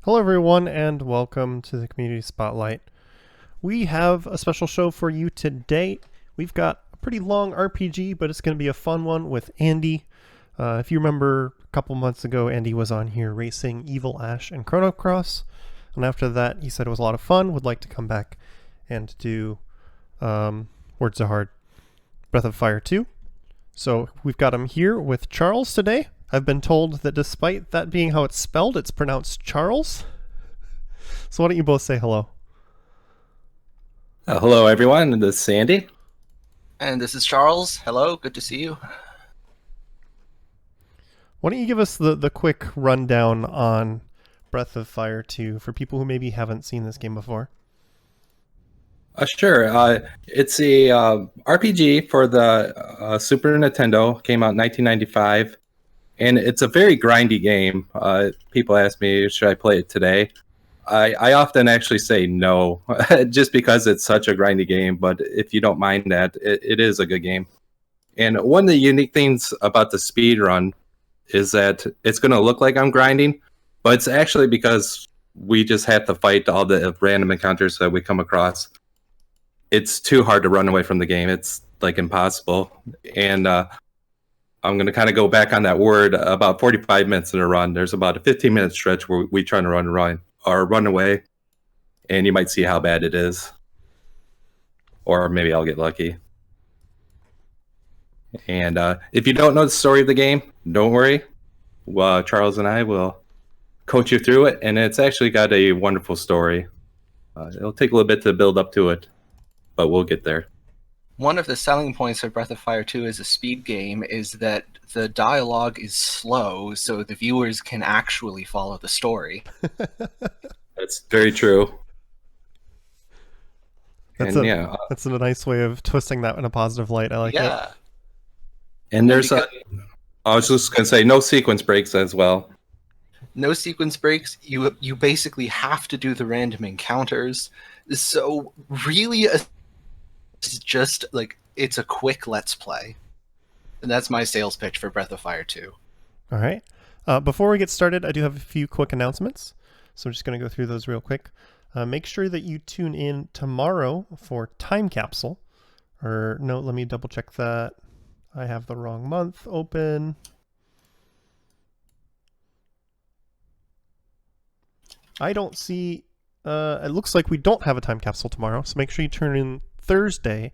Hello, everyone, and welcome to the Community Spotlight. We have a special show for you today. We've got a pretty long RPG, but it's going to be a fun one with Andy. If you remember, a couple months ago, Andy was on here racing Evil Ash and Chrono Cross, and after that, he said it was a lot of fun, would like to come back and do Words of Heart Breath of Fire 2. So we've got him here with Charles today. I've been told that despite that being how it's spelled, it's pronounced Charles. So why don't you both say hello? Hello, everyone. This is Sandy. And this is Charles. Hello, good to see you. Why don't you give us the quick rundown on Breath of Fire 2 for people who maybe haven't seen this game before? Sure. It's a RPG for the Super Nintendo. Came out in 1995, and it's a very grindy game. People ask me, should I play it today? I often actually say no, just because it's such a grindy game. But if you don't mind that, it is a good game. And one of the unique things about the speed run is that it's going to look like I'm grinding, but it's actually because we just have to fight all the random encounters that we come across. It's too hard to run away from the game. It's like impossible. And I'm going to kind of go back on that word. About 45 minutes in a run, there's about a 15-minute stretch where we try to run away, and you might see how bad it is. Or maybe I'll get lucky. And if you don't know the story of the game, don't worry. Charles and I will coach you through it, and it's actually got a wonderful story. It'll take a little bit to build up to it, but we'll get there. One of the selling points of Breath of Fire 2 as a speed game is that the dialogue is slow, so the viewers can actually follow the story. That's very true. That's a nice way of twisting that in a positive light. I like it. And I was just going to say, no sequence breaks as well. No sequence breaks. You basically have to do the random encounters. So really, it's just like it's a quick let's play. And that's my sales pitch for Breath of Fire 2. All right. Before we get started, I do have a few quick announcements. So I'm just going to go through those real quick. Make sure that you tune in tomorrow for Time Capsule. Or no, let me double check that. I have the wrong month open. I don't see... it looks like we don't have a time capsule tomorrow, so make sure you tune in Thursday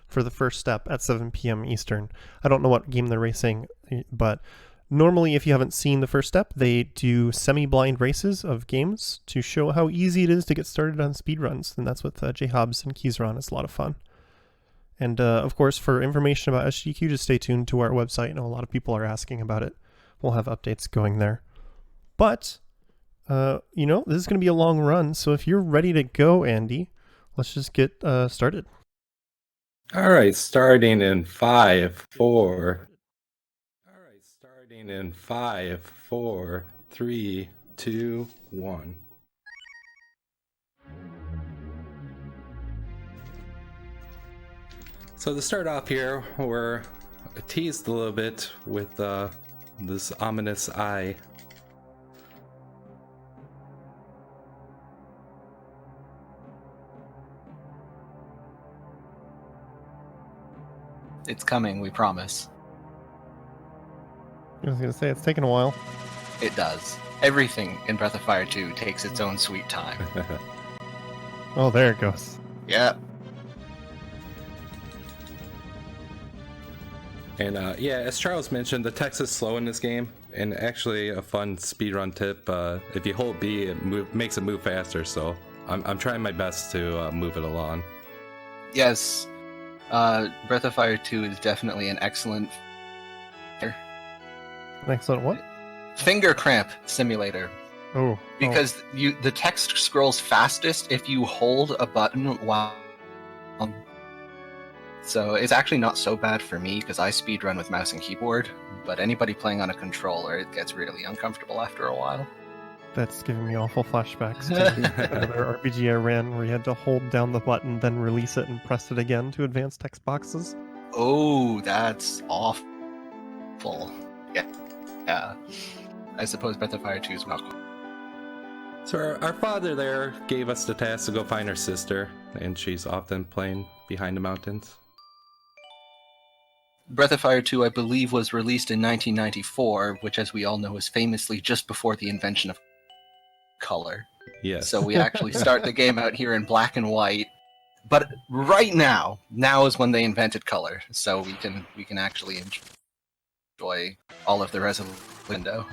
for the first step at 7 p.m. Eastern. I don't know what game they're racing, but normally if you haven't seen the first step, they do semi-blind races of games to show how easy it is to get started on speedruns, and that's with J Hobbs and Keyser. It's a lot of fun. And of course, for information about SGQ, just stay tuned to our website. I know a lot of people are asking about it. We'll have updates going there. But, this is going to be a long run, so if you're ready to go, Andy, let's just get started. All right, starting in 5, 4. All right, starting in 5, 4, 3, 2, 1. So to start off here, we're teased a little bit with this ominous eye. It's coming, we promise. I was going to say, it's taken a while. It does. Everything in Breath of Fire 2 takes its own sweet time. Oh, there it goes. Yep. And as Charles mentioned, the text is slow in this game, and actually a fun speedrun tip, if you hold B, it makes it move faster, so I'm trying my best to move it along. Yes. Breath of Fire 2 is definitely an excellent... An excellent what? Finger cramp simulator. Oh. Because the text scrolls fastest if you hold a button while... So it's actually not so bad for me because I speedrun with mouse and keyboard, but anybody playing on a controller, it gets really uncomfortable after a while. That's giving me awful flashbacks to another RPG I ran where you had to hold down the button, then release it and press it again to advance text boxes. Oh, that's awful. Yeah. I suppose Breath of Fire 2 is not So our father there gave us the task to go find her sister, and she's often playing behind the mountains. Breath of Fire 2, I believe, was released in 1994, which, as we all know, is famously just before the invention of color. Yes. So we actually start the game out here in black and white. But right now is when they invented color, so we can actually enjoy all of the resolution window.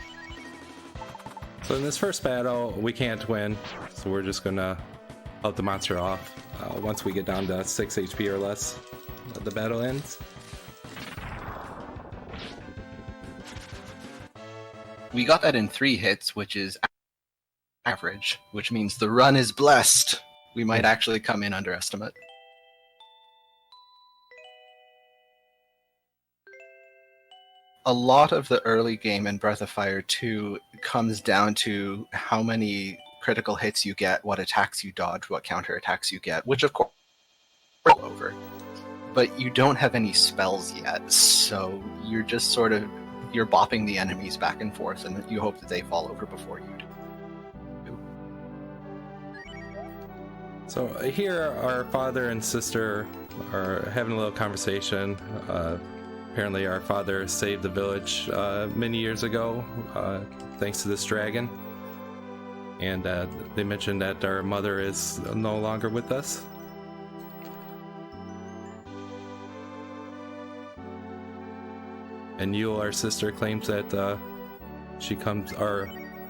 So in this first battle, we can't win, so we're just gonna out the monster off. Once we get down to 6 HP or less, the battle ends. We got that in 3 hits, which is average, which means the run is blessed. We might actually come in underestimate. A lot of the early game in Breath of Fire 2 comes down to how many critical hits you get, what attacks you dodge, what counterattacks you get, which of course we're over. But you don't have any spells yet, so you're just sort of you're bopping the enemies back and forth, and you hope that they fall over before you do. So here, our father and sister are having a little conversation. Apparently, our father saved the village many years ago, thanks to this dragon. And they mentioned that our mother is no longer with us. And Yule, our sister, claims that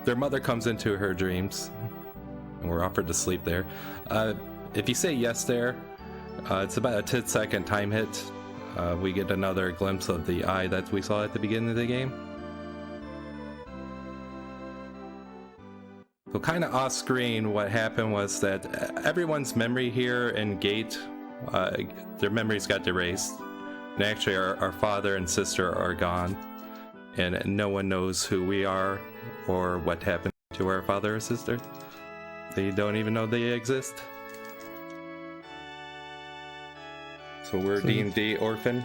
their mother comes into her dreams, and we're offered to sleep there. If you say yes there, it's about a 10-second time hit. We get another glimpse of the eye that we saw at the beginning of the game. So kind of off screen, what happened was that everyone's memory here in Gate, their memories got erased. And actually our father and sister are gone, and no one knows who we are or what happened to our father or sister. They don't even know they exist. So we're D&D orphan.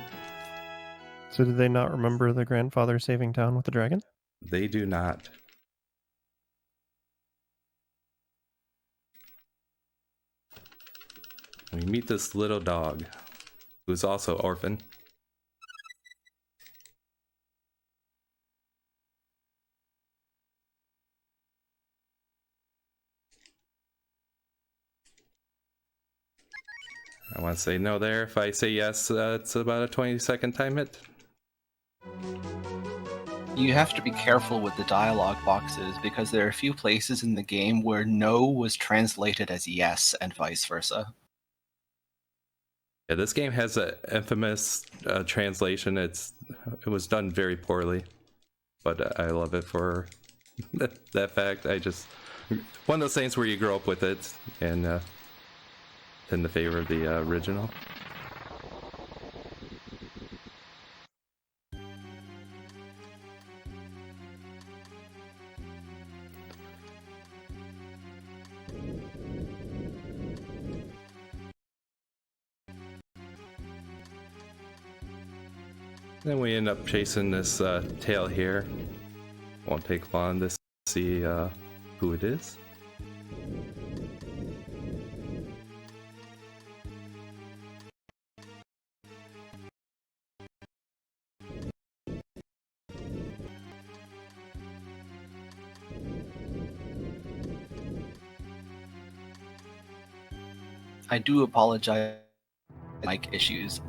So did they not remember the grandfather saving town with the dragon? They do not. We meet this little dog, who's also orphan. I want to say no there. If I say yes, it's about a 20-second time hit. You have to be careful with the dialogue boxes because there are a few places in the game where no was translated as yes and vice versa. Yeah, this game has an infamous translation. It was done very poorly, but I love it for that fact. One of those things where you grow up with it and tend to favor the original. Then we end up chasing this tail here. Won't take long to see who it is. I do apologize for mic issues.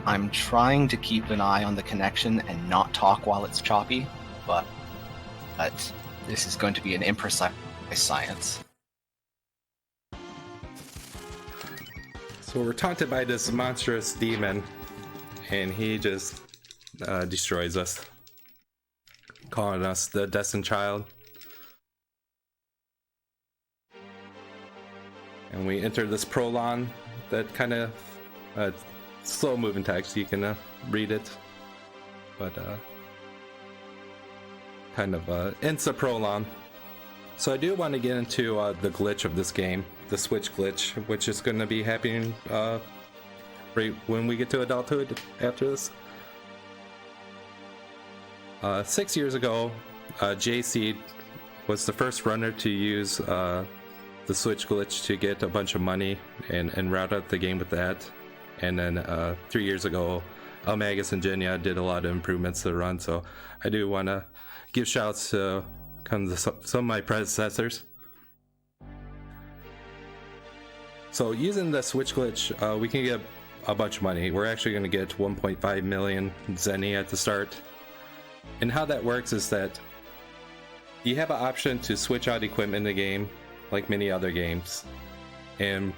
I'm trying to keep an eye on the connection and not talk while it's choppy, but this is going to be an imprecise science. So we're taunted by this monstrous demon, and he just destroys us, calling us the Destined Child. And we enter this prolong that kind of slow moving text. You can read it, but kind of ends the prolong. So I do want to get into the glitch of this game, the Switch glitch, which is going to be happening right when we get to adulthood after this. 6 years ago, JC was the first runner to use the switch glitch to get a bunch of money and route out the game with that. And then 3 years ago, Magus and Genya did a lot of improvements to the run. So I do want to give shouts to some of my predecessors. So using the switch glitch, we can get a bunch of money. We're actually going to get 1.5 million Zenny at the start. And how that works is that you have an option to switch out equipment in the game, like many other games. And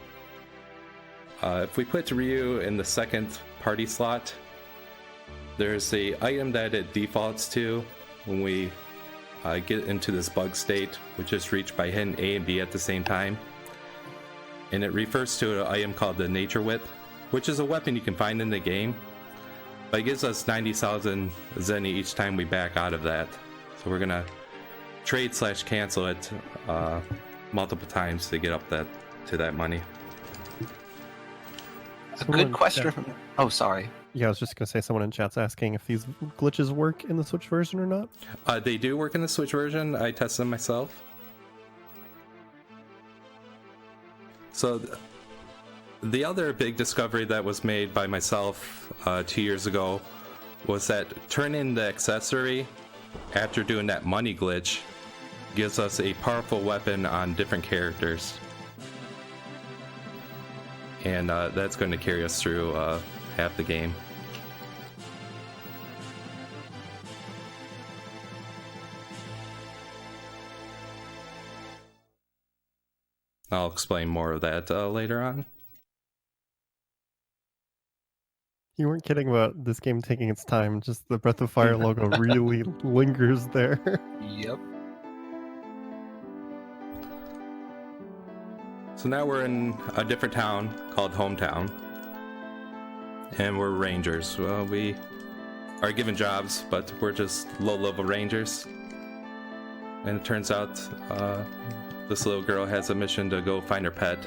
if we put Ryu in the second party slot, there's a item that it defaults to when we get into this bug state, which is reached by hitting A and B at the same time. And it refers to an item called the Nature Whip, which is a weapon you can find in the game, but it gives us 90,000 Zenny each time we back out of that. So we're gonna trade/cancel it multiple times to get up to that money. A good question from... Oh, sorry. Yeah, I was just going to say, someone in chat's asking if these glitches work in the Switch version or not. They do work in the Switch version. I tested them myself. So the other big discovery that was made by myself 2 years ago was that turning the accessory after doing that money glitch gives us a powerful weapon on different characters. And that's going to carry us through half the game. I'll explain more of that later on. You weren't kidding about this game taking its time. Just the Breath of Fire logo really lingers there. Yep. So now we're in a different town called Hometown. And we're rangers. Well, we are given jobs, but we're just low-level rangers. And it turns out this little girl has a mission to go find her pet.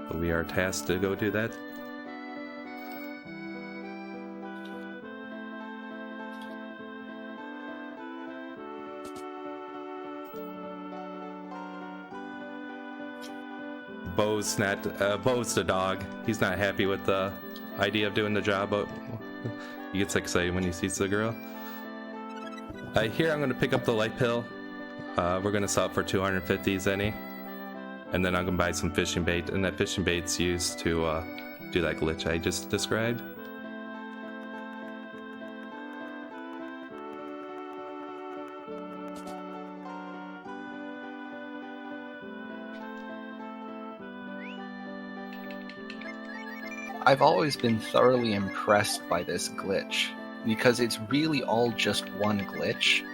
But we are tasked to go do that. Bo's the dog. He's not happy with the idea of doing the job, but he gets excited when he sees the girl. Here I'm going to pick up the light pill. We're going to sell it for 250 Zenny. And then I'm going to buy some fishing bait, and that fishing bait's used to do that glitch I just described. I've always been thoroughly impressed by this glitch, because it's really all just one glitch,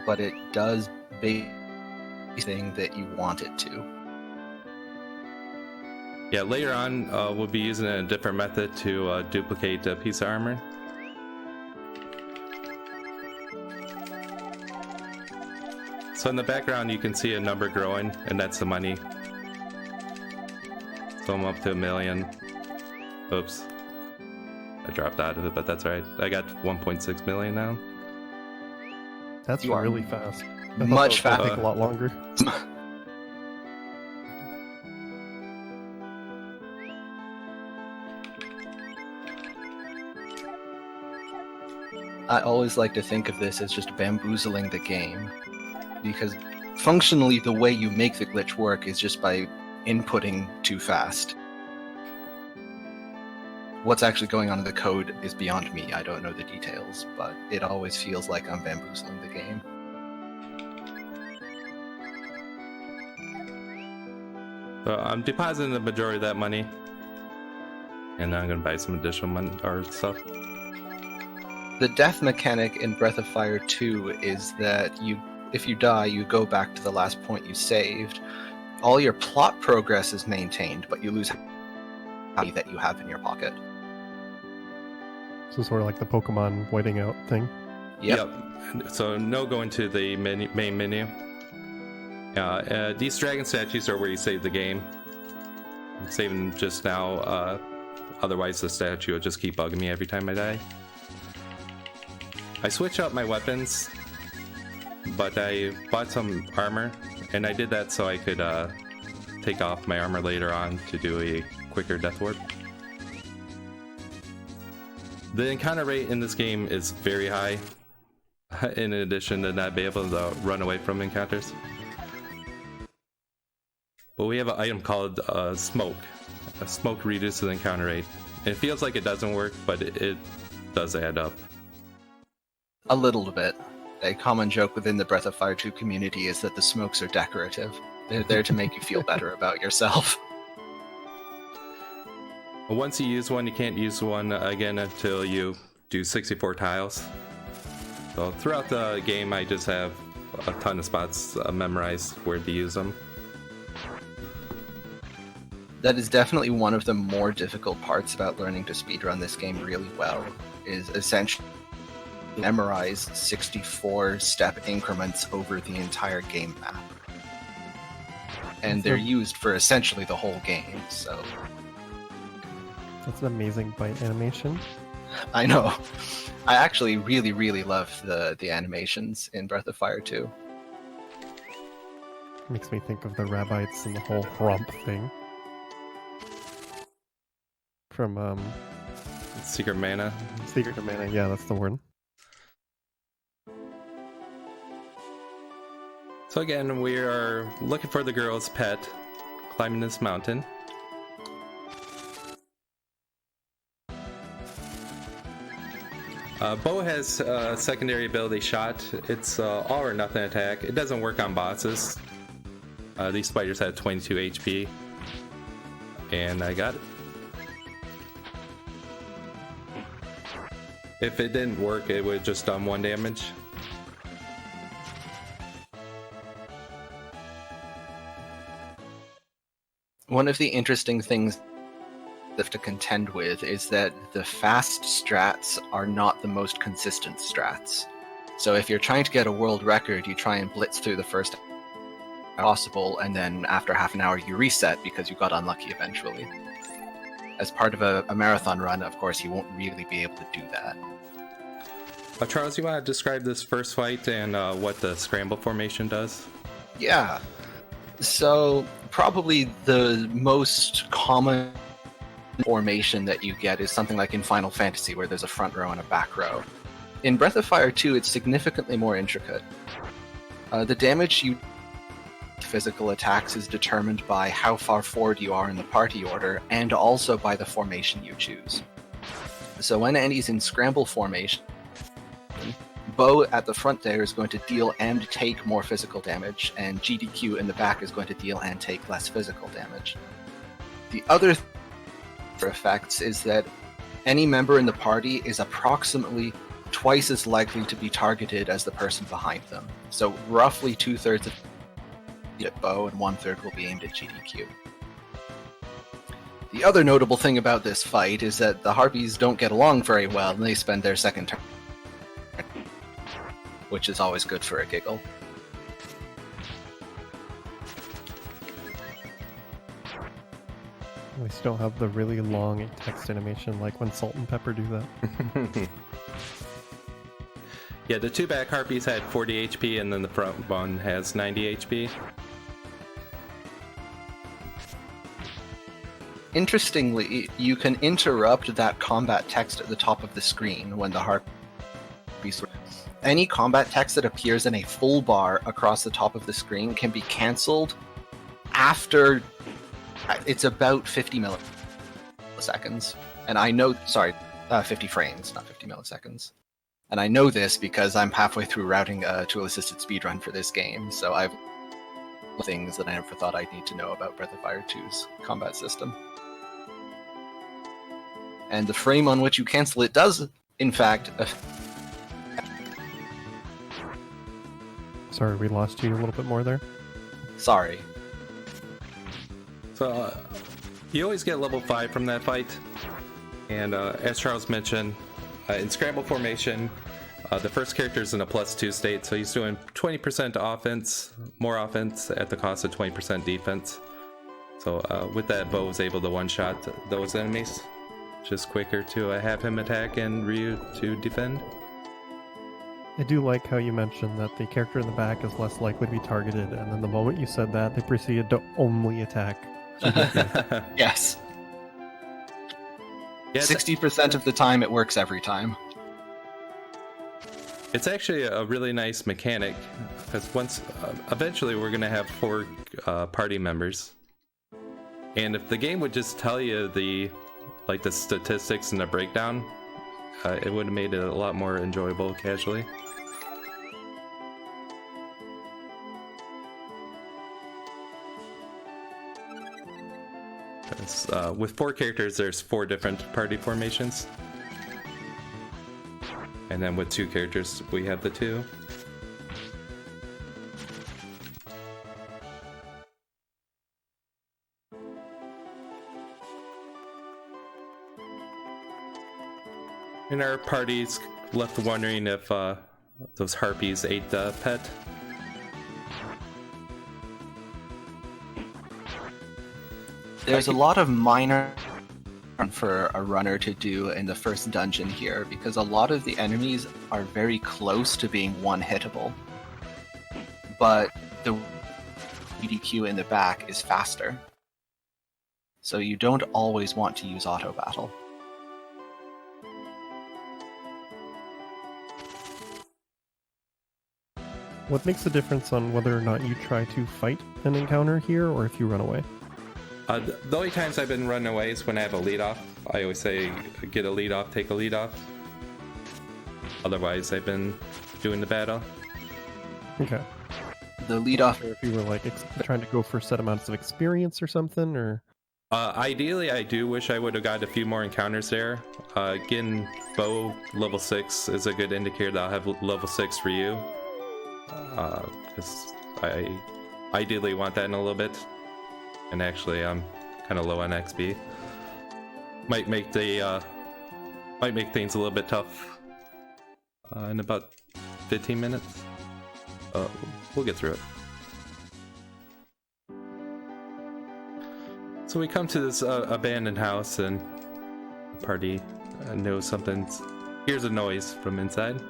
but it does everything that you want it to. Yeah, later on we'll be using a different method to duplicate a piece of armor. So in the background you can see a number growing, and that's the money. So I'm up to 1 million. Oops. I dropped out of it, but that's right. I got 1.6 million now. That's You are really fast. much that would faster. take a lot longer. I always like to think of this as just bamboozling the game, because functionally the way you make the glitch work is just by inputting too fast. What's actually going on in the code is beyond me. I don't know the details, but it always feels like I'm bamboozling the game. So I'm depositing the majority of that money, and now I'm gonna buy some additional money or stuff. The death mechanic in Breath of Fire 2 is that if you die, you go back to the last point you saved. All your plot progress is maintained, but you lose money that you have in your pocket. So sort of like the Pokemon whiting out thing. Yep. So no going to the main menu. These dragon statues are where you save the game. I'm saving them just now. Otherwise the statue will just keep bugging me every time I die. I switch out my weapons. but I bought some armor, and I did that so I could take off my armor later on to do a quicker death warp. The encounter rate in this game is very high, in addition to not being able to run away from encounters. But we have an item called Smoke. Smoke reduces the encounter rate. It feels like it doesn't work, but it does add up. A little bit. A common joke within the Breath of Fire 2 community is that the smokes are decorative. They're there to make you feel better about yourself. Once you use one, you can't use one again until you do 64 tiles. So throughout the game, I just have a ton of spots memorized where to use them. That is definitely one of the more difficult parts about learning to speedrun this game really well, is essentially memorize 64 step increments over the entire game map. And they're used for essentially the whole game, so... That's an amazing bite animation. I know. I actually really, really love the animations in Breath of Fire 2. Makes me think of the rabbits and the whole romp thing. From, Secret Mana. Secret of Mana, yeah, that's the word. So again, we are looking for the girl's pet, climbing this mountain. Bo has a secondary ability shot. It's all or nothing attack. It doesn't work on bosses. These spiders had 22 HP. And I got it. If it didn't work, it would have just done 1 damage. One of the interesting things you have to contend with is that the fast strats are not the most consistent strats. So if you're trying to get a world record, you try and blitz through the first possible, and then after half an hour you reset because you got unlucky eventually. As part of a marathon run, of course, you won't really be able to do that. Charles, you want to describe this first fight and what the scramble formation does? Yeah. So probably the most common formation that you get is something like in Final Fantasy, where there's a front row and a back row. In Breath of Fire 2, it's significantly more intricate. The damage you physical attacks is determined by how far forward you are in the party order, and also by the formation you choose. So when Andy's in scramble formation, Bo at the front there is going to deal and take more physical damage, and GDQ in the back is going to deal and take less physical damage. The other effects is that any member in the party is approximately twice as likely to be targeted as the person behind them. So roughly 2/3 of at Bo and 1/3 will be aimed at GDQ. The other notable thing about this fight is that the Harpies don't get along very well, and they spend their second turn, which is always good for a giggle. We still have the really long text animation, like when Salt and Pepper do that. Yeah, the two back harpies had 40 HP, and then the front one has 90 HP. Interestingly, you can interrupt that combat text at the top of the screen when the harpies. Any combat text that appears in a full bar across the top of the screen can be cancelled after it's about 50 milliseconds. And I know, 50 frames, not 50 milliseconds. And I know this because I'm halfway through routing a tool-assisted speedrun for this game, so I've things that I never thought I'd need to know about Breath of Fire 2's combat system. And the frame on which you cancel it does, in fact... Sorry, we lost you a little bit more there. Sorry. So, you always get level 5 from that fight. And as Charles mentioned, in scramble formation, the first character is in a +2 state, so he's doing 20% offense, more offense at the cost of 20% defense. So with that, Bo was able to one-shot those enemies. Just quicker to have him attack and Ryu to defend. I do like how you mentioned that the character in the back is less likely to be targeted, and then the moment you said that, they proceeded to only attack. Yes. Yeah, 60% of the time, it works every time. it's actually a really nice mechanic because eventually we're gonna have 4 party members, and if the game would just tell you the statistics and the breakdown, it would have made it a lot more enjoyable casually. With 4 characters, there's 4 different party formations. And then with 2 characters, we have the 2. And our party's left wondering if those harpies ate the pet. There's a lot of minor for a runner to do in the first dungeon here, because a lot of the enemies are very close to being one-hittable. But the EDQ in the back is faster. So you don't always want to use auto battle. What makes the difference on whether or not you try to fight an encounter here, or if you run away? The only times I've been running away is when I have a lead off. I always say, get a lead off, take a lead off. Otherwise, I've been doing the battle. Okay. The lead off. Or if you were like trying to go for set amounts of experience or something, or ideally, I do wish I would have got a few more encounters there. Getting bow level 6 is a good indicator that I'll have level 6 for you. Because I ideally want that in a little bit. And actually, I'm kind of low on XP. Might make things a little bit tough in about 15 minutes. We'll get through it. So we come to this abandoned house, and the party knows something's... Here's a noise from inside.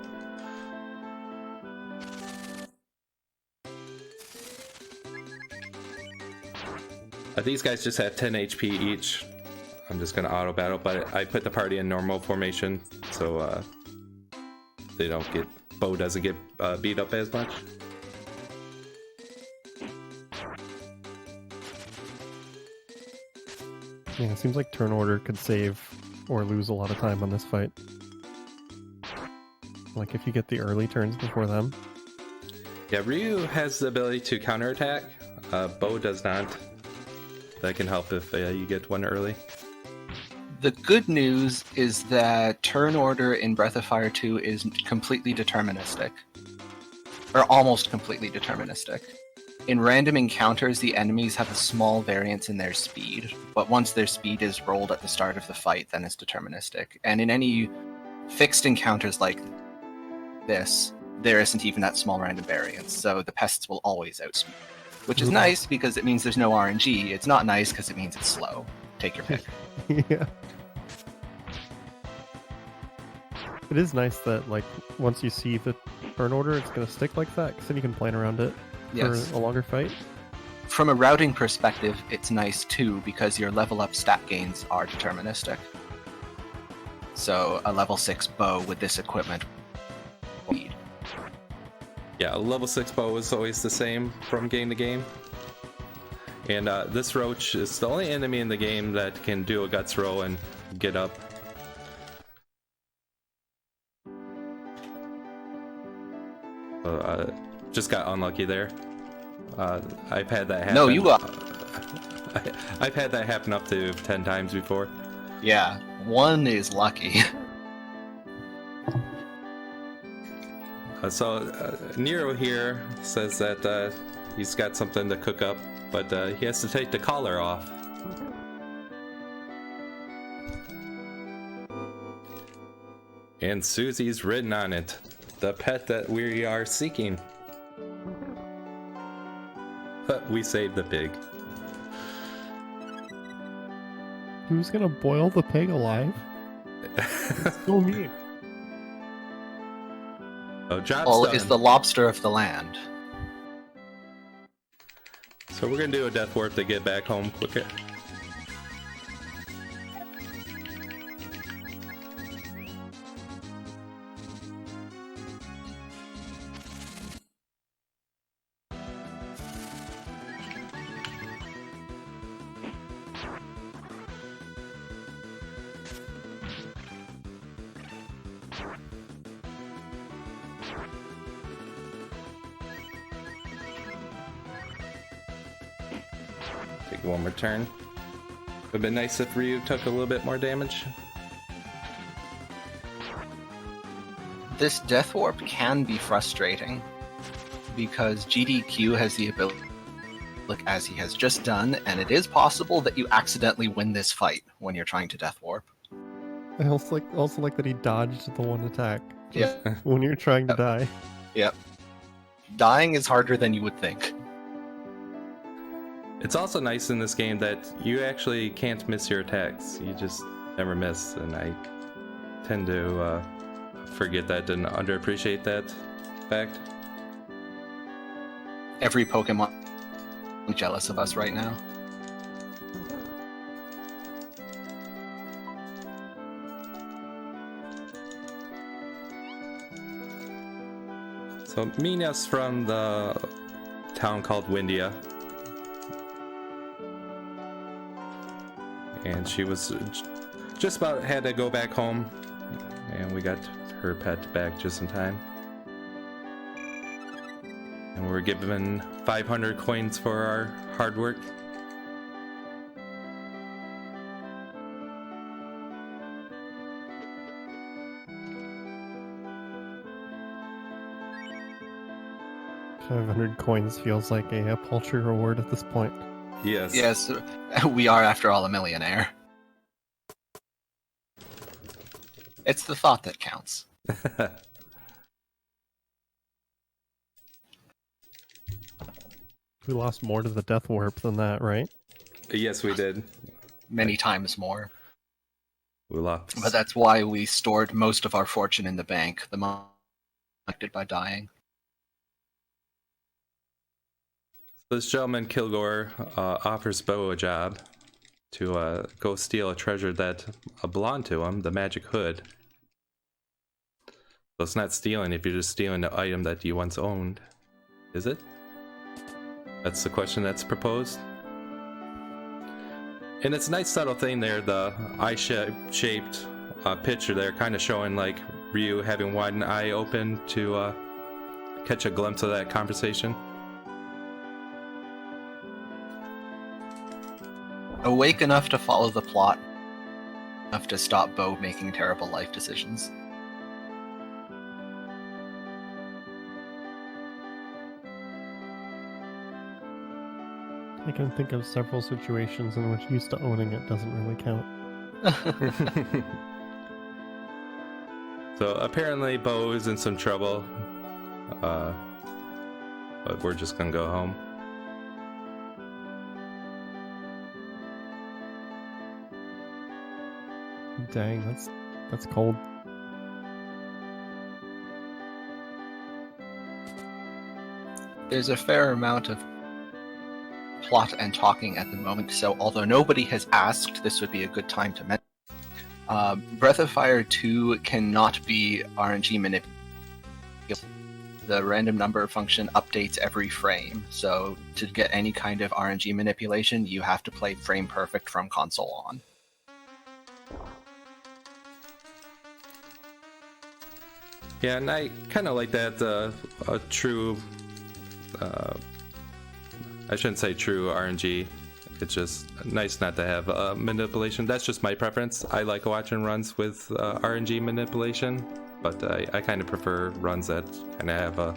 These guys just have 10 HP each. I'm just gonna auto battle, but I put the party in normal formation, so they don't get... Bo doesn't get beat up as much. yeah, it seems like turn order could save or lose a lot of time on this fight. Like if you get the early turns before them. Yeah, Ryu has the ability to counterattack. Bo does not. That can help if you get one early. The good news is that turn order in Breath of Fire 2 is completely deterministic. Or almost completely deterministic. In random encounters, the enemies have a small variance in their speed, but once their speed is rolled at the start of the fight, then it's deterministic. And in any fixed encounters like this, there isn't even that small random variance, so the pests will always outspeed. Which is nice because it means there's no RNG. It's not nice because it means it's slow. Take your pick. Yeah. It is nice that, like, once you see the turn order, it's going to stick like that, because then you can plan around it Yes. for a longer fight. From a routing perspective, it's nice too, because your level up stat gains are deterministic. So a level 6 bow with this equipment will lead. Yeah, a level 6 bow is always the same from game to game. And this roach is the only enemy in the game that can do a guts roll and get up. Just got unlucky there. I've had that happen. No, you got... I've had that happen up to 10 times before. Yeah, 1 is lucky. Nero here says that he's got something to cook up, but he has to take the collar off. And Susie's written on it, the pet that we are seeking. But we saved the pig. Who's going to boil the pig alive? It's so mean. Oh, job's All done. is the lobster of the land. So we're gonna do a death warp to get back home quicker. Take one more turn. Would've been nice if Ryu took a little bit more damage. This death warp can be frustrating because GDQ has the ability, look as he has just done, and it is possible that you accidentally win this fight when you're trying to death warp. I also like that he dodged the one attack. Yeah. When you're trying to die. Yep. Dying is harder than you would think. It's also nice in this game that you actually can't miss your attacks. You just never miss, and I tend to forget that and underappreciate that fact. Every Pokemon is jealous of us right now. So Mina's from the town called Windia. And she was just about had to go back home. And we got her pet back just in time. And we're given 500 coins for our hard work. $500 coins feels like a paltry reward at this point. Yes. Yes, we are after all a millionaire. It's the thought that counts. We lost more to the death warp than that, right? Yes, we did. Many times more. We lost. But that's why we stored most of our fortune in the bank, the money collected by dying. This gentleman, Kilgore, offers Bo a job to go steal a treasure that belonged to him, the magic hood. So it's not stealing if you're just stealing the item that you once owned, is it? That's the question that's proposed. And it's a nice subtle thing there, the eye-shaped picture there, kind of showing like Ryu having one eye open to catch a glimpse of that conversation. Awake enough to follow the plot, enough to stop Bo making terrible life decisions. I can think of several situations in which used to owning it doesn't really count. So apparently Bo is in some trouble, but we're just gonna go home. Dang, that's cold. There's a fair amount of plot and talking at the moment, so although nobody has asked, this would be a good time to mention. Breath of Fire 2 cannot be RNG manipulated. The random number function updates every frame, so to get any kind of RNG manipulation, you have to play frame perfect from console on. Yeah, and I kind of like that a true, I shouldn't say true RNG. It's just nice not to have manipulation. That's just my preference. I like watching runs with RNG manipulation, but I kind of prefer runs that kind of have a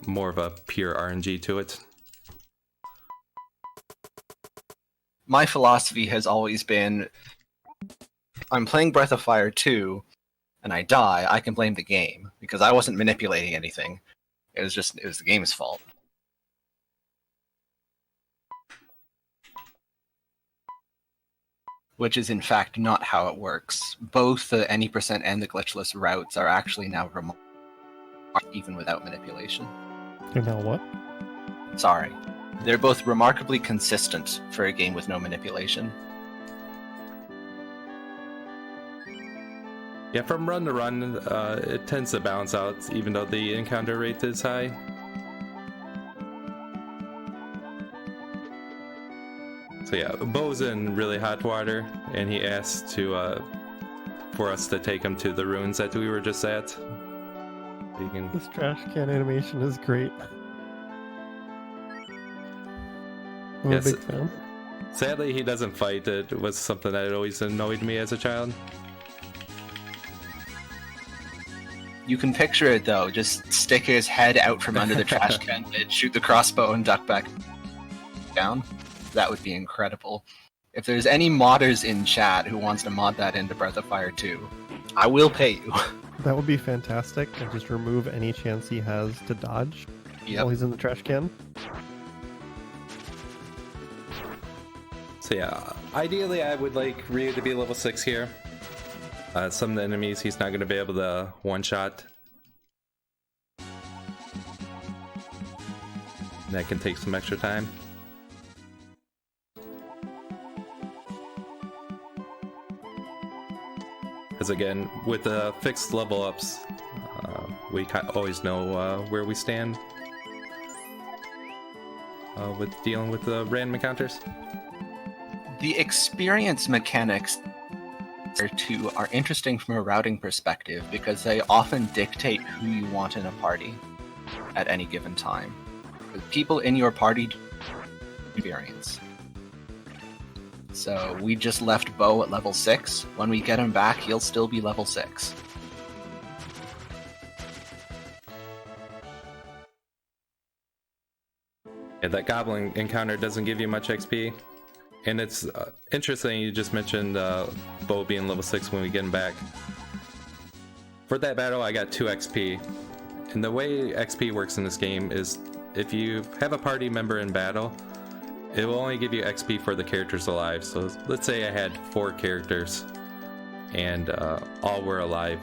more of a pure RNG to it. My philosophy has always been, I'm playing Breath of Fire 2, and I die, I can blame the game, because I wasn't manipulating anything. It was the game's fault. Which is in fact not how it works. Both the any% and the glitchless routes are actually now removed. even without manipulation. They're now what? Sorry. They're both remarkably consistent for a game with no manipulation. Yeah, from run to run, it tends to balance out, even though the encounter rate is high. So yeah, Bo's in really hot water, and he asked for us to take him to the ruins that we were just at. You can... This trash can animation is great. I'm Yes. a big fan. Sadly, he doesn't fight. It was something that always annoyed me as a child. You can picture it though, just stick his head out from under the trash can and shoot the crossbow and duck back down. That would be incredible. If there's any modders in chat who wants to mod that into Breath of Fire 2, I will pay you. That would be fantastic, and just remove any chance he has to dodge while he's in the trash can. So yeah, ideally I would like Ryu to be level 6 here. Some of the enemies he's not going to be able to one-shot. That can take some extra time. Because again, with the fixed level ups, we always know where we stand with dealing with the random encounters. The experience mechanics are interesting from a routing perspective because they often dictate who you want in a party at any given time. The people in your party experience. So we just left Bo at level 6. When we get him back, he'll still be level 6. Yeah, that goblin encounter doesn't give you much XP. And it's interesting you just mentioned Bo being level 6 when we get him back. For that battle, I got 2 XP. And the way XP works in this game is if you have a party member in battle, it will only give you XP for the characters alive. So let's say I had 4 characters and all were alive.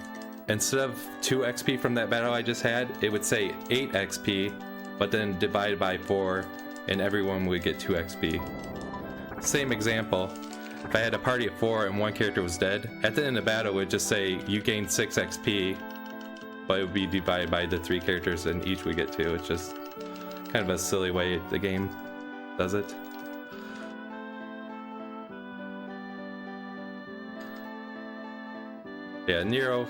Instead of 2 XP from that battle I just had, it would say 8 XP, but then divided by 4, and everyone would get 2 XP. Same example, if I had a party of 4 and 1 character was dead, at the end of the battle it would just say you gained 6 XP, but it would be divided by the 3 characters and each would get 2. It's just kind of a silly way the game does it. Yeah, Nero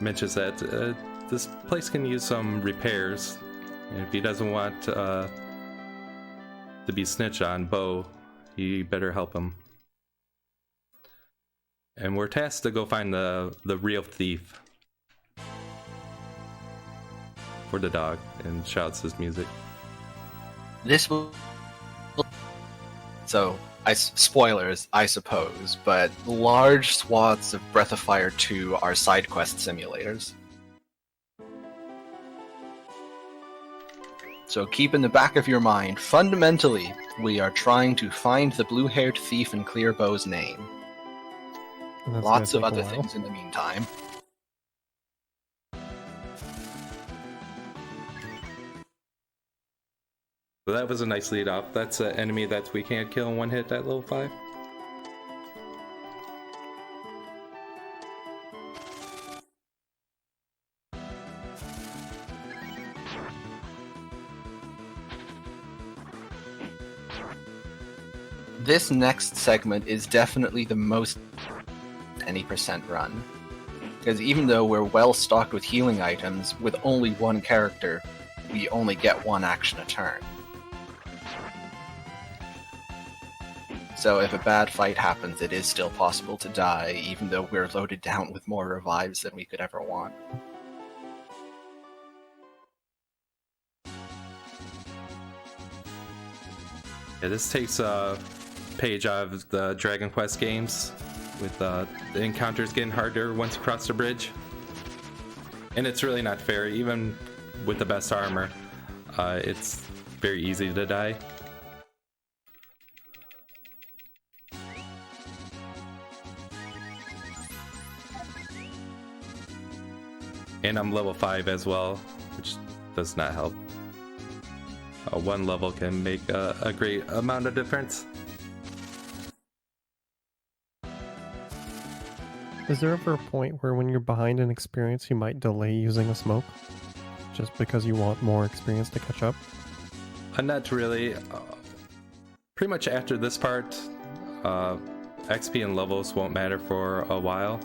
mentions that this place can use some repairs, and if he doesn't want to be snitched on Bo, he better help him. And we're tasked to go find the real thief for the dog, and shouts his music. This will... So, spoilers, I suppose, but large swaths of Breath of Fire 2 are side quest simulators. So keep in the back of your mind, fundamentally, we are trying to find the blue-haired thief and clear Bo's name. Lots of other things in the meantime. So that was a nice lead up. That's an enemy that we can't kill in one hit at level 5. This next segment is definitely the most any percent run. Because even though we're well stocked with healing items, with only 1 character, we only get 1 action a turn. So if a bad fight happens, it is still possible to die, even though we're loaded down with more revives than we could ever want. Yeah, this takes a page out of the Dragon Quest games, with the encounters getting harder once you cross the bridge. And it's really not fair, even with the best armor. It's very easy to die. And I'm level 5 as well, which does not help. One level can make a great amount of difference. Is there ever a point where when you're behind in experience you might delay using a smoke? Just because you want more experience to catch up? Not really. Pretty much after this part, XP and levels won't matter for a while.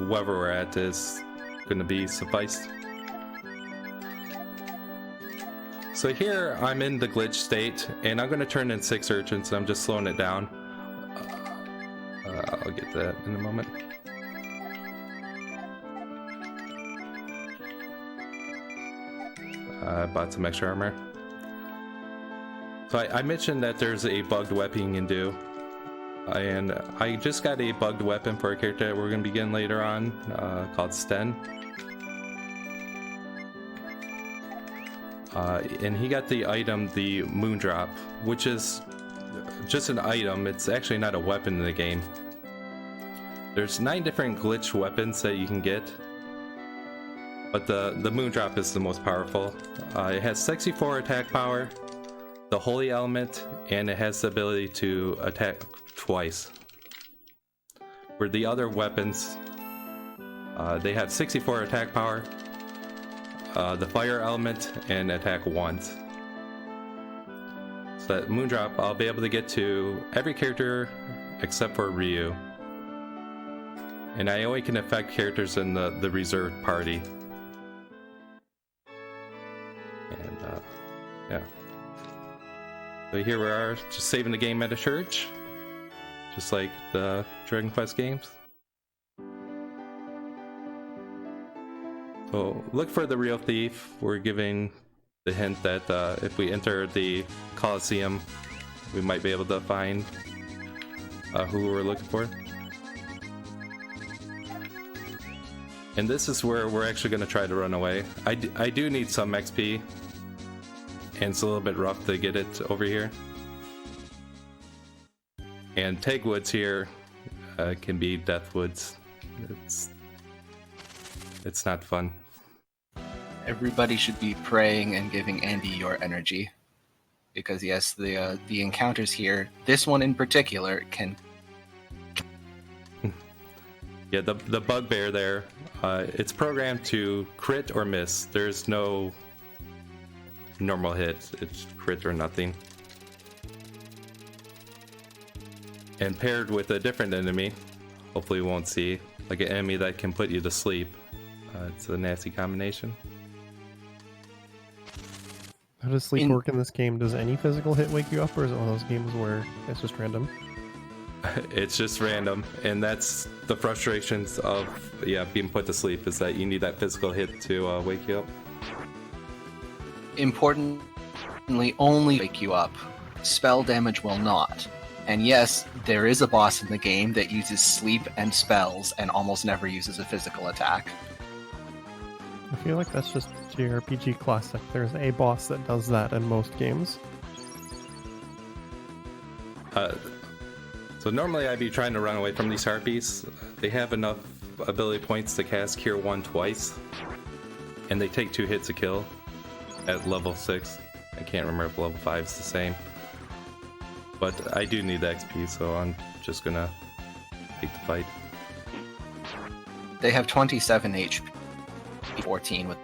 Wherever we're at is going to be sufficed. So here I'm in the glitch state, and I'm going to turn in 6 urchins. I'm just slowing it down. I'll get that in a moment. I bought some extra armor. So I mentioned that there's a bugged weapon you can do. And I just got a bugged weapon for a character that we're going to be getting later on, called Sten. And he got the item, the Moondrop, which is just an item. It's actually not a weapon in the game. There's 9 different glitch weapons that you can get, but the Moondrop is the most powerful. It has 64 attack power, the Holy Element, and it has the ability to attack twice. Where the other weapons, they have 64 attack power, the Fire Element, and attack once. So that Moondrop, I'll be able to get to every character except for Ryu. And I only can affect characters in the reserved party. And yeah. So here we are, just saving the game at a church. Just like the Dragon Quest games. So look for the real thief. We're giving the hint that if we enter the Colosseum, we might be able to find who we're looking for. And this is where we're actually going to try to run away. I do need some XP, and it's a little bit rough to get it over here. And Tegwoods here can be Deathwoods. It's not fun. Everybody should be praying and giving Andy your energy. Because yes, the encounters here, this one in particular, can... Yeah, the bugbear there, it's programmed to crit or miss. There's no normal hit. It's crit or nothing. And paired with a different enemy, hopefully we won't see, like an enemy that can put you to sleep. It's a nasty combination. How does sleep work in this game? Does any physical hit wake you up, or is it one of those games where it's just random? It's just random, and that's the frustrations of being put to sleep, is that you need that physical hit to wake you up. Importantly, only wake you up. Spell damage will not. And yes, there is a boss in the game that uses sleep and spells and almost never uses a physical attack. I feel like that's just JRPG classic. There's a boss that does that in most games. So normally I'd be trying to run away from these harpies. They have enough ability points to cast Cure 1 twice, and they take 2 hits to kill at level 6. I can't remember if level 5 is the same. But I do need the XP, so I'm just gonna take the fight. They have 27 HP, 14 with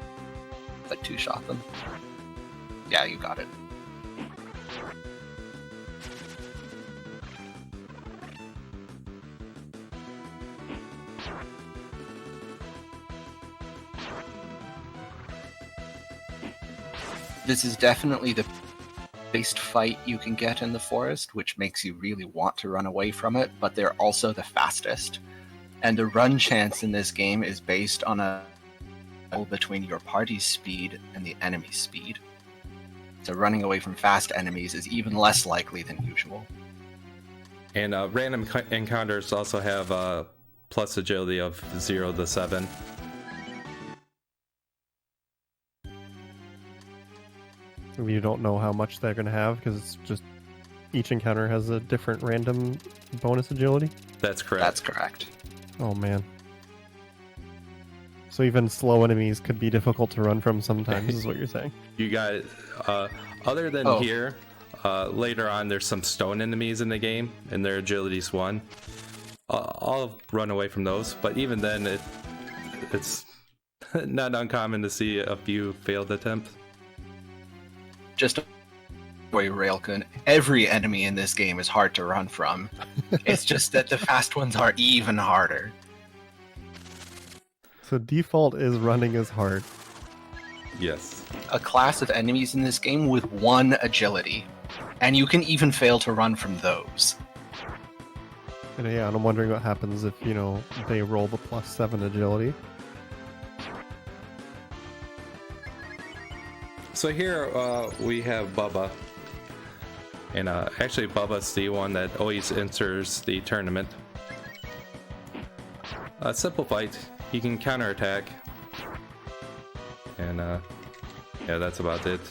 like 2-shot them. Yeah, you got it. This is definitely the based fight you can get in the forest, which makes you really want to run away from it, but they're also the fastest. And the run chance in this game is based on a between your party's speed and the enemy's speed. So running away from fast enemies is even less likely than usual. And random encounters also have plus agility of 0 to 7. You don't know how much they're going to have because it's just each encounter has a different random bonus agility? That's correct. That's correct. Oh man. So even slow enemies could be difficult to run from sometimes, is what you're saying. You got, other than here, later on there's some stone enemies in the game, and their agility's 1. I'll run away from those, but even then, it's not uncommon to see a few failed attempts. Just way Railgun. Every enemy in this game is hard to run from. It's just that the fast ones are even harder. So default is running is hard. Yes. A class of enemies in this game with 1 agility, and you can even fail to run from those. And yeah, and I'm wondering what happens if, they roll the +7 agility. So here we have Bubba. And actually Bubba's the one that always enters the tournament. A simple fight. He can counterattack. And yeah, that's about it.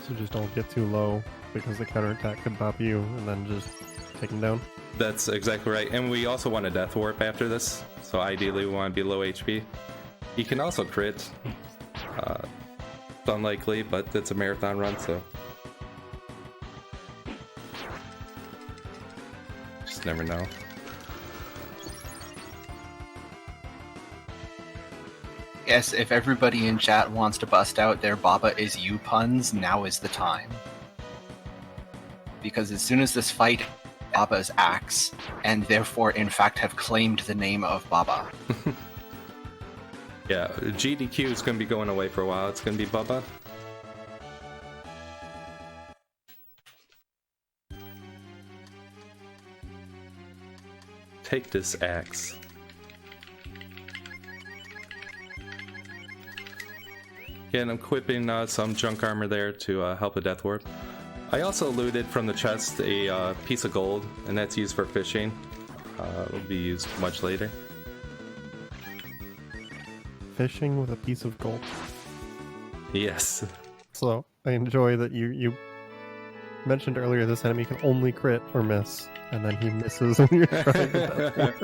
So just don't get too low, because the counterattack could pop you and then just take him down. That's exactly right. And we also want a death warp after this. So ideally we want to be low HP. He can also crit. It's unlikely, but it's a marathon run, so just never know. Yes, if everybody in chat wants to bust out their Baba is you puns, now is the time. Because as soon as this fight, Baba's axe, and therefore in fact have claimed the name of Baba. Yeah, GDQ is going to be going away for a while. It's going to be Bubba. Take this axe. Again, I'm equipping some junk armor there to help a death warp. I also looted from the chest a piece of gold, and that's used for fishing. It will be used much later. Fishing with a piece of gold. Yes. So I enjoy that you mentioned earlier this enemy can only crit or miss, and then he misses when you're trying to death warp.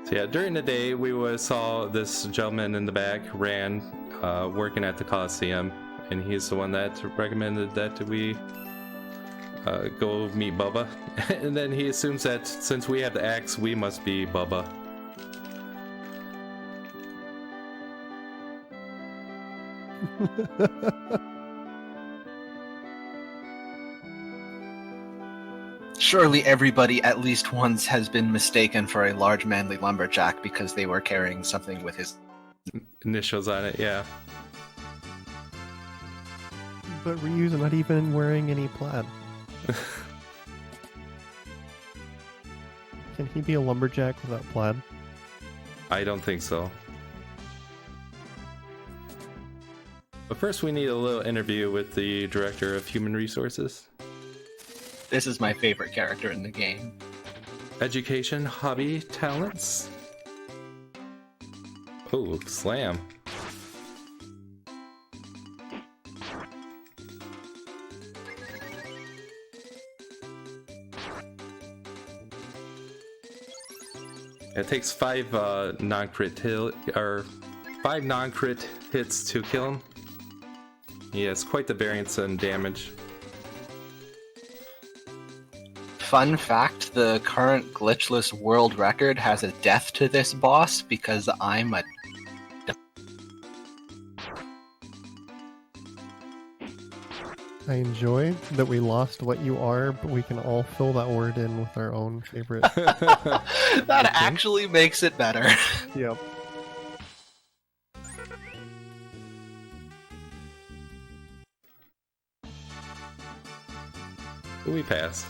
So yeah, during the day we saw this gentleman in the back ran, working at the Coliseum, and he's the one that recommended that we go meet Bubba. And then he assumes that since we have the axe, we must be Bubba. Surely everybody at least once has been mistaken for a large manly lumberjack because they were carrying something with his Initials on it, yeah. But Ryu's not even wearing any plaid. Can he be a lumberjack without plaid? I don't think so. But first we need a little interview with the Director of Human Resources. This is my favorite character in the game. Education, hobby, talents. Oh, slam. It takes 5 non-crit hits to kill him. He has quite the variance in damage. Fun fact, the current glitchless world record has a death to this boss because I'm a... I enjoy that we lost what you are, but we can all fill that word in with our own favorite. That actually makes it better. Yep. We pass.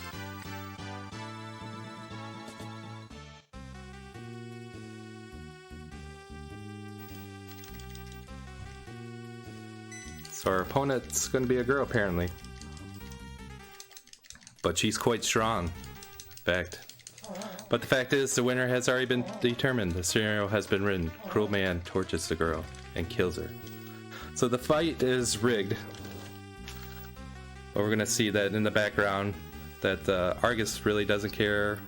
So our opponent's going to be a girl, apparently. But she's quite strong, in fact. But the fact is, the winner has already been determined. The scenario has been written. Cruel man tortures the girl and kills her. So the fight is rigged. But we're gonna see that in the background that Argus really doesn't care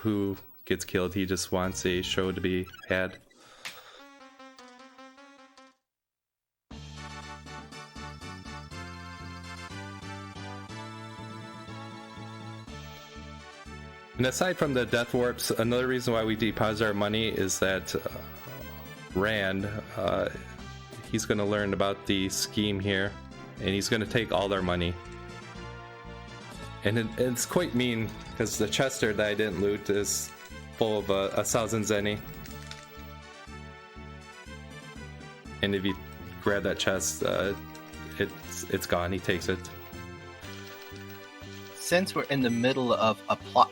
who gets killed. He just wants a show to be had. And aside from the death warps, another reason why we deposit our money is that Rand, he's going to learn about the scheme here, and he's going to take all our money. And it's quite mean, because the Chester that I didn't loot is full of 1,000 zenny. And if you grab that chest, it's gone. He takes it. Since we're in the middle of a plot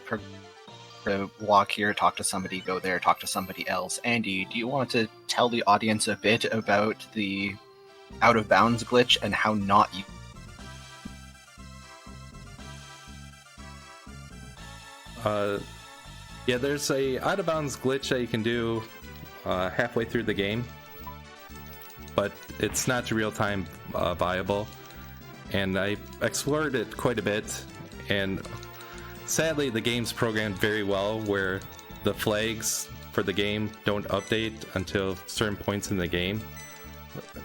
walk here, talk to somebody, go there, talk to somebody else. Andy, do you want to tell the audience a bit about the out of bounds glitch and how not you? Yeah, there's a out of bounds glitch that you can do halfway through the game, but it's not real time viable. And I explored it quite a bit, and sadly the game's programmed very well where the flags for the game don't update until certain points in the game.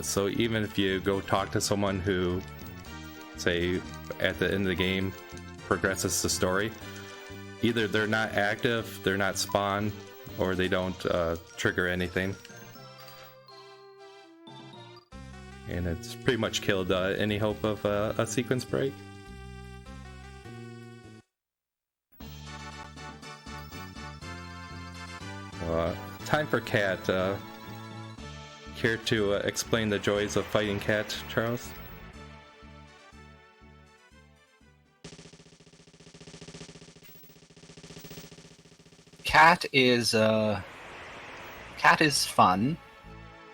So even if you go talk to someone who, say, at the end of the game progresses the story, either they're not active, they're not spawn, or they don't trigger anything. And it's pretty much killed any hope of a sequence break. Time for Cat. Care to explain the joys of fighting Cat, Charles? Cat is fun.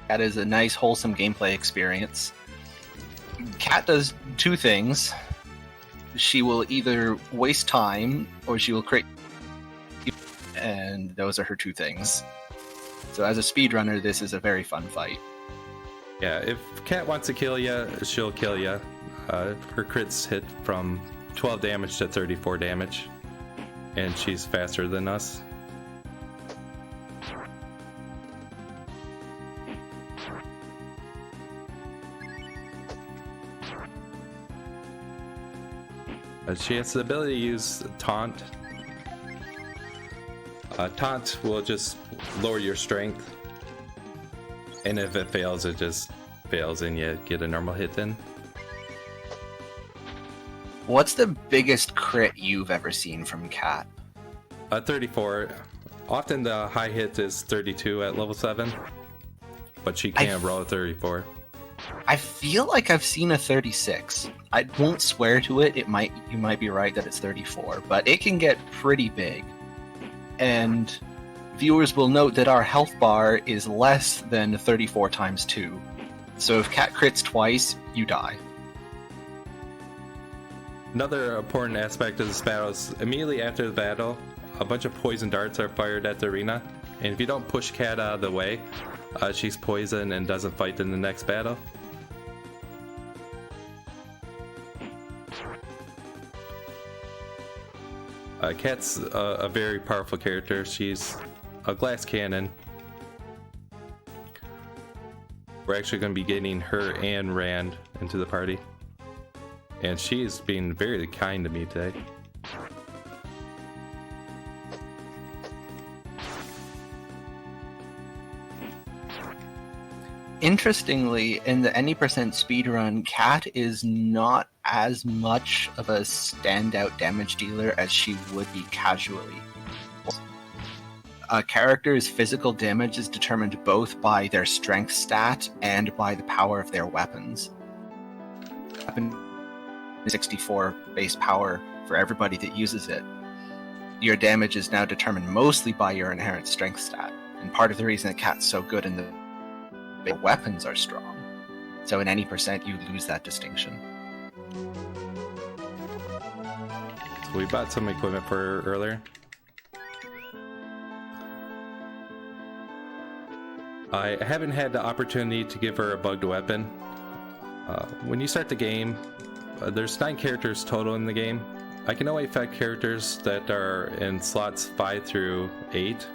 Cat is a nice, wholesome gameplay experience. Cat does two things. She will either waste time or she will create, and those are her two things. So as a speedrunner, this is a very fun fight. Yeah, if Cat wants to kill you, she'll kill you. Her crits hit from 12 damage to 34 damage, and she's faster than us. She has the ability to use Taunt. Taunt will just lower your strength, and if it fails, it just fails and you get a normal hit in. What's the biggest crit you've ever seen from Cat? 34. Often the high hit is 32 at level 7, but she can't roll a 34. I feel like I've seen a 36. I won't swear to it. You might be right that it's 34, but it can get pretty big. And viewers will note that our health bar is less than 34 times 2. So if Cat crits twice, you die. Another important aspect of this battle is immediately after the battle, a bunch of poison darts are fired at the arena, and if you don't push Cat out of the way, she's poisoned and doesn't fight in the next battle. Cat's a very powerful character. She's a glass cannon. We're actually going to be getting her and Rand into the party. And she's been very kind to me today. Interestingly, in the any percent speedrun, Cat is not as much of a standout damage dealer as she would be casually. A character's physical damage is determined both by their strength stat and by the power of their weapons. Weapon 64 base power for everybody that uses it. Your damage is now determined mostly by your inherent strength stat, and part of the reason that Cat's so good in the weapons are strong. So in any percent, you lose that distinction. So we bought some equipment for her earlier. I haven't had the opportunity to give her a bugged weapon. When you start the game, there's 9 characters total in the game. I can only affect characters that are in slots 5 through 8.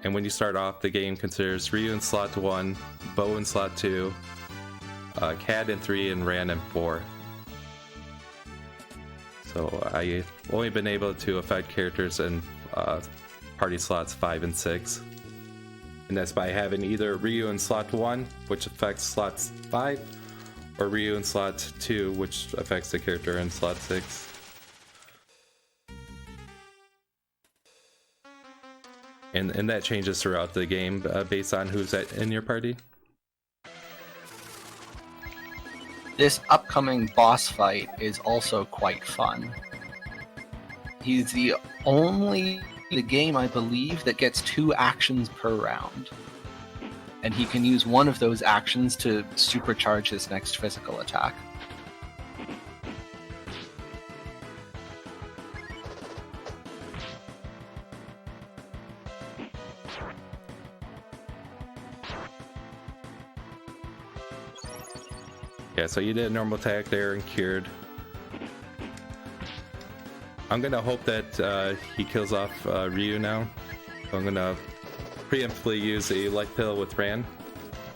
And when you start off, the game considers Ryu in slot 1, Bo in slot 2, Cad in 3, and Ran in 4. So I've only been able to affect characters in party slots 5 and 6. And that's by having either Ryu in slot 1, which affects slots 5, or Ryu in slot 2, which affects the character in slot 6. And that changes throughout the game based on who's in your party. This upcoming boss fight is also quite fun. He's the only game, I believe, that gets 2 actions per round. And he can use one of those actions to supercharge his next physical attack. Yeah, so you did a normal attack there and cured. I'm gonna hope that he kills off Ryu now. So I'm gonna preemptively use a life pill with Ran.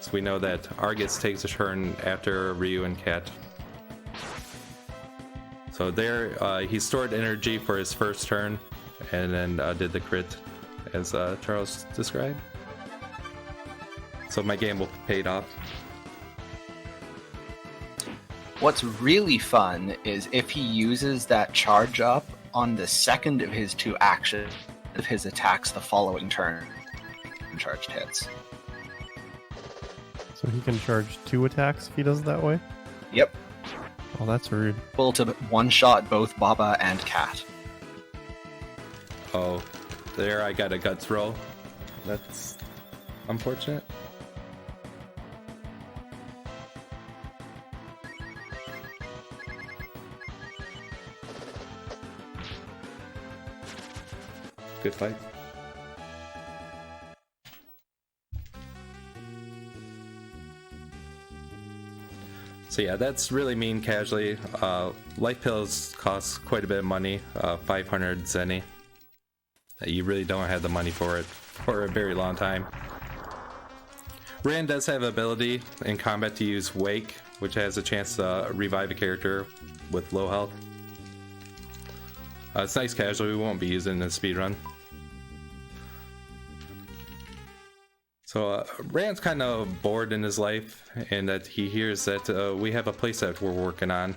So we know that Argus takes a turn after Ryu and Cat. So there, he stored energy for his first turn, and then did the crit, as Charles described. So my game will be paid off. What's really fun is if he uses that charge up on the second of his 2 actions of his attacks the following turn. Charged hits. So he can charge 2 attacks if he does it that way? Yep. Oh, that's rude. Able to one-shot both Baba and Cat. Oh, there I got a guts roll. That's unfortunate. Good fight. So yeah, that's really mean casually. Life pills cost quite a bit of money, 500 zenny. You really don't have the money for it for a very long time. Ran does have ability in combat to use Wake, which has a chance to revive a character with low health. It's nice casual, we won't be using in the speedrun. So Rand's kind of bored in his life, and that he hears that we have a playset we're working on.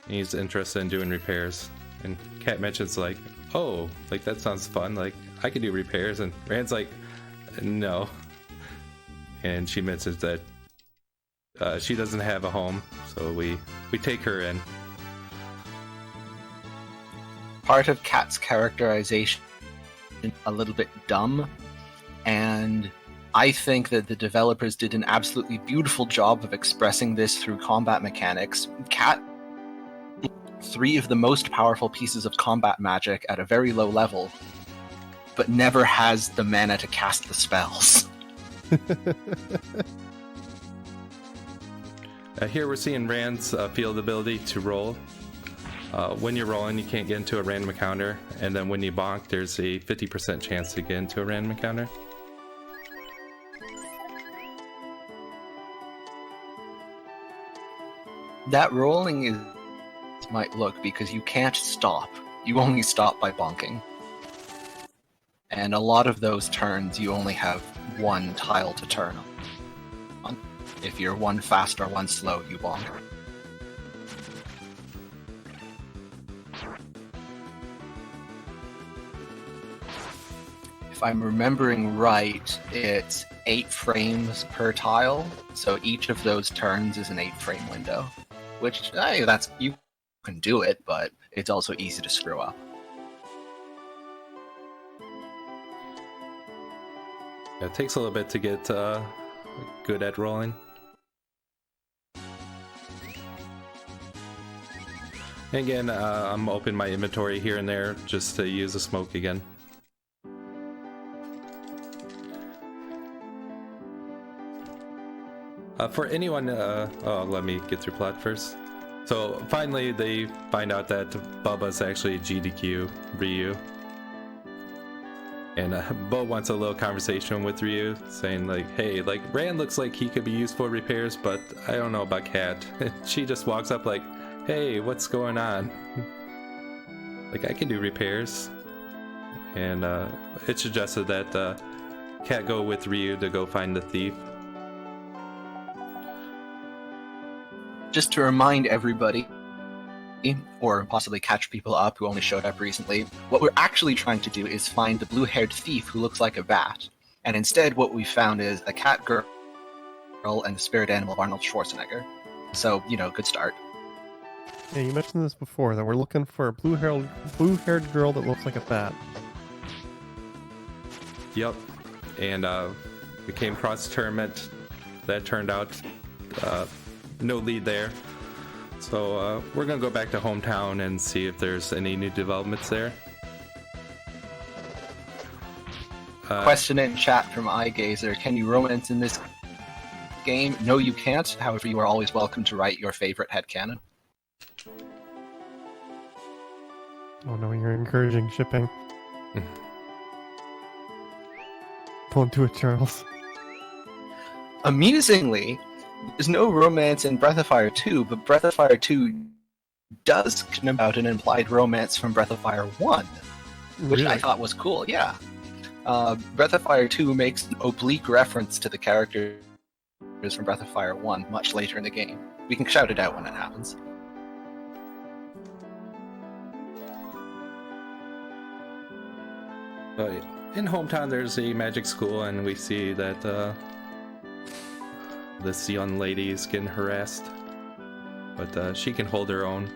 And he's interested in doing repairs. And Kat mentions like, oh, like that sounds fun, like I could do repairs. And Rand's like, no. And she mentions that she doesn't have a home, so we take her in. Part of Kat's characterization is a little bit dumb, and I think that the developers did an absolutely beautiful job of expressing this through combat mechanics. Kat, 3 of the most powerful pieces of combat magic at a very low level, but never has the mana to cast the spells. Here we're seeing Rand's field ability to roll. When you're rolling, you can't get into a random encounter, and then when you bonk, there's a 50% chance to get into a random encounter. That rolling is might look because you can't stop. You only stop by bonking. And a lot of those turns, you only have 1 tile to turn on. If you're 1 fast or 1 slow, you bonk. If I'm remembering right, it's 8 frames per tile, so each of those turns is an 8-frame window. Which, that's you can do it, but it's also easy to screw up. It takes a little bit to get good at rolling. And again, I'm opening my inventory here and there just to use the smoke again. For anyone, let me get through plot first. So finally, they find out that Bubba's actually GDQ Ryu. And Bo wants a little conversation with Ryu, saying like, hey, like, Rand looks like he could be used for repairs, but I don't know about Cat. She just walks up like, hey, what's going on? Like, I can do repairs. And it suggested that Cat go with Ryu to go find the thief. Just to remind everybody, or possibly catch people up who only showed up recently, what we're actually trying to do is find the blue-haired thief who looks like a bat. And instead what we found is a cat girl and the spirit animal of Arnold Schwarzenegger. So, good start. Yeah, you mentioned this before, that we're looking for a blue-haired girl that looks like a bat. Yep. And we came across the tournament. That turned out no lead there. So we're going to go back to hometown and see if there's any new developments there. Question in chat from iGazer. Can you romance in this game? No, you can't. However, you are always welcome to write your favorite headcanon. Oh no, you're encouraging shipping. Don't do it, Charles. Amusingly, there's no romance in Breath of Fire 2, but Breath of Fire 2 does come about an implied romance from Breath of Fire 1, which Really? I thought was cool, yeah. Breath of Fire 2 makes an oblique reference to the characters from Breath of Fire 1 much later in the game. We can shout it out when it happens. In hometown, there's a magic school, and we see that this young lady is getting harassed, but she can hold her own.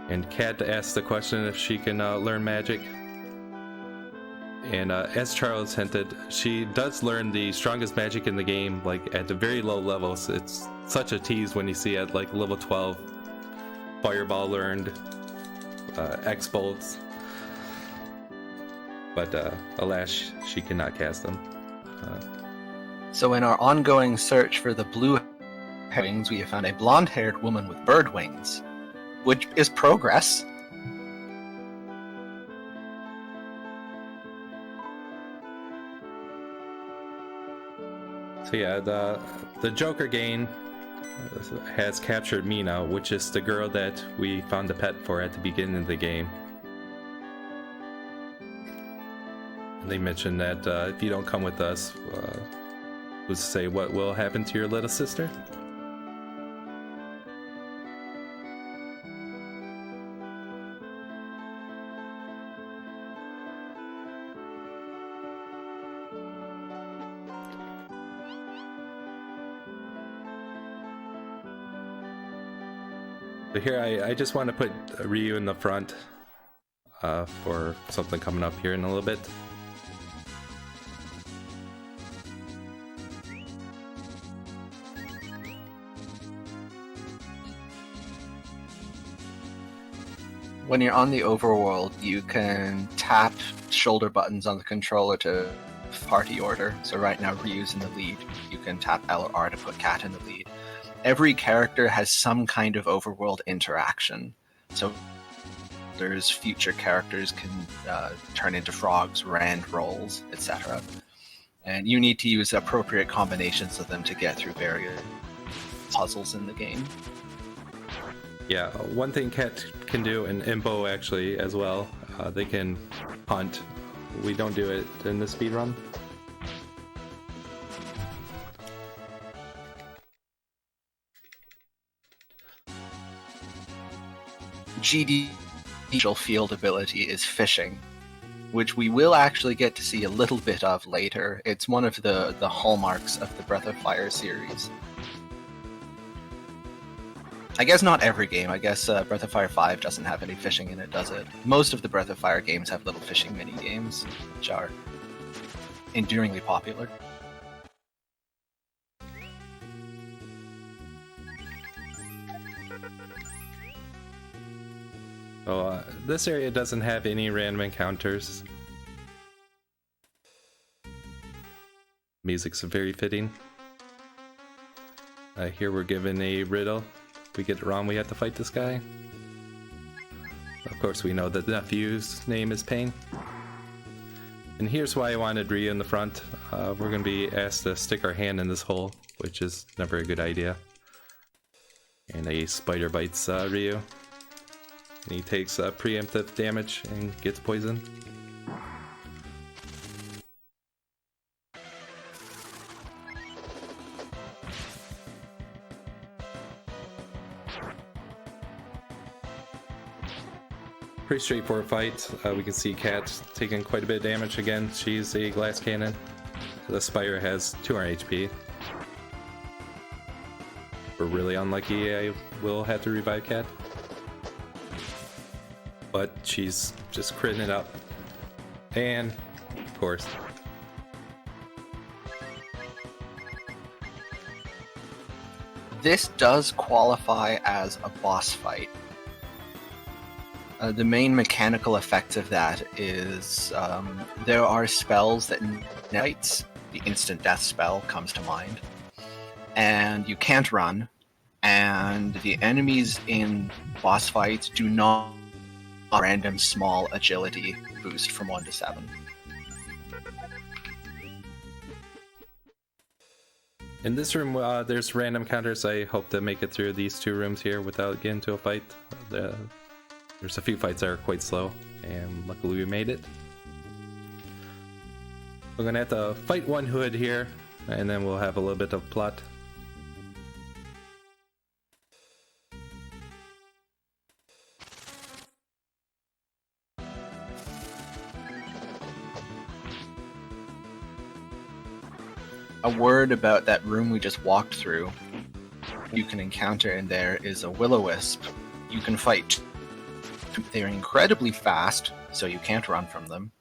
And Kat asks the question if she can learn magic. And as Charles hinted, she does learn the strongest magic in the game, like at the very low levels. It's such a tease when you see at like level 12, Fireball learned, X-Bolts. But alas, she cannot cast them. So in our ongoing search for the blue wings, we have found a blonde-haired woman with bird wings, which is progress. So yeah, the Joker game has captured Mina, which is the girl that we found the pet for at the beginning of the game. And they mentioned that if you don't come with us, who's to say what will happen to your little sister? But here, I just want to put Ryu in the front for something coming up here in a little bit. When you're on the overworld, you can tap shoulder buttons on the controller to party order. So right now, Ryu's in the lead. You can tap L or R to put Cat in the lead. Every character has some kind of overworld interaction. So there's future characters can turn into frogs, Rand rolls, etc. And you need to use appropriate combinations of them to get through various puzzles in the game. Yeah, one thing Cat can do, and Imbo actually as well, they can hunt. We don't do it in the speedrun. GD field ability is fishing, which we will actually get to see a little bit of later. It's one of the hallmarks of the Breath of Fire series. I guess not every game. I guess Breath of Fire 5 doesn't have any fishing in it, does it? Most of the Breath of Fire games have little fishing mini-games, which are enduringly popular. So this area doesn't have any random encounters. Music's very fitting. Here we're given a riddle. If we get it wrong, we have to fight this guy. Of course, we know that the nephew's name is Pain. And here's why I wanted Ryu in the front. We're going to be asked to stick our hand in this hole, which is never a good idea. And a spider bites Ryu. And he takes preemptive damage and gets poisoned. Pretty straightforward fight. We can see Cat taking quite a bit of damage again. She's a glass cannon. The Spire has 200 HP. We're really unlucky. I will have to revive Cat. But she's just critting it up. And, of course. This does qualify as a boss fight. The main mechanical effect of that is there are spells that nights. The instant death spell comes to mind, and you can't run. And the enemies in boss fights do not have a random small agility boost from 1 to 7. In this room, there's random counters. I hope to make it through these 2 rooms here without getting into a fight. There's a few fights that are quite slow, and luckily we made it. We're gonna have to fight one hood here, and then we'll have a little bit of plot. A word about that room we just walked through. You can encounter in there is a will-o-wisp. You can fight. They're incredibly fast, so you can't run from them.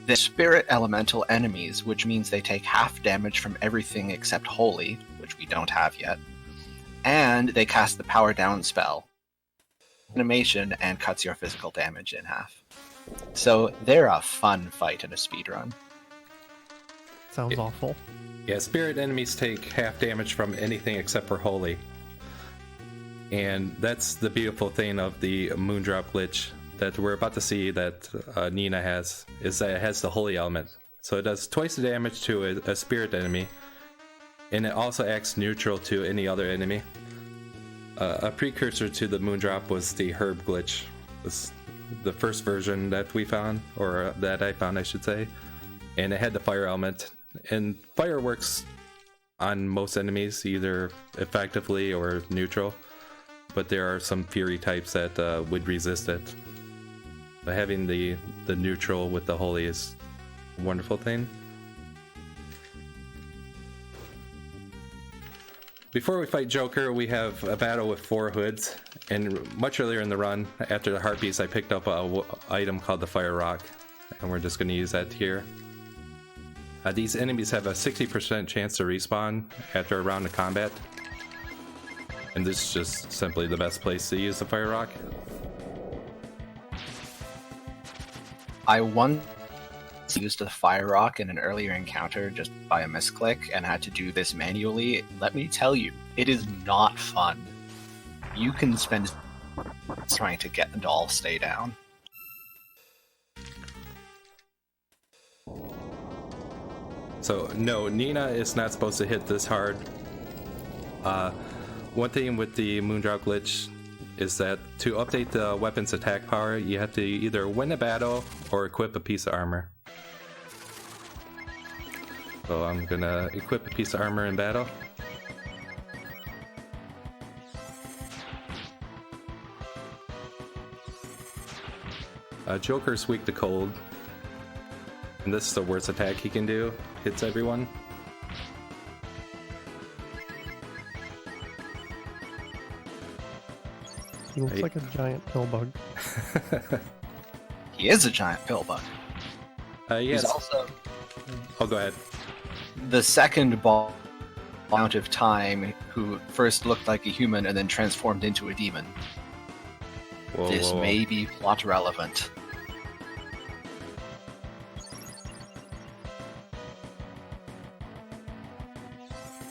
The spirit elemental enemies, which means they take half damage from everything except holy, which we don't have yet. And they cast the power down spell. Animation and cuts your physical damage in half. So they're a fun fight in a speedrun. Sounds awful. Yeah, spirit enemies take half damage from anything except for holy. And that's the beautiful thing of the Moondrop glitch that we're about to see that Nina has, is that it has the holy element. So it does twice the damage to a spirit enemy, and it also acts neutral to any other enemy. A precursor to the Moondrop was the herb glitch. It's the first version that we found, or that I found, I should say. And it had the fire element. And fire works on most enemies, either effectively or neutral. But there are some fury types that would resist it. But having the neutral with the holy is a wonderful thing. Before we fight Joker, we have a battle with 4 hoods. And much earlier in the run, after the Harpies, I picked up an item called the Fire Rock. And we're just going to use that here. These enemies have a 60% chance to respawn after a round of combat. And this is just simply the best place to use the Fire Rock. I once used a fire rock in an earlier encounter just by a misclick and had to do this manually. Let me tell you, it is not fun. You can spend trying to get the doll stay down. So no, Nina is not supposed to hit this hard. One thing with the Moondrop glitch is that to update the weapon's attack power, you have to either win a battle or equip a piece of armor. So I'm gonna equip a piece of armor in battle. Joker's weak to cold. And this is the worst attack he can do. Hits everyone. He looks like a giant pill bug. He is a giant pill bug. Yes. He's also Oh, go ahead. the second ball amount of time who first looked like a human and then transformed into a demon. Whoa, This whoa, whoa. may be plot relevant.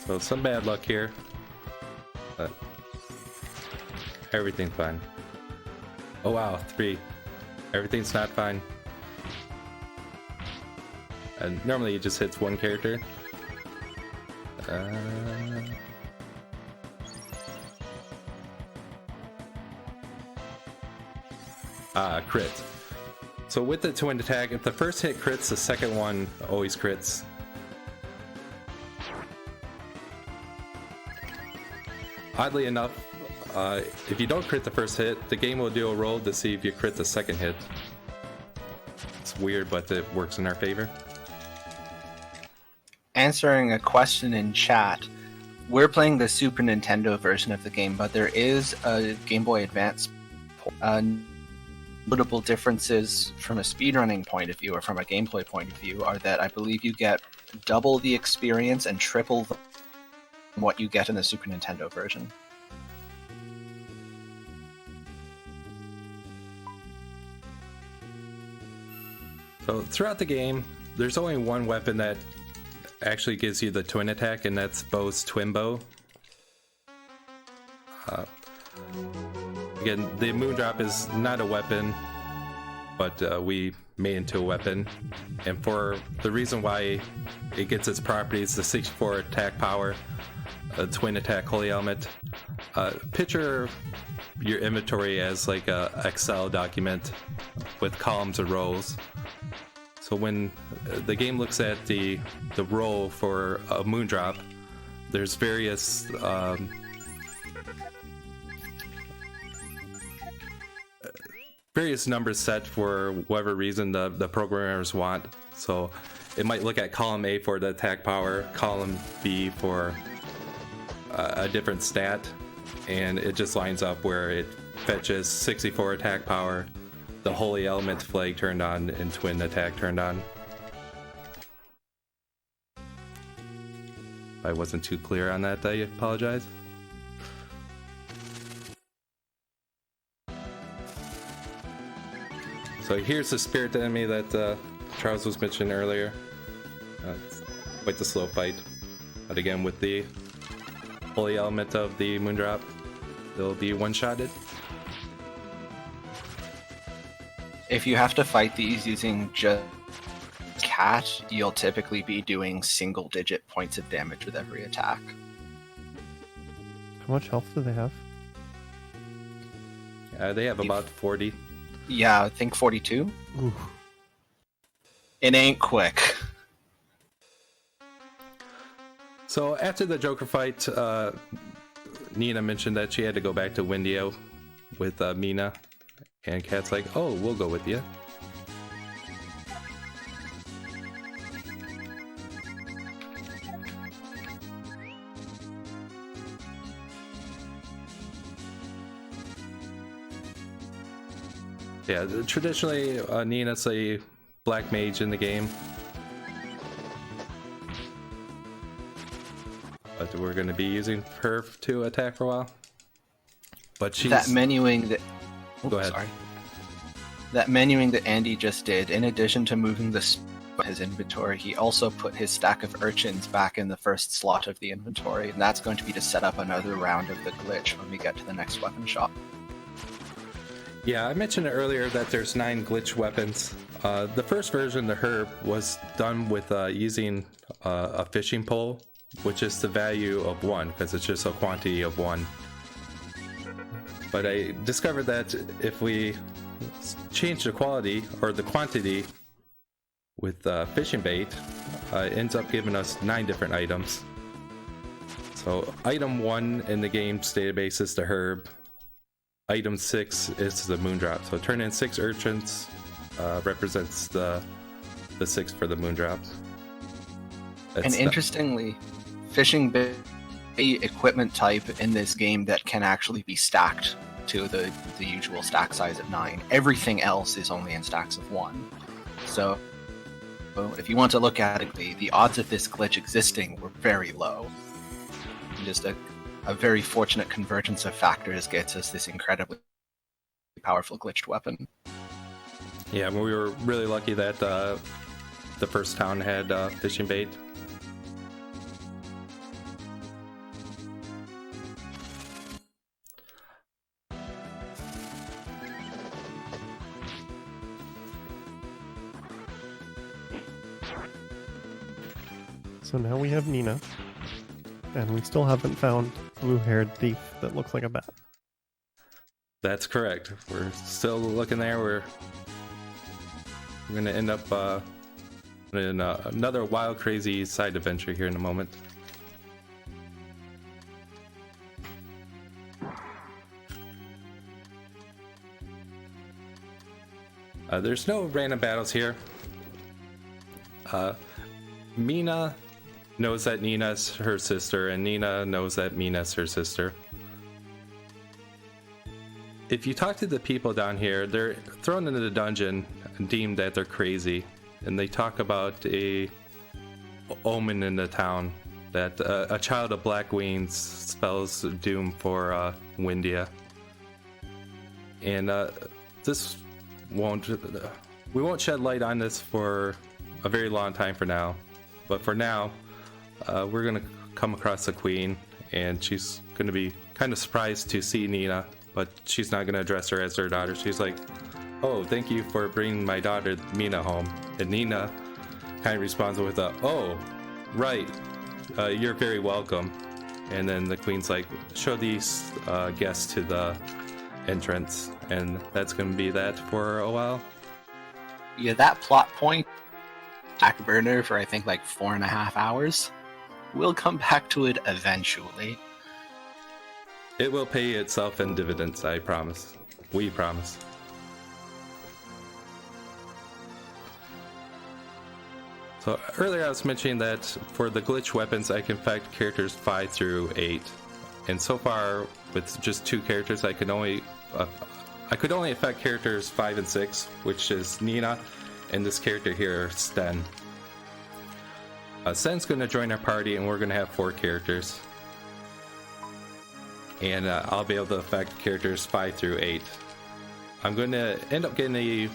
So some bad luck here, but everything's fine. Oh wow, 3. Everything's not fine. And normally it just hits one character. Crit. So with the twin attack, if the first hit crits, the second one always crits. Oddly enough, if you don't crit the first hit, the game will do a roll to see if you crit the second hit. It's weird, but it works in our favor. Answering a question in chat, we're playing the Super Nintendo version of the game, but there is a Game Boy Advance. Notable differences from a speedrunning point of view or from a gameplay point of view are that I believe you get double the experience and triple what you get in the Super Nintendo version. So throughout the game, there's only one weapon that actually gives you the twin attack, and that's Bo's twin bow. Again, the Moondrop is not a weapon, but we made it into a weapon. And for the reason why it gets its properties, the 64 attack power, a twin attack holy element, picture your inventory as like a Excel document with columns and rows. So when the game looks at the roll for a Moondrop, there's various numbers set for whatever reason the programmers want. So it might look at column A for the attack power, column B for a different stat, and it just lines up where it fetches 64 attack power, the holy element flag turned on, and twin attack turned on. If I wasn't too clear on that, I apologize. So here's the spirit enemy that Charles was mentioning earlier. It's quite the slow fight, but again with the holy element of the Moondrop, they'll be one-shotted. If you have to fight these using just cat, you'll typically be doing single-digit points of damage with every attack. How much health do they have? They have about 40. Yeah, I think 42. Ooh. It ain't quick. So after the Joker fight, Nina mentioned that she had to go back to Windio with Mina, and Kat's like, "Oh, we'll go with you." Yeah, traditionally Nina's a black mage in the game, but we're going to be using her to attack for a while. But she's That menuing that. Go ahead. Sorry. That menuing that Andy just did, in addition to moving his inventory, he also put his stack of urchins back in the first slot of the inventory, and that's going to be to set up another round of the glitch when we get to the next weapon shop. Yeah, I mentioned earlier that there's 9 glitch weapons. The first version, the herb, was done with using a fishing pole, which is the value of 1, because it's just a quantity of 1. But I discovered that if we change the quality or the quantity with fishing bait, it ends up giving us 9 different items. So item 1 in the game's database is the herb. Item 6 is the Moondrop. So turn in 6 urchins, represents the 6 for the Moondrop. And interestingly, fishing bait equipment type in this game that can actually be stacked to the usual stack size of 9. Everything else is only in stacks of 1. So if you want to look at it, the odds of this glitch existing were very low. Just a very fortunate convergence of factors gets us this incredibly powerful glitched weapon. Yeah, we were really lucky that the first town had fishing bait. So now we have Nina. And we still haven't found blue-haired thief that looks like a bat. That's correct. We're still looking there. We're going to end up in another wild, crazy side adventure here in a moment. There's no random battles here. Mina knows that Nina's her sister, and Nina knows that Mina's her sister. If you talk to the people down here, they're thrown into the dungeon and deemed that they're crazy. And they talk about a omen in the town that a child of black wings spells doom for Windia. And we won't shed light on this for a very long time for now. But for now, we're going to come across the queen, and she's going to be kind of surprised to see Nina, but she's not going to address her as her daughter. She's like, "Oh, thank you for bringing my daughter Mina home." And Nina kind of responds with a, "Oh, right, you're very welcome." And then the queen's like, "Show these guests to the entrance." And that's going to be that for a while. Yeah, that plot point, back burner for I think like 4.5 hours. We'll come back to it eventually. It will pay itself in dividends, I promise. We promise. So earlier I was mentioning that for the glitch weapons I can affect characters 5 through 8. And so far with just 2 characters I could only affect characters 5 and 6, which is Nina and this character here, Sten. Sten's going to join our party, and we're going to have 4 characters. And I'll be able to affect characters 5 through 8. I'm going to end up getting a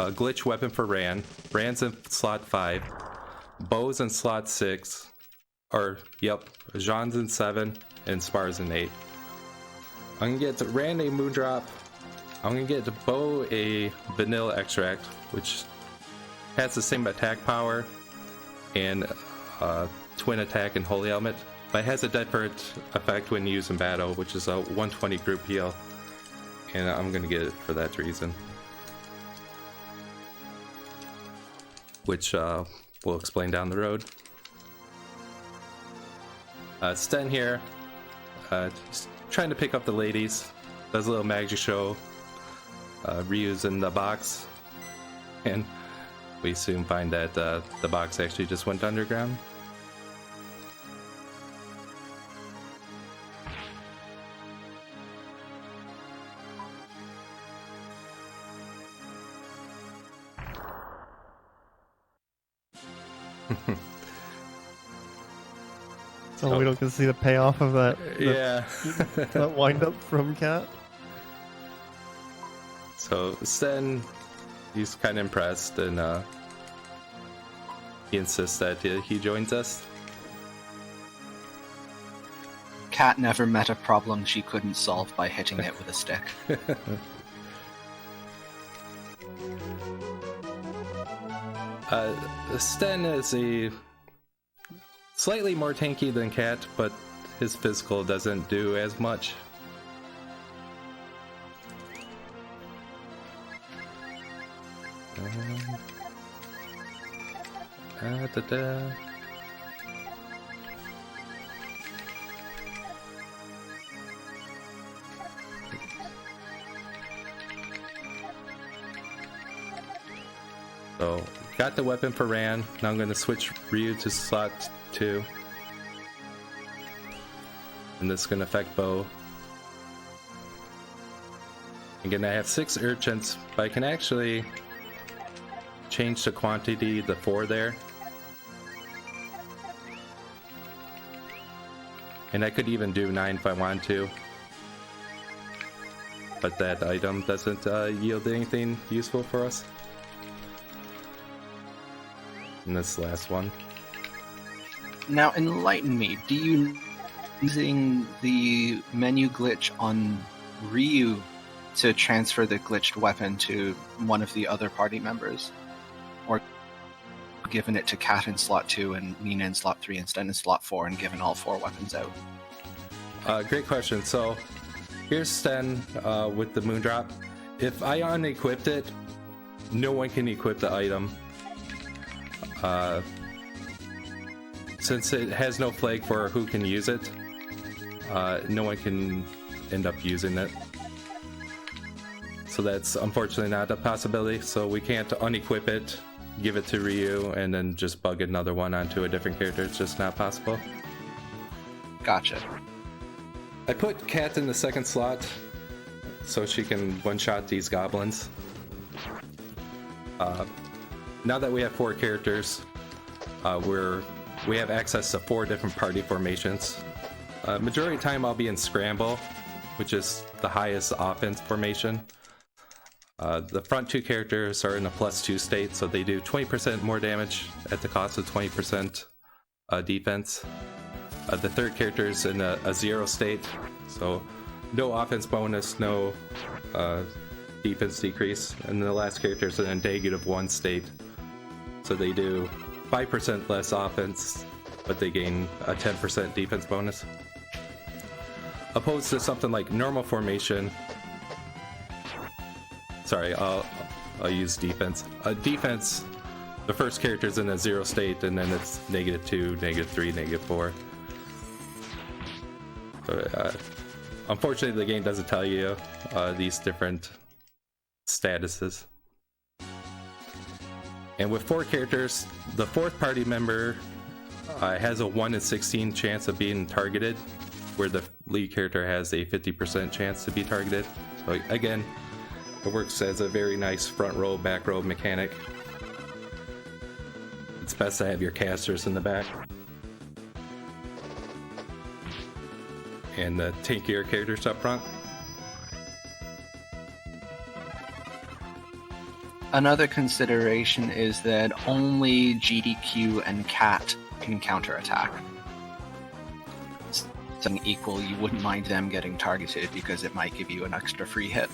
glitch weapon for Ran. Ran's in slot 5. Bo's in slot 6. Jean's in 7. And Spar's in 8. I'm going to get Ran a Moondrop. I'm going to get Bo a Vanilla Extract, which has the same attack power and twin attack and holy element, but it has a different effect when used in battle, which is a 120 group heal, and I'm gonna get it for that reason, which we'll explain down the road. Sten here, he's trying to pick up the ladies, does a little magic show, Ryu's in the box, and we soon find that the box actually just went underground. So we don't get to see the payoff of that. Yeah. That wind up from Cat. So Sten, he's kind of impressed, and he insists that he joins us. Cat never met a problem she couldn't solve by hitting it with a stick. Sten is a slightly more tanky than Cat, but his physical doesn't do as much. So, got the weapon for Ran. Now I'm going to switch Ryu to slot 2. And this is going to affect Bo. Again, I have 6 urchins, but I can actually change the quantity to 4 there. And I could even do 9 if I want to. But that item doesn't yield anything useful for us. And this last one. Now enlighten me, do you using the menu glitch on Ryu to transfer the glitched weapon to one of the other party members? Or given it to Kat in slot 2 and Nina in slot 3 and Sten in slot 4 and given all 4 weapons out? Great question. So here's Sten with the Moondrop. If I unequipped it, no one can equip the item. Since it has no flag for who can use it, no one can end up using it. So that's unfortunately not a possibility. So we can't unequip it, give it to Ryu, and then just bug another one onto a different character. It's just not possible. Gotcha. I put Kat in the second slot so she can one-shot these goblins. Now that we have 4 characters, we have access to 4 different party formations. Majority of the time I'll be in Scramble, which is the highest offense formation. The front 2 characters are in a +2 state, so they do 20% more damage at the cost of 20% defense. The third character is in a 0 state, so no offense bonus, no defense decrease. And the last character is in a -1 state, so they do 5% less offense, but they gain a 10% defense bonus. Opposed to something like normal formation. Sorry, I'll use defense. Defense, the first character is in a 0 state, and then it's -2, -3, -4. So, unfortunately, the game doesn't tell you these different statuses. And with 4 characters, the 4th party member has a 1 in 16 chance of being targeted, where the lead character has a 50% chance to be targeted. So again, it works as a very nice front row, back row mechanic. It's best to have your casters in the back. And the tankier characters up front. Another consideration is that only GDQ and Cat can counterattack. Something equal, you wouldn't mind them getting targeted because it might give you an extra free hit.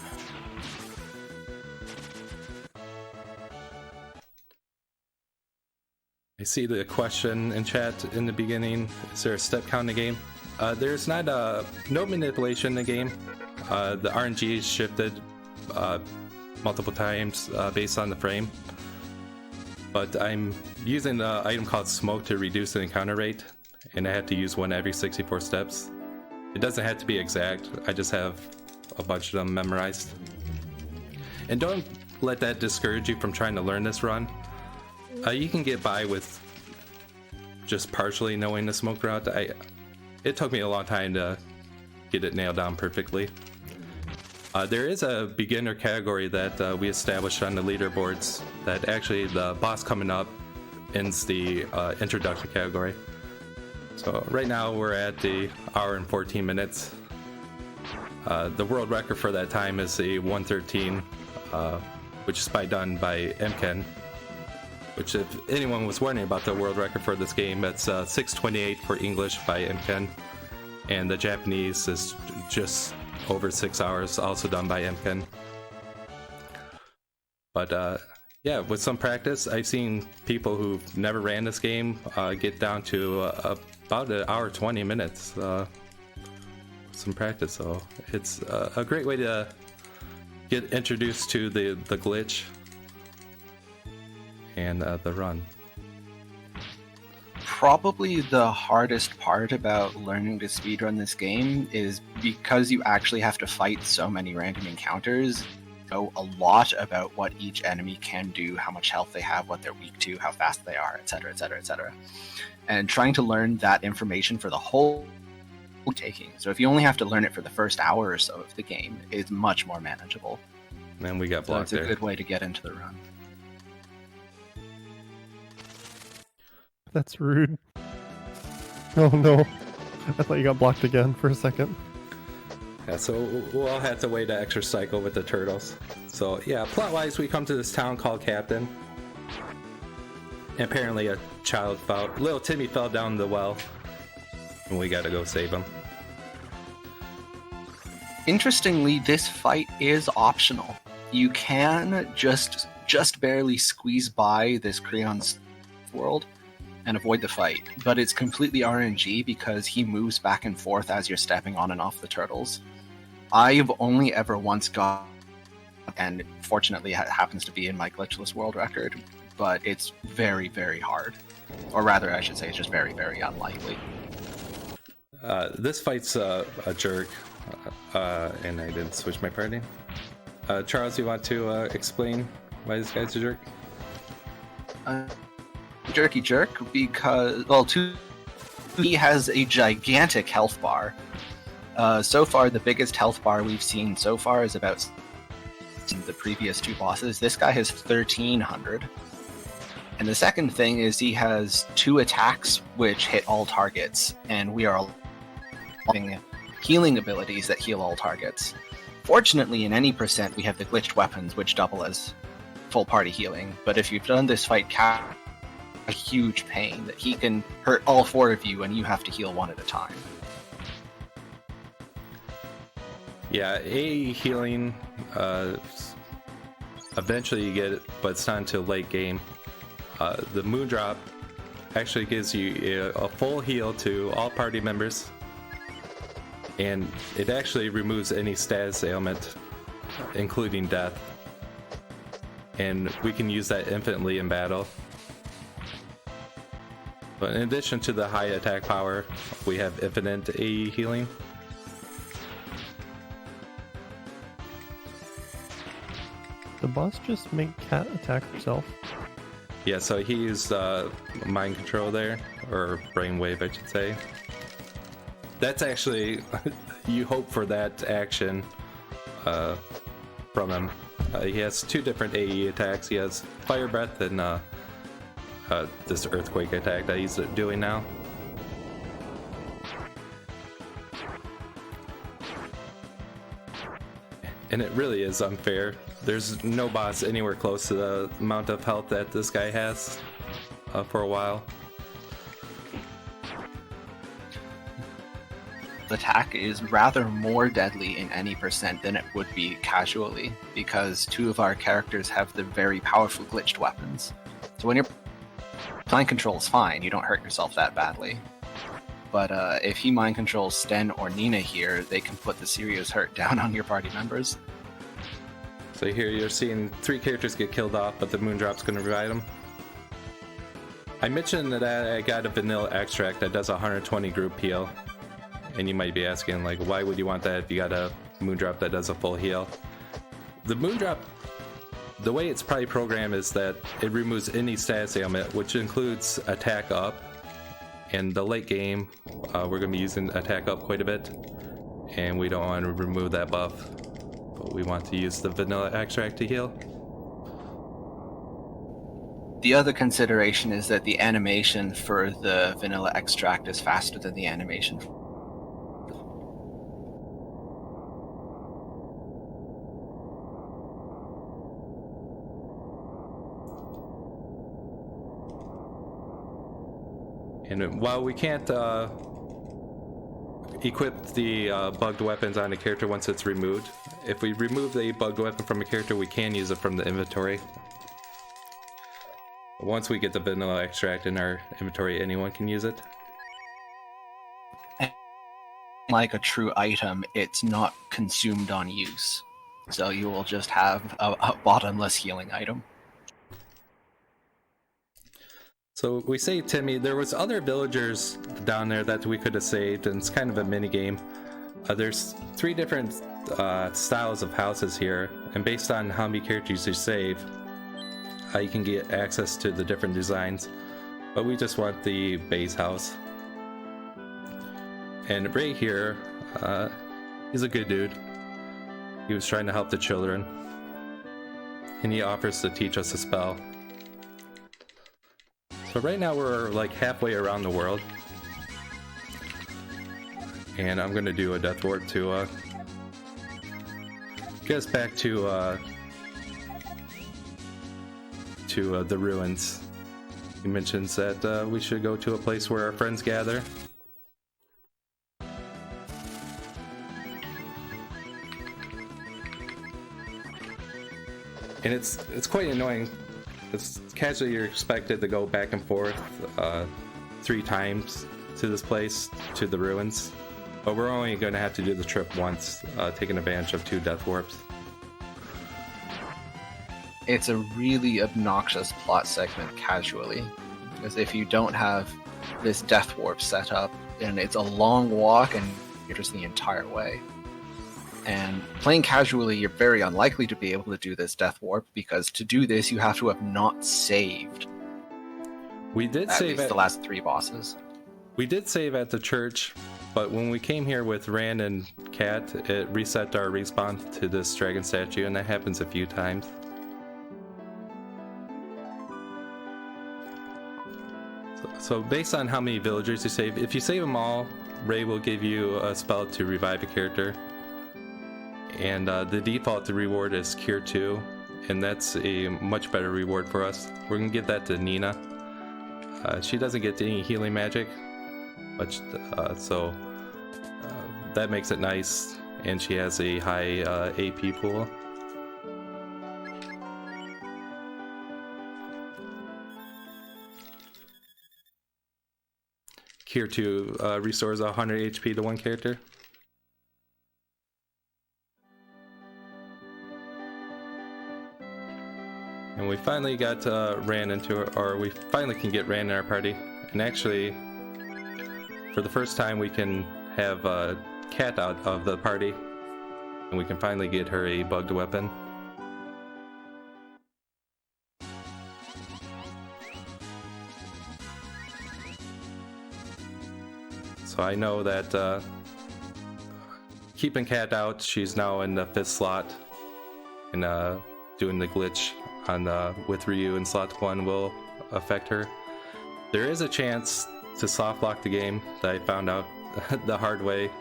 I see the question in chat in the beginning. Is there a step count in the game? There's not no manipulation in the game. The RNG is shifted multiple times based on the frame. But I'm using the item called Smoke to reduce the encounter rate, and I have to use one every 64 steps. It doesn't have to be exact. I just have a bunch of them memorized. And don't let that discourage you from trying to learn this run. You can get by with just partially knowing the smoke route. It took me a long time to get it nailed down perfectly. There is a beginner category that we established on the leaderboards that actually the boss coming up ends the introduction category. So right now we're at the hour and 14 minutes. The world record for that time is a 1:13, which is done by MKen. Which, if anyone was wondering about the world record for this game, it's 6:28 for English by MKen, and the Japanese is just over 6 hours, also done by MKen. But yeah, with some practice, I've seen people who've never ran this game get down to about an hour 20 minutes. Some practice, so it's a great way to get introduced to the glitch and the run. Probably the hardest part about learning to speedrun this game is because you actually have to fight so many random encounters, know a lot about what each enemy can do, how much health they have, what they're weak to, how fast they are, etc., etc., etc. And trying to learn that information for the whole taking. So if you only have to learn it for the first hour or so of the game, it's much more manageable. Man, we got blocked so it's there. a good way to get into the run. That's rude. Oh no. I thought you got blocked again for a second. Yeah, so we'll all have to wait an extra cycle with the turtles. So yeah, plot-wise, we come to this town called Captain. And apparently a child little Timmy fell down the well. And we gotta go save him. Interestingly, this fight is optional. You can just barely squeeze by this Creon's world and avoid the fight. But it's completely RNG because he moves back and forth as you're stepping on and off the turtles. I've only ever once got, and fortunately it happens to be in my glitchless world record, but it's very, very hard. Or rather, I should say, it's just very, very unlikely. This fight's a jerk, and I didn't switch my party. Charles, you want to explain why this guy's a jerk? Jerky jerk because, well, he has a gigantic health bar. So far, the biggest health bar we've seen so far is about the previous two bosses. This guy has 1,300. And the second thing is he has 2 attacks which hit all targets, and we are having healing abilities that heal all targets. Fortunately, in any percent, we have the glitched weapons which double as full party healing. But if you've done this fight, a huge pain that he can hurt all 4 of you, and you have to heal 1 at a time. Yeah, AE healing, eventually you get it, but it's not until late game. The Moon Drop actually gives you a full heal to all party members, and it actually removes any status ailment, including death. And we can use that infinitely in battle. But in addition to the high attack power, we have infinite AE healing. The boss just make Cat attack herself. Yeah, so he used mind control there, or brainwave, I should say. That's actually, you hope for that action from him. He has 2 different AE attacks. He has Fire Breath and this Earthquake attack that he's doing now. And it really is unfair. There's no boss anywhere close to the amount of health that this guy has for a while. The attack is rather more deadly in any percent than it would be casually, because 2 of our characters have the very powerful glitched weapons. So when you're mind control is fine, you don't hurt yourself that badly. But if he mind controls Sten or Nina here, they can put the serious hurt down on your party members. So here you're seeing 3 characters get killed off, but the Moondrop's going to revive them. I mentioned that I got a vanilla extract that does 120 group heal. And you might be asking, like, why would you want that if you got a Moondrop that does a full heal? The Moondrop, the way it's probably programmed is that it removes any status ailment, which includes attack up. In the late game, we're going to be using attack up quite a bit, and we don't want to remove that buff, but we want to use the vanilla extract to heal. The other consideration is that the animation for the vanilla extract is faster than the animation. And while we can't equip the bugged weapons on a character once it's removed, if we remove the bugged weapon from a character, we can use it from the inventory. Once we get the vanilla extract in our inventory, anyone can use it. Like a true item, it's not consumed on use. So you will just have a bottomless healing item. So we say Timmy, there was other villagers down there that we could have saved, and it's kind of a mini game. There's 3 different styles of houses here, and based on how many characters you save, you can get access to the different designs. But we just want the base house. And Ray here, he's a good dude. He was trying to help the children, and he offers to teach us a spell. So right now we're like halfway around the world, and I'm gonna do a death ward to get us back to the ruins. He mentions that we should go to a place where our friends gather. And it's quite annoying It's casually you're expected to go back and forth 3 times to this place, to the ruins. But we're only going to have to do the trip once, taking advantage of 2 death warps. It's a really obnoxious plot segment casually, because if you don't have this death warp set up, and it's a long walk and you're just the entire way. And playing casually, you're very unlikely to be able to do this death warp, because to do this you have to have not saved. We did at save least the last 3 bosses. We did save at the church, but when we came here with Rand and Kat, it reset our respawn to this dragon statue, and that happens a few times. So based on how many villagers you save, if you save them all, Ray will give you a spell to revive a character. And the default reward is Cure 2, and that's a much better reward for us. We're going to give that to Nina. She doesn't get any healing magic, but that makes it nice, and she has a high AP pool. Cure 2 restores 100 HP to one character. And we finally got Rand we finally can get Rand in our party. And actually, for the first time, we can have Kat out of the party, and we can finally get her a bugged weapon. So I know that keeping Kat out, she's now in the 5th slot, and doing the glitch on with Ryu in slot 1 will affect her. There is a chance to soft lock the game that I found out the hard way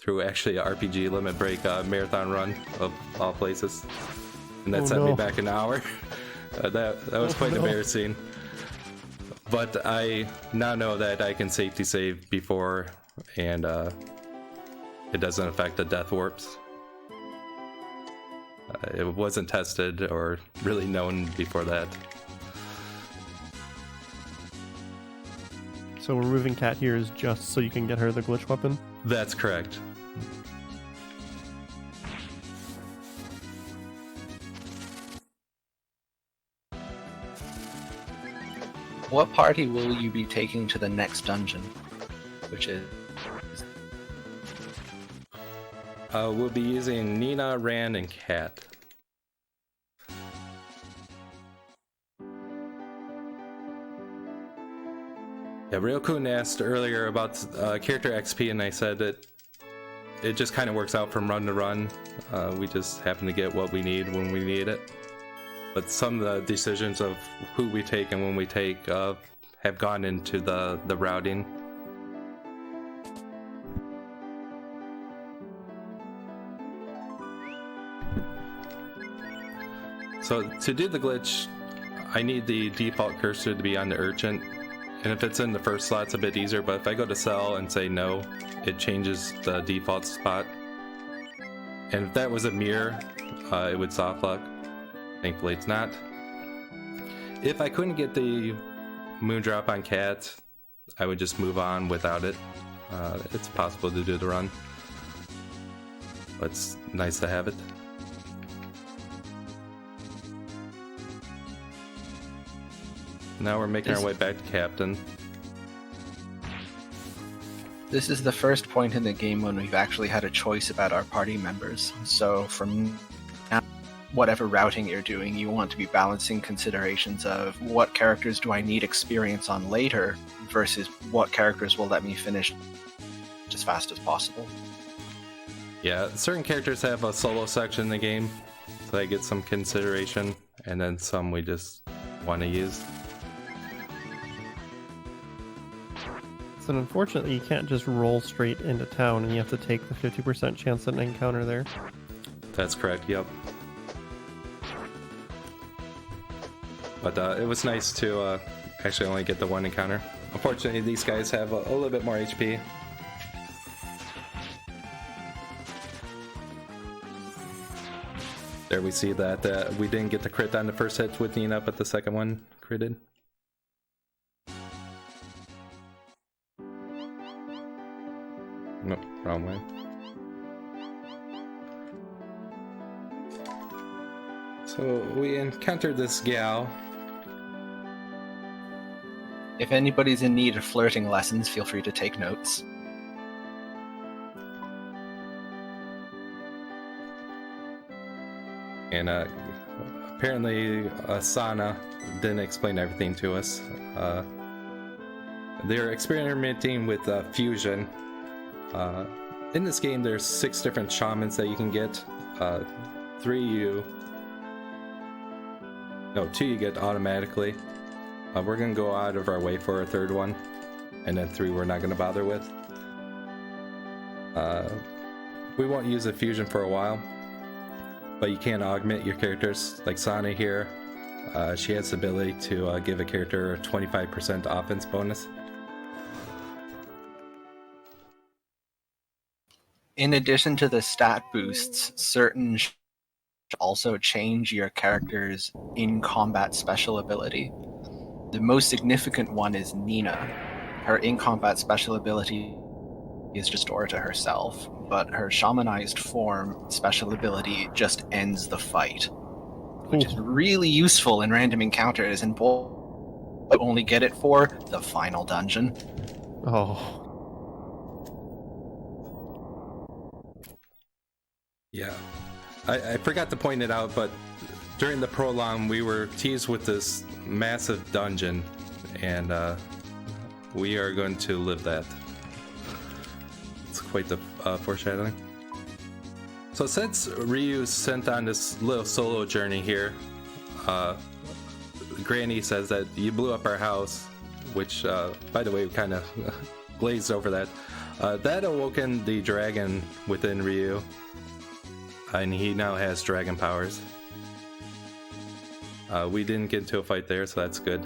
through actually a RPG limit break marathon run of all places, and that sent me back an hour. That was quite embarrassing. But I now know that I can safety save before, and it doesn't affect the death warps. It wasn't tested or really known before that. So removing Kat here is just so you can get her the glitch weapon? That's correct. What party will you be taking to the next dungeon? Which is... We'll be using Nina, Rand, and Kat. Yeah, Ryokun asked earlier about character XP, and I said that it just kind of works out from run to run. We just happen to get what we need when we need it. But some of the decisions of who we take and when we take have gone into the routing. So to do the glitch, I need the default cursor to be on the urchin. And if it's in the first slot, it's a bit easier, but if I go to sell and say no, it changes the default spot. And if that was a mirror, it would soft lock. Thankfully it's not. If I couldn't get the Moondrop on Kat, I would just move on without it. It's possible to do the run, but it's nice to have it. Now we're making our way back to Captain. This is the first point in the game when we've actually had a choice about our party members. So from now, whatever routing you're doing, you want to be balancing considerations of what characters do I need experience on later versus what characters will let me finish as fast as possible. Yeah, certain characters have a solo section in the game, so they get some consideration, and then some we just want to use. So unfortunately, you can't just roll straight into town, and you have to take the 50% chance at an encounter there. That's correct, yep. But it was nice to actually only get the one encounter. Unfortunately, these guys have a little bit more HP. There we see that we didn't get the crit on the first hit with Nina, but the second one critted. Nope, wrong way. So we encountered this gal. If anybody's in need of flirting lessons, feel free to take notes. And apparently Asana didn't explain everything to us. They're experimenting with fusion. In this game, there's 6 different shamans that you can get. 2 you get automatically. We're gonna go out of our way for a 3rd one, and then 3 we're not gonna bother with. We won't use a fusion for a while, but you can augment your characters. Like Sana here, she has the ability to give a character a 25% offense bonus. In addition to the stat boosts, certain also change your character's in-combat special ability. The most significant one is Nina. Her in-combat special ability is restore to herself, but her shamanized form special ability just ends the fight, which is really useful in random encounters, and but only get it for the final dungeon. Oh. Yeah. I forgot to point it out, but during the prologue, we were teased with this massive dungeon, and we are going to live that. It's quite the foreshadowing. So since Ryu's sent on this little solo journey here, Granny says that you blew up our house, which, by the way, we kind of glazed over that. That awoken the dragon within Ryu, and he now has dragon powers. We didn't get into a fight there, so that's good.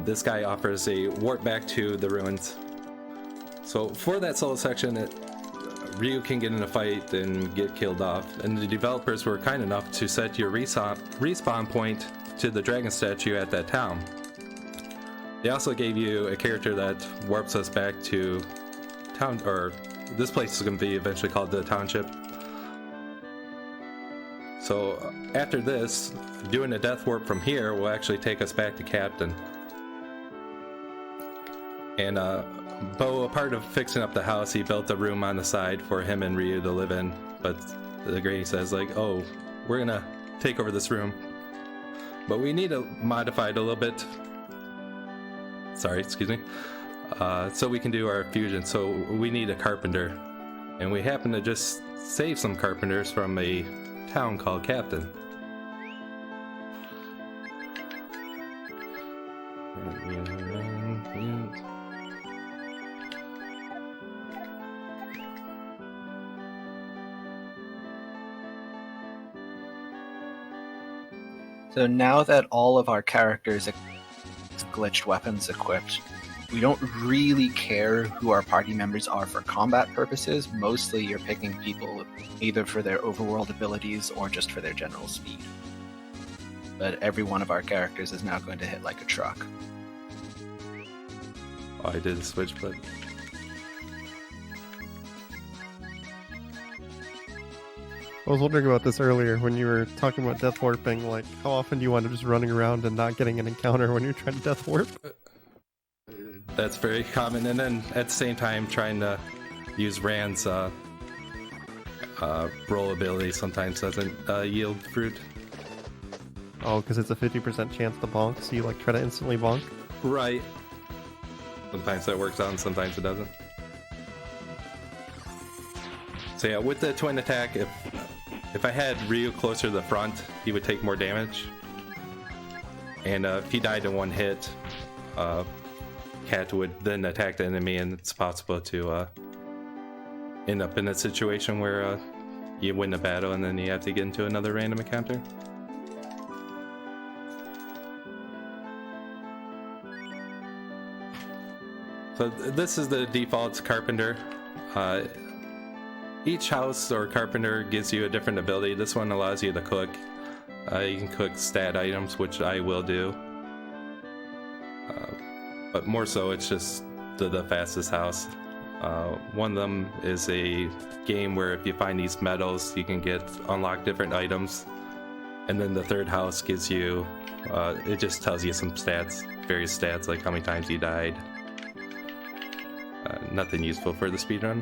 This guy offers a warp back to the ruins. So for that solo section, Ryu can get in a fight and get killed off, and the developers were kind enough to set your respawn point to the dragon statue at that town. They also gave you a character that warps us back to town, or this place is going to be eventually called the Township. So after this, doing a death warp from here will actually take us back to Captain. And Bo, a part of fixing up the house, he built a room on the side for him and Ryu to live in. But the Granny says, like, oh, we're gonna take over this room, but we need to modify it a little bit. Sorry, excuse me. So we can do our fusion. So we need a carpenter, and we happen to just save some carpenters from a town called Captain. So now that all of our characters are glitched weapons equipped, we don't really care who our party members are for combat purposes. Mostly you're picking people either for their overworld abilities or just for their general speed. But every one of our characters is now going to hit like a truck. Oh, I did a switch, but I was wondering about this earlier when you were talking about death warping. Like, how often do you wind up just running around and not getting an encounter when you're trying to death warp? that's very common. And then at the same time, trying to use Rand's roll ability sometimes doesn't yield fruit. Oh, because it's a 50% chance to bonk, so you like try to instantly bonk? Right. Sometimes that works out and sometimes it doesn't. So yeah, with the twin attack, if I had Ryu closer to the front, he would take more damage. And if he died in one hit, Cat would then attack the enemy, and it's possible to end up in a situation where you win the battle and then you have to get into another random encounter. So this is the default Carpenter. Each house or carpenter gives you a different ability. This one allows you to cook. You can cook stat items, which I will do. But more so, it's just the fastest house. One of them is a game where if you find these medals, you can unlock different items. And then the third house gives you, it just tells you some stats, various stats, like how many times you died. Nothing useful for the speedrun.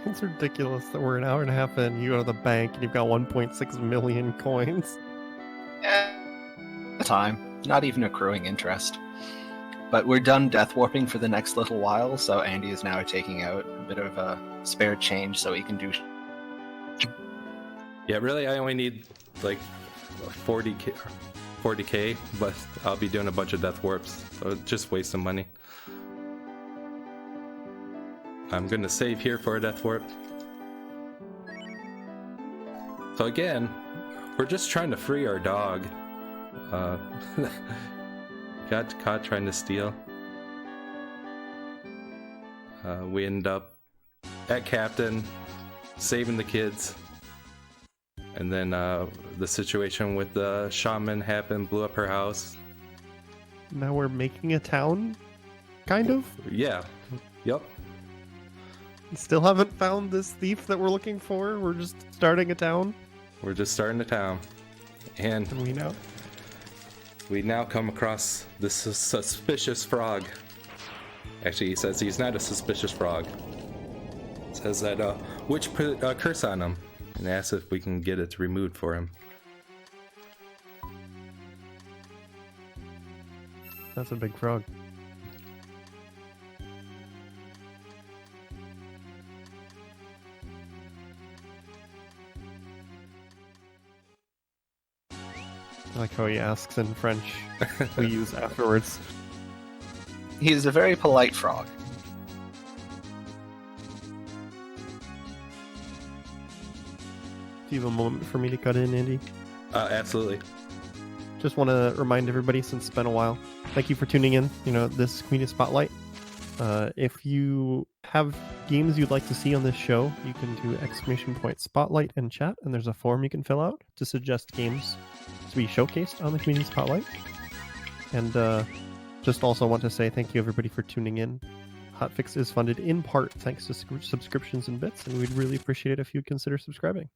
It's ridiculous that we're an hour and a half in, you go to the bank, and you've got 1.6 million coins. Time, not even accruing interest. But we're done death warping for the next little while, so Andy is now taking out a bit of a spare change so he can do. Yeah, really, I only need like 40k, but I'll be doing a bunch of death warps, so just waste some money. I'm gonna save here for a death warp. So again, we're just trying to free our dog. Got caught trying to steal. We end up at Captain, saving the kids. And then the situation with the shaman happened, blew up her house. Now we're making a town? Kind of? Yeah. Yep. Still haven't found this thief that we're looking for? We're just starting a town? We're just starting a town. And we now come across this suspicious frog. Actually, he says he's not a suspicious frog. It says that witch put a curse on him and asks if we can get it removed for him. That's a big frog. I like how he asks in French. We use afterwards. He's a very polite frog. Do you have a moment for me to cut in, Andy? Absolutely. Just want to remind everybody, since it's been a while, thank you for tuning in. This Community Spotlight. If you have games you'd like to see on this show, you can do !! Spotlight and chat, and there's a form you can fill out to suggest games to be showcased on the Community Spotlight. And just also want to say thank you everybody for tuning in. Hotfix is funded in part thanks to subscriptions and bits, and we'd really appreciate it if you'd consider subscribing.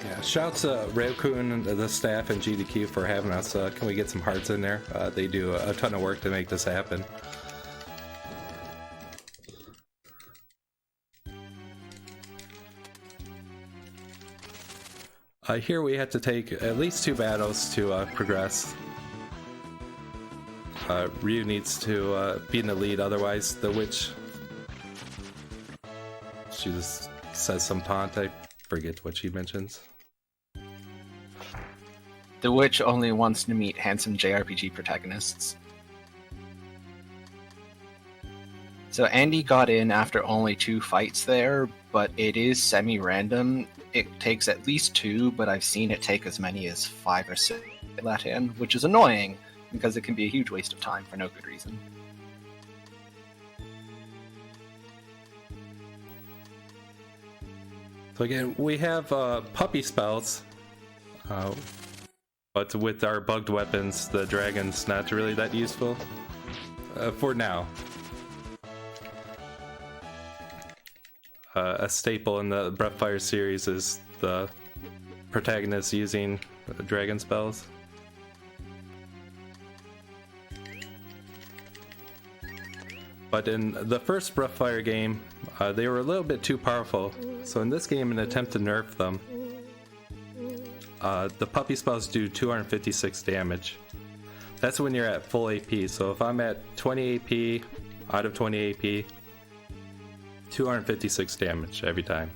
Yeah, shouts to Railcoon, the staff, and GDQ for having us. Can we get some hearts in there? They do a ton of work to make this happen. Here we have to take at least 2 battles to progress. Ryu needs to be in the lead, otherwise the witch... She just says some taunt, I forget what she mentions. The witch only wants to meet handsome JRPG protagonists. So Andy got in after only 2 fights there, but it is semi-random. It takes at least 2, but I've seen it take as many as 5 or 6 to let in, which is annoying, because it can be a huge waste of time for no good reason. So again, we have puppy spells, but with our bugged weapons, the dragon's not really that useful for now. A staple in the Breathfire series is the protagonist using dragon spells. But in the first Breathfire game, they were a little bit too powerful. So in this game, in an attempt to nerf them, the puppy spells do 256 damage. That's when you're at full AP. So if I'm at 20 AP, out of 20 AP, 256 damage every time.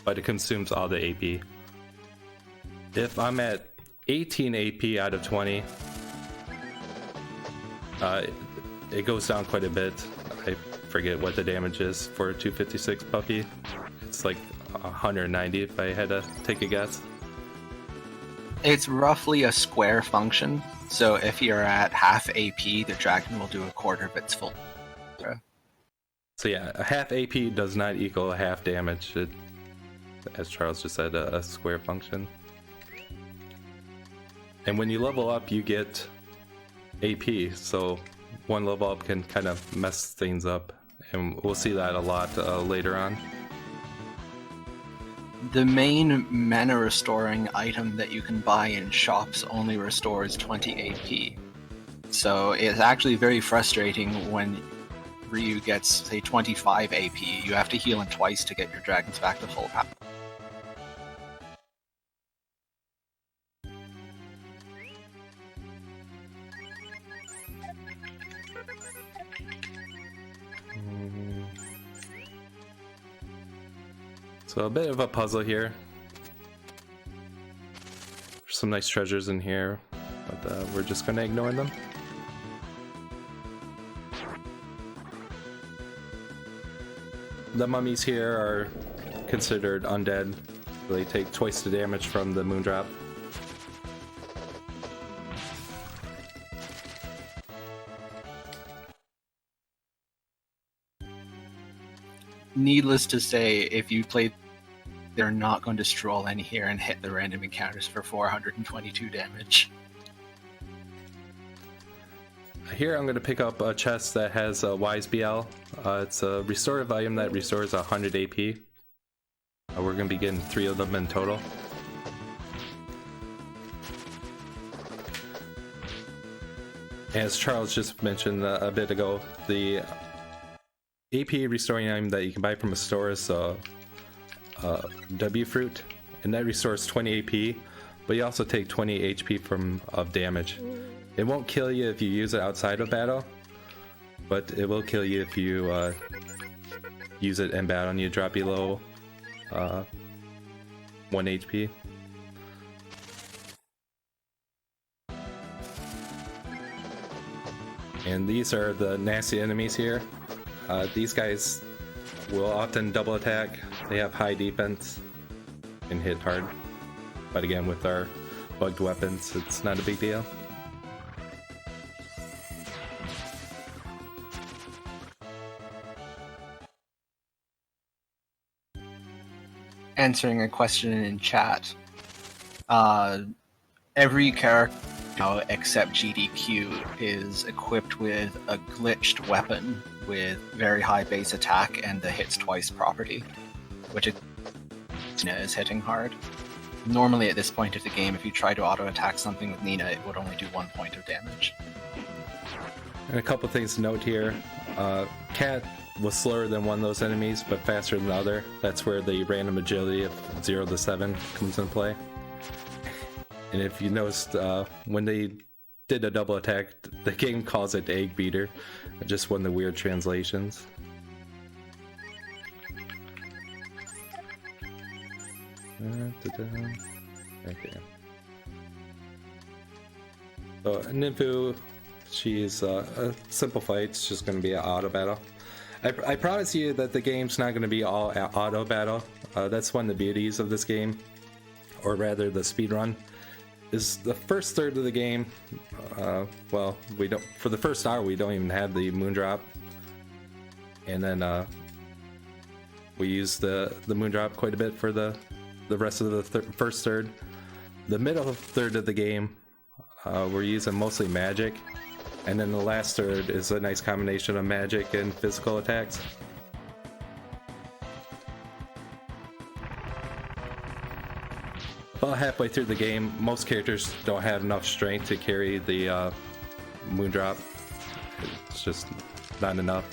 But it consumes all the AP. If I'm at 18 AP out of 20, it goes down quite a bit. I forget what the damage is for a 256 puppy. It's like 190 if I had to take a guess. It's roughly a square function, so if you're at half AP, the dragon will do a quarter of its full. So yeah, a half AP does not equal a half damage. It, as Charles just said, a square function. And when you level up, you get AP. So one level up can kind of mess things up, and we'll see that a lot later on. The main mana restoring item that you can buy in shops only restores 20 AP. So it's actually very frustrating when Ryu gets, say, 25 AP. You have to heal him twice to get your dragons back to full power. So a bit of a puzzle here. There's some nice treasures in here, but we're just gonna ignore them. The mummies here are considered undead. They take twice the damage from the moondrop. Needless to say, if you play, they're not going to stroll in here and hit the random encounters for 422 damage. Here I'm going to pick up a chest that has a Wise BL. It's a restorative item that restores 100 AP. We're going to be getting 3 of them in total. As Charles just mentioned a bit ago, the AP restoring item that you can buy from a store is W fruit, and that restores 20 AP, but you also take 20 HP of damage. It won't kill you if you use it outside of battle, but it will kill you if you use it in battle and you drop below 1 HP. And these are the nasty enemies here. These guys will often double attack. They have high defense and hit hard. But again, with our bugged weapons, it's not a big deal. Answering a question in chat, every character except GDQ is equipped with a glitched weapon with very high base attack and the hits twice property, which is hitting hard. Normally at this point of the game, if you try to auto attack something with Nina, it would only do 1 point of damage. And a couple things to note here. Cat was slower than one of those enemies, but faster than the other. That's where the random agility of 0 to 7 comes into play. And if you noticed, when they did a double attack, the game calls it Egg Beater. Just one of the weird translations. Okay. So Nymphu, she's a simple fight. It's just going to be an auto battle. I promise you that the game's not going to be all auto battle. That's one of the beauties of this game, or rather the speedrun. Is the first third of the game, well, we don't, for the first hour we don't even have the moondrop, and then we use the moondrop quite a bit for the rest of the first third. The middle third of the game, we're using mostly magic, and then the last third is a nice combination of magic and physical attacks. About halfway through the game, most characters don't have enough strength to carry the moondrop. It's just not enough.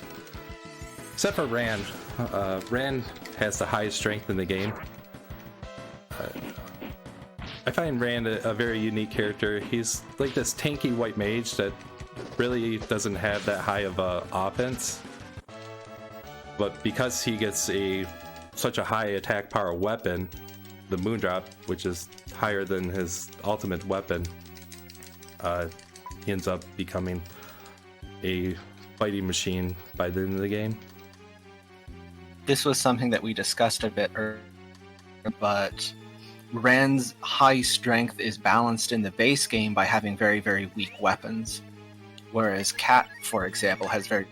Except for Rand. Rand has the highest strength in the game. I find Rand a very unique character. He's like this tanky white mage that really doesn't have that high of a offense. But because he gets such a high attack power weapon, the moondrop, which is higher than his ultimate weapon, he ends up becoming a fighting machine by the end of the game. This was something that we discussed a bit earlier, but Rand's high strength is balanced in the base game by having very, very weak weapons, whereas Cat, for example, has very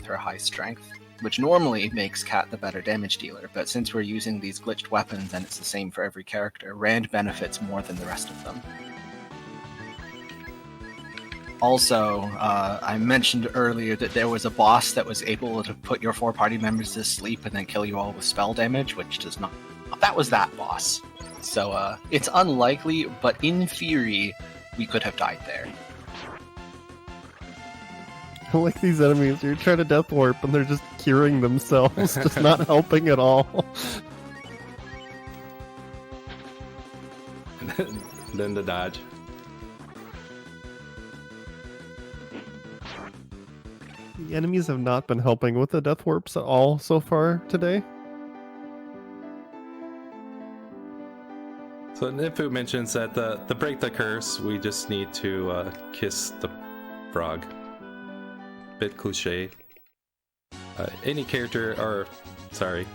her high strength. which normally makes Cat the better damage dealer, but since we're using these glitched weapons and it's the same for every character, Rand benefits more than the rest of them. Also, I mentioned earlier that there was a boss that was able to put your 4 party members to sleep and then kill you all with spell damage, which does not... That was that boss. So, it's unlikely, but in theory, we could have died there. I like these enemies. You're trying to death warp and they're just curing themselves, just not helping at all. Then the dodge. The enemies have not been helping with the death warps at all so far today. So Nifu mentions that to break the curse, we just need to kiss the frog. Bit cliche. Any character, or sorry,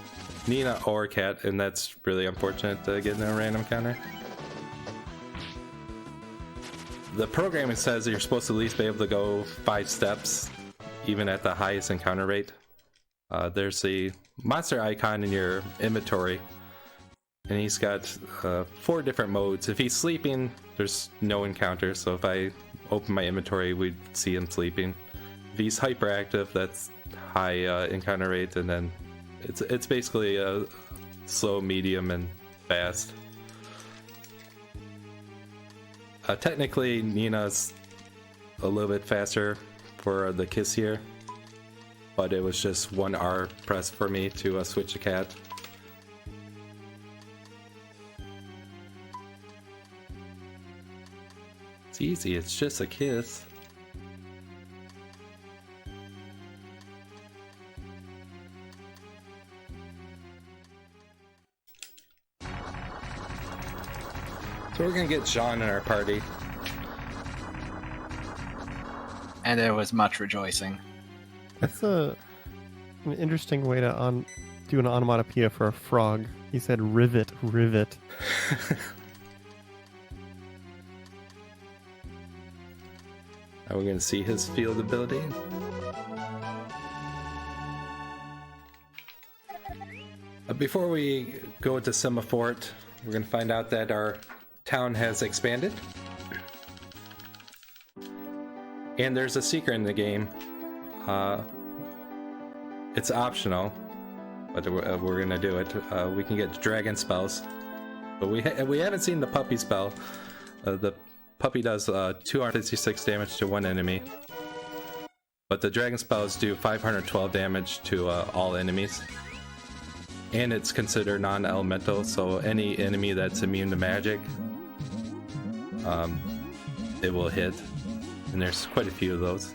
Nina or Cat, and that's really unfortunate to get in a random counter. The programming says that you're supposed to at least be able to go 5 steps, even at the highest encounter rate. There's a monster icon in your inventory, and he's got 4 different modes. If he's sleeping, there's no encounter, so if I open my inventory, we'd see him sleeping. If he's hyperactive, that's high encounter rate, and then it's basically a slow, medium, and fast. Technically, Nina's a little bit faster for the kiss here, but it was just 1 R press for me to switch to Cat. It's easy, it's just a kiss. So we're gonna get Jean in our party. And there was much rejoicing. That's an interesting way to do an onomatopoeia for a frog. He said rivet, rivet. Are we gonna see his field ability? Before we go to Semifort, we're gonna find out that our town has expanded. And there's a secret in the game. It's optional, but we're gonna do it. We can get dragon spells, but we haven't seen the puppy spell. The puppy does 256 damage to 1 enemy, but the dragon spells do 512 damage to all enemies. And it's considered non-elemental, so any enemy that's immune to magic, it will hit. And there's quite a few of those.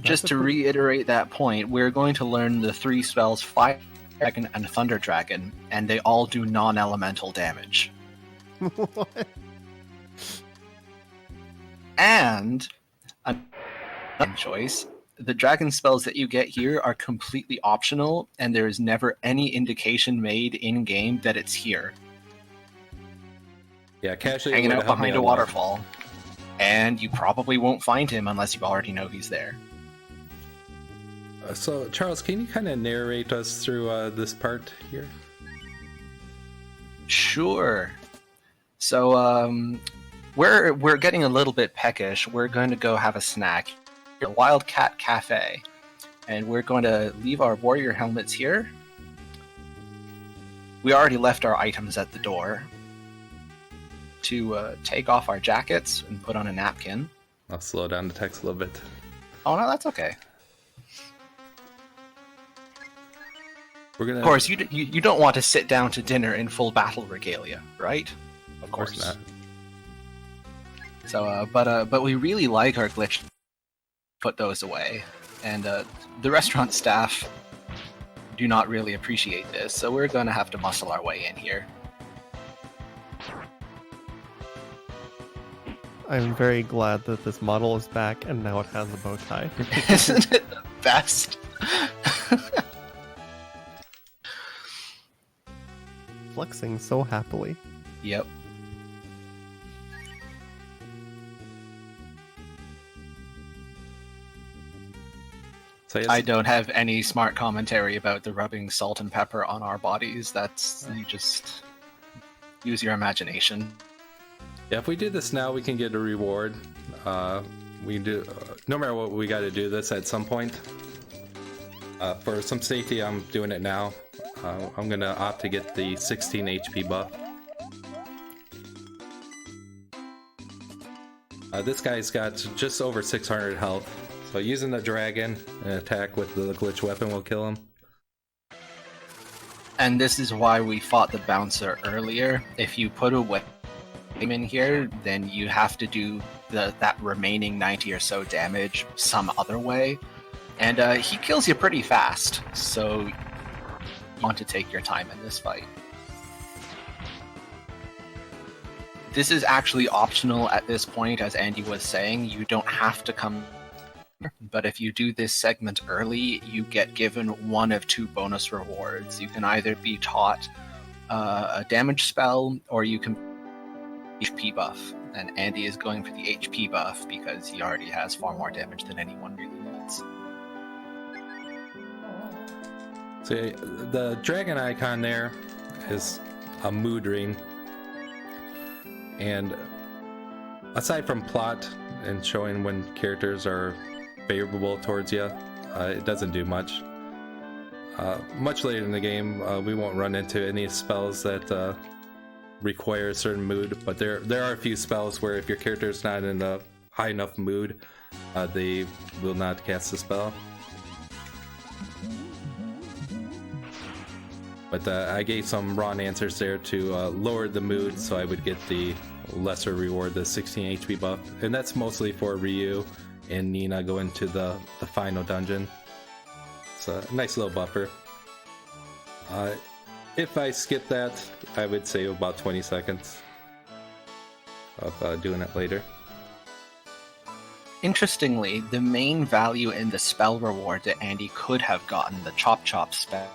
Just to reiterate that point, we're going to learn the 3 spells, Fire Dragon and Thunder Dragon, and they all do non-elemental damage. What? And another choice, the dragon spells that you get here are completely optional, and there is never any indication made in-game that it's here. Yeah, casually Hanging out behind a waterfall. And you probably won't find him unless you already know he's there. So, Charles, can you kind of narrate us through this part here? Sure. So, we're getting a little bit peckish. We're going to go have a snack at the Wildcat Cafe. And we're going to leave our warrior helmets here. We already left our items at the door. To take off our jackets and put on a napkin. I'll slow down the text a little bit. Oh no, that's okay. We're gonna. Of course, you don't want to sit down to dinner in full battle regalia, right? Of course not. So, but we really like our glitch. Put those away, and the restaurant staff do not really appreciate this, so we're going to have to muscle our way in here. I'm very glad that this model is back and now it has a bow tie. Isn't it the best? Flexing so happily. Yep. So I don't have any smart commentary about the rubbing salt and pepper on our bodies. That's you just use your imagination. Yeah, if we do this now, we can get a reward. We do, no matter what, we got to do this at some point. For some safety, I'm doing it now. I'm gonna opt to get the 16 HP buff. This guy's got just over 600 health, so using the dragon and attack with the glitch weapon will kill him. And this is why we fought the bouncer earlier. If you put a weapon in here, then you have to do that remaining 90 or so damage some other way. And he kills you pretty fast, so you want to take your time in this fight. This is actually optional at this point, as Andy was saying. You don't have to come, but if you do this segment early, you get given one of two bonus rewards. You can either be taught a damage spell, or you can HP buff. And Andy is going for the HP buff because he already has far more damage than anyone really needs. So the dragon icon there is a mood ring. And aside from plot and showing when characters are favorable towards you, it doesn't do much. Much later in the game, we won't run into any spells that require a certain mood, but there are a few spells where if your character is not in a high enough mood, they will not cast the spell. But I gave some wrong answers there to lower the mood, so I would get the lesser reward, the 16 HP buff. And that's mostly for Ryu and Nina going to the final dungeon. It's a nice little buffer. If I skip that, I would save about 20 seconds of doing it later. Interestingly, the main value in the spell reward that Andy could have gotten, the Chop Chop spell,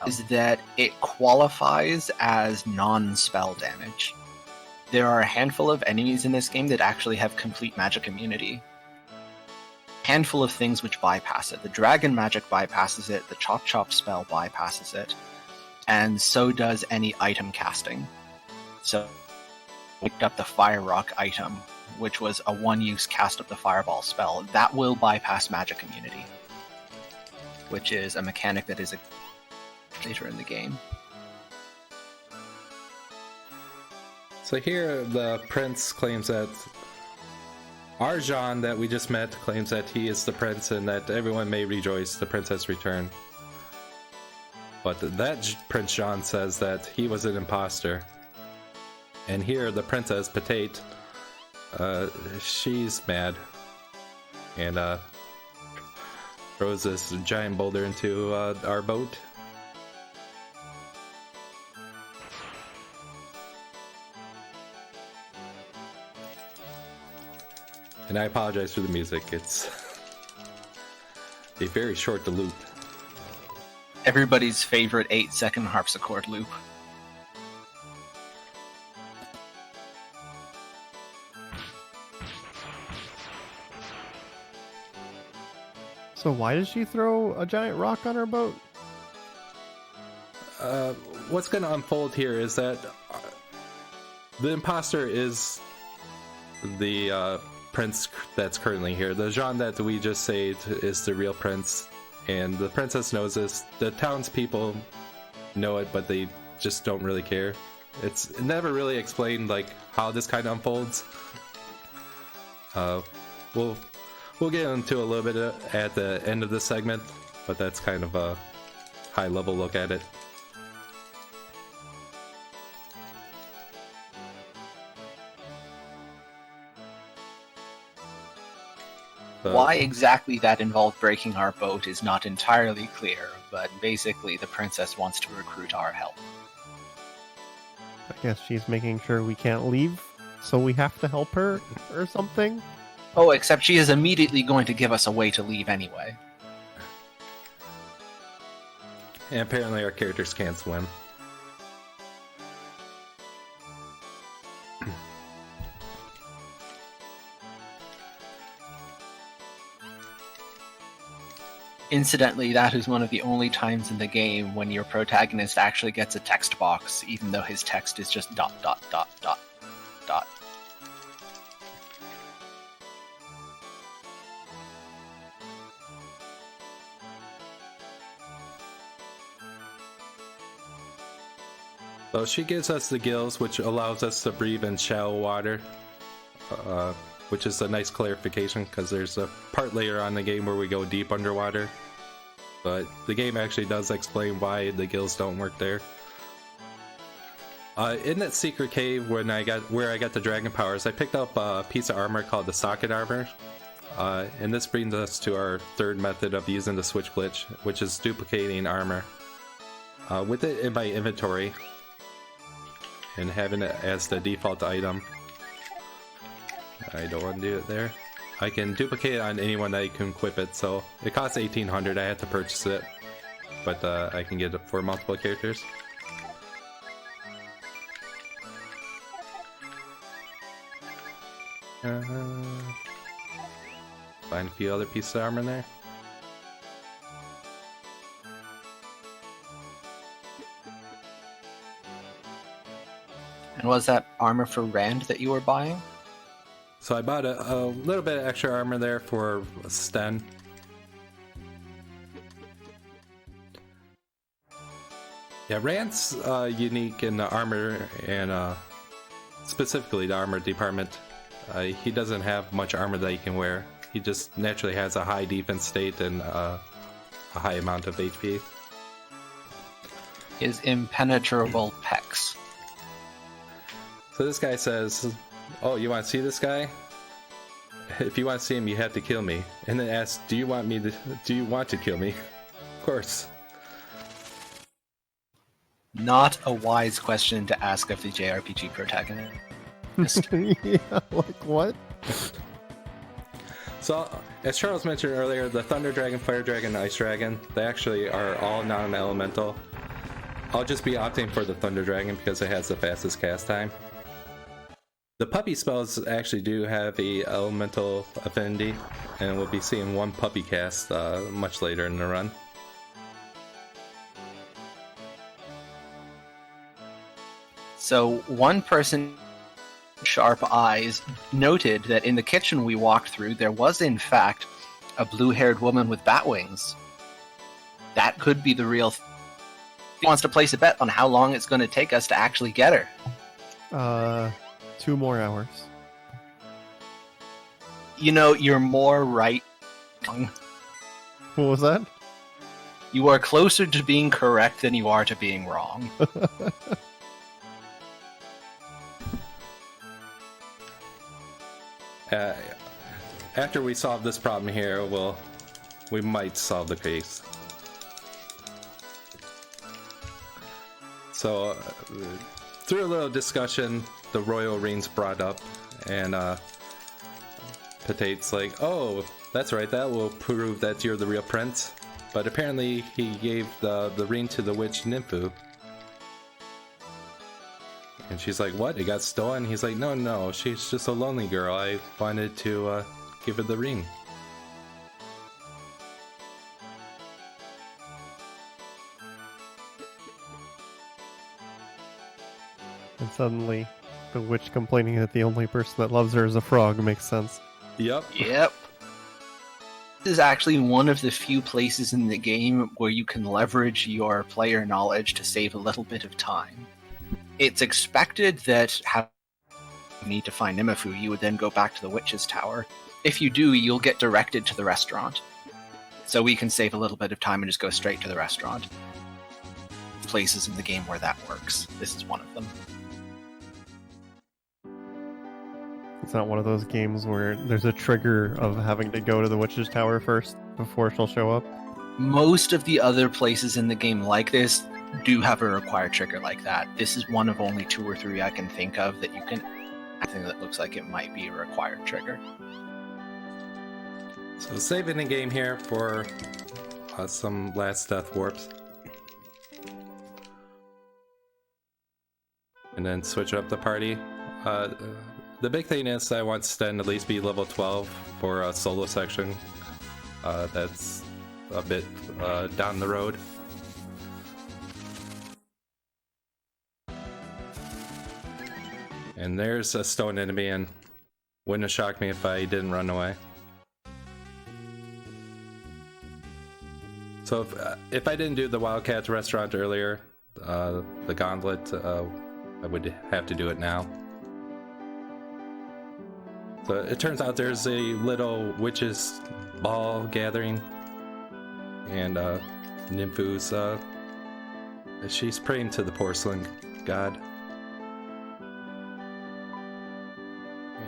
is that it qualifies as non-spell damage. There are a handful of enemies in this game that actually have complete magic immunity. Handful of things which bypass it. The dragon magic bypasses it, the Chop Chop spell bypasses it, and so does any item casting. So, I picked up the Fire Rock item, which was a one-use cast of the Fireball spell. That will bypass magic immunity, which is a mechanic that is later in the game. So here the prince claims that Arjan that we just met claims that he is the prince and that everyone may rejoice the prince has returned. But that Prince Jean says that he was an imposter. And here the princess Patate, she's mad and throws this giant boulder into our boat. And I apologize for the music, it's a very short to loop. Everybody's favorite 8-second harpsichord loop. So why did she throw a giant rock on her boat? What's going to unfold here is that the imposter is the prince that's currently here. The Jean that we just saved is the real prince, and the princess knows this. The townspeople know it, but they just don't really care. It's never really explained like how this kind of unfolds. We'll get into a little bit at the end of this segment, but that's kind of a high level look at it. Why exactly that involved breaking our boat is not entirely clear, but basically the princess wants to recruit our help. I guess she's making sure we can't leave, so we have to help her or something. Oh, except she is immediately going to give us a way to leave anyway. And apparently our characters can't swim. Incidentally, that is one of the only times in the game when your protagonist actually gets a text box, even though his text is just ... So she gives us the gills, which allows us to breathe in shallow water, which is a nice clarification because there's a part later on in the game where we go deep underwater. But the game actually does explain why the gills don't work there. In that secret cave where I got the dragon powers, I picked up a piece of armor called the socket armor. And this brings us to our third method of using the switch glitch, which is duplicating armor. With it in my inventory, and having it as the default item, I don't want to do it there. I can duplicate it on anyone that I can equip it, so it costs 1800. I have to purchase it, but I can get it for multiple characters. Find a few other pieces of armor in there. And was that armor for Rand that you were buying? So I bought a little bit of extra armor there for Sten. Yeah, Rand's unique in the armor and specifically the armor department. He doesn't have much armor that he can wear. He just naturally has a high defense state and a high amount of HP. His impenetrable pecs. So this guy says, "Oh, you want to see this guy? If you want to see him, you have to kill me." And then asks, "Do you want to kill me?" Of course. Not a wise question to ask of the JRPG protagonist. Yeah, like what? So, as Charles mentioned earlier, the Thunder Dragon, Fire Dragon, and Ice Dragon, they actually are all non-elemental. I'll just be opting for the Thunder Dragon because it has the fastest cast time. The puppy spells actually do have a elemental affinity, and we'll be seeing one puppy cast much later in the run. So one person, sharp eyes, noted that in the kitchen we walked through, there was in fact a blue-haired woman with bat wings. That could be the real He wants to place a bet on how long it's going to take us to actually get her. 2 more hours. You know, you're more right. What was that? You are closer to being correct than you are to being wrong. After we solve this problem here, we might solve the case. So, through a little discussion, the royal ring's brought up, and Potate's like, "Oh, that's right, that will prove that you're the real prince." But apparently he gave the ring to the witch Nymphu. And she's like, "What? It got stolen?" He's like, No, she's just a lonely girl. I wanted to give her the ring." And suddenly, the witch complaining that the only person that loves her is a frog makes sense. Yep. Yep. This is actually one of the few places in the game where you can leverage your player knowledge to save a little bit of time. It's expected that you need to find Nymphu, you would then go back to the witch's tower. If you do, you'll get directed to the restaurant. So we can save a little bit of time and just go straight to the restaurant. Places in the game where that works. This is one of them. It's not one of those games where there's a trigger of having to go to the witch's tower first before she'll show up. Most of the other places in the game like this do have a required trigger like that. This is one of only 2 or 3 I can think of that you can... I think that looks like it might be a required trigger. So saving the game here for some last death warps. And then switch up the party. The big thing is I want Sten to at least be level 12 for a solo section. That's a bit down the road. And there's a stone enemy, and wouldn't have shocked me if I didn't run away. So if I didn't do the Wildcat restaurant earlier, the gauntlet, I would have to do it now. So it turns out there's a little witches ball gathering, and Nymphu's she's praying to the porcelain god,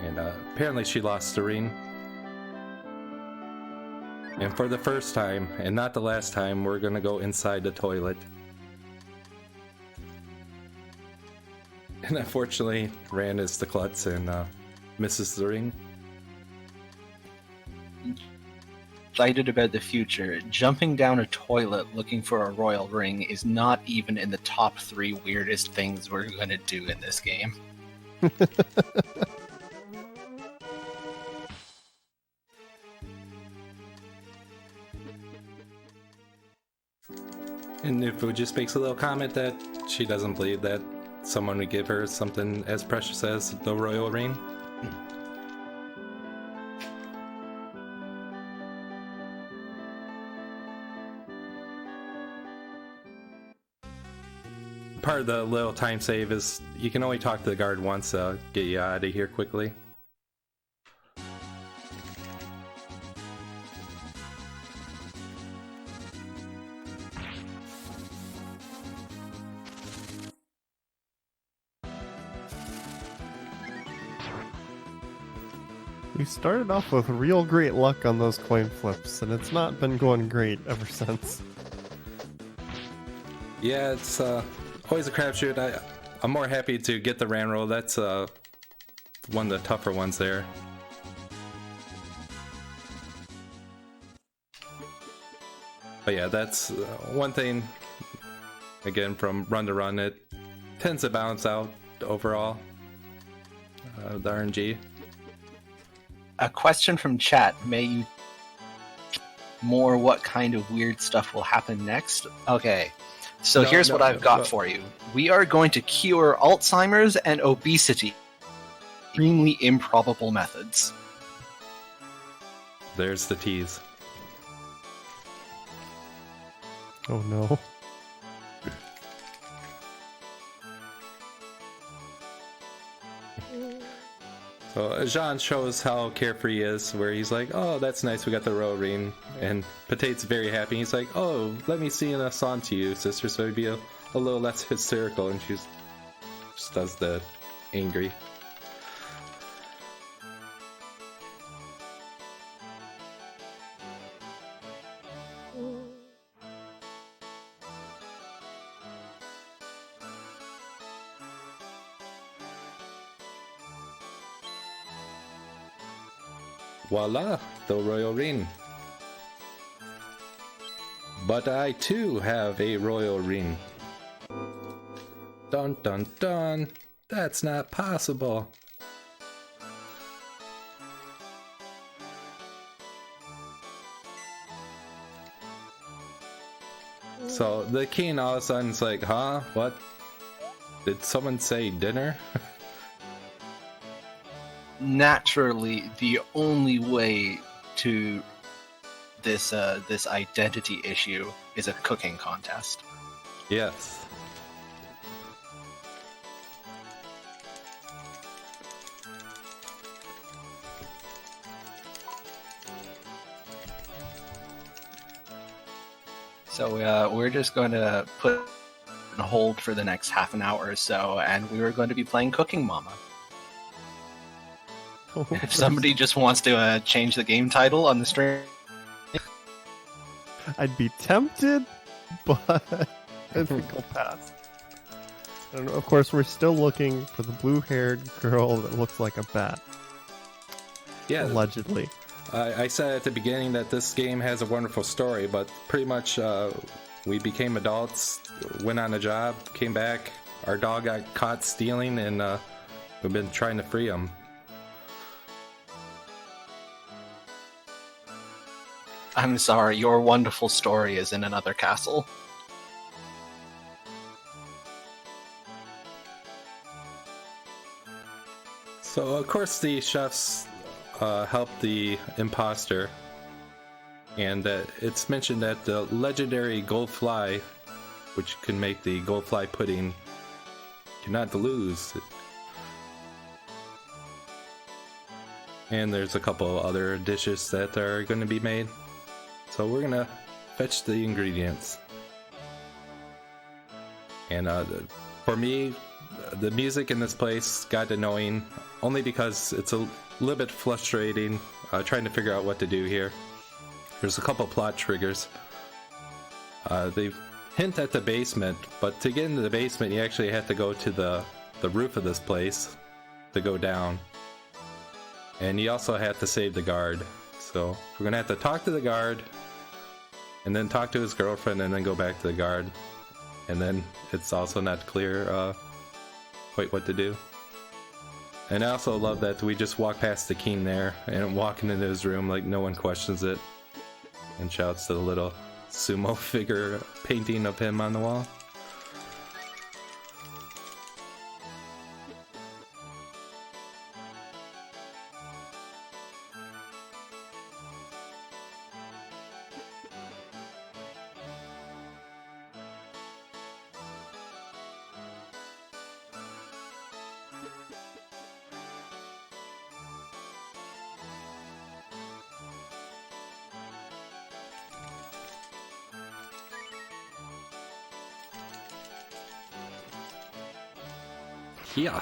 and apparently she lost the ring. And for the first time, and not the last time, we're gonna go inside the toilet. And unfortunately, Rand is the klutz and misses the ring. Excited about the future. Jumping down a toilet looking for a royal ring is not even in the top 3 weirdest things we're gonna do in this game. And Nymphu just makes a little comment that she doesn't believe that someone would give her something as precious as the royal ring. Part of the little time save is you can only talk to the guard once to get you out of here quickly. We started off with real great luck on those coin flips, and it's not been going great ever since. Yeah, it's always a crapshoot. I'm more happy to get the ran roll. That's one of the tougher ones there. But yeah, that's one thing, again, from run to run, it tends to balance out overall, the RNG. A question from chat. May you more what kind of weird stuff will happen next? Okay, so here's what I've got for you. We are going to cure Alzheimer's and obesity. Extremely improbable methods. There's the tease. Oh no. So Jean shows how carefree he is, where he's like, "Oh, that's nice, we got the royal ring," and Potate's very happy. He's like, "Oh, let me sing a song to you, sister, so it'd be a little less hysterical," and she just does the angry. Voila, the royal ring. But I too have a royal ring. Dun dun dun. That's not possible. So the king all of a sudden is like, huh? What? Did someone say dinner? Naturally, the only way to this identity issue is a cooking contest. Yes. So we're just going to put on hold for the next half an hour or so, and we are going to be playing Cooking Mama. If somebody just wants to change the game title on the stream, I'd be tempted, but I think I'll pass. And of course, we're still looking for the blue-haired girl that looks like a bat. Yeah. Allegedly. I said at the beginning that this game has a wonderful story, but pretty much we became adults, went on a job, came back, our dog got caught stealing, and we've been trying to free him. I'm sorry, your wonderful story is in another castle. So, of course, the chefs help the imposter, and it's mentioned that the legendary gold fly, which can make the gold fly pudding, cannot lose. And there's a couple other dishes that are going to be made. So we're going to fetch the ingredients. And for me, the music in this place got annoying only because it's a little bit frustrating trying to figure out what to do here. There's a couple plot triggers. They hint at the basement, but to get into the basement you actually have to go to the roof of this place to go down. And you also have to save the guard. So we're gonna have to talk to the guard, and then talk to his girlfriend, and then go back to the guard. And then it's also not clear quite what to do. And I also love that we just walk past the king there and walking into his room like no one questions it, and shouts to the little sumo figure painting of him on the wall. Yeah.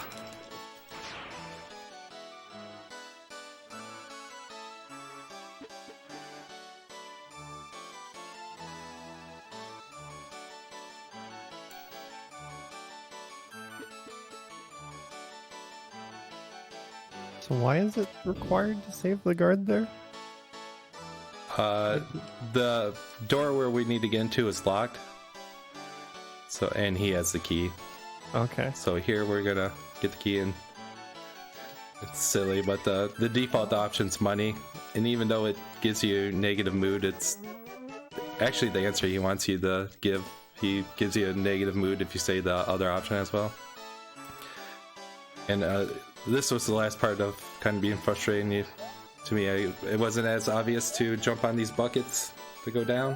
So why is it required to save the guard there? The door where we need to get into is locked. So, and he has the key. Okay. So here we're gonna get the key, and it's silly, but the default option's money, and even though it gives you negative mood, it's actually the answer he wants you to give. He gives you a negative mood if you say the other option as well. And this was the last part of kind of being frustrating to me. It wasn't as obvious to jump on these buckets to go down.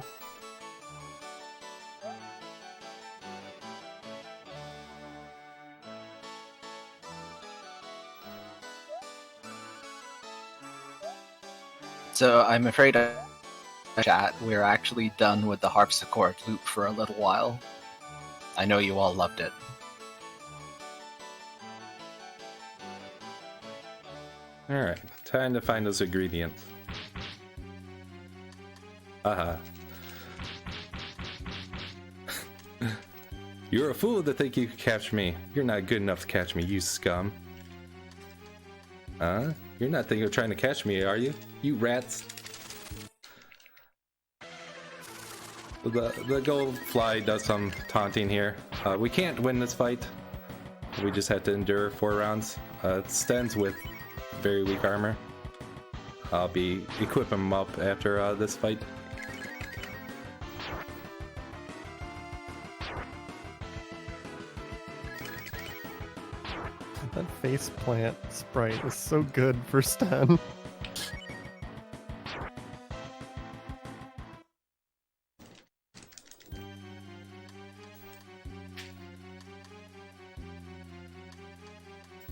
So I'm afraid, chat, we're actually done with the harpsichord loop for a little while. I know you all loved it. Alright, time to find those ingredients. You're a fool to think you could catch me. You're not good enough to catch me, you scum. You're not thinking of trying to catch me, are you? You rats. The gold fly does some taunting here. We can't win this fight. We just have to endure 4 rounds. It stands with very weak armor. I'll be equipping him up after this fight. That faceplant sprite is so good for stun.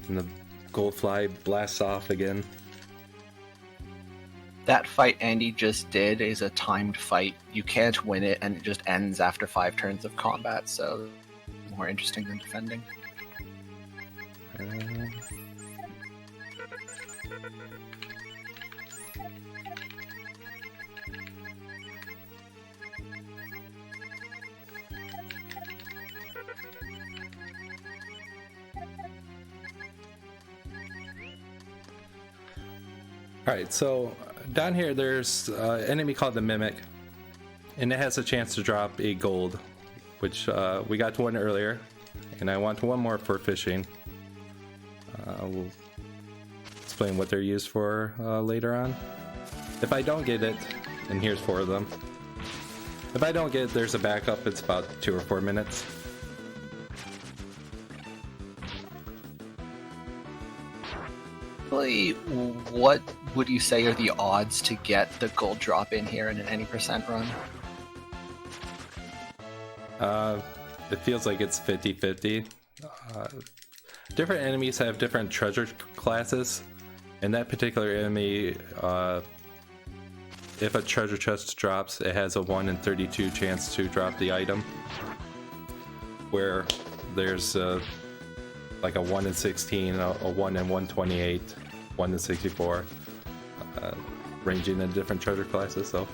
And the gold fly blasts off again. That fight Andy just did is a timed fight. You can't win it, and it just ends after 5 turns of combat, so more interesting than defending. Alright, so down here there's an enemy called the Mimic, and it has a chance to drop a gold, which we got to one earlier, and I want one more for fishing. We'll explain what they're used for later on. If I don't get it, and here's 4 of them. If I don't get it, there's a backup. It's about 2 or 4 minutes. What would you say are the odds to get the gold drop in here in an any % run? It feels like it's 50-50. Different enemies have different treasure classes, and that particular enemy, if a treasure chest drops, it has a 1 in 32 chance to drop the item, where there's like a 1 in 16, a 1 in 128, 1 in 64, ranging in different treasure classes. So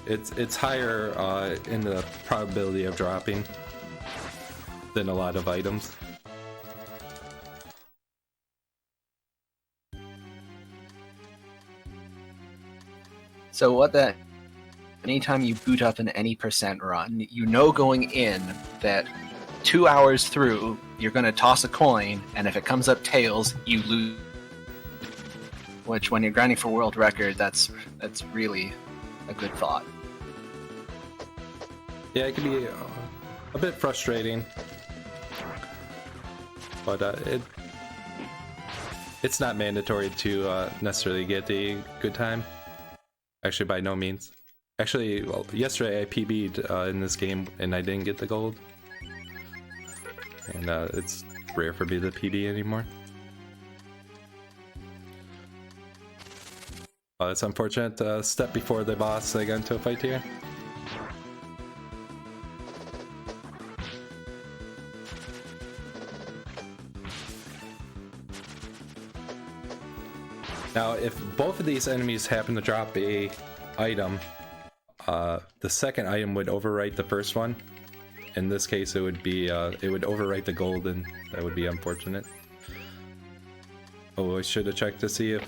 it's higher in the probability of dropping than a lot of items. So what that, anytime you boot up an any % run, you know going in that 2 hours through, you're going to toss a coin, and if it comes up tails, you lose. Which, when you're grinding for world record, that's really a good thought. Yeah, it can be a bit frustrating, but it's not mandatory to necessarily get a good time. Actually, by no means. Actually, well, yesterday I PB'd in this game and I didn't get the gold. And it's rare for me to PB anymore. It's unfortunate. Step before the boss, I got into a fight here. Now, if both of these enemies happen to drop a item, the second item would overwrite the first one. In this case, it would be it would overwrite the gold, and that would be unfortunate. Oh, I should have checked to see if.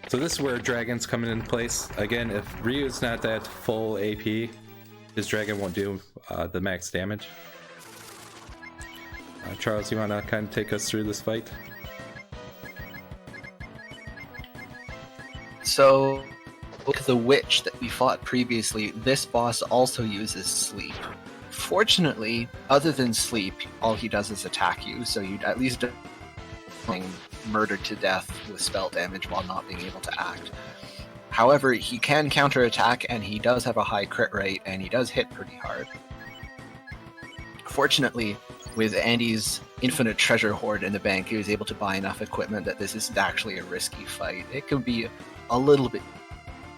So this is where dragons come in place. Again, if Ryu's not that full AP, his dragon won't do the max damage. Charles, you want to kind of take us through this fight? So, with the witch that we fought previously, this boss also uses sleep. Fortunately, other than sleep, all he does is attack you, so you'd at least being murdered to death with spell damage while not being able to act. However, he can counterattack, and he does have a high crit rate, and he does hit pretty hard. Fortunately, with Andy's infinite treasure hoard in the bank, he was able to buy enough equipment that this isn't actually a risky fight. It can be a little bit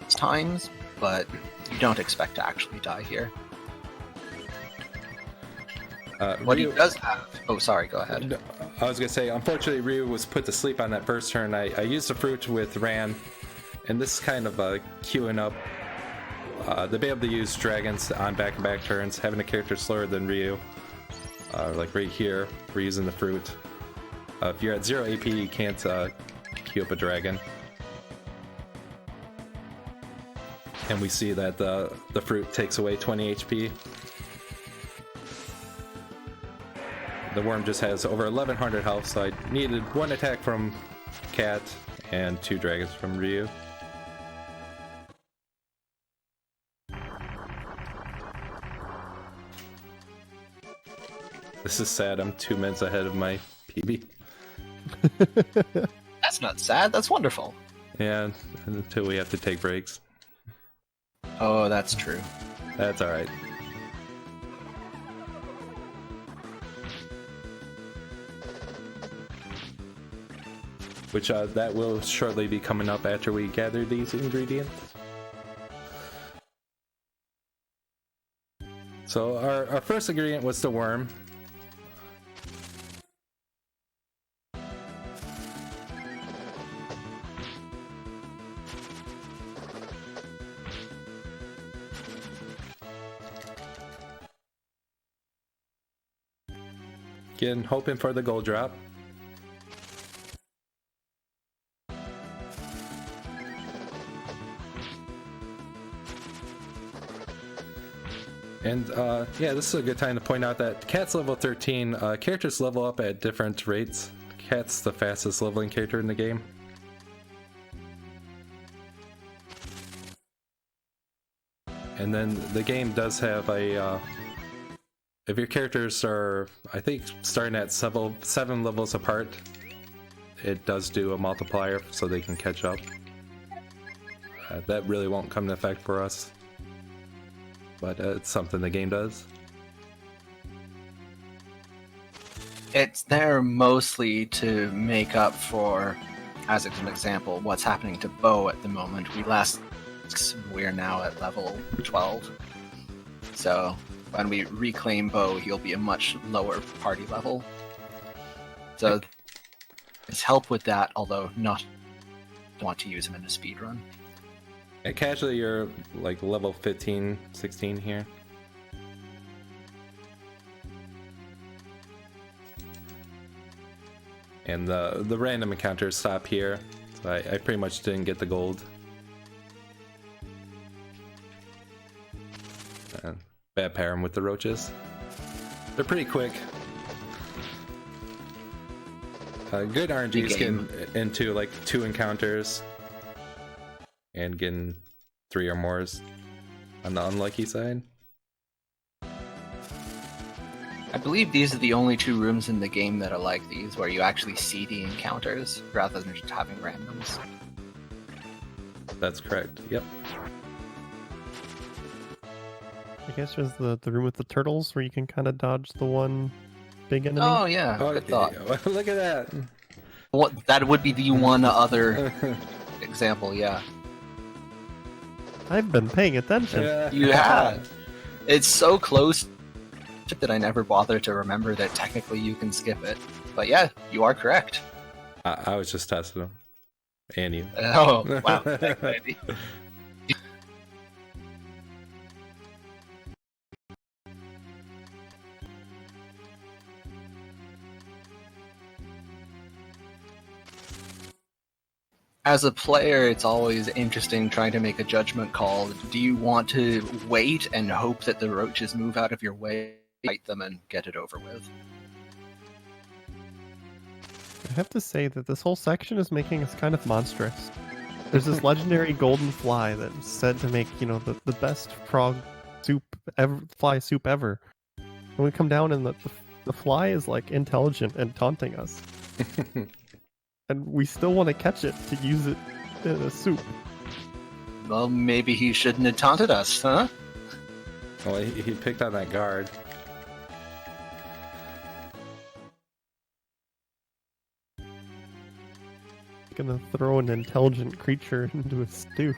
times, but you don't expect to actually die here. What Ryu, he does have... Oh, sorry, go ahead. I was going to say, unfortunately, Ryu was put to sleep on that first turn. I used the fruit with Ran, and this is kind of queuing up. To be able to use dragons on back-to-back turns, having a character slower than Ryu. Like right here, we're using the fruit. If you're at 0 AP, you can't queue up a dragon. And we see that the fruit takes away 20 HP. The worm just has over 1100 health, so I needed 1 attack from Cat and 2 dragons from Ryu. This is sad, I'm 2 minutes ahead of my PB. That's not sad, that's wonderful. Yeah, until we have to take breaks. Oh, that's true. That's alright. Which that will shortly be coming up after we gather these ingredients. So our first ingredient was the worm. Again, hoping for the gold drop. And yeah, this is a good time to point out that Cat's level 13. Characters level up at different rates. Cat's the fastest leveling character in the game. And then the game does have a if your characters are, I think, starting at 7 levels apart, it does do a multiplier so they can catch up. That really won't come into effect for us, but it's something the game does. It's there mostly to make up for, as an example, what's happening to Bo at the moment. We're now at level 12. So when we reclaim Bo, he'll be a much lower party level. So it's help with that, although not want to use him in a speed run. And casually, you're like level 15, 16 here. And the random encounters stop here. So I pretty much didn't get the gold. And bad pair 'em with the roaches. They're pretty quick. Good RNG is getting into like 2 encounters and getting 3 or more on the unlucky side. I believe these are the only 2 rooms in the game that are like these, where you actually see the encounters rather than just having randoms. That's correct. Yep. I guess there's the room with the turtles where you can kind of dodge the one big enemy. Oh yeah, good thought. Look at that. What, that would be the one other example, yeah. I've been paying attention. Yeah. You have. It's so close that I never bother to remember that technically you can skip it. But yeah, you are correct. I was just testing them. And you. Oh, wow. Thanks, baby. As a player, it's always interesting trying to make a judgment call. Do you want to wait and hope that the roaches move out of your way, fight them, and get it over with? I have to say that this whole section is making us kind of monstrous. There's this legendary golden fly that's said to make, the best frog soup ever, fly soup ever. And we come down and the fly is like intelligent and taunting us. And we still want to catch it to use it in a soup. Well, maybe he shouldn't have taunted us, huh? Well, he picked on that guard. Gonna throw an intelligent creature into a stew.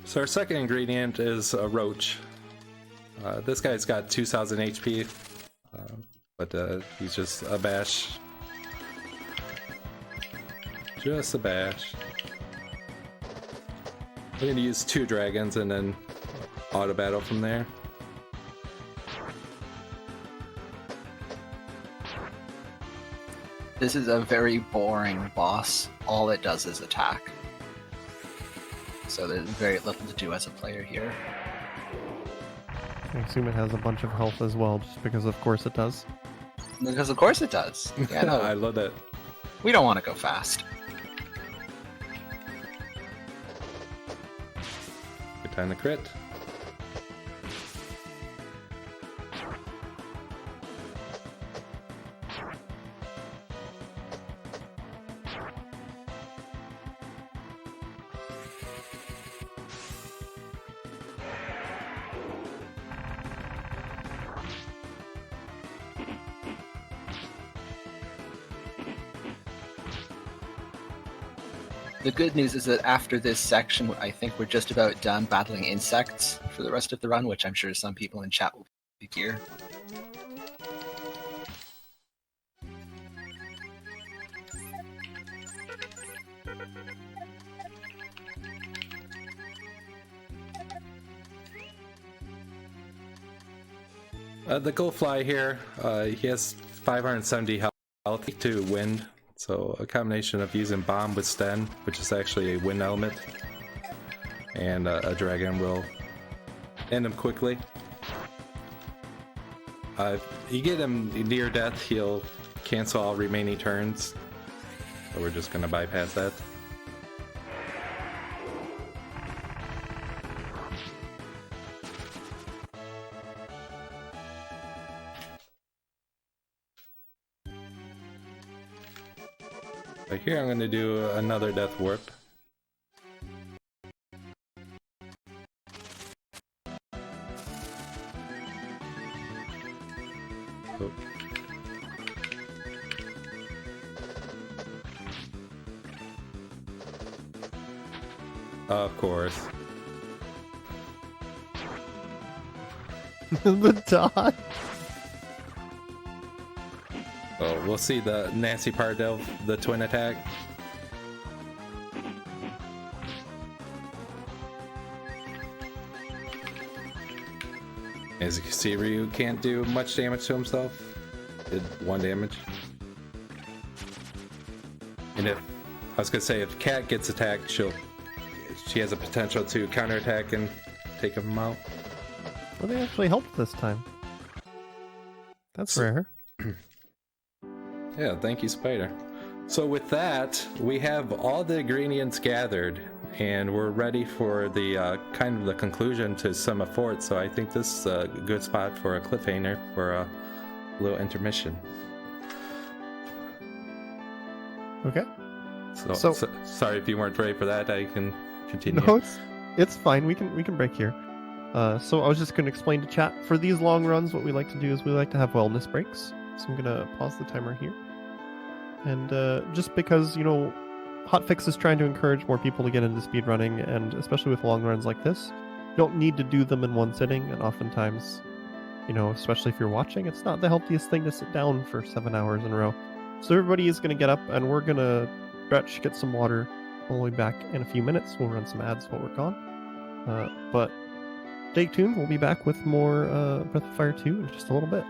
So our second ingredient is a roach. This guy's got 2,000 HP, but he's just a bash. Just a bash. We're gonna use 2 dragons and then auto battle from there. This is a very boring boss. All it does is attack. So there's very little to do as a player here. I assume it has a bunch of health as well, just because of course it does. Because of course it does. Yeah, no, I love that. we don't want to go fast. Good time to crit. The good news is that after this section, I think we're just about done battling insects for the rest of the run, which I'm sure some people in chat will be here. The Go Fly here, he has 570 health to wind, so a combination of using Bomb with Sten, which is actually a wind element, and a dragon will end him quickly. If you get him near death, he'll cancel all remaining turns. So we're just gonna bypass that. So here I'm gonna do another death warp. Oh. Of course. The dot. Oh, we'll see the nasty part of the twin attack. As you can see, Ryu can't do much damage to himself. Did 1 damage. And if I was gonna say, if Cat gets attacked, she has a potential to counterattack and take him out. Well, they actually helped this time. That's rare. Yeah, thank you, Spider. So with that, we have all the ingredients gathered, and we're ready for the kind of the conclusion to Sum of Fort. So I think this is a good spot for a cliffhanger for a little intermission. Okay. So sorry if you weren't ready for that. I can continue. No, it's fine. We can break here. So I was just going to explain to chat, for these long runs, what we like to do is we like to have wellness breaks. So I'm going to pause the timer here. And just because, Hotfix is trying to encourage more people to get into speedrunning, and especially with long runs like this, you don't need to do them in one sitting, and oftentimes, especially if you're watching, it's not the healthiest thing to sit down for 7 hours in a row. So everybody is going to get up, and we're going to stretch, get some water. We'll be back in a few minutes. We'll run some ads while we're gone. But stay tuned. We'll be back with more Breath of Fire 2 in just a little bit.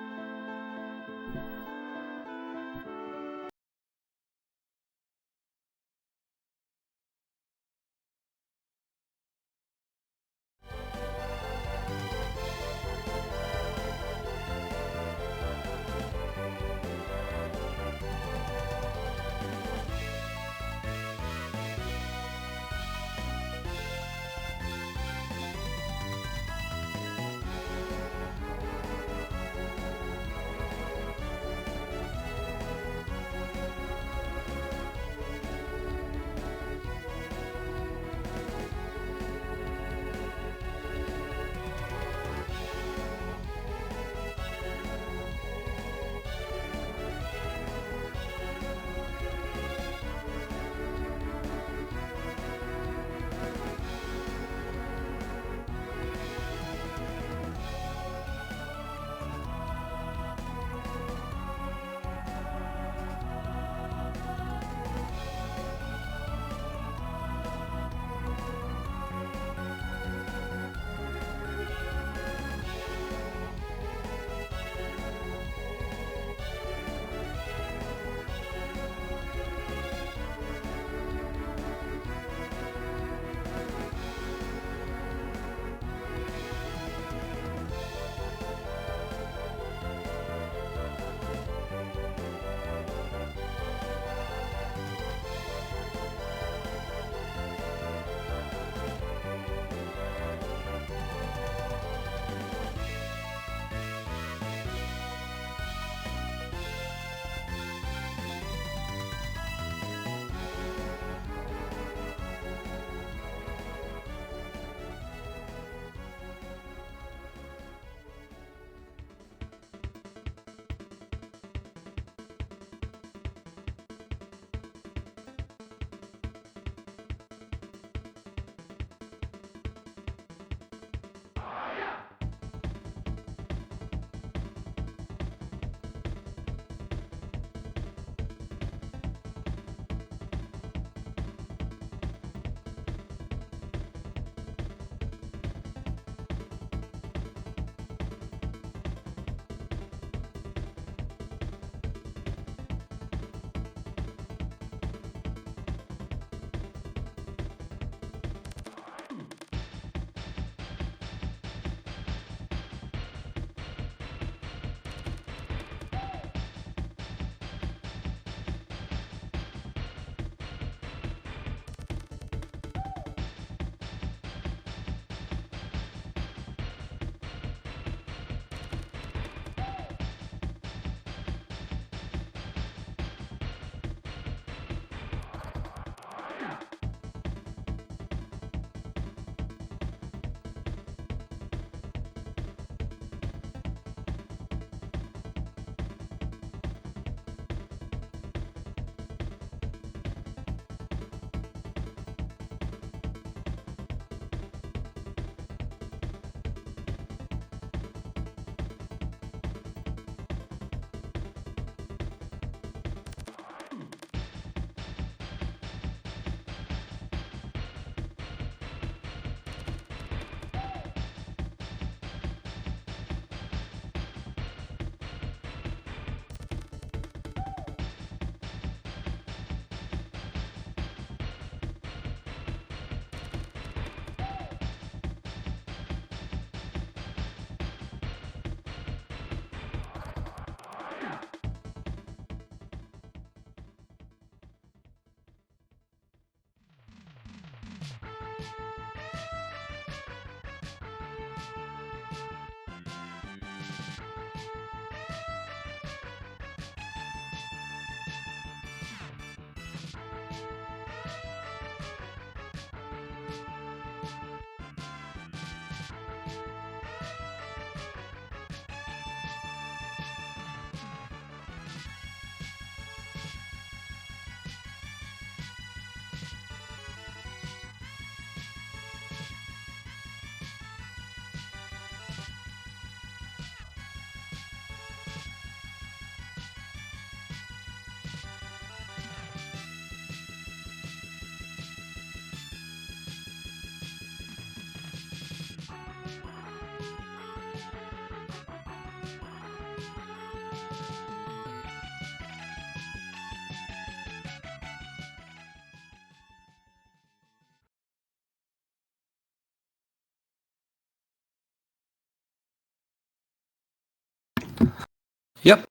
Yep.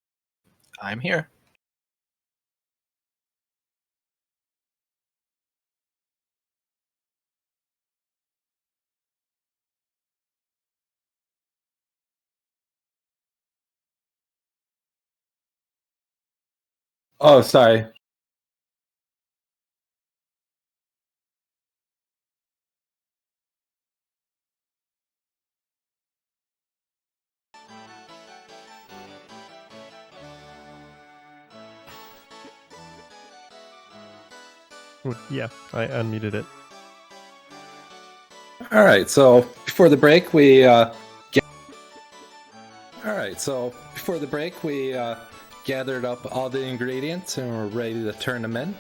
I'm here. Oh, sorry. Yeah, I unmuted it. All right. So before the break, we gathered up all the ingredients and we're ready to turn them in.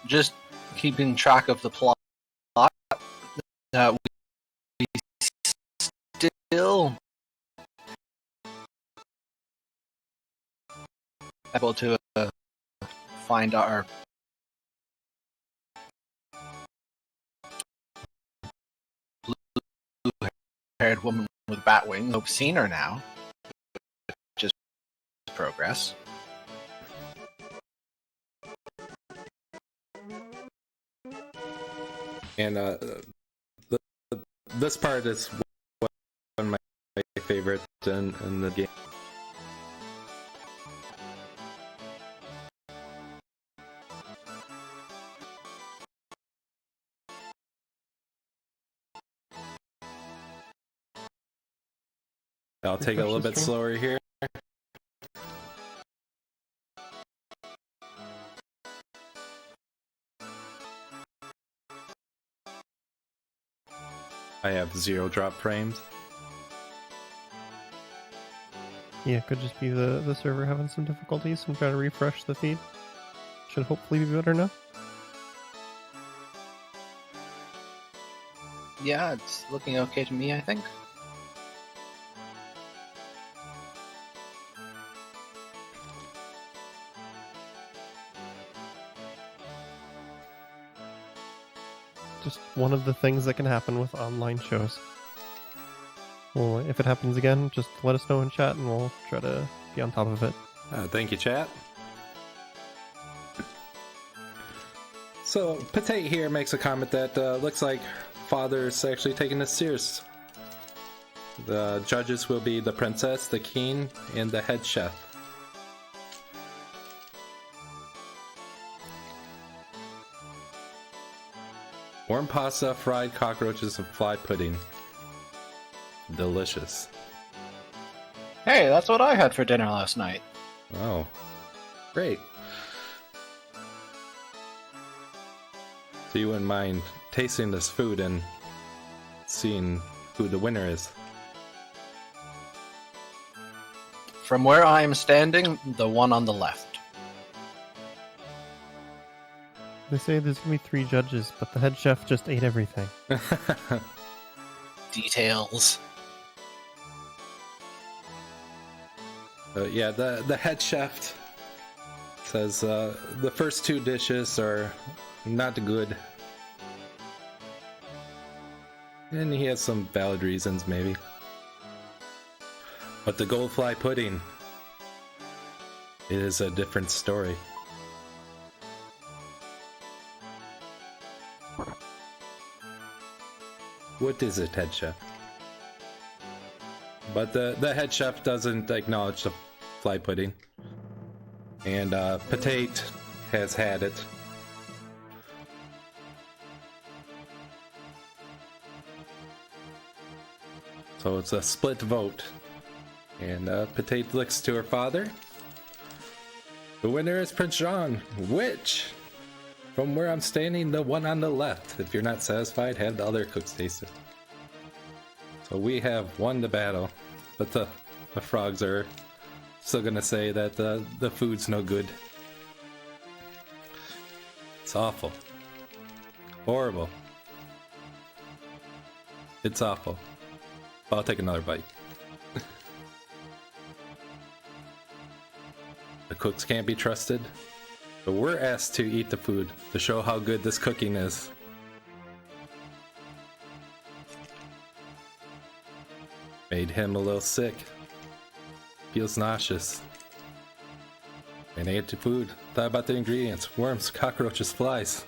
Just keeping track of the plot. We still able to find our blue-haired woman with bat wings. We've seen her now. Just progress. And this part is one of my favorites in the game. I'll take it a little bit slower here. I have 0 drop frames. Yeah, it could just be the server having some difficulties. I'm trying to refresh the feed. Should hopefully be better now. Yeah, it's looking okay to me, I think. Just one of the things that can happen with online shows. Well, if it happens again, just let us know in chat and we'll try to be on top of it. Thank you, chat. So, Pate here makes a comment that looks like Father's actually taking this serious. The judges will be the princess, the king, and the head chef. Warm pasta, fried cockroaches, and fly pudding. Delicious. Hey, that's what I had for dinner last night. Oh, great. So you wouldn't mind tasting this food and seeing who the winner is? From where I am standing, the one on the left. They say there's gonna be 3 judges, but the head chef just ate everything. Details. Yeah, the head chef says the first 2 dishes are not good. And he has some valid reasons, maybe. But the gold fly pudding, it is a different story. What is it, head chef? But the head chef doesn't acknowledge the fly pudding. And Patate has had it. So it's a split vote. And Patate looks to her father. The winner is Prince Jean, which, from where I'm standing, the one on the left. If you're not satisfied, have the other cooks taste it. So we have won the battle, but the frogs are still gonna say that the food's no good. It's awful. Horrible. It's awful. But I'll take another bite. The cooks can't be trusted, but we're asked to eat the food to show how good this cooking is. Made him a little sick. Feels nauseous. And ate the food. Thought about the ingredients. Worms, cockroaches, flies.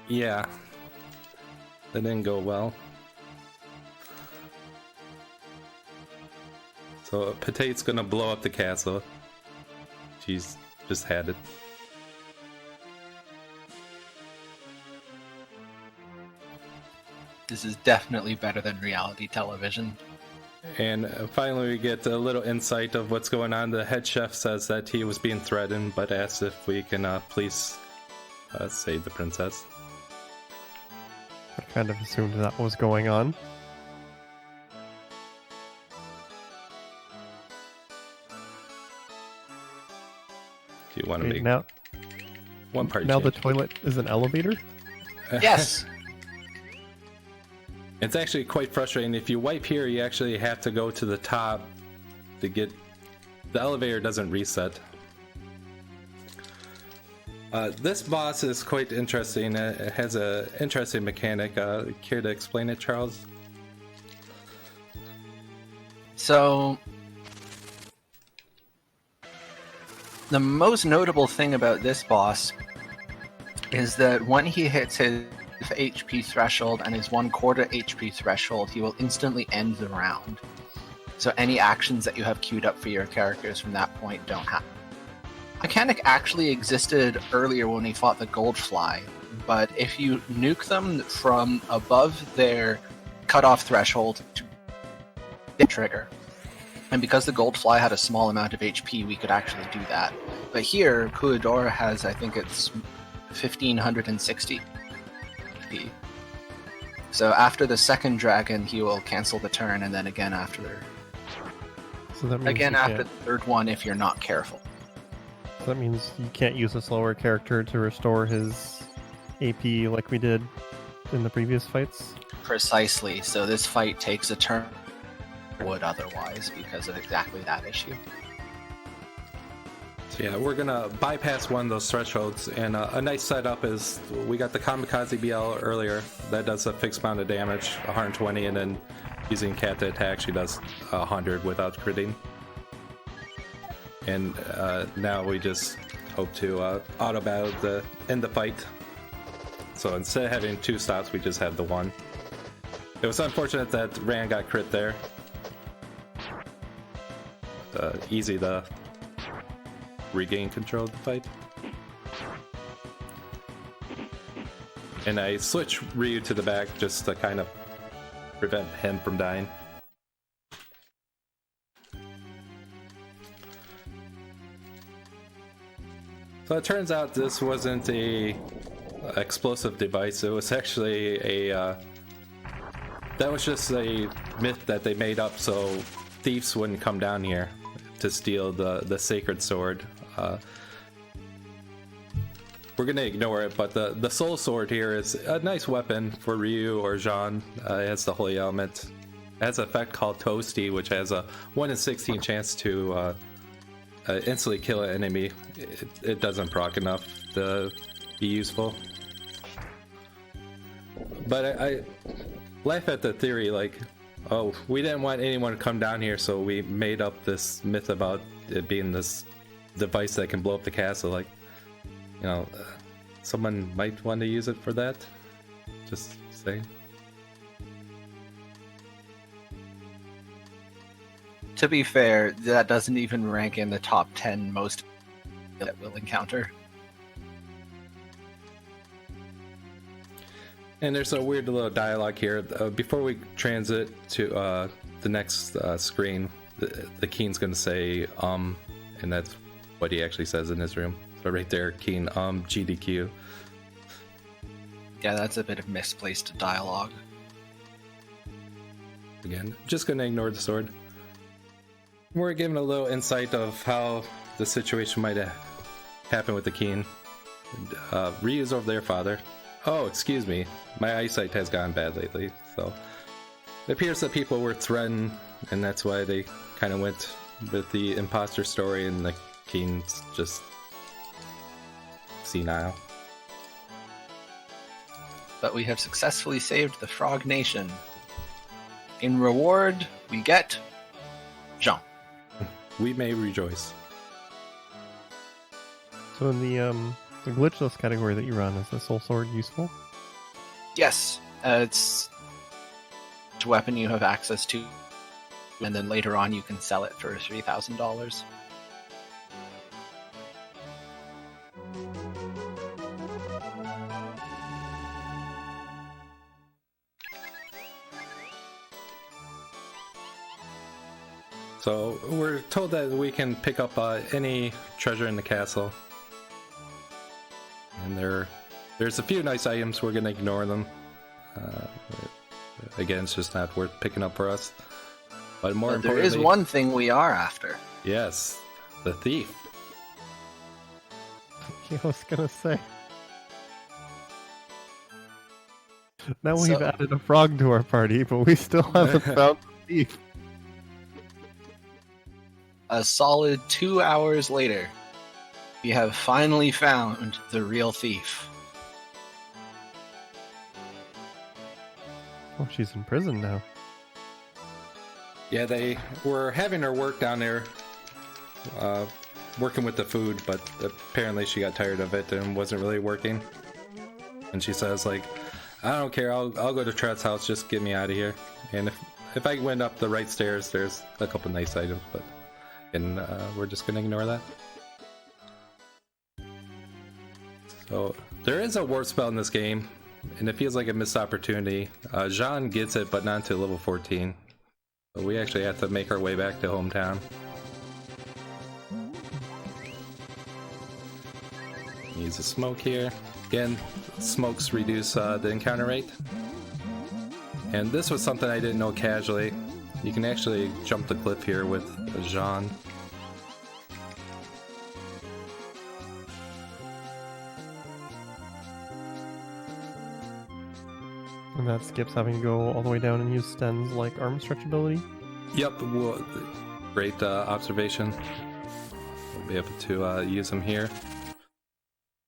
Yeah. That didn't go well. So Patate's gonna blow up the castle. She's just had it. This is definitely better than reality television. And finally we get a little insight of what's going on. The head chef says that he was being threatened, but asks if we can please save the princess. I kind of assumed that was going on. Do you want to Wait, make now one part now the change? toilet is an elevator? Yes! It's actually quite frustrating. If you wipe here, you actually have to go to the top to get... The elevator doesn't reset. This boss is quite interesting. It has an interesting mechanic. Care to explain it, Charles? So, the most notable thing about this boss is that when he hits his HP threshold and his 1/4 HP threshold, he will instantly end the round. So any actions that you have queued up for your characters from that point don't happen. Mechanic actually existed earlier when we fought the Goldfly, but if you nuke them from above their cutoff threshold to the trigger. And because the Goldfly had a small amount of HP, we could actually do that. But here, Kuadora has, I think it's 1560 HP. So after the second dragon, he will cancel the turn, and then again after So that means again you after can't- the third one if you're not careful. That means you can't use a slower character to restore his AP like we did in the previous fights. Precisely. So this fight takes a turn would otherwise because of exactly that issue. So yeah, we're gonna bypass one of those thresholds, and a nice setup is we got the Kamikaze BL earlier. That does a fixed amount of damage, 120, and then using Cat to attack, she does 100 without critting. And now we just hope to auto battle to end the fight. So instead of having 2 stops, we just have the 1. It was unfortunate that Rand got crit there. Easy to regain control of the fight. And I switch Ryu to the back just to kind of prevent him from dying. So it turns out this wasn't a explosive device. It was actually a that was just a myth that they made up so thieves wouldn't come down here to steal the sacred sword. We're gonna ignore it, but the soul sword here is a nice weapon for Ryu or Jean. It has the holy element. It has an effect called Toasty, which has a 1 in 16 chance to instantly kill an enemy. It doesn't proc enough to be useful. But I laugh at the theory like, oh, we didn't want anyone to come down here, so we made up this myth about it being this device that can blow up the castle. Like, you know, someone might want to use it for that. Just saying. To be fair, that doesn't even rank in the top 10 most that we'll encounter. And there's a weird little dialogue here. Before we transit to the next screen, the Keen's going to say, and that's what he actually says in his room. So right there, Keen, GDQ. Yeah, that's a bit of misplaced dialogue. Again, just going to ignore the sword. We're given a little insight of how the situation might have happened with the Keen. Ryu's over there, father. Oh, excuse me. My eyesight has gone bad lately, so it appears that people were threatened, and that's why they kind of went with the imposter story, and the Keen's just senile. But we have successfully saved the Frog Nation. In reward, we get Jean. We may rejoice. So in the glitchless category that you run, is the soul sword useful? Yes, it's a weapon you have access to, and then later on you can sell it for $3,000. So we're told that we can pick up any treasure in the castle. And there's a few nice items. We're going to ignore them. Again, it's just not worth picking up for us. But more But there importantly... is one thing we are after. Yes, the thief. Yeah, I was gonna say. Now we've So- added a frog to our party, but we still haven't found the thief. A solid 2 hours later, we have finally found the real thief. Oh, she's in prison now. Yeah, they were having her work down there, working with the food, but apparently she got tired of it and wasn't really working. And she says, like, I don't care, I'll go to Trout's house, just get me out of here. And if I went up the right stairs, there's a couple nice items, but we're just gonna ignore that. So there is a warp spell in this game, and it feels like a missed opportunity. Jean gets it, but not until level 14. So we actually have to make our way back to hometown. Use a smoke here. Again, smokes reduce the encounter rate. And this was something I didn't know casually. You can actually jump the cliff here with Jean. And that skips having to go all the way down and use Sten's like arm stretch ability. Yep, well, great observation. We'll be able to use them here.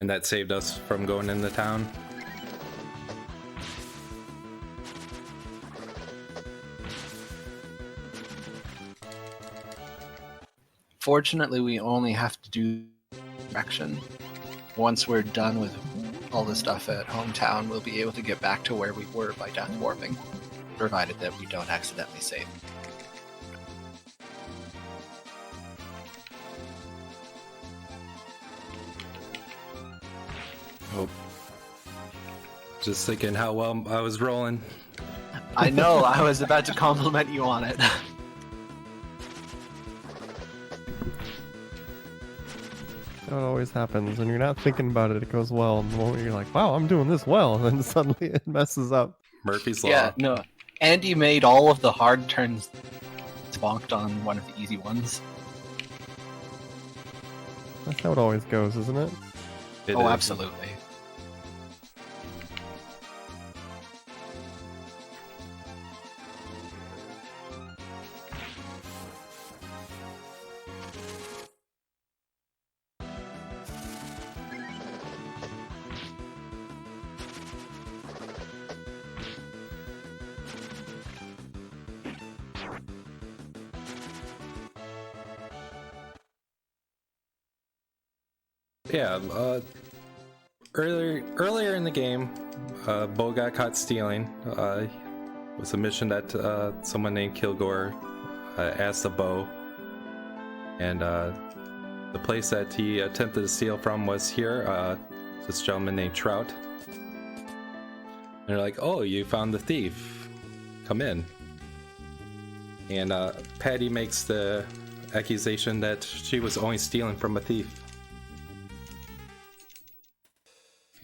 And that saved us from going into town. Fortunately, we only have to do direction. Once we're done with all the stuff at hometown, we'll be able to get back to where we were by death warping, provided that we don't accidentally save. Oh. Just thinking how well I was rolling. I know, I was about to compliment you on it. That always happens. When you're not thinking about it, it goes well. And the moment you're like, wow, I'm doing this well, and then suddenly it messes up. Murphy's Law. Yeah, no. Andy made all of the hard turns bonked on one of the easy ones. That's how it always goes, isn't it? It Oh, is. absolutely. Yeah, earlier in the game, Bo got caught stealing. It was a mission that someone named Kilgore asked of Bo, and the place that he attempted to steal from was here. This gentleman named Trout. And they're like, "Oh, you found the thief. Come in." And Patty makes the accusation that she was only stealing from a thief.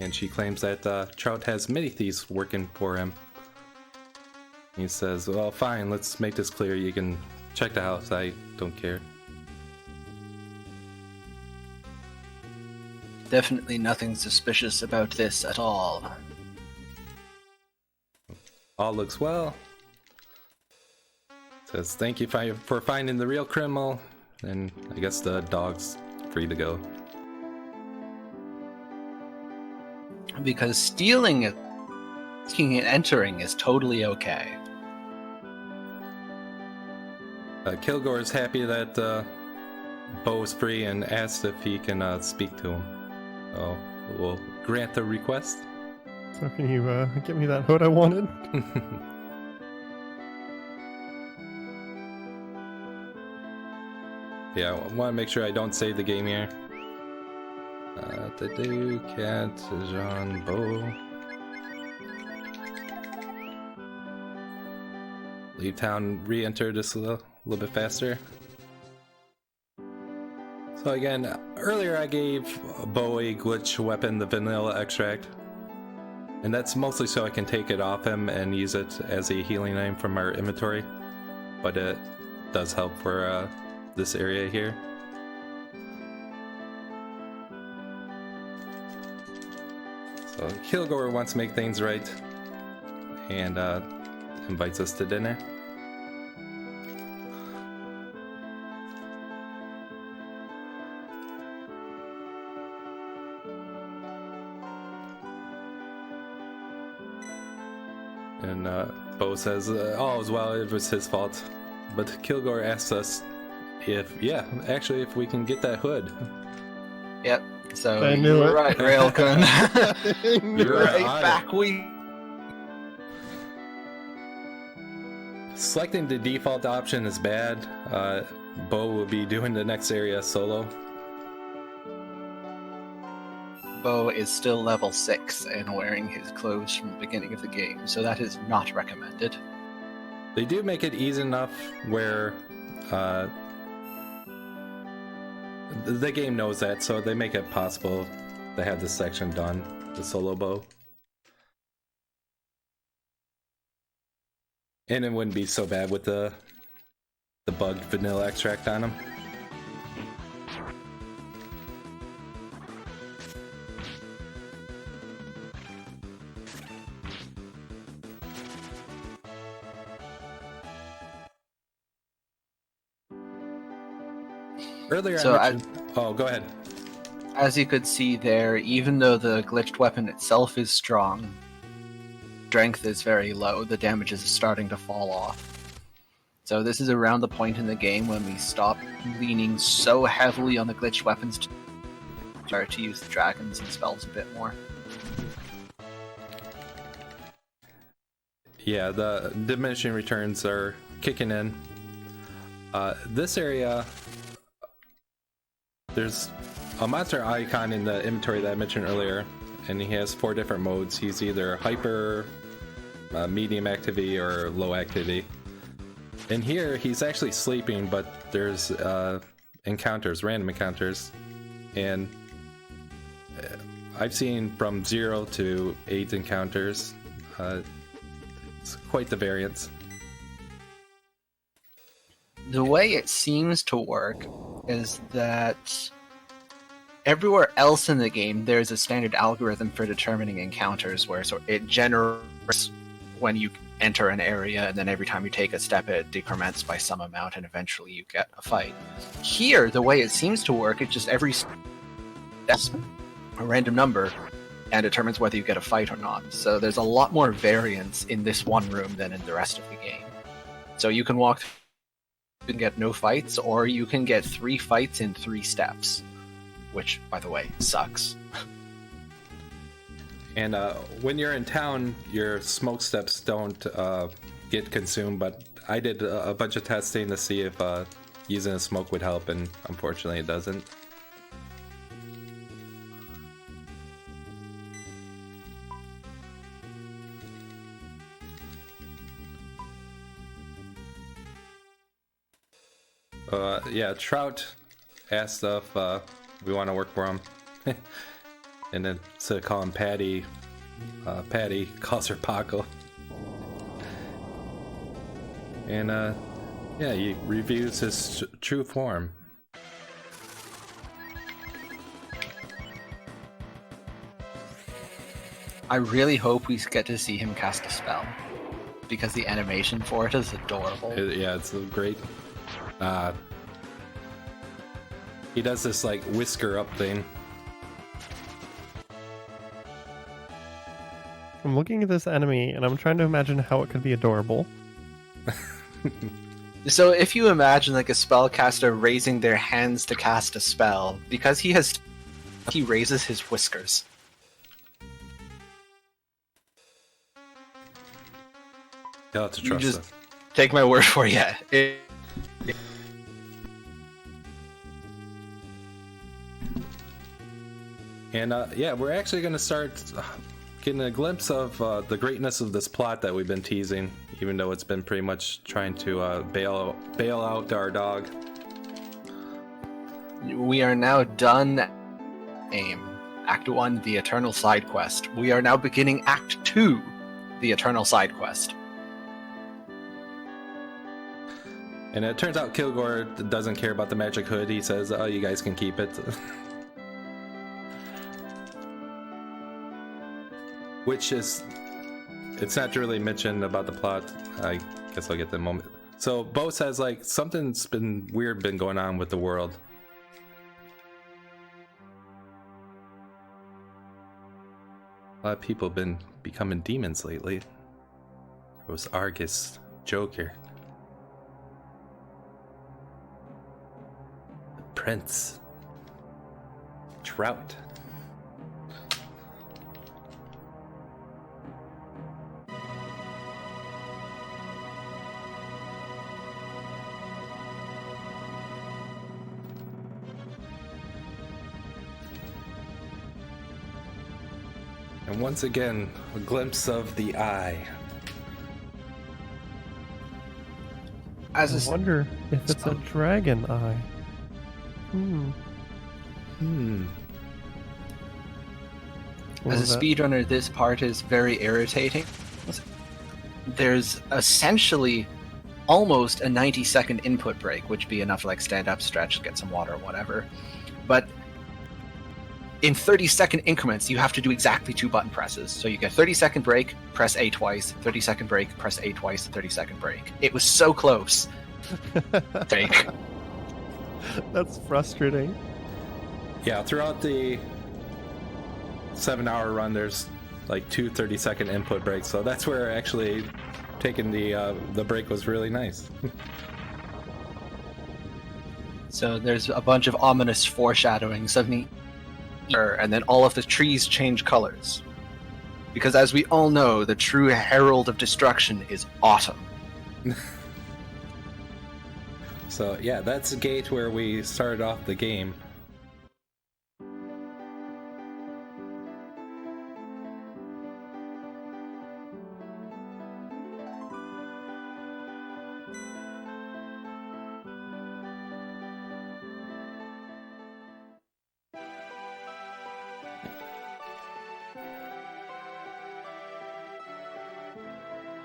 And she claims that Trout has many thieves working for him. He says, well, fine, let's make this clear. You can check the house. I don't care. Definitely nothing suspicious about this at all. All looks well. Says, thank you for finding the real criminal. And I guess the dog's free to go. Because stealing and entering is totally okay. Kilgore's happy that Bo is free and asked if he can speak to him. So we'll grant the request. So can you give me that hood I wanted? Yeah, I want to make sure I don't save the game here. Cat Jean Bo. Leave town, re-enter just a little bit faster. So again, earlier I gave Bo a glitch weapon, the vanilla extract. And that's mostly so I can take it off him and use it as a healing item from our inventory. But it does help for this area here. So Kilgore wants to make things right and invites us to dinner. And Bo says, all is well, it was his fault. But Kilgore asks us if we can get that hood. Yep. So I you knew were it. right, Railgun. You're right on back. We Selecting the default option is bad. Bo will be doing the next area solo. Bo is still level 6 and wearing his clothes from the beginning of the game, so that is not recommended. They do make it easy enough where the game knows that, so they make it possible to have this section done, the solo Bo. And it wouldn't be so bad with the bugged vanilla extract on them. Earlier So I mentioned... Oh, go ahead. As you could see there, even though the glitched weapon itself is strong, strength is very low. The damage is starting to fall off. So this is around the point in the game when we stop leaning so heavily on the glitched weapons to start to use the dragons and spells a bit more. Yeah, the diminishing returns are kicking in. This area, there's a monster icon in the inventory that I mentioned earlier, and he has 4 different modes. He's either hyper, medium activity, or low activity. In here, he's actually sleeping, but there's encounters, random encounters, and I've seen from 0 to 8 encounters. It's quite the variance. The way it seems to work is that everywhere else in the game, there's a standard algorithm for determining encounters where it generates when you enter an area, and then every time you take a step, it decrements by some amount, and eventually you get a fight. Here, the way it seems to work, it's just every step's a random number and determines whether you get a fight or not. So there's a lot more variance in this one room than in the rest of the game. So you can walk through and get no fights, or you can get 3 fights in 3 steps, which, by the way, sucks. And when you're in town, your smoke steps don't get consumed, but I did a bunch of testing to see if using a smoke would help, and unfortunately it doesn't. Yeah, Trout asked if we want to work for him. And then instead of calling Patty, Patty calls her Paco. And yeah, he reviews his true form. I really hope we get to see him cast a spell, because the animation for it is adorable. Yeah, it's great. He does this like whisker up thing. I'm looking at this enemy and I'm trying to imagine how it could be adorable. So if you imagine like a spellcaster raising their hands to cast a spell, because he raises his whiskers. You'll have to You trust just us. take my word for it. And yeah, we're actually going to start getting a glimpse of the greatness of this plot that we've been teasing, even though it's been pretty much trying to bail out our dog. We are now done. Aim. Act 1, the Eternal Side Quest. We are now beginning Act 2, the Eternal Side Quest. And it turns out Kilgore doesn't care about the magic hood. He says, "Oh, you guys can keep it." Which is, it's not really mentioned about the plot. I guess I'll get the moment. So Bo says like something's been weird been going on with the world. A lot of people have been becoming demons lately. It was Argus, Joker, the Prince, Trout. And once again, a glimpse of the eye. I wonder if it's a dragon eye. What As was a that? speedrunner, this part is very irritating. There's essentially almost a 90-second input break, which would be enough to like stand up, stretch, get some water, or whatever. But in 30-second increments, you have to do exactly 2 button presses. So you get 30-second break, press A twice, 30-second break, press A twice, 30-second break. It was so close. Fake. That's frustrating. Yeah, throughout the 7-hour run, there's like 2 30-second input breaks. So that's where actually taking the break was really nice. So there's a bunch of ominous foreshadowings of me, and then all of the trees change colors. Because as we all know, the true herald of destruction is autumn. So yeah, that's the gate where we started off the game.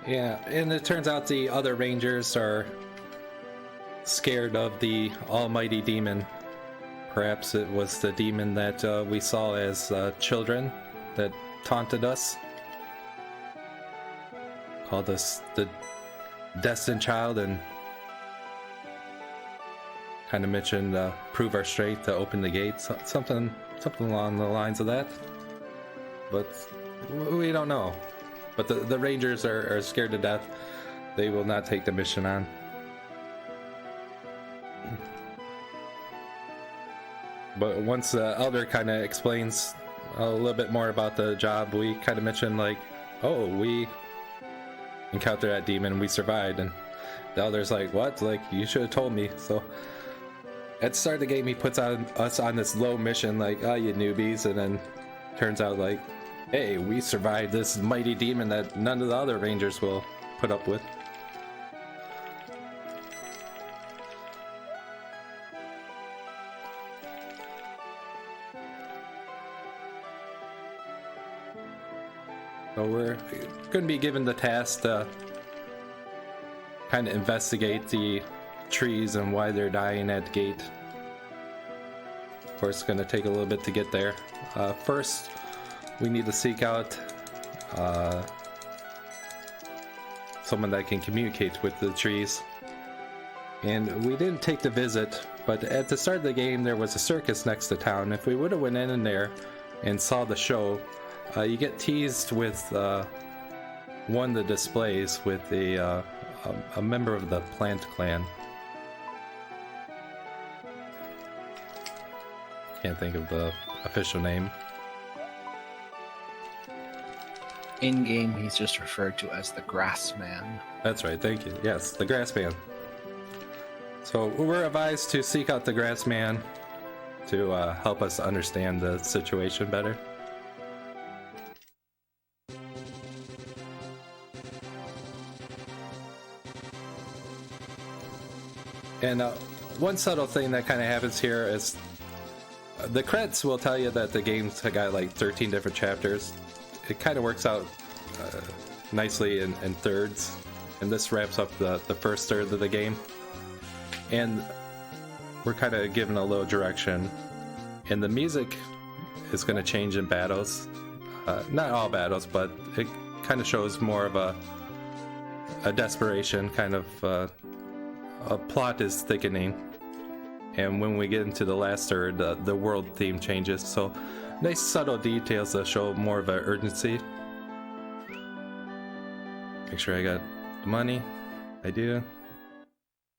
Yeah, and it turns out the other rangers are scared of the almighty demon. Perhaps it was the demon that we saw as children that taunted us. Called us the destined child and kind of mentioned prove our strength to open the gate. Something along the lines of that. But we don't know. But the Rangers are scared to death. They will not take the mission on. But once the Elder kind of explains a little bit more about the job, we kind of mentioned like, oh, we encountered that demon, we survived. And the Elder's like, what? Like, you should have told me. So at the start of the game, he puts us on this low mission, like, oh, you newbies. And then turns out like, hey, we survived this mighty demon that none of the other Rangers will put up with. So we're going to be given the task to kind of investigate the trees and why they're dying at the gate. Of course, it's going to take a little bit to get there. First, we need to seek out someone that can communicate with the trees. And we didn't take the visit, but at the start of the game there was a circus next to town. If we would have went in there and saw the show, you get teased with one of the displays with a a member of the Plant Clan. Can't think of the official name. In game, he's just referred to as the Grass Man. That's right, thank you. Yes, the Grass Man. So we're advised to seek out the Grass Man to help us understand the situation better. And one subtle thing that kind of happens here is the credits will tell you that the game's got like 13 different chapters. It kind of works out nicely in thirds, and this wraps up the first third of the game. And we're kind of given a little direction, and the music is going to change in battles. Not all battles, but it kind of shows more of a desperation, kind of a plot is thickening. And when we get into the last third, the world theme changes. So nice subtle details that show more of an urgency. Make sure I got the money. I do.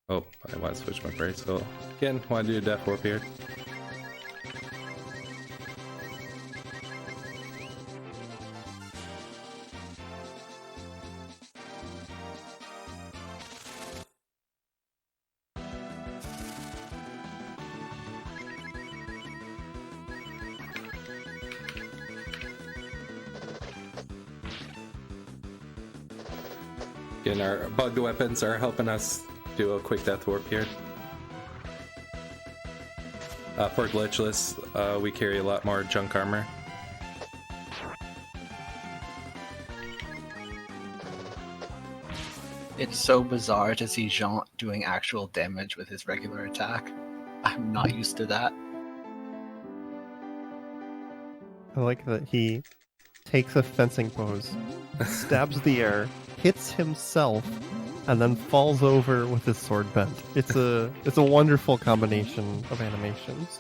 Oh, I want to switch my price. So again, want to do a Death Warp here. Again, our bugged weapons are helping us do a quick Death Warp here. For glitchless, we carry a lot more junk armor. It's so bizarre to see Jean doing actual damage with his regular attack. I'm not used to that. I like that he takes a fencing pose, stabs the air, hits himself, and then falls over with his sword bent. It's a wonderful combination of animations.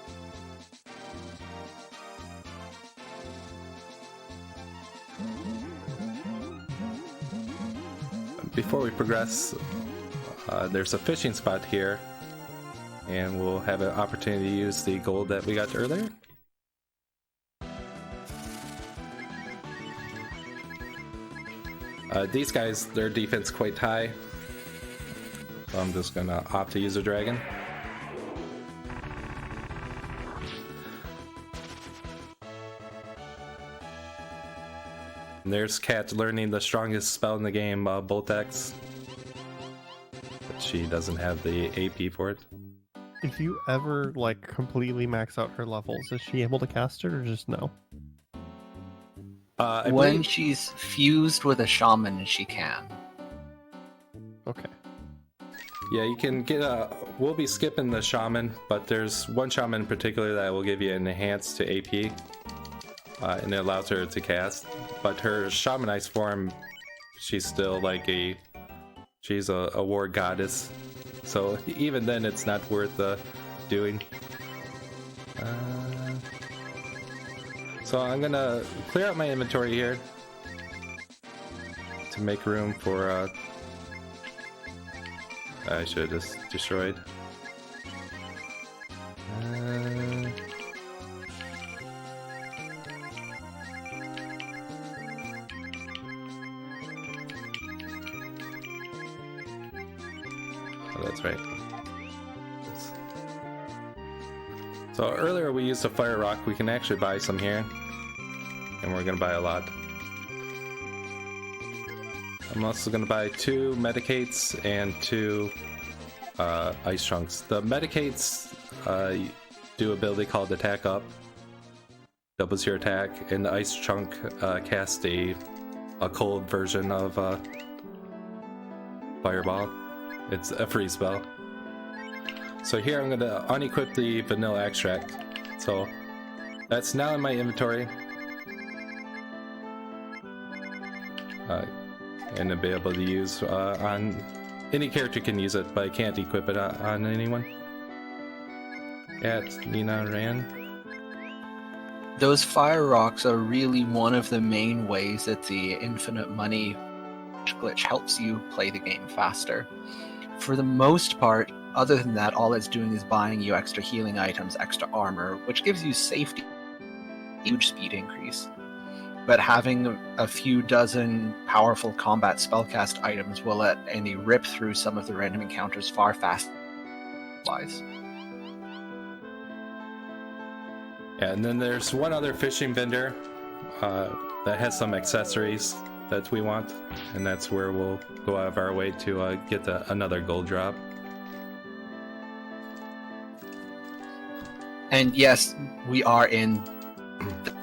Before we progress, there's a fishing spot here, and we'll have an opportunity to use the gold that we got earlier. These guys, their defense quite high, so I'm just gonna opt to use a dragon. And there's Kat learning the strongest spell in the game, Bolt X. But she doesn't have the AP for it. If you ever like completely max out her levels, is she able to cast it or just no? I When believe- she's fused with a shaman, she can. Okay. Yeah, you can get we'll be skipping the shaman, but there's one shaman in particular that will give you an enhance to AP, and it allows her to cast. But her shamanized form, she's still like she's a war goddess, so even then it's not worth doing. So I'm gonna clear out my inventory here to make room for I should have just destroyed. Oh, that's right. So earlier we used a fire rock. We can actually buy some here, and we're gonna buy a lot. I'm also gonna buy 2 medicates and 2 ice chunks. The medicates do an ability called Attack Up, doubles your attack, and the ice chunk casts a cold version of Fireball. It's a free spell. So here I'm gonna unequip the vanilla extract. So that's now in my inventory. And to be able to use on any character can use it, but I can't equip it on anyone. At Nina Ran. Those fire rocks are really one of the main ways that the infinite money glitch helps you play the game faster. For the most part, other than that, all it's doing is buying you extra healing items, extra armor, which gives you safety, huge speed increase. But having a few dozen powerful combat spellcast items will let any rip through some of the random encounters far faster. Yeah, and then there's one other fishing vendor that has some accessories that we want, and that's where we'll go out of our way to get another gold drop. And yes, we are in.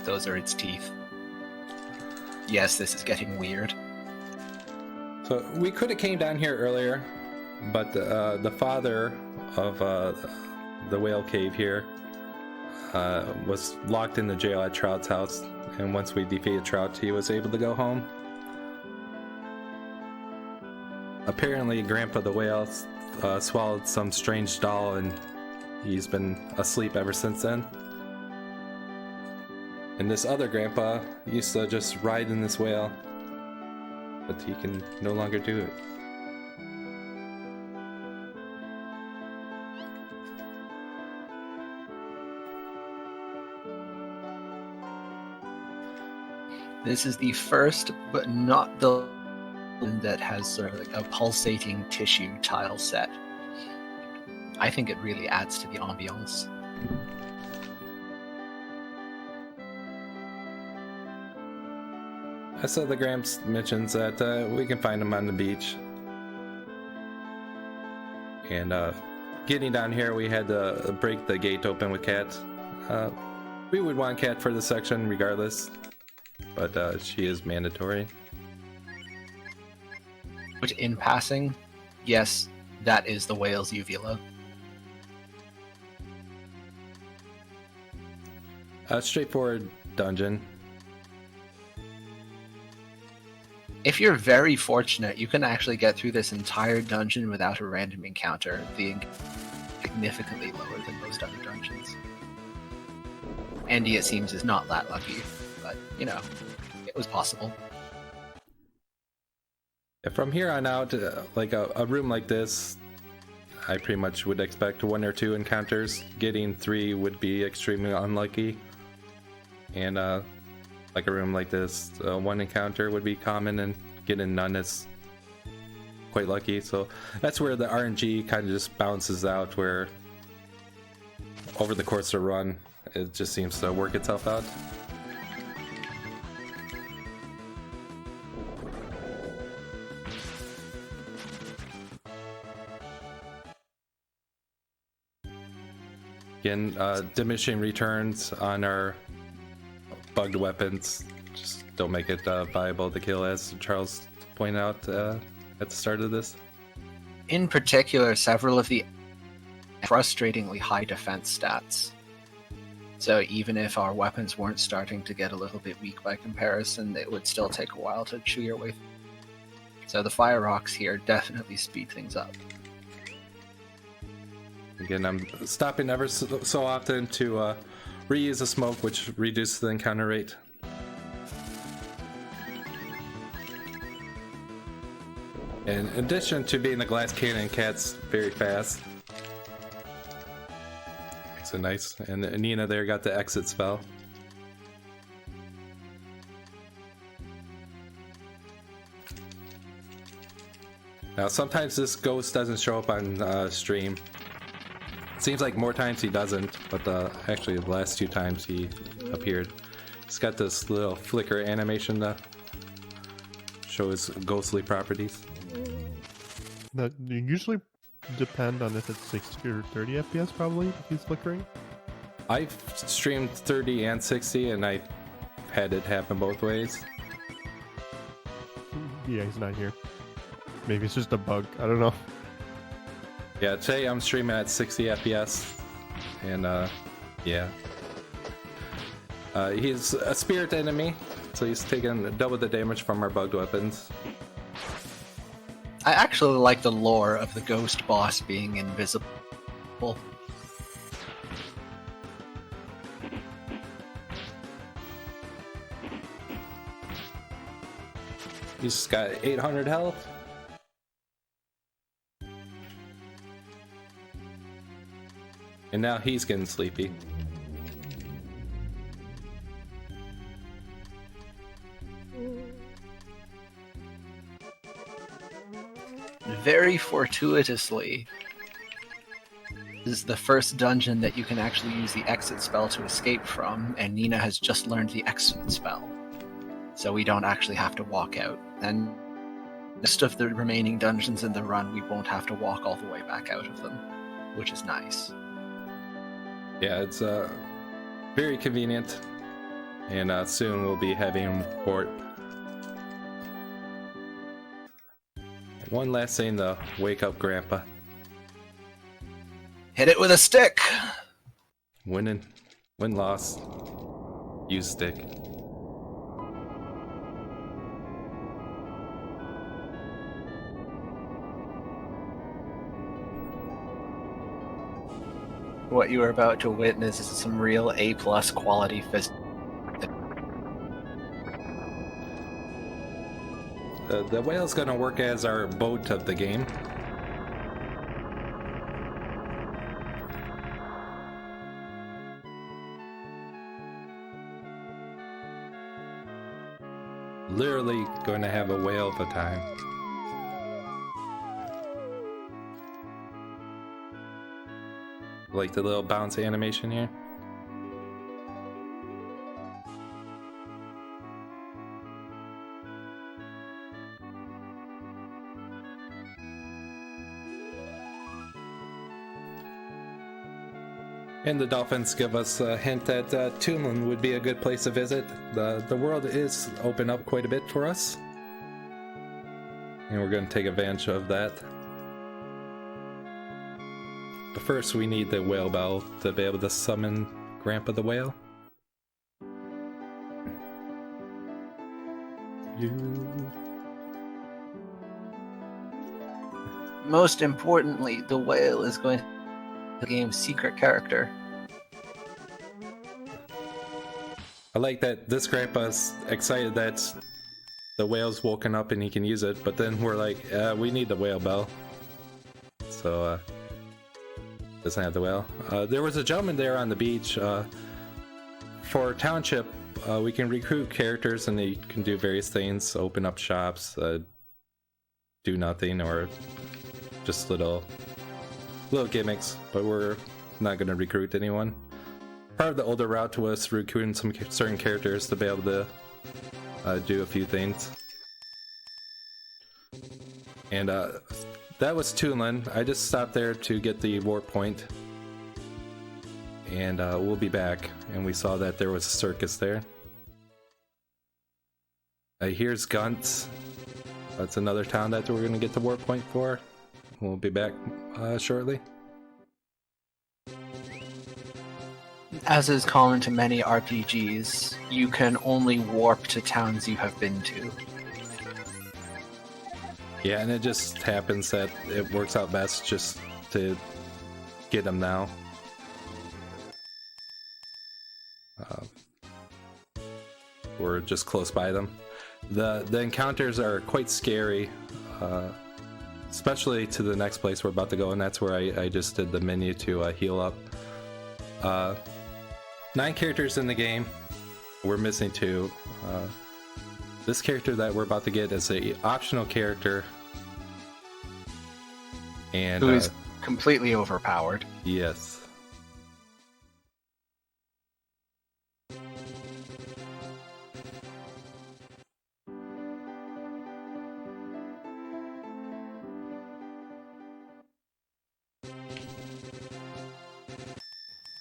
Those are its teeth. Yes, this is getting weird. So we could have came down here earlier, but the father of the whale cave here was locked in the jail at Trout's house, and once we defeated Trout, he was able to go home. Apparently, Grandpa the whale swallowed some strange doll, and he's been asleep ever since then. And this other grandpa used to just ride in this whale, but he can no longer do it. This is the first, but not the one that has sort of like a pulsating tissue tile set. I think it really adds to the ambiance. I saw the Gramps mentions that we can find him on the beach. And getting down here, we had to break the gate open with Kat. We would want Kat for the section regardless, but she is mandatory. Which, in passing, yes, that is the whale's uvula. A straightforward dungeon. If you're very fortunate, you can actually get through this entire dungeon without a random encounter, being significantly lower than most other dungeons. Andy, it seems, is not that lucky, but, you know, it was possible. From here on out, like a room like this, I pretty much would expect 1 or 2 encounters. Getting 3 would be extremely unlucky. And like a room like this, 1 encounter would be common, and getting none is quite lucky. So that's where the RNG kind of just bounces out, where over the course of the run, it just seems to work itself out. Again, diminishing returns on our bugged weapons just don't make it viable to kill, as Charles pointed out at the start of this. In particular, several of the frustratingly high defense stats. So even if our weapons weren't starting to get a little bit weak by comparison, it would still take a while to chew your way through. So the fire rocks here definitely speed things up. Again, I'm stopping ever so often to reuse a smoke, which reduces the encounter rate. In addition to being a glass cannon, Cat's very fast. Makes it nice. And Nina there got the exit spell. Now, sometimes this ghost doesn't show up on stream. Seems like more times he doesn't, but actually the last 2 times he appeared. He's got this little flicker animation to show his ghostly properties. That you usually depend on if it's 60 or 30 FPS probably if he's flickering. I've streamed 30 and 60, and I had it happen both ways. Yeah, he's not here. Maybe it's just a bug. I don't know. Yeah, today I'm streaming at 60 FPS, and yeah. He's a spirit enemy, so he's taking double the damage from our bugged weapons. I actually like the lore of the ghost boss being invisible. He's got 800 health. And now he's getting sleepy. Very fortuitously, this is the first dungeon that you can actually use the exit spell to escape from, and Nina has just learned the exit spell. So we don't actually have to walk out. And most of the remaining dungeons in the run, we won't have to walk all the way back out of them, which is nice. Yeah, it's very convenient. And soon we'll be having port. One last thing to wake up Grandpa. Hit it with a stick! Win loss. Use stick. What you are about to witness is some real A-plus quality physics. The whale's gonna work as our boat of the game. Literally going to have a whale of a time. Like the little bounce animation here. And the dolphins give us a hint that Toonland would be a good place to visit. The world is open up quite a bit for us. And we're going to take advantage of that. But first we need the whale bell to be able to summon Grandpa the whale. Most importantly, the whale is going to be the game's secret character. I like that this Grandpa's excited that the whale's woken up and he can use it, but then we're like, we need the whale bell. So, doesn't have the whale. There was a gentleman there on the beach. For Township, we can recruit characters and they can do various things, open up shops, do nothing, or just little gimmicks, but we're not going to recruit anyone. Part of the older route was recruiting some certain characters to be able to do a few things. And that was Toonland. I just stopped there to get the warp point. And we'll be back. And we saw that there was a circus there. Here's Guntz. That's another town that we're going to get the warp point for. We'll be back shortly. As is common to many RPGs, you can only warp to towns you have been to. Yeah, and it just happens that it works out best just to get them now. We're just close by them. The encounters are quite scary, especially to the next place we're about to go, and that's where I just did the menu to heal up. 9 characters in the game. We're missing 2. This character that we're about to get is a optional character, and Who is completely overpowered. yes.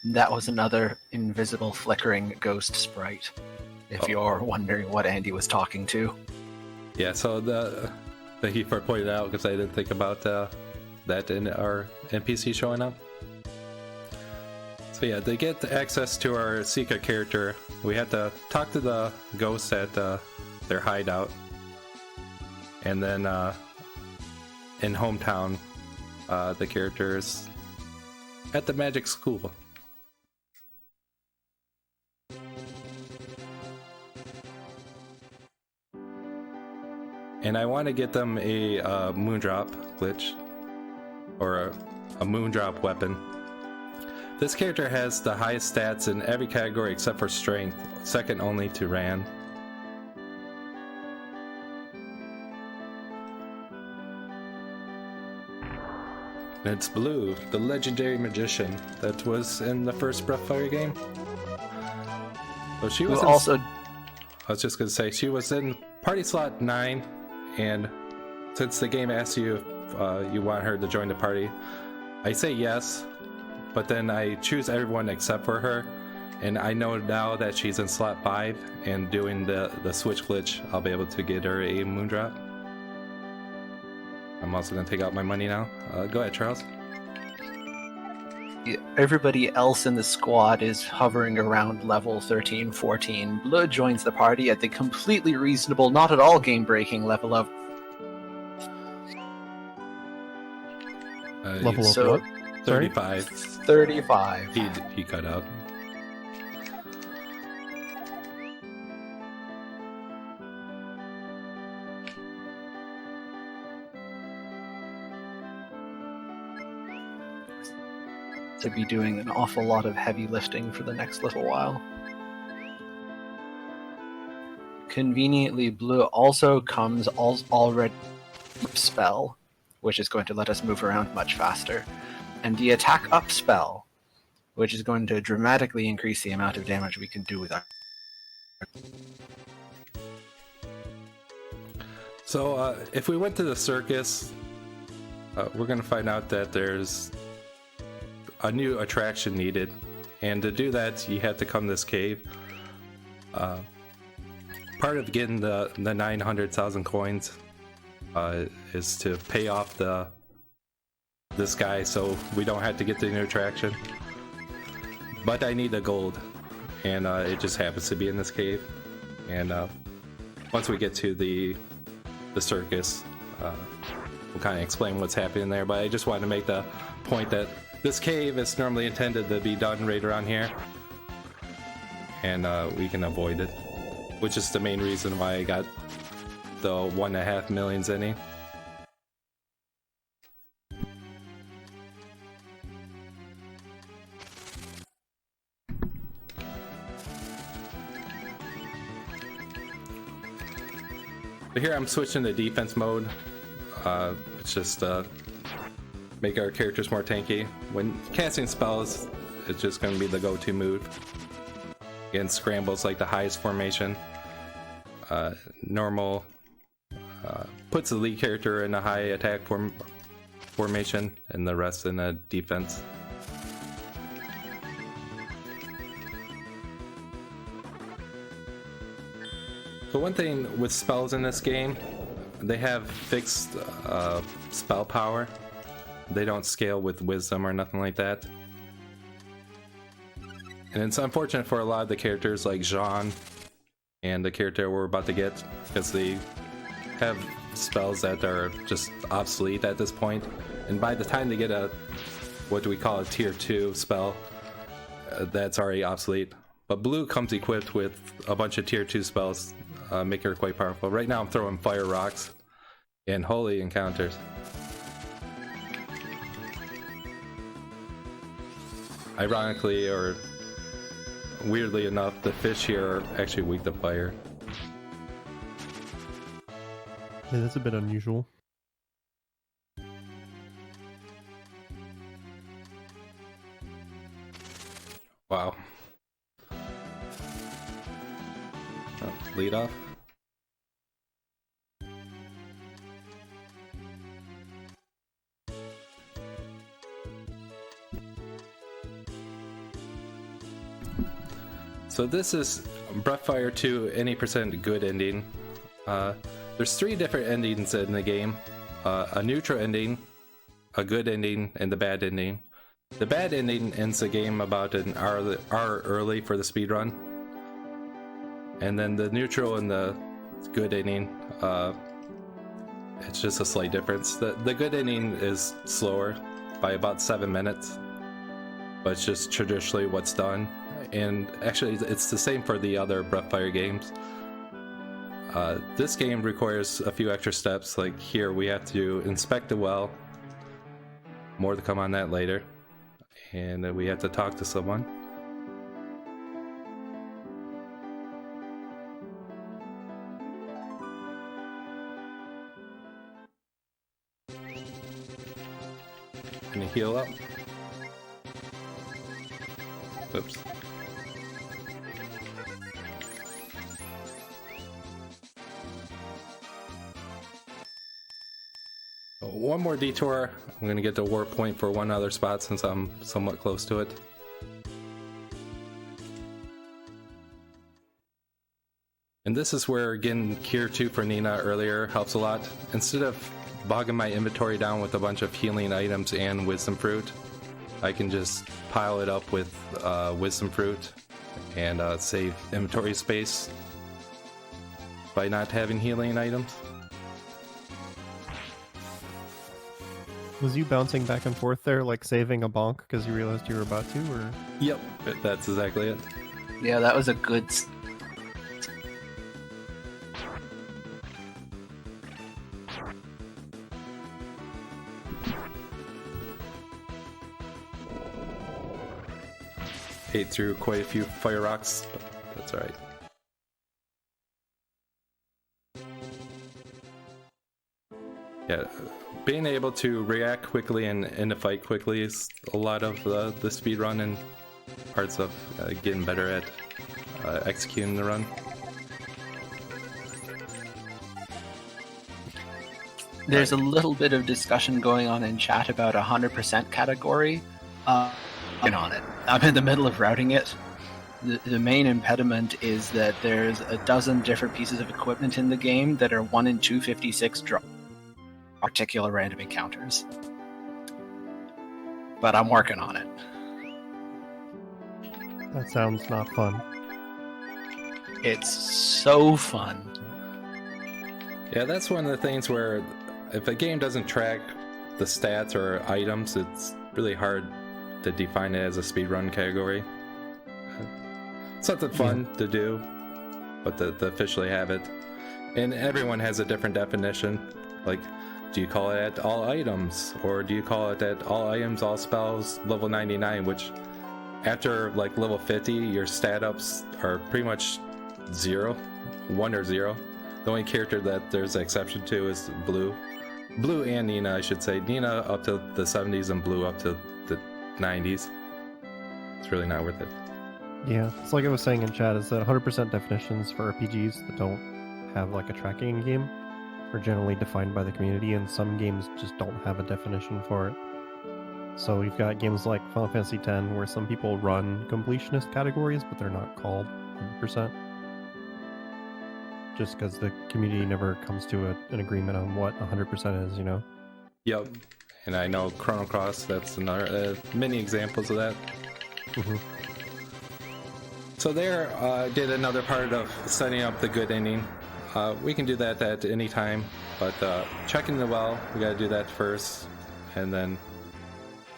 That was another invisible flickering ghost sprite, if you're wondering what Andy was talking to. Yeah, so thank you for pointing it out, because I didn't think about that in our NPC showing up. So yeah, to get access to our secret character, we had to talk to the ghosts at their hideout. And then in Hometown, the characters at the magic school. and I want to get them a Moondrop glitch, or a Moondrop weapon. This character has the highest stats in every category except for strength, second only to Ran. And it's Blue, the legendary magician that was in the first Breathfire game. So she was also. I was just gonna say, she was in party slot 9, and since the game asks you if you want her to join the party, I say yes, but then I choose everyone except for her, and I know now that she's in slot 5, and doing the switch glitch, I'll be able to get her a Moondrop. I'm also gonna take out my money now. Go ahead, Charles. Everybody else in the squad is hovering around level 13, 14. Blue joins the party at the completely reasonable, not at all game-breaking level of... Level of so- what? Sorry? 35. 35. He cut out. To be doing an awful lot of heavy lifting for the next little while. Conveniently, Blue also comes already spell, which is going to let us move around much faster, and the attack up spell, which is going to dramatically increase the amount of damage we can do with our... So if we went to the circus, we're going to find out that there's a new attraction needed, and to do that you have to come to this cave. Part of getting the 900,000 coins is to pay off this guy so we don't have to get the new attraction, but I need the gold, and it just happens to be in this cave. And once we get to the circus, we'll kind of explain what's happening there, but I just wanted to make the point that this cave is normally intended to be done right around here, and we can avoid it, which is the main reason why I got the 1.5 million zenny. But here I'm switching to defense mode. It's just make our characters more tanky. When casting spells, it's just going to be the go-to move. Again, scrambles like the highest formation. Normal puts the lead character in a high attack formation, and the rest in a defense. So one thing with spells in this game, they have fixed spell power. They don't scale with wisdom or nothing like that. And it's unfortunate for a lot of the characters like Jean and the character we're about to get, because they have spells that are just obsolete at this point. And by the time they get a, what do we call a tier 2 spell, that's already obsolete. But Blue comes equipped with a bunch of tier 2 spells, make her quite powerful. Right now I'm throwing fire rocks and holy encounters. Ironically, or weirdly enough, the fish here are actually weak to fire. Yeah, that's a bit unusual. Wow. Lead off. So this is Breathfire 2 any percent good ending. There's 3 different endings in the game. A neutral ending, a good ending, and the bad ending. The bad ending ends the game about an hour early for the speedrun. And then the neutral and the good ending, it's just a slight difference. The good ending is slower by about 7 minutes, but it's just traditionally what's done. And actually, it's the same for the other Breathfire games. This game requires a few extra steps. Like here, we have to inspect the well. More to come on that later. And we have to talk to someone. Gonna heal up. Oops. One more detour. I'm gonna get to warp point for one other spot since I'm somewhat close to it. And this is where getting Cure 2 for Nina earlier helps a lot. Instead of bogging my inventory down with a bunch of healing items and Wisdom Fruit, I can just pile it up with Wisdom Fruit and save inventory space by not having healing items. Was you bouncing back and forth there, like saving a bonk because you realized you were about to, or? Yep, that's exactly it. Yeah, that was a good. Ate through quite a few fire rocks, but that's alright. Yeah, being able to react quickly and end a fight quickly is a lot of the speedrun and parts of getting better at executing the run. There's a little bit of discussion going on in chat about 100% category. On it. I'm in the middle of routing it. The main impediment is that there's a dozen different pieces of equipment in the game that are 1 in 256 particular random encounters. But I'm working on it. That sounds not fun. It's so fun. Yeah, that's one of the things where if a game doesn't track the stats or items, it's really hard to define it as a speedrun category. It's something fun to do, but to officially have it. And everyone has a different definition. Like, do you call it at all items? Or do you call it at all items, all spells, level 99, which after like level 50, your stat ups are pretty much 0, 1 or 0. The only character that there's an exception to is Blue. Blue and Nina, I should say. Nina up to the 70s and Blue up to the 90s. It's really not worth it. Yeah, it's like I was saying in chat, is that 100% definitions for RPGs that don't have like a tracking game are generally defined by the community, and some games just don't have a definition for it. So you've got games like Final Fantasy X where some people run completionist categories, but they're not called 100%. Just because the community never comes to an agreement on what 100% is, you know? Yep. And I know Chrono Cross, that's another many examples of that. Mm-hmm. So there, did another part of setting up the good ending. We can do that at any time, but checking the well, we gotta do that first, and then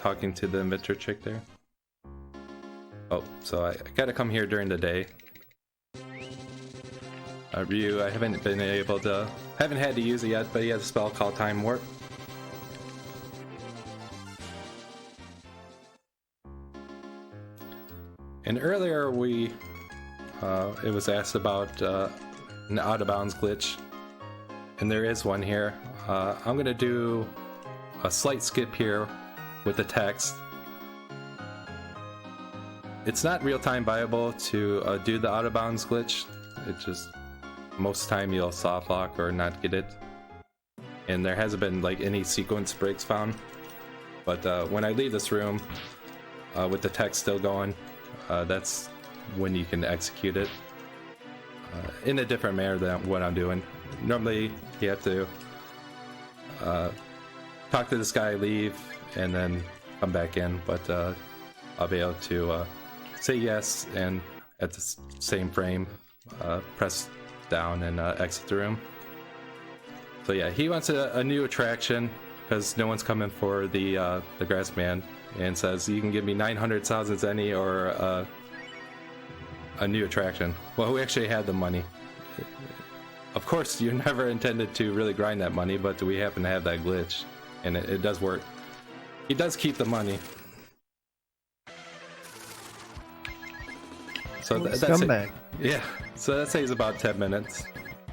talking to the inventor chick there. Oh, so I gotta come here during the day. Ryu, I haven't been able to, haven't had to use it yet, but he has a spell called Time Warp. And earlier it was asked about an out of bounds glitch, and there is one here. I'm gonna do a slight skip here with the text. It's not real-time viable to do the out of bounds glitch. It just, most time you'll soft lock or not get it, and there hasn't been like any sequence breaks found. But when I leave this room with the text still going, that's when you can execute it in a different manner than what I'm doing. Normally you have to talk to this guy, leave, and then come back in, but I'll be able to say yes and at the same frame press down and exit the room. So yeah, he wants a new attraction because no one's coming for the grass man, and says you can give me 900,000 zenny or a new attraction. Well, we actually had the money. Of course, you never intended to really grind that money, but we happen to have that glitch, and it does work. He does keep the money. So that's scumbag. Yeah, so that saves about 10 minutes.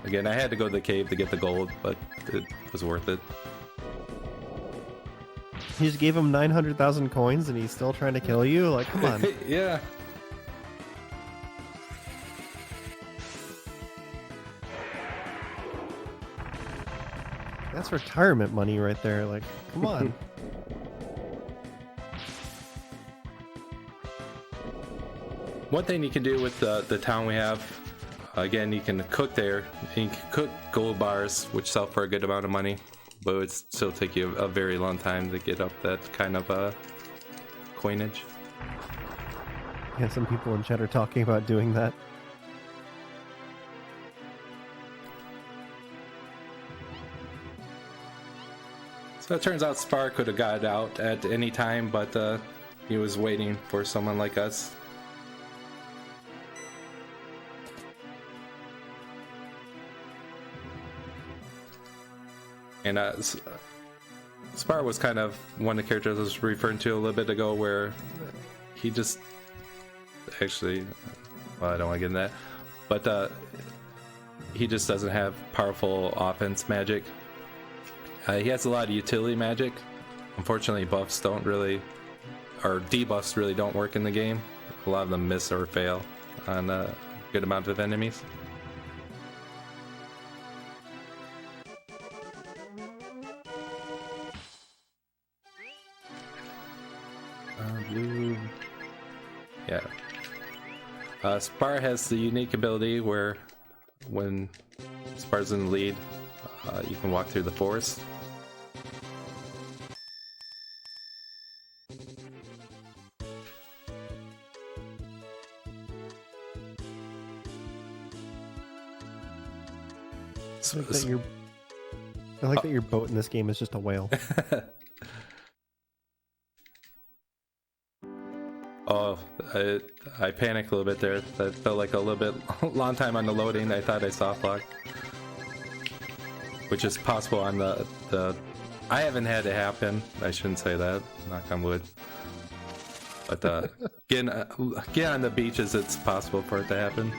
Again, I had to go to the cave to get the gold, but it was worth it. You just gave him 900,000 coins and he's still trying to kill you? Like, come on. Yeah. That's retirement money right there. Like, come on. One thing you can do with the town we have, again, you can cook there. You can cook gold bars, which sell for a good amount of money, but it would still take you a very long time to get up that kind of coinage. Yeah, some people in chat are talking about doing that. So it turns out Spar could have got out at any time, but he was waiting for someone like us. And Spar was kind of one of the characters I was referring to a little bit ago, where he just actually, well, I don't want to get into that, but he just doesn't have powerful offense magic. He has a lot of utility magic. Unfortunately, buffs don't really, or debuffs really don't work in the game. A lot of them miss or fail on a good amount of enemies. Blue. Yeah. Spar has the unique ability where when Spar's in the lead, you can walk through the forest. I like that your boat in this game is just a whale. Oh, I panicked a little bit there. That felt like a little bit long time on the loading. I thought I soft locked, which is possible on the. I haven't had it happen. I shouldn't say that. Knock on wood. But get on the beaches, it's possible for it to happen.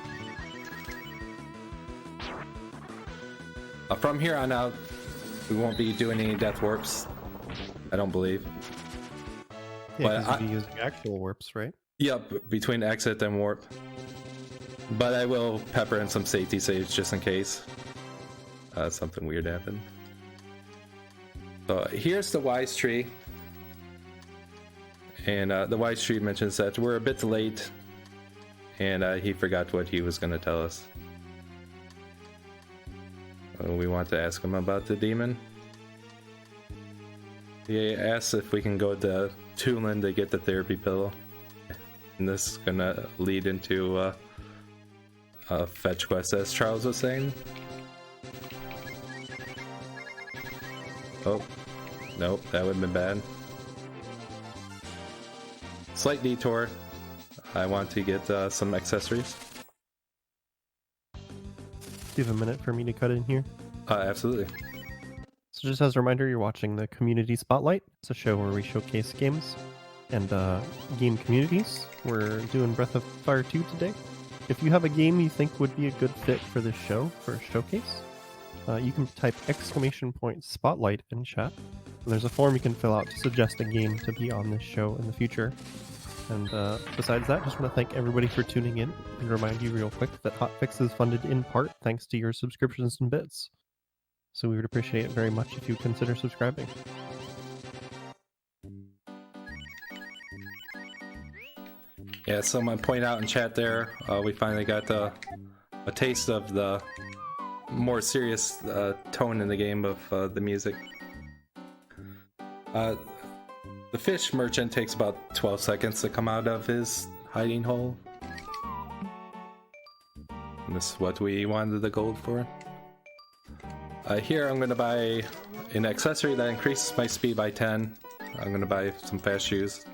From here on out, we won't be doing any death warps. I don't believe. Yeah, because you'll be using actual warps, right? Yep, between exit and warp. But I will pepper in some safety saves just in case something weird happened. So here's the wise tree. And the wise tree mentions that we're a bit late. And he forgot what he was going to tell us. We want to ask him about the demon. He asks if we can go to Tulin to get the therapy pillow. And this is gonna lead into a fetch quest, as Charles was saying. Oh, nope, that would have been bad. Slight detour. I want to get some accessories. Do you have a minute for me to cut in here? Absolutely. So just as a reminder, you're watching the Community Spotlight. It's a show where we showcase games and game communities. We're doing Breath of Fire 2 today. If you have a game you think would be a good fit for this show, for a showcase, you can type !spotlight in chat. And there's a form you can fill out to suggest a game to be on this show in the future. And besides that, just want to thank everybody for tuning in and remind you real quick that Hotfix is funded in part thanks to your subscriptions and bits. So we would appreciate it very much if you consider subscribing. Yeah, someone point out in chat there, we finally got a taste of the more serious tone in the game of the music. The fish merchant takes about 12 seconds to come out of his hiding hole. And this is what we wanted the gold for. Here I'm going to buy an accessory that increases my speed by 10. I'm going to buy some fast shoes.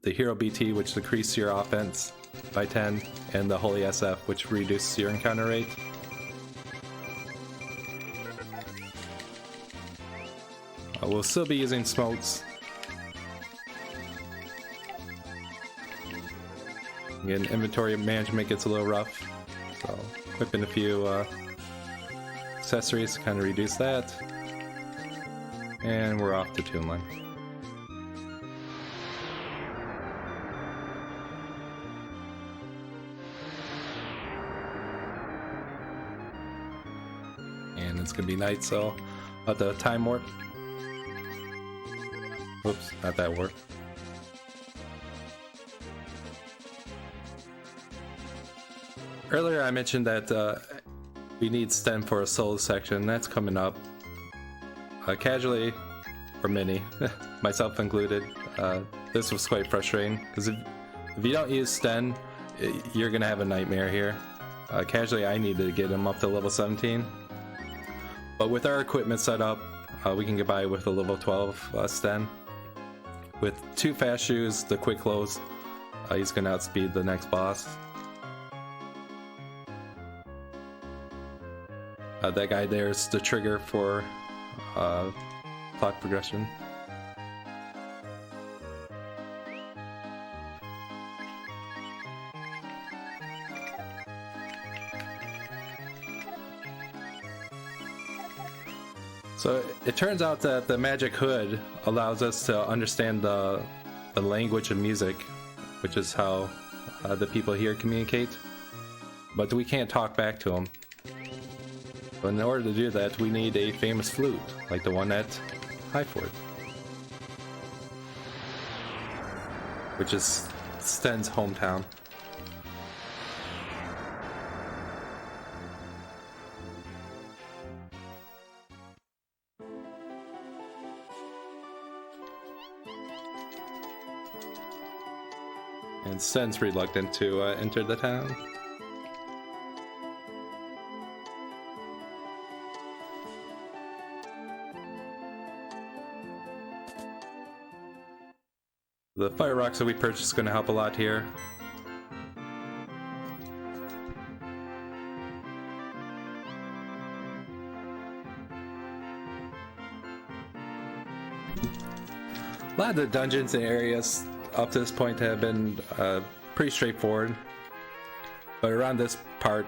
The Hero BT, which decreases your offense by 10. And the Holy SF, which reduces your encounter rate. We'll still be using smokes. Again, inventory management gets a little rough, so equipping a few accessories to kind of reduce that. And we're off to Toon Line. And it's gonna be night, so about the time warp. Whoops, not that warp. Earlier I mentioned that we need Sten for a solo section. That's coming up. Casually, or many, myself included, this was quite frustrating, because if you don't use Sten, you're going to have a nightmare here. Casually, I need to get him up to level 17. But with our equipment set up, we can get by with a level 12 Sten. With 2 fast shoes, the quick close, he's going to outspeed the next boss. That guy there is the trigger for plot progression. So it turns out that the magic hood allows us to understand the language of music, which is how the people here communicate. But we can't talk back to them. But in order to do that, we need a famous flute, like the one at Highford, which is Sten's hometown. And Sten's reluctant to enter the town. The fire rocks that we purchased is going to help a lot here. A lot of the dungeons and areas up to this point have been pretty straightforward, but around this part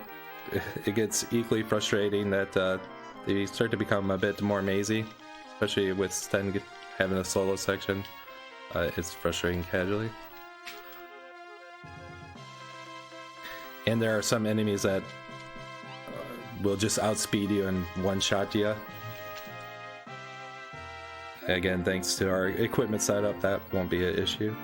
it gets equally frustrating that they start to become a bit more mazy, especially with Sten having a solo section. It's frustrating casually. And there are some enemies that will just outspeed you and one-shot you. Again, thanks to our equipment setup, that won't be an issue.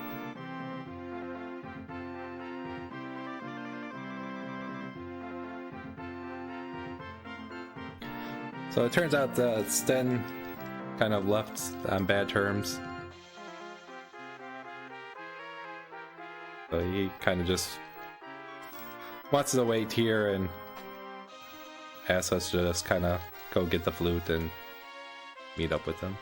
So it turns out that Sten kind of left on bad terms. So he kind of just wants to wait here and asks us to just kind of go get the flute and meet up with him.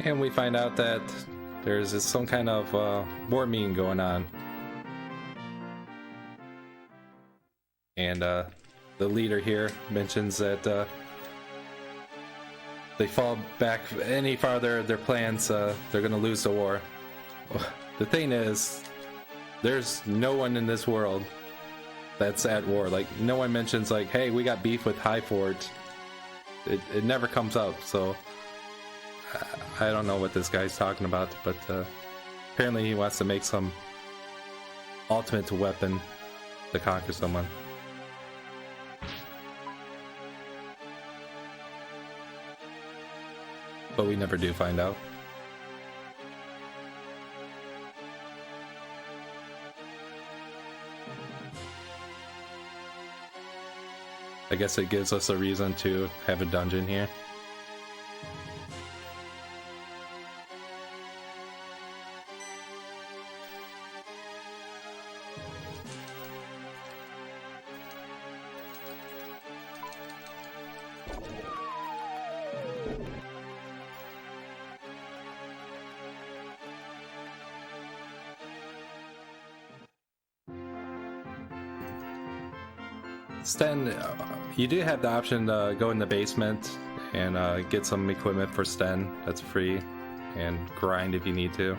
And we find out that there's some kind of war meeting going on. And the leader here mentions that they fall back any farther their plans, they're going to lose the war. The thing is, there's no one in this world that's at war. Like, no one mentions, like, hey, we got beef with Highford. It never comes up, so I don't know what this guy's talking about, but apparently he wants to make some ultimate weapon to conquer someone. But we never do find out. I guess it gives us a reason to have a dungeon here. Sten, you do have the option to go in the basement and get some equipment for Sten that's free, and grind if you need to.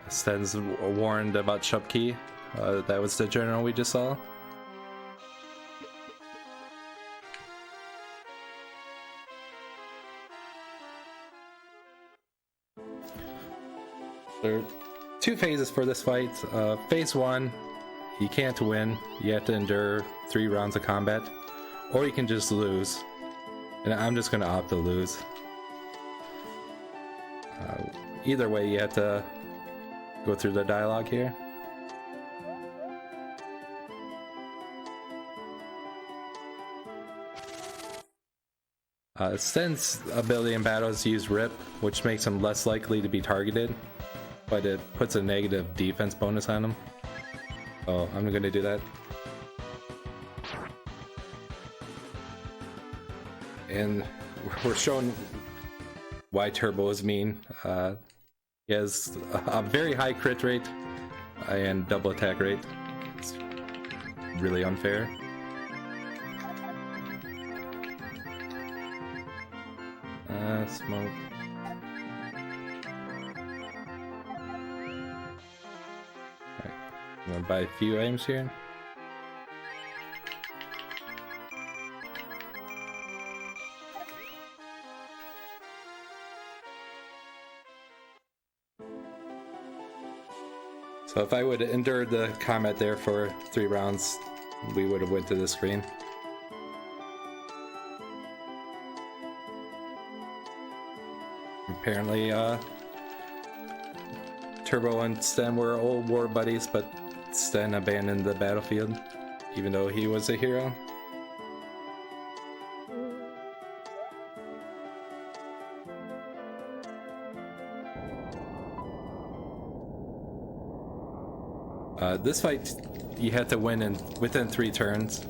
Sten's warned about Shupkey. That was the general we just saw. There are two phases for this fight. Phase 1, you can't win. You have to endure 3 rounds of combat. Or you can just lose. And I'm just going to opt to lose. Either way, you have to go through the dialogue here. Sten's ability in battle is to use Rip, which makes him less likely to be targeted, but it puts a negative defense bonus on him. Oh, I'm gonna do that. And we're showing why Turbo is mean. He has a very high crit rate and double attack rate. It's really unfair. Smoke. Alright, I'm gonna buy a few items here. So if I would have endured the combat there for 3 rounds, we would have went to the screen. Apparently, Turbo and Sten were old war buddies, but Sten abandoned the battlefield, even though he was a hero. This fight, you have to win within 3 turns.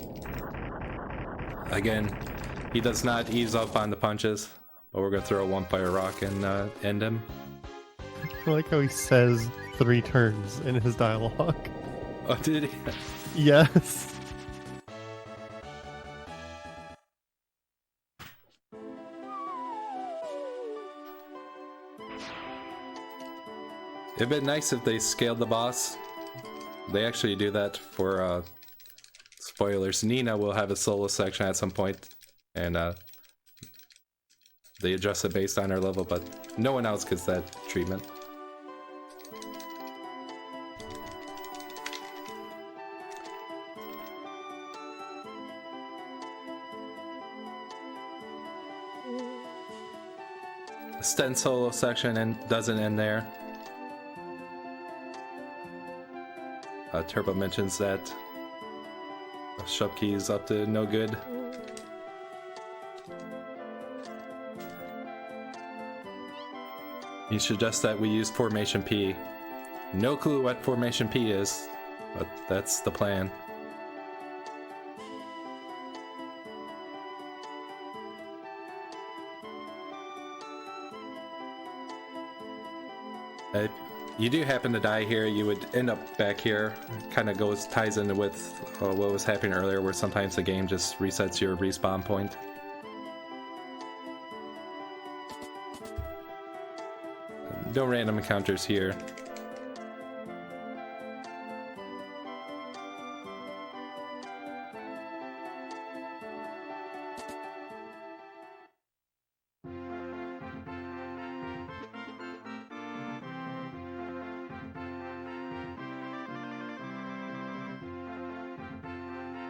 Again, he does not ease up on the punches. But we're gonna throw a one fire rock and end him. I like how he says 3 turns in his dialogue. Oh, did he? Yes. It'd been nice if they scaled the boss. They actually do that for spoilers. Nina will have a solo section at some point, and they adjust it based on her level, but no one else gets that treatment. The Sten solo section doesn't end there. Turbo mentions that Shupkey is up to no good. He suggests that we use Formation P. No clue what Formation P is, but that's the plan. If you do happen to die here, you would end up back here. Kind of ties in with what was happening earlier, where sometimes the game just resets your respawn point. No random encounters here.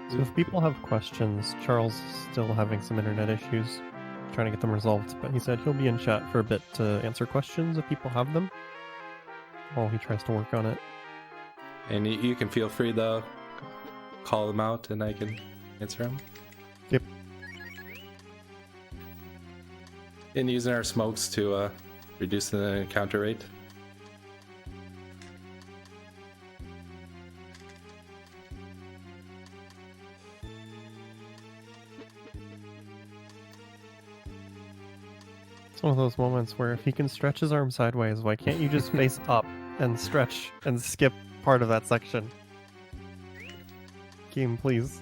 So if people have questions, Charles is still having some internet issues, trying to get them resolved, but he said he'll be in chat for a bit to answer questions if people have them, while he tries to work on it. And you can feel free to call them out and I can answer them. Yep. And using our smokes to reduce the encounter rate. It's one of those moments where if he can stretch his arm sideways, why can't you just face up and stretch and skip part of that section? Game, please.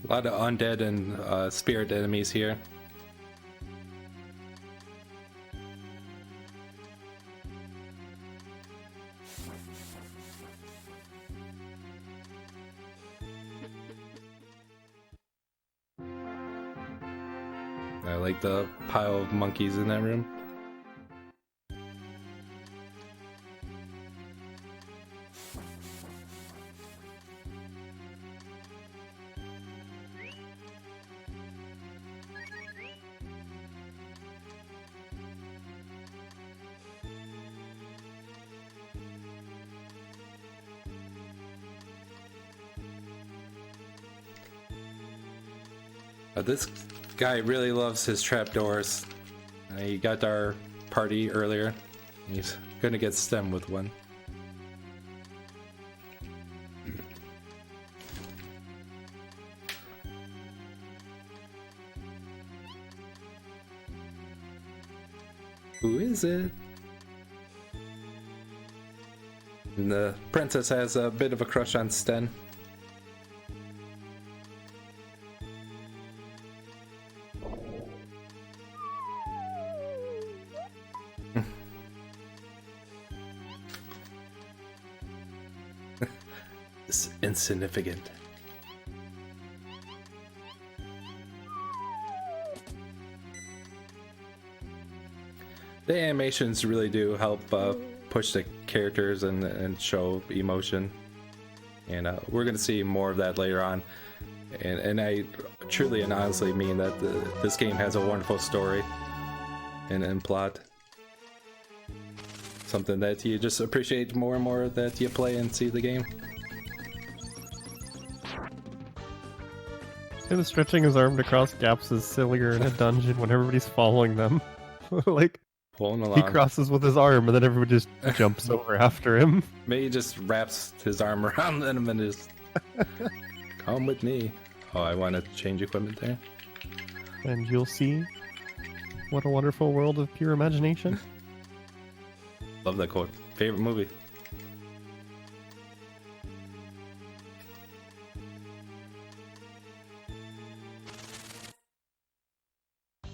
A lot of undead and spirit enemies here. I like the pile of monkeys in that room. This guy really loves his trapdoors. He got our party earlier. He's gonna get stemmed with one. Who is it? And the princess has a bit of a crush on Sten. It's insignificant. The animations really do help push the characters and show emotion, and we're going to see more of that later on. And I truly and honestly mean that this game has a wonderful story and plot. Something that you just appreciate more and more that you play and see the game. And stretching his arm to cross gaps is sillier in a dungeon when everybody's following them. Like, Pulling he along. crosses with his arm and then everybody just jumps over after him. Maybe he just wraps his arm around them and just come with me. Oh, I want to change equipment there. And you'll see what a wonderful world of pure imagination. Love that quote. Favorite movie.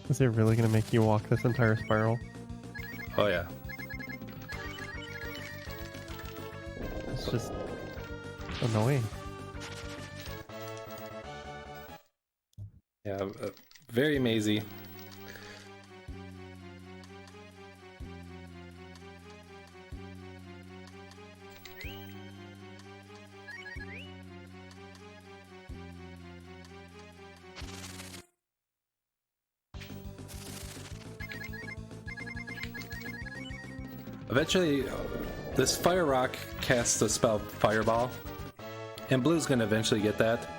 Is it really going to make you walk this entire spiral? Oh yeah. It's just annoying. Yeah, very mazy. Eventually, this Fire Rock casts the spell Fireball, and Blue's gonna eventually get that.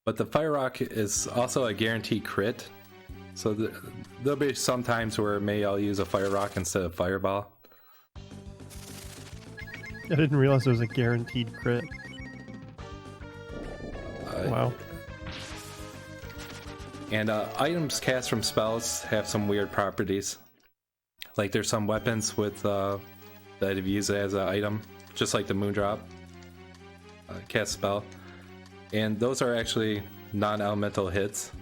But the Fire Rock is also a guaranteed crit, so there'll be some times where I'll use a Fire Rock instead of Fireball. I didn't realize there was a guaranteed crit. Wow. And items cast from spells have some weird properties. Like there's some weapons with that if you use it as an item, just like the Moondrop cast spell, and those are actually non-elemental hits.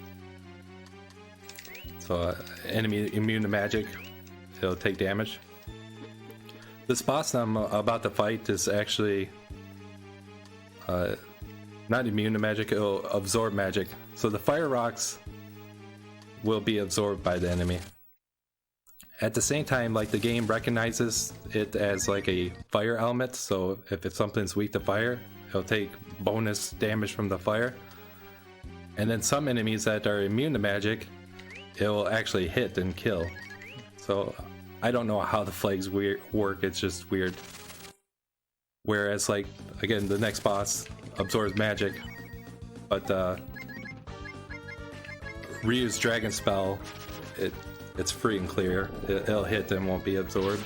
So enemy immune to magic, it'll take damage. This boss that I'm about to fight is actually not immune to magic, it'll absorb magic. So the fire rocks will be absorbed by the enemy. At the same time, like the game recognizes it as like a fire element, so if something's weak to fire, it'll take bonus damage from the fire. And then some enemies that are immune to magic, it will actually hit and kill. So I don't know how the flags work, it's just weird. Whereas like, again, the next boss absorbs magic, but Ryu's Dragon Spell, it's free and clear. It'll hit and won't be absorbed.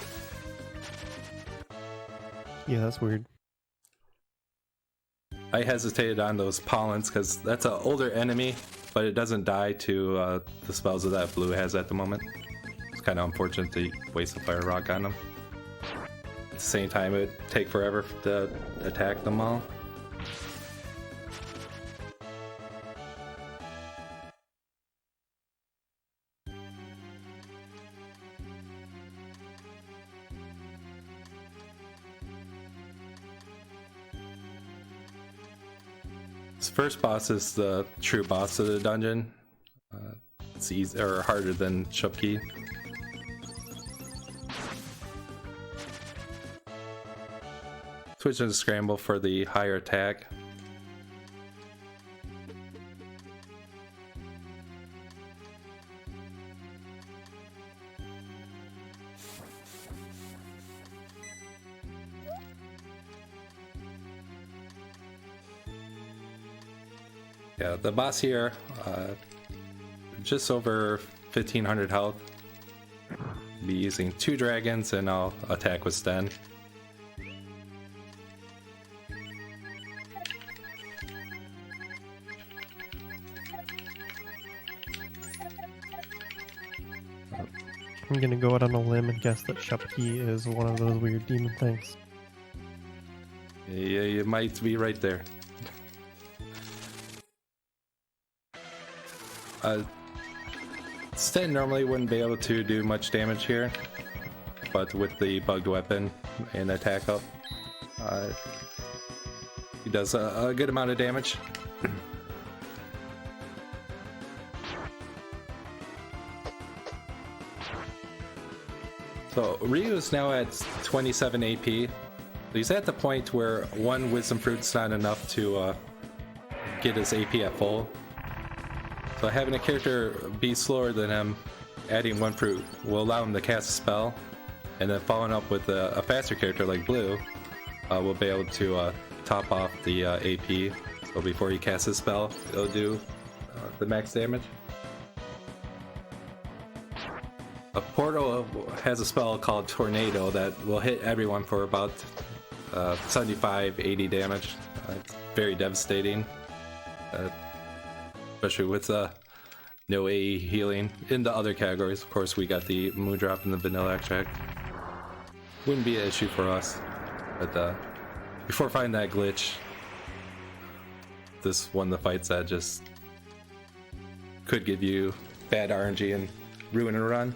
Yeah, that's weird. I hesitated on those Pollens because that's an older enemy, but it doesn't die to the spells that blue has at the moment. It's kind of unfortunate to waste a Fire Rock on them. At the same time, it would take forever to attack them all. This first boss is the true boss of the dungeon. It's easy, or harder than Shupki. Switch and scramble for the higher attack. Yeah, the boss here, just over 1500 health. Be using 2 dragons and I'll attack with Sten. I'm gonna go out on a limb and guess that Shupki is one of those weird demon things. Yeah, you might be right there. Sten normally wouldn't be able to do much damage here, but with the bugged weapon and attack up, he does a good amount of damage. So Ryu is now at 27 AP. He's at the point where 1 Wisdom Fruit's not enough to get his AP at full. So having a character be slower than him, adding 1 fruit, will allow him to cast a spell, and then following up with a faster character like Blue, will be able to top off the AP. So before he casts his spell, it'll do the max damage. A Portal has a spell called Tornado that will hit everyone for about 75-80 damage. It's very devastating. Especially with no AE healing. In the other categories, of course, we got the Moondrop and the Vanilla Extract. Wouldn't be an issue for us. But before finding that glitch, this one of the fights that just could give you bad RNG and ruin a run.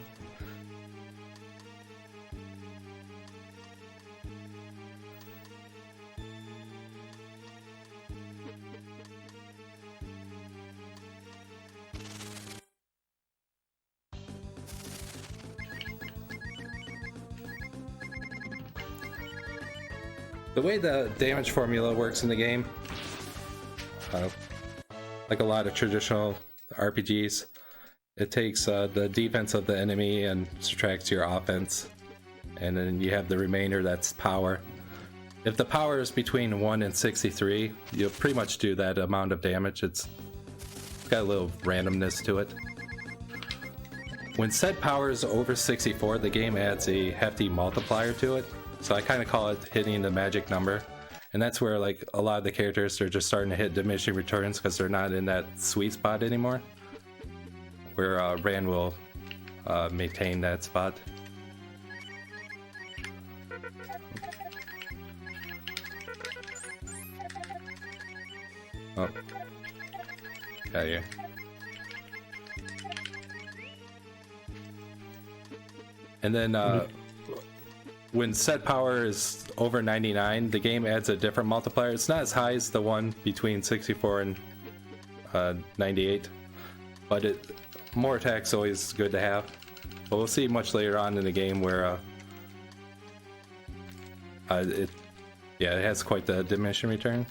The way the damage formula works in the game, like a lot of traditional RPGs, it takes the defense of the enemy and subtracts your offense, and then you have the remainder that's power. If the power is between 1 and 63, you'll pretty much do that amount of damage. It's got a little randomness to it. When said power is over 64, the game adds a hefty multiplier to it. So I kind of call it hitting the magic number. And that's where like a lot of the characters are just starting to hit diminishing returns because they're not in that sweet spot anymore. Where Rand will maintain that spot. Oh. Got you. And then when set power is over 99, the game adds a different multiplier. It's not as high as the one between 64 and 98, but more attacks always good to have. But we'll see much later on in the game where it has quite the diminishing return.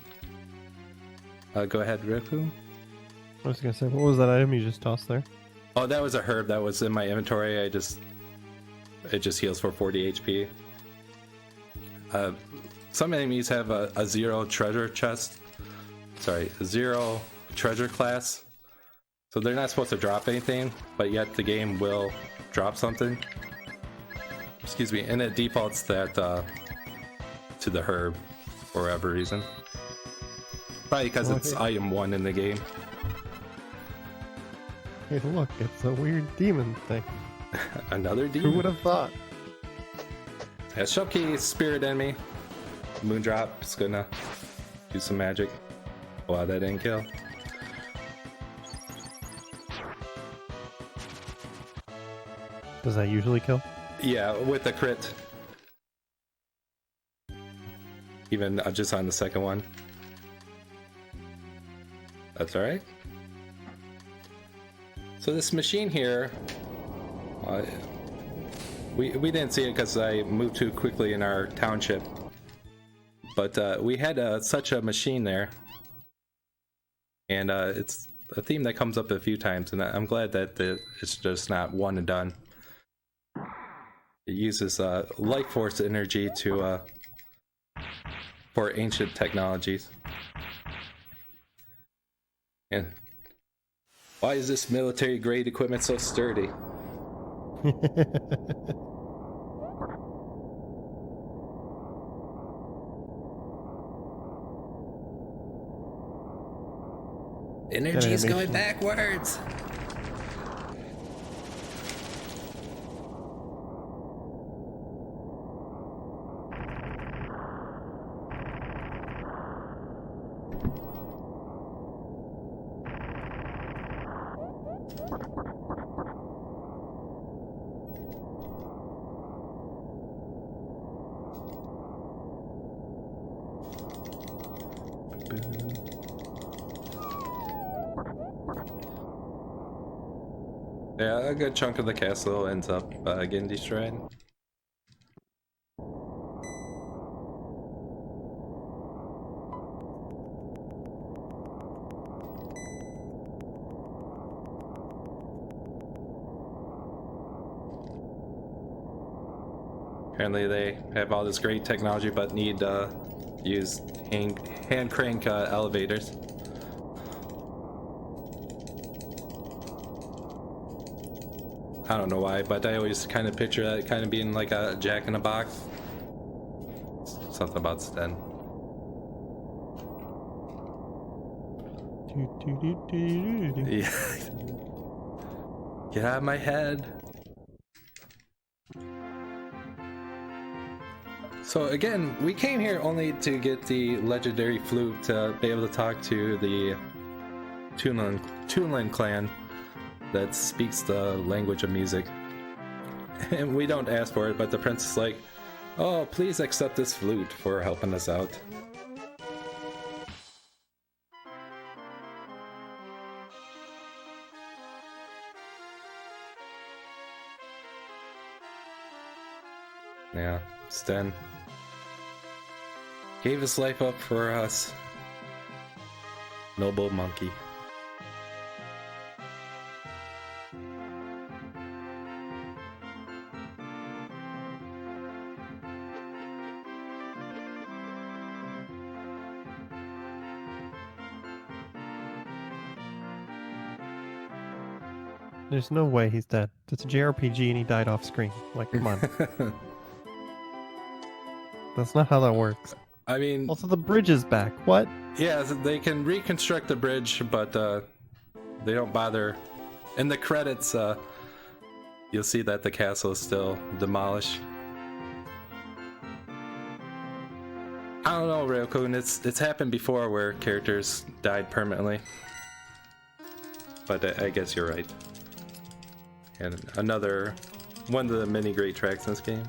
Go ahead, Riku. I was gonna say, what was that item you just tossed there? Oh, that was a herb that was in my inventory. It just heals for 40 HP. Some enemies have a 0 treasure chest. Sorry, a 0 treasure class. So they're not supposed to drop anything, but yet the game will drop something. Excuse me, and it defaults that to the herb for whatever reason. Probably because it's item 1 in the game. Hey, look, it's a weird demon thing. Another demon? Who would have thought? Yeah, Shopkey, spirit enemy. Moondrop is gonna do some magic. Wow, that didn't kill. Does that usually kill? Yeah, with the crit. Even just on the second one. That's alright. So this machine here, we didn't see it because I moved too quickly in our township. But we had such a machine there. And it's a theme that comes up a few times, and I'm glad that it's just not one and done. It uses life force energy to for ancient technologies. And why is this military grade equipment so sturdy? Energy is going backwards. Yeah, a good chunk of the castle ends up getting destroyed. Apparently they have all this great technology but need to use hand crank elevators. I don't know why, but I always kind of picture that kind of being like a Jack in a Box. Something about Sten. Yeah. Get out of my head. So again, we came here only to get the legendary flute to be able to talk to the Toonland clan that speaks the language of music. And we don't ask for it, but the prince is like, oh, please accept this flute for helping us out. Yeah, Sten gave his life up for us. Noble monkey. There's no way he's dead. It's a JRPG and he died off screen. Like, come on. That's not how that works. I mean... Also, the bridge is back. What? Yeah, they can reconstruct the bridge, but they don't bother. In the credits, you'll see that the castle is still demolished. I don't know, Ryokun. It's happened before where characters died permanently. But I guess you're right. And another one of the many great tracks in this game.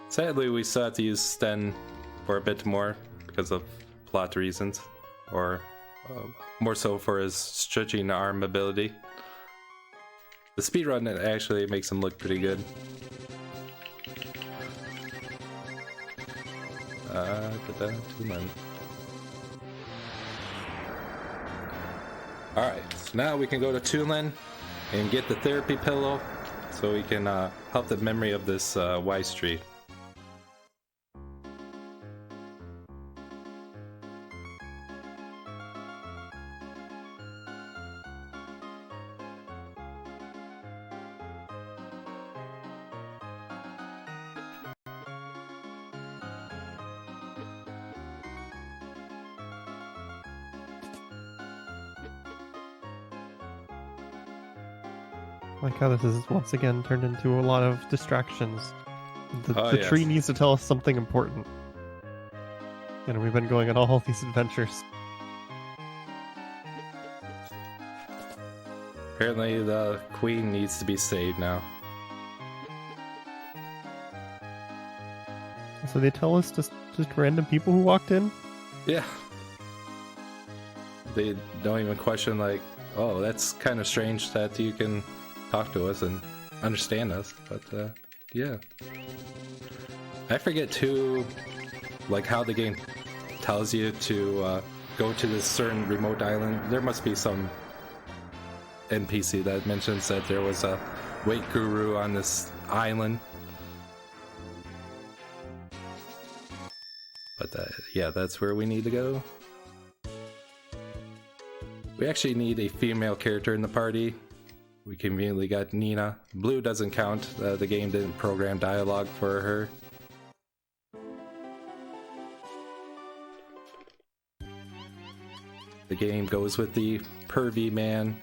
Sadly, we still have to use Sten for a bit more because of plot reasons, or more so for his stretching arm ability. The speedrun actually makes him look pretty good. All right, so now we can go to Tulin and get the therapy pillow so we can help the memory of this wise tree. Like how this is once again turned into a lot of distractions. The Yes. tree needs to tell us something important. And we've been going on all these adventures. Apparently the queen needs to be saved now. So they tell us just random people who walked in? Yeah. They don't even question like, oh, that's kind of strange that you can talk to us and understand us, but yeah. I forget too, like how the game tells you to go to this certain remote island. There must be some NPC that mentions that there was a weight guru on this island. But yeah, that's where we need to go. We actually need a female character in the party. We conveniently got Nina. Blue doesn't count. The game didn't program dialogue for her. The game goes with the pervy man.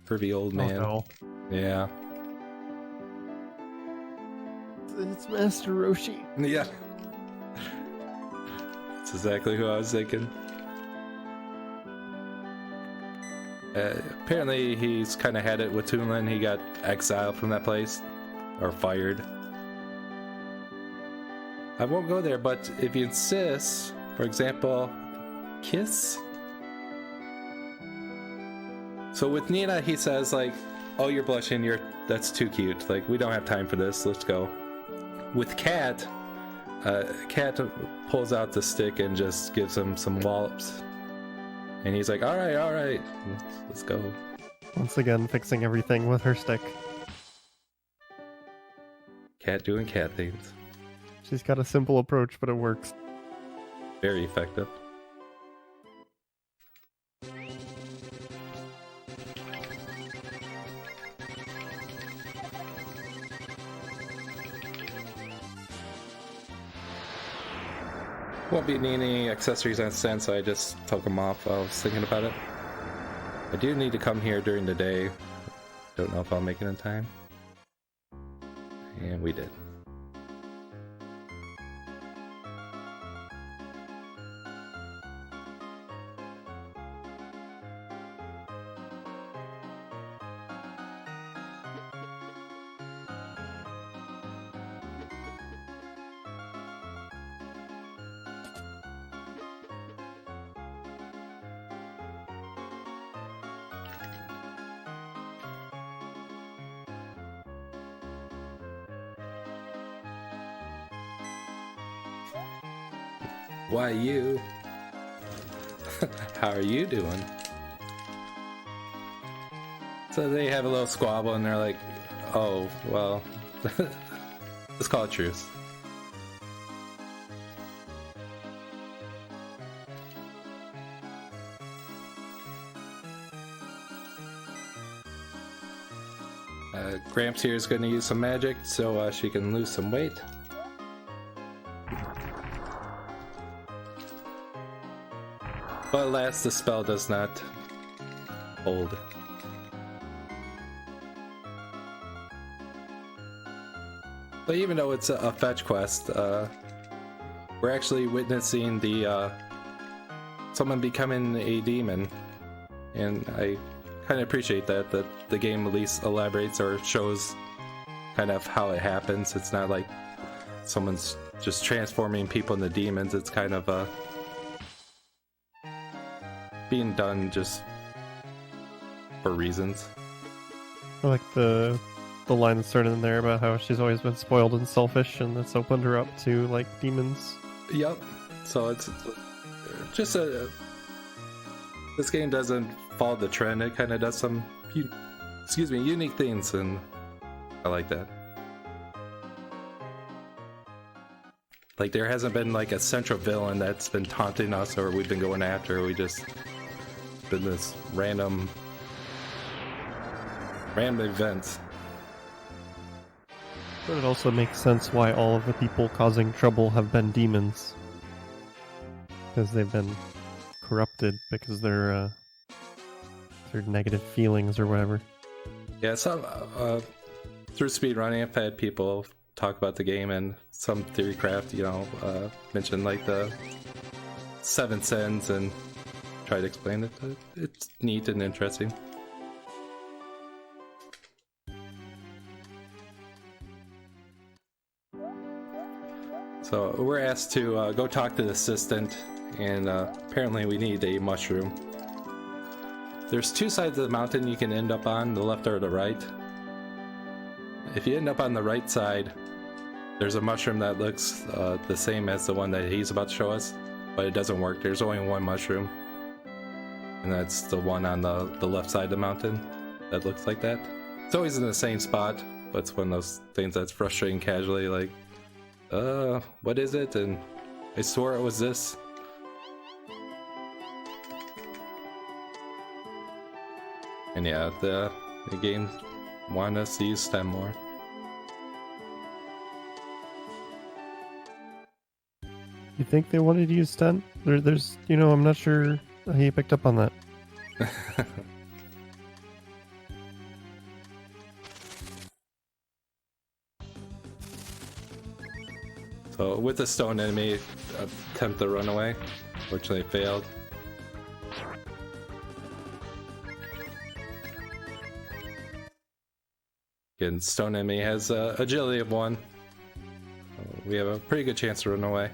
Pervy old man. Oh Yeah. no. It's Master Roshi. Yeah. That's exactly who I was thinking. Apparently he's kind of had it with Toonland. He got exiled from that place. Or fired. I won't go there, but if you insist, for example, kiss? So with Nina, he says like, oh, you're blushing, that's too cute. Like, we don't have time for this, let's go. With Kat, Kat pulls out the stick and just gives him some wallops. And he's like, all right, let's go. Once again, fixing everything with her stick. Cat doing cat things. She's got a simple approach, but it works. Very effective. Won't be needing any accessories on stand, so I just took them off while I was thinking about it. I do need to come here during the day. Don't know if I'll make it in time. And we did. Why you? How are you doing? So they have a little squabble and they're like, oh, well, let's call it truce. Gramps here is going to use some magic so she can lose some weight. But alas, the spell does not hold. But even though it's a fetch quest, we're actually witnessing the someone becoming a demon, and I kind of appreciate that the game at least elaborates or shows kind of how it happens. It's not like someone's just transforming people into demons. It's kind of being done just for reasons. I like the line that's started in there about how she's always been spoiled and selfish, and that's opened her up to like demons. Yep. So it's just This game doesn't follow the trend. It kind of does some, unique things, and I like that. Like, there hasn't been like a central villain that's been taunting us or we've been going after. We just been this random events. But it also makes sense why all of the people causing trouble have been demons. Because they've been corrupted because they're negative feelings or whatever. Yeah, some through speedrunning, I've had people talk about the game, and some theorycraft, mention like the 7 sins and try to explain it. It's neat and interesting. So we're asked to go talk to the assistant, and apparently we need a mushroom. There's 2 sides of the mountain you can end up on, the left or the right. If you end up on the right side, there's a mushroom that looks the same as the one that he's about to show us, but it doesn't work. There's only one mushroom, and that's the one on the left side of the mountain that looks like that. It's always in the same spot, but it's one of those things that's frustrating casually, like, what is it? And I swore it was this. And yeah, the game wanted us to use STEM more. You think they wanted to use stun? There's, I'm not sure how you picked up on that. So with the stone enemy, attempt to run away. Fortunately, failed. Again, stone enemy has agility of 1. We have a pretty good chance to run away.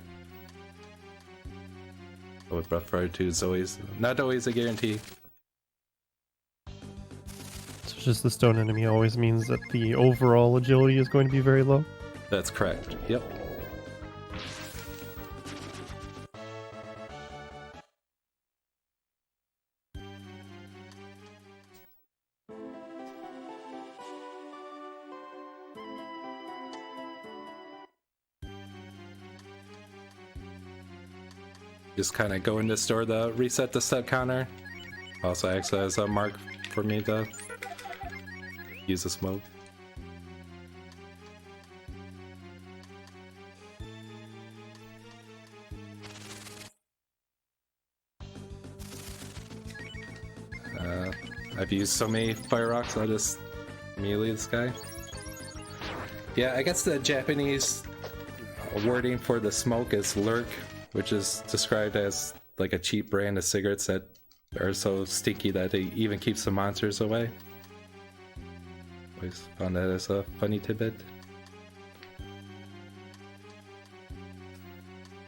But with Breath Fire 2, it's not always a guarantee. So just the stone enemy always means that the overall agility is going to be very low? That's correct. Yep. Just kind of go into store to reset the step counter. Also acts as a mark for me to use the smoke. I've used so many fire rocks, I'll just melee this guy. Yeah, I guess the Japanese wording for the smoke is lurk, which is described as like a cheap brand of cigarettes that are so stinky that they even keeps the monsters away. Always found that as a funny tidbit.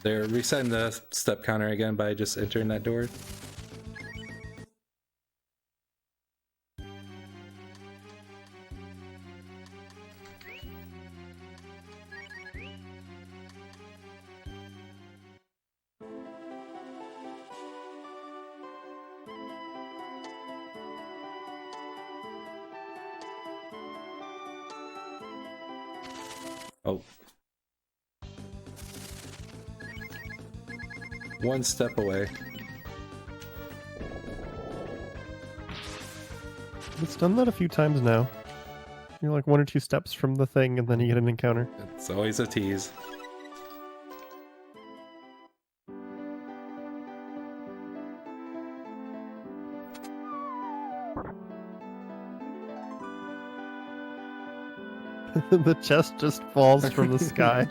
They're resetting the step counter again by just entering that door. Oh. One step away. It's done that a few times now. You're like 1 or 2 steps from the thing and then you get an encounter. It's always a tease. The chest just falls from the sky.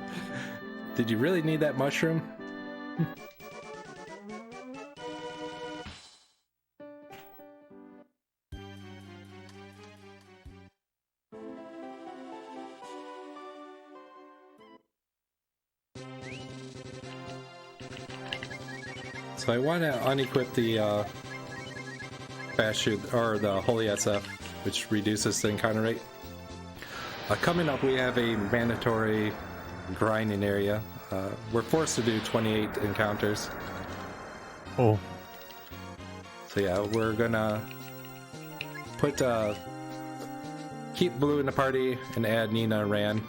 Did you really need that mushroom? So I want to unequip the fast shoot or the holy SF, which reduces the encounter rate. Coming up, we have a mandatory grinding area. We're forced to do 28 encounters. Oh. So yeah, we're gonna put keep Blue in the party and add Nina and Ran.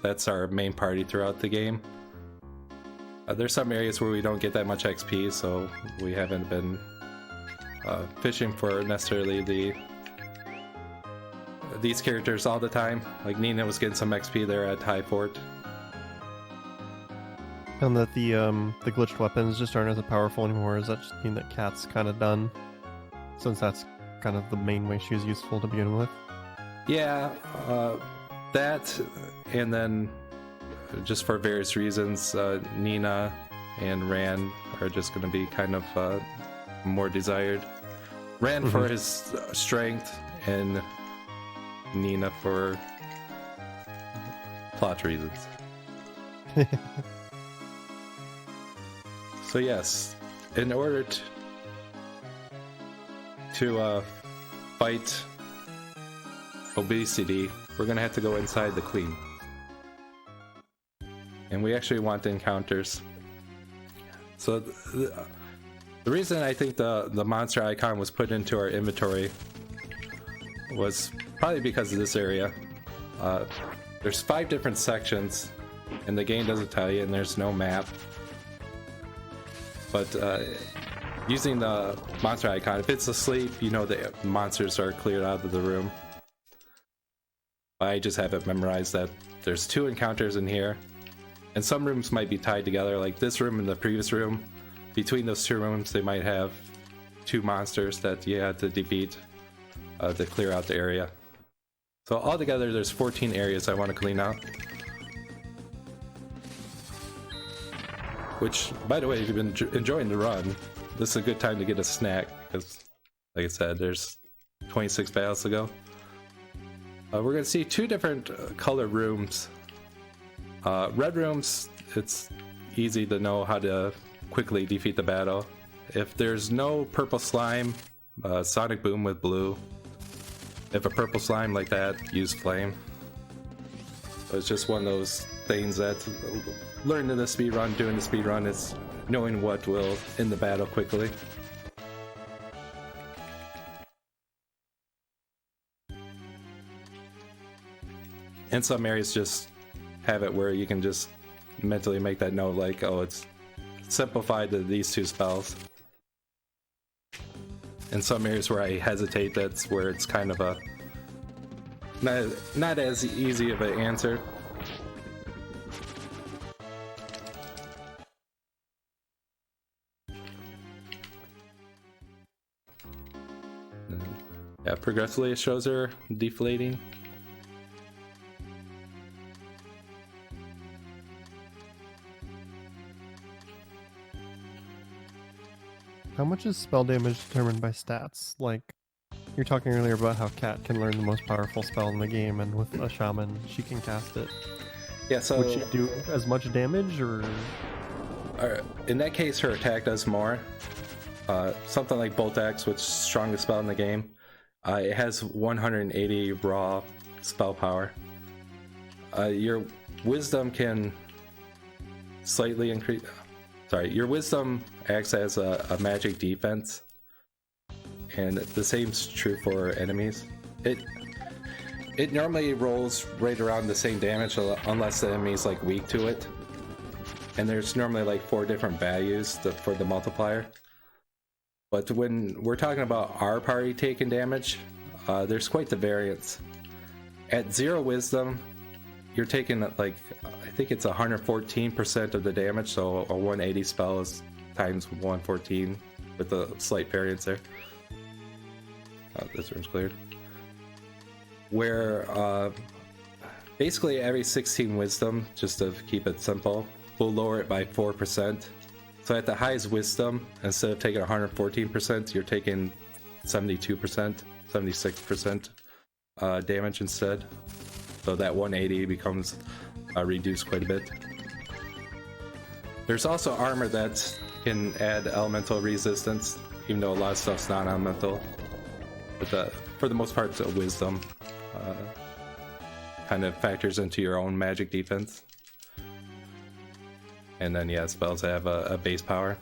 That's our main party throughout the game. There's some areas where we don't get that much XP, so we haven't been fishing for necessarily these characters all the time. Like Nina was getting some XP there at High Fort. And that the glitched weapons just aren't as powerful anymore. Does that just mean that Kat's kind of done? Since that's kind of the main way she was useful to begin with. Yeah, that, and then just for various reasons, Nina and Ran are just going to be kind of more desired. Ran for his strength, and Nina for plot reasons. So yes, in order to fight obesity, we're gonna have to go inside the Queen. And we actually want encounters. So the reason I think the monster icon was put into our inventory was probably because of this area. There's 5 different sections, and the game doesn't tell you, and there's no map. But using the monster icon, if it's asleep, you know the monsters are cleared out of the room. I just have it memorized that there's 2 encounters in here, and some rooms might be tied together, like this room and the previous room. Between those 2 rooms, they might have 2 monsters that you have to defeat to clear out the area. So altogether, there's 14 areas I want to clean out. Which, by the way, if you've been enjoying the run, this is a good time to get a snack, because, like I said, there's 26 battles to go. We're going to see 2 different color rooms. Red rooms, it's easy to know how to quickly defeat the battle. If there's no purple slime, Sonic Boom with blue. If a purple slime like that, use flame. It's just one of those things that learning the speedrun, doing the speedrun, is knowing what will end the battle quickly. And some areas just have it where you can just mentally make that note, like, oh, it's simplified to these 2 spells. In some areas where I hesitate, that's where it's kind of a not as easy of an answer. Yeah, progressively it shows her deflating. How much is spell damage determined by stats? Like, you're talking earlier about how Kat can learn the most powerful spell in the game, and with a shaman, she can cast it. Yeah, so would she do as much damage, or? In that case, her attack does more. Something like Bolt Axe, which is the strongest spell in the game, it has 180 raw spell power. Your wisdom can slightly increase. Sorry, your wisdom acts as a magic defense, and the same's true for enemies. It normally rolls right around the same damage unless the enemy's like weak to it, and there's normally like 4 different values for the multiplier. But when we're talking about our party taking damage, there's quite the variance. At 0 wisdom, you're taking like, I think it's 114% of the damage, so a 180 spell is times 114 with a slight variance there. This room's cleared. Where basically every 16 wisdom, just to keep it simple, we'll lower it by 4%. So at the highest wisdom, instead of taking 114%, you're taking 72%, 76% damage instead. So that 180 becomes reduced quite a bit. There's also armor that can add elemental resistance, even though a lot of stuff's non-elemental. But for the most part, it's a wisdom. Kind of factors into your own magic defense. And then, yeah, spells have a base power.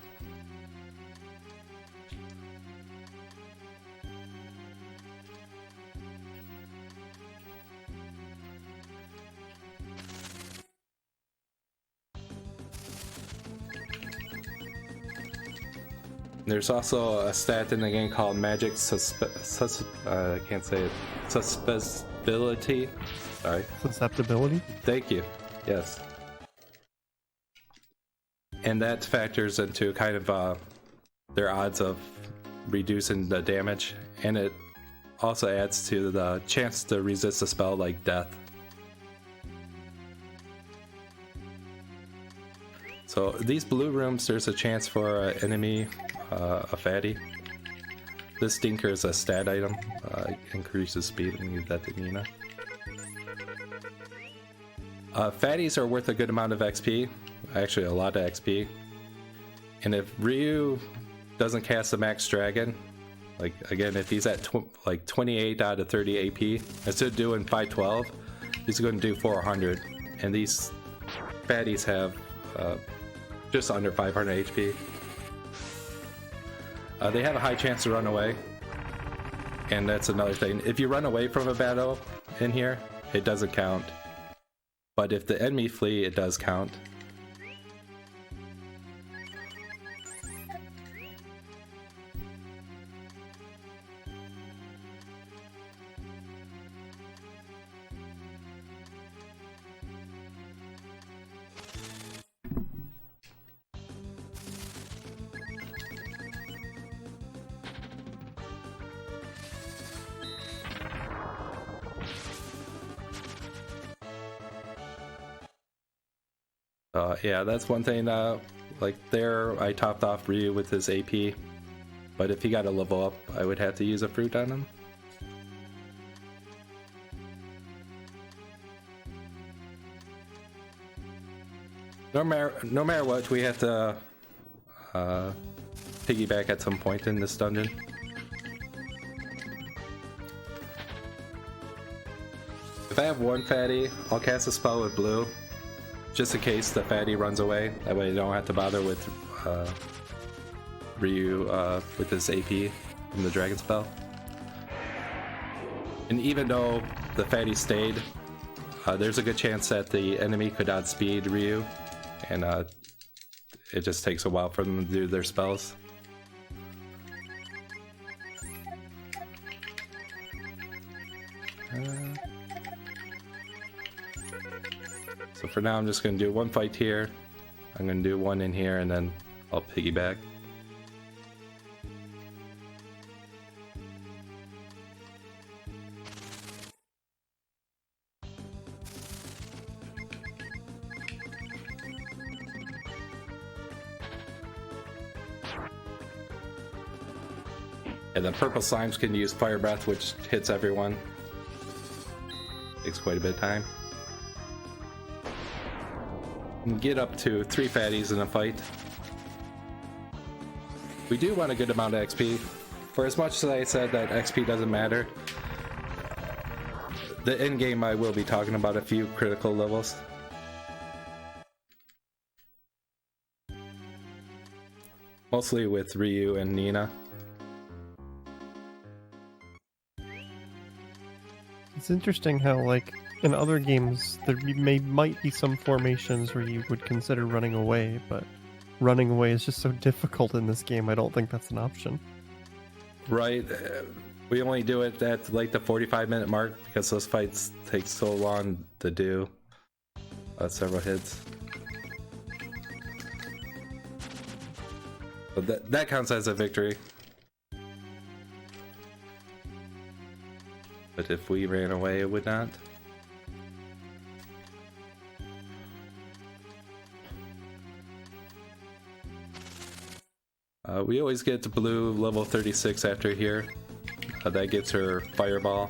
There's also a stat in the game called Magic I can't say it. Susceptibility. Sorry. Susceptibility? Thank you. Yes. And that factors into kind of their odds of reducing the damage, and it also adds to the chance to resist a spell like death. So these blue rooms, there's a chance for an enemy, a fatty. This stinker is a stat item, increases speed and use that to Nina. Fatties are worth a good amount of XP, actually a lot of XP. And if Ryu doesn't cast the max dragon, like again, if he's at like 28 out of 30 AP, instead of doing 512, he's going to do 400. And these fatties have just under 500 HP. They have a high chance to run away, and that's another thing. If you run away from a battle in here, it doesn't count. But if the enemy flee, it does count. Yeah, that's one thing. Like there, I topped off Ryu with his AP, but if he got a level up, I would have to use a fruit on him. No matter what, we have to piggyback at some point in this dungeon. If I have one fatty, I'll cast a spell with blue, just in case the fatty runs away. That way I don't have to bother with Ryu with his AP from the dragon spell. And even though the fatty stayed, there's a good chance that the enemy could outspeed Ryu, and it just takes a while for them to do their spells. So for now, I'm just going to do one fight here. I'm going to do one in here, and then I'll piggyback. And the purple slimes can use fire breath, which hits everyone. Takes quite a bit of time. You can get up to 3 fatties in a fight. We do want a good amount of XP. For as much as I said that XP doesn't matter, the end game I will be talking about a few critical levels. Mostly with Ryu and Nina. It's interesting how, like, in other games, there might be some formations where you would consider running away, but running away is just so difficult in this game, I don't think that's an option. Right. We only do it at, like, the 45-minute mark because those fights take so long to do. Several hits. But that counts as a victory. But if we ran away, it would not. We always get to blue level 36 after here. That gets her fireball.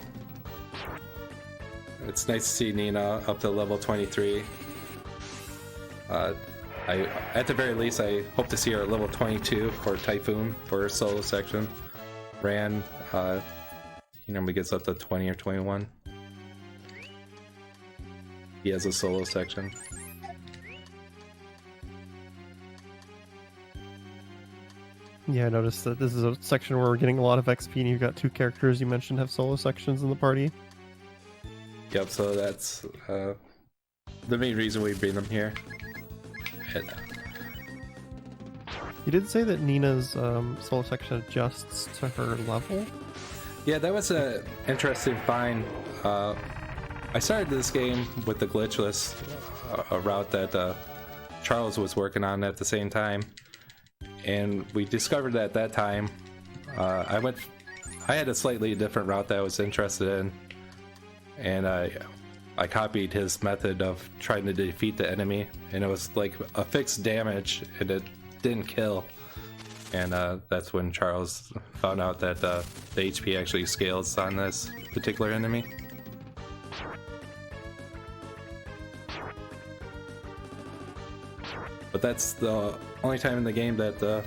It's nice to see Nina up to level 23. At the very least, I hope to see her at level 22 for Typhoon for her solo section. Ran, he normally gets up to 20 or 21. He has a solo section. Yeah, I noticed that this is a section where we're getting a lot of XP, and you've got 2 characters you mentioned have solo sections in the party. Yep, so that's the main reason we bring them here. You did say that Nina's solo section adjusts to her level. Yeah, that was an interesting find. I started this game with the glitchless a route that Charles was working on at the same time, and we discovered that at that time I had a slightly different route that I was interested in, and I copied his method of trying to defeat the enemy, and it was like a fixed damage and it didn't kill. And that's when Charles found out that the HP actually scales on this particular enemy. But that's the only time in the game that the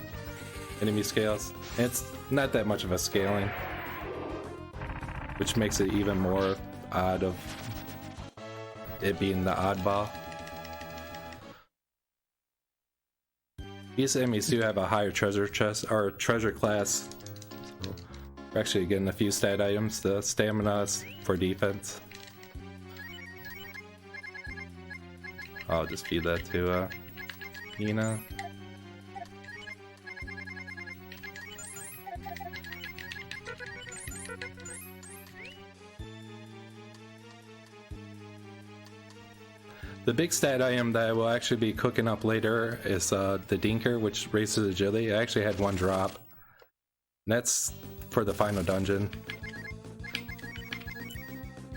enemy scales. And it's not that much of a scaling, which makes it even more odd of it being the oddball. These enemies do have a higher treasure chest or treasure class. So we're actually getting a few stat items. The stamina for defense. I'll just feed that to Nina. The big stat item that I will actually be cooking up later is the Dinker, which raises agility. I actually had one drop. And that's for the final dungeon.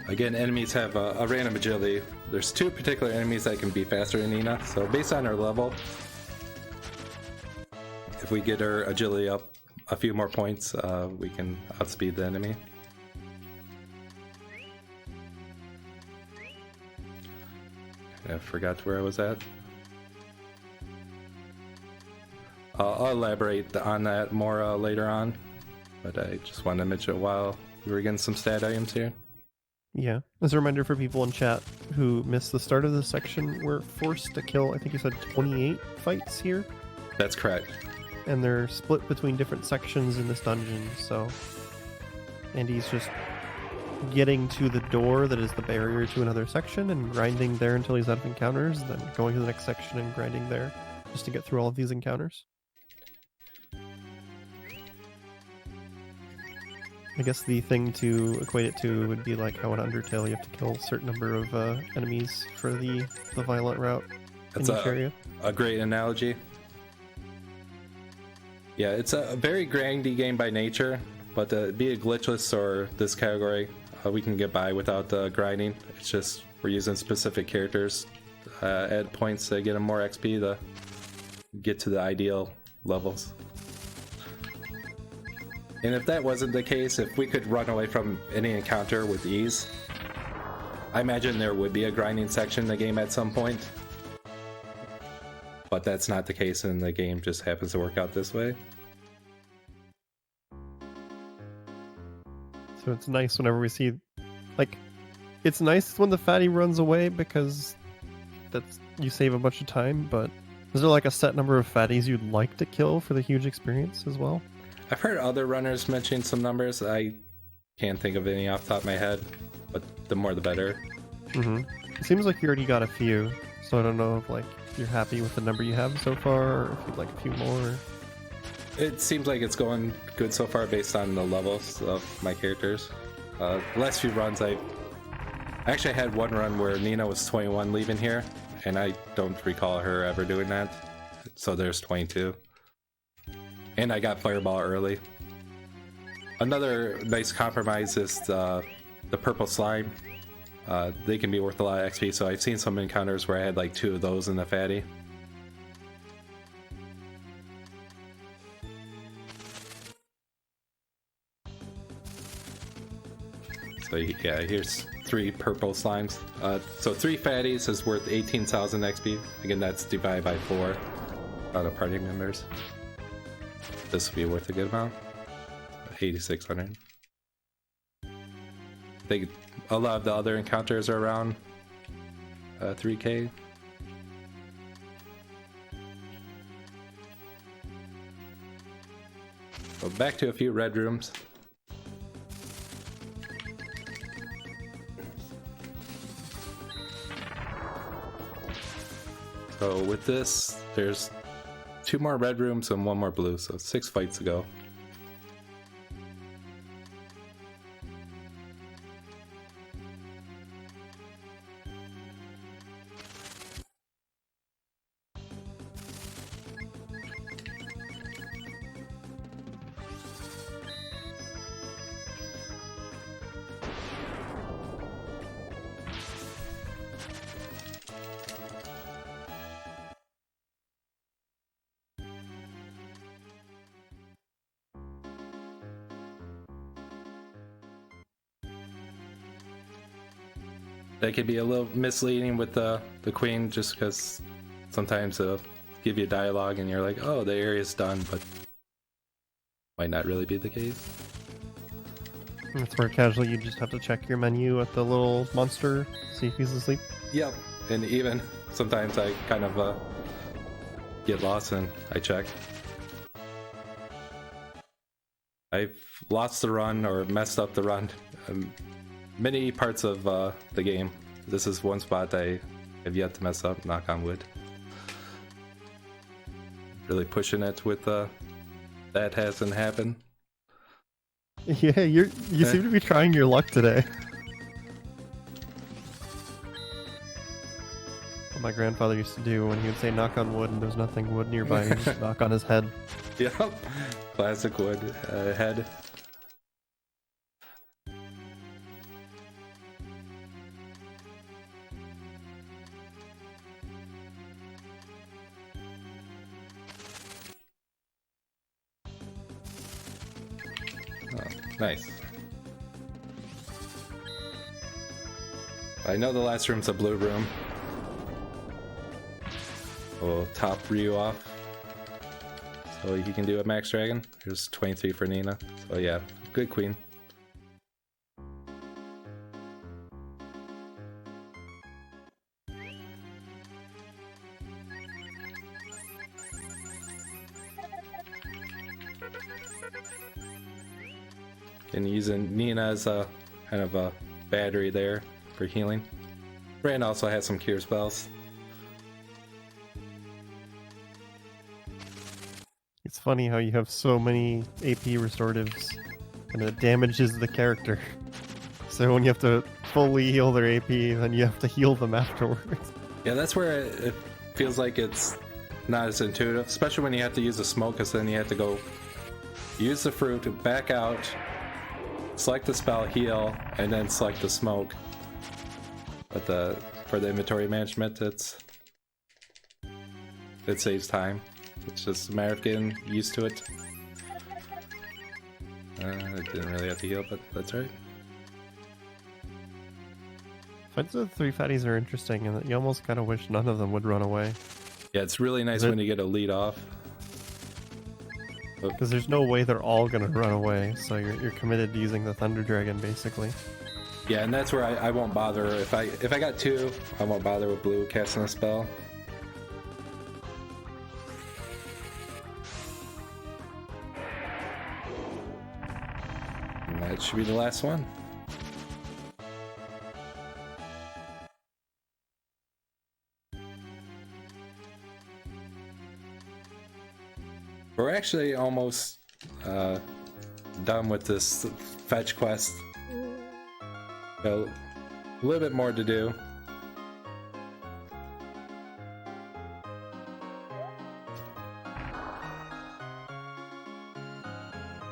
Again, enemies have a random agility. There's two particular enemies that can be faster than Nina. So based on her level, if we get her agility up a few more points, we can outspeed the enemy. I forgot where I was at. I'll elaborate on that more later on, but I just wanted to mention it while we were getting some stat items here. Yeah. As a reminder for people in chat who missed the start of this section, we're forced to kill, I think you said 28 fights here. That's correct. And they're split between different sections in this dungeon, so Andy's just getting to the door that is the barrier to another section and grinding there until he's out of encounters, then going to the next section and grinding there just to get through all of these encounters. I guess the thing to equate it to would be like how in Undertale you have to kill a certain number of enemies for the violent route That's in each area. A great analogy. Yeah, it's a very grindy game by nature, but be it glitchless or this category, we can get by without grinding. It's just we're using specific characters at points to get them more XP to get to the ideal levels. And if that wasn't the case, if we could run away from any encounter with ease, I imagine there would be a grinding section in the game at some point. But that's not the case, and the game just happens to work out this way. So it's nice whenever we see, like, it's nice when the fatty runs away because that's you save a bunch of time, but is there like a set number of fatties you'd like to kill for the huge experience as well? I've heard other runners mention some numbers. I can't think of any off the top of my head, but the more the better. It seems like you already got a few, so I don't know if like you're happy with the number you have so far, or if you'd like a few more. It seems like it's going good so far based on the levels of my characters. The last few runs, I actually had one run where Nina was 21 leaving here, and I don't recall her ever doing that. So there's 22. And I got Fireball early. Another nice compromise is the purple slime. They can be worth a lot of XP, so I've seen some encounters where I had like 2 of those in the fatty. So yeah, here's 3 purple slimes. So 3 fatties is worth 18,000 XP. Again, that's divided by 4 out of party members. This would be worth a good amount. 8,600. I think a lot of the other encounters are around 3K. So back to a few red rooms. So with this, there's 2 more red rooms and 1 more blue, so 6 fights to go. That could be a little misleading with the queen, just because sometimes they'll give you dialogue and you're like, oh, the area's done, but might not really be the case. That's where casually you just have to check your menu at the little monster, see if he's asleep. Yep, and even sometimes I kind of get lost and I check. I've lost the run or messed up the run many parts of the game. This is one spot I have yet to mess up, knock on wood. Really pushing it with that hasn't happened. Yeah, you seem to be trying your luck today. What my grandfather used to do when he would say knock on wood and there's nothing wood nearby, he'd just knock on his head. Yep, classic wood head. Nice. I know the last room's a blue room. We'll top Ryu off. So he can do a max dragon. Here's 23 for Nina. So yeah, good queen. And using Nina as a kind of a battery there for healing. Rand also has some cure spells. It's funny how you have so many AP restoratives and it damages the character. So when you have to fully heal their AP, then you have to heal them afterwards. Yeah, that's where it feels like it's not as intuitive, especially when you have to use the smoke, because then you have to go use the fruit, back out, select the spell, heal, and then select the smoke. But for the inventory management, it saves time. It's just a matter of getting used to it. I didn't really have to heal, but that's right. Fights with 3 fatties are interesting, and you almost kind of wish none of them would run away. Yeah, it's really nice when you get a lead off. Because there's no way they're all going to run away, so you're committed to using the Thunder Dragon, basically. Yeah, and that's where I won't bother. If I got 2, I won't bother with blue casting a spell. And that should be the last one. We're actually almost done with this fetch quest. A little bit more to do.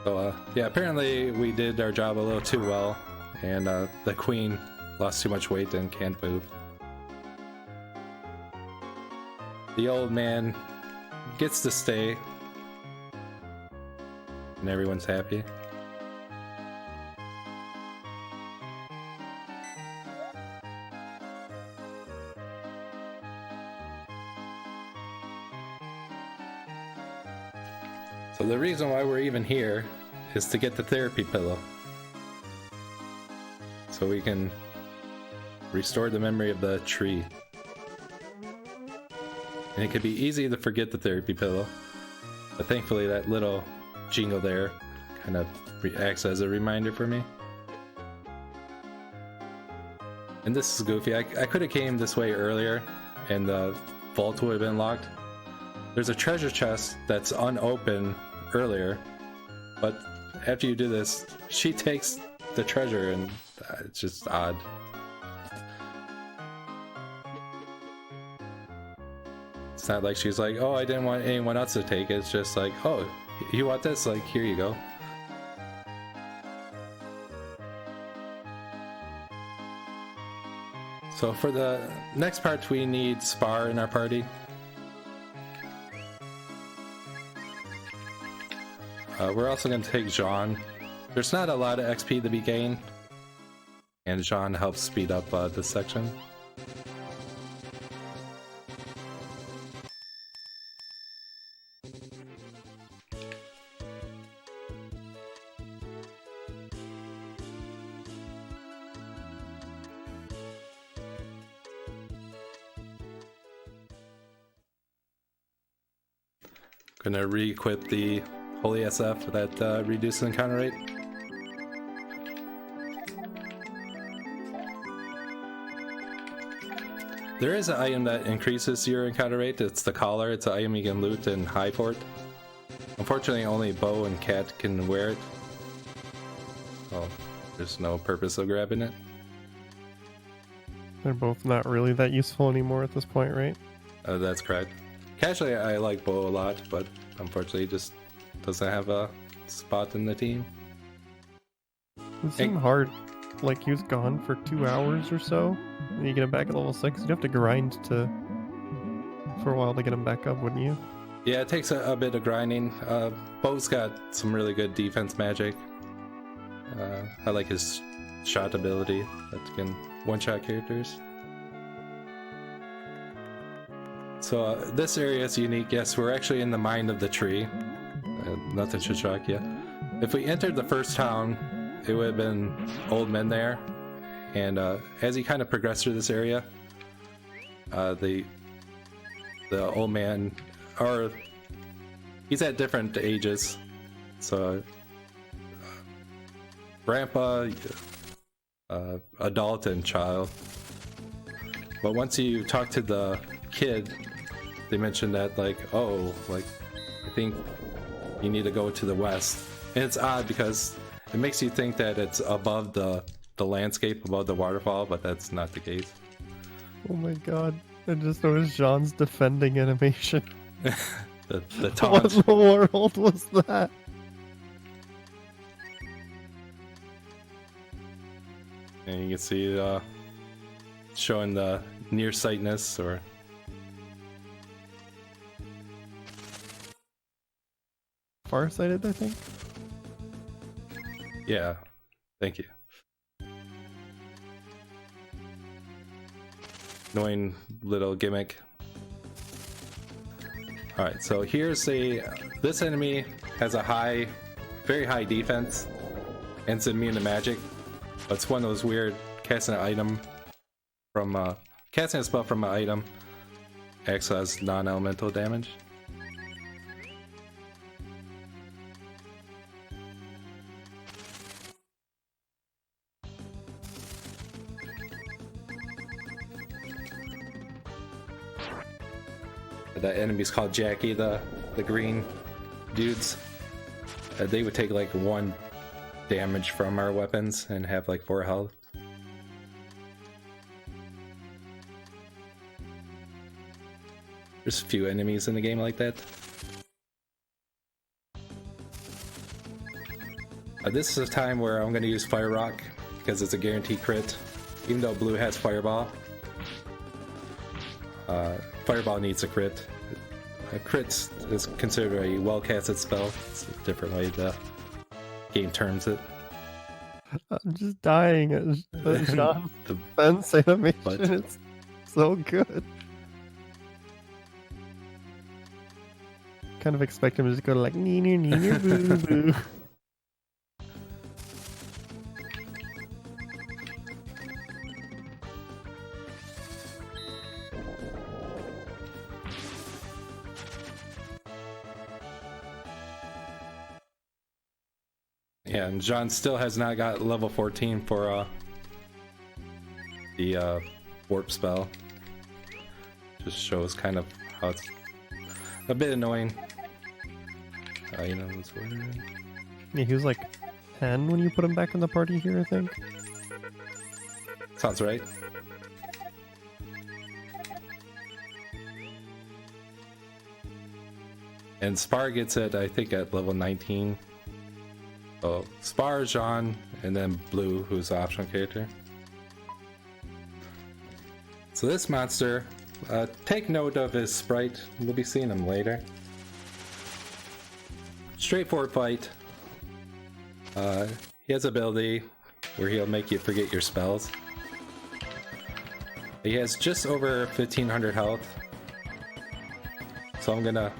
So yeah, apparently we did our job a little too well, and the queen lost too much weight and can't move. The old man gets to stay, and everyone's happy. So the reason why we're even here is to get the therapy pillow, so we can restore the memory of the tree. And it can be easy to forget the therapy pillow, but thankfully that little jingle there kind of acts as a reminder for me. And this is goofy. I could have came this way earlier and the vault would have been locked, there's a treasure chest that's unopened earlier, but after you do this, she takes the treasure, and it's just odd. It's not like she's like, oh, I didn't want anyone else to take it. It's just like, oh, you want this? Like, here you go. So for the next part, we need Spar in our party. We're also going to take Jean. There's not a lot of XP to be gained, and Jean helps speed up this section. Gonna re-equip the Holy SF that reduces encounter rate. There is an item that increases your encounter rate. It's the collar. It's an item you can loot in High Fort. Unfortunately, only Bo and Cat can wear it. Well, there's no purpose of grabbing it. They're both not really that useful anymore at this point, right? That's correct. Casually, I like Bo a lot, but unfortunately, he just doesn't have a spot in the team. It seemed hard. Like, he was gone for 2 hours or so, and you get him back at level 6. You'd have to grind for a while to get him back up, wouldn't you? Yeah, it takes a bit of grinding. Bo's got some really good defense magic. I like his shot ability that can one-shot characters. So this area is unique. Yes, we're actually in the mind of the tree. Nothing should shock you. If we entered the first town, it would have been old men there. And as you kind of progress through this area, the old man, or he's at different ages. So grandpa, adult, and child. But once you talk to the kid, they mentioned that, like, oh, like, I think you need to go to the west. And it's odd because it makes you think that it's above the landscape, above the waterfall, but that's not the case. Oh my god. I just noticed Jean's defending animation. the taunt. What in the world was that? And you can see showing the nearsightedness, or Farsighted, I think. yeah, thank you. Annoying little gimmick. Alright, so here's this enemy has a very high defense, and it's immune to magic. But it's one of those weird casting an item from casting a spell from an item acts as non-elemental damage. The enemy's called Jackie, the green dudes. They would take like 1 damage from our weapons and have like 4 health. There's a few enemies in the game like that. This is a time where I'm going to use Fire Rock because it's a guaranteed crit, even though blue has Fireball. Fireball needs a crit. A crit is considered a well-casted spell. It's a different way the game terms it. I'm just dying at Jean's defense animation. It's so good. Kind of expect him to just go to like neener neener boo boo. Yeah, and John still has not got level 14 for the warp spell. Just shows kind of how it's a bit annoying. You know this word. Yeah, he was like 10 when you put him back in the party here, I think. Sounds right. And Spar gets it, I think, at level 19. So Spar, Jean, and then Blue, who's the optional character. So this monster, take note of his sprite. We'll be seeing him later. Straightforward fight. He has ability where he'll make you forget your spells. He has just over 1500 health. So I'm gonna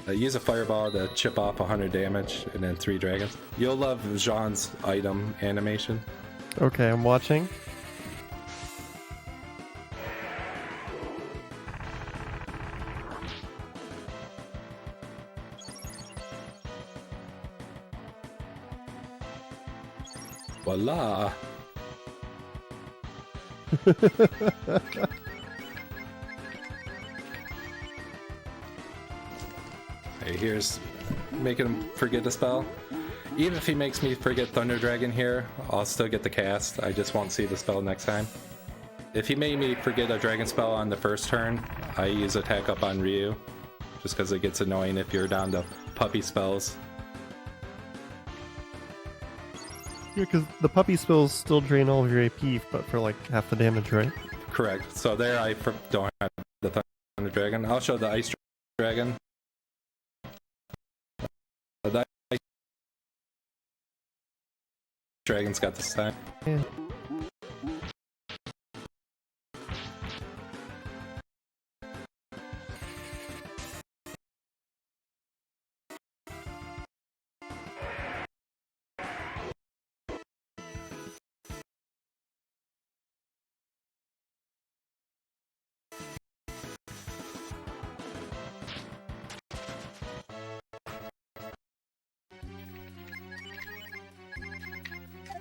use a fireball to chip off 100 damage and then 3 dragons. You'll love Jean's item animation. Okay, I'm watching. Voila! Hey, here's making him forget a spell. Even if he makes me forget Thunder Dragon here, I'll still get the cast. I just won't see the spell next time. If he made me forget a dragon spell on the first turn, I use attack up on Ryu, just because it gets annoying if you're down to puppy spells. Yeah, because the puppy spells still drain all of your AP, but for like half the damage, right? Correct. So there I don't have the Thunder Dragon. I'll show the Ice Dragon. The Ice Dragon's got this time. Yeah.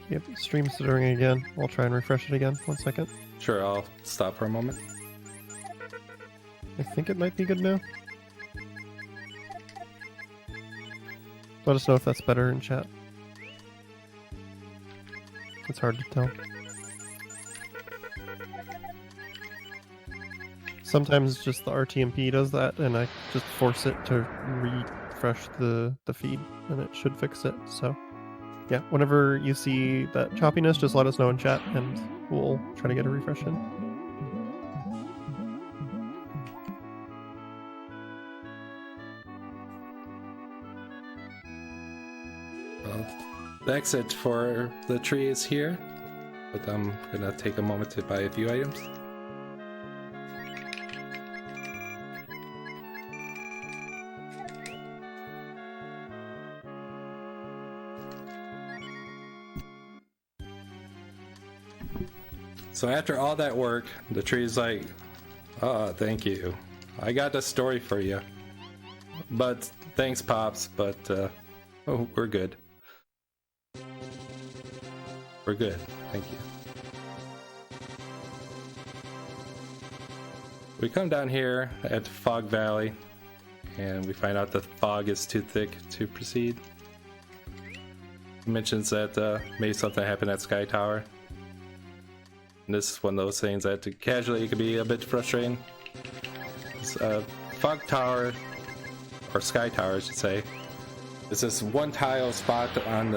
Yep, stream's stuttering again. I'll try and refresh it again. 1 second. Sure, I'll stop for a moment. I think it might be good now. Let us know if that's better in chat. It's hard to tell. Sometimes just the RTMP does that, and I just force it to refresh the feed, and it should fix it. So, yeah, whenever you see that choppiness, just let us know in chat, and we'll try to get a refresh in. Well, the exit for the tree is here, but I'm gonna take a moment to buy a few items. So after all that work, the tree's like, oh, thank you. I got a story for you. But thanks, Pops, but oh, we're good. We're good. Thank you. We come down here at Fog Valley, and we find out the fog is too thick to proceed. It mentions that maybe something happened at Sky Tower. And this is one of those things that casually can be a bit frustrating. Fog Tower, or Sky Tower I should say, is this one tile spot on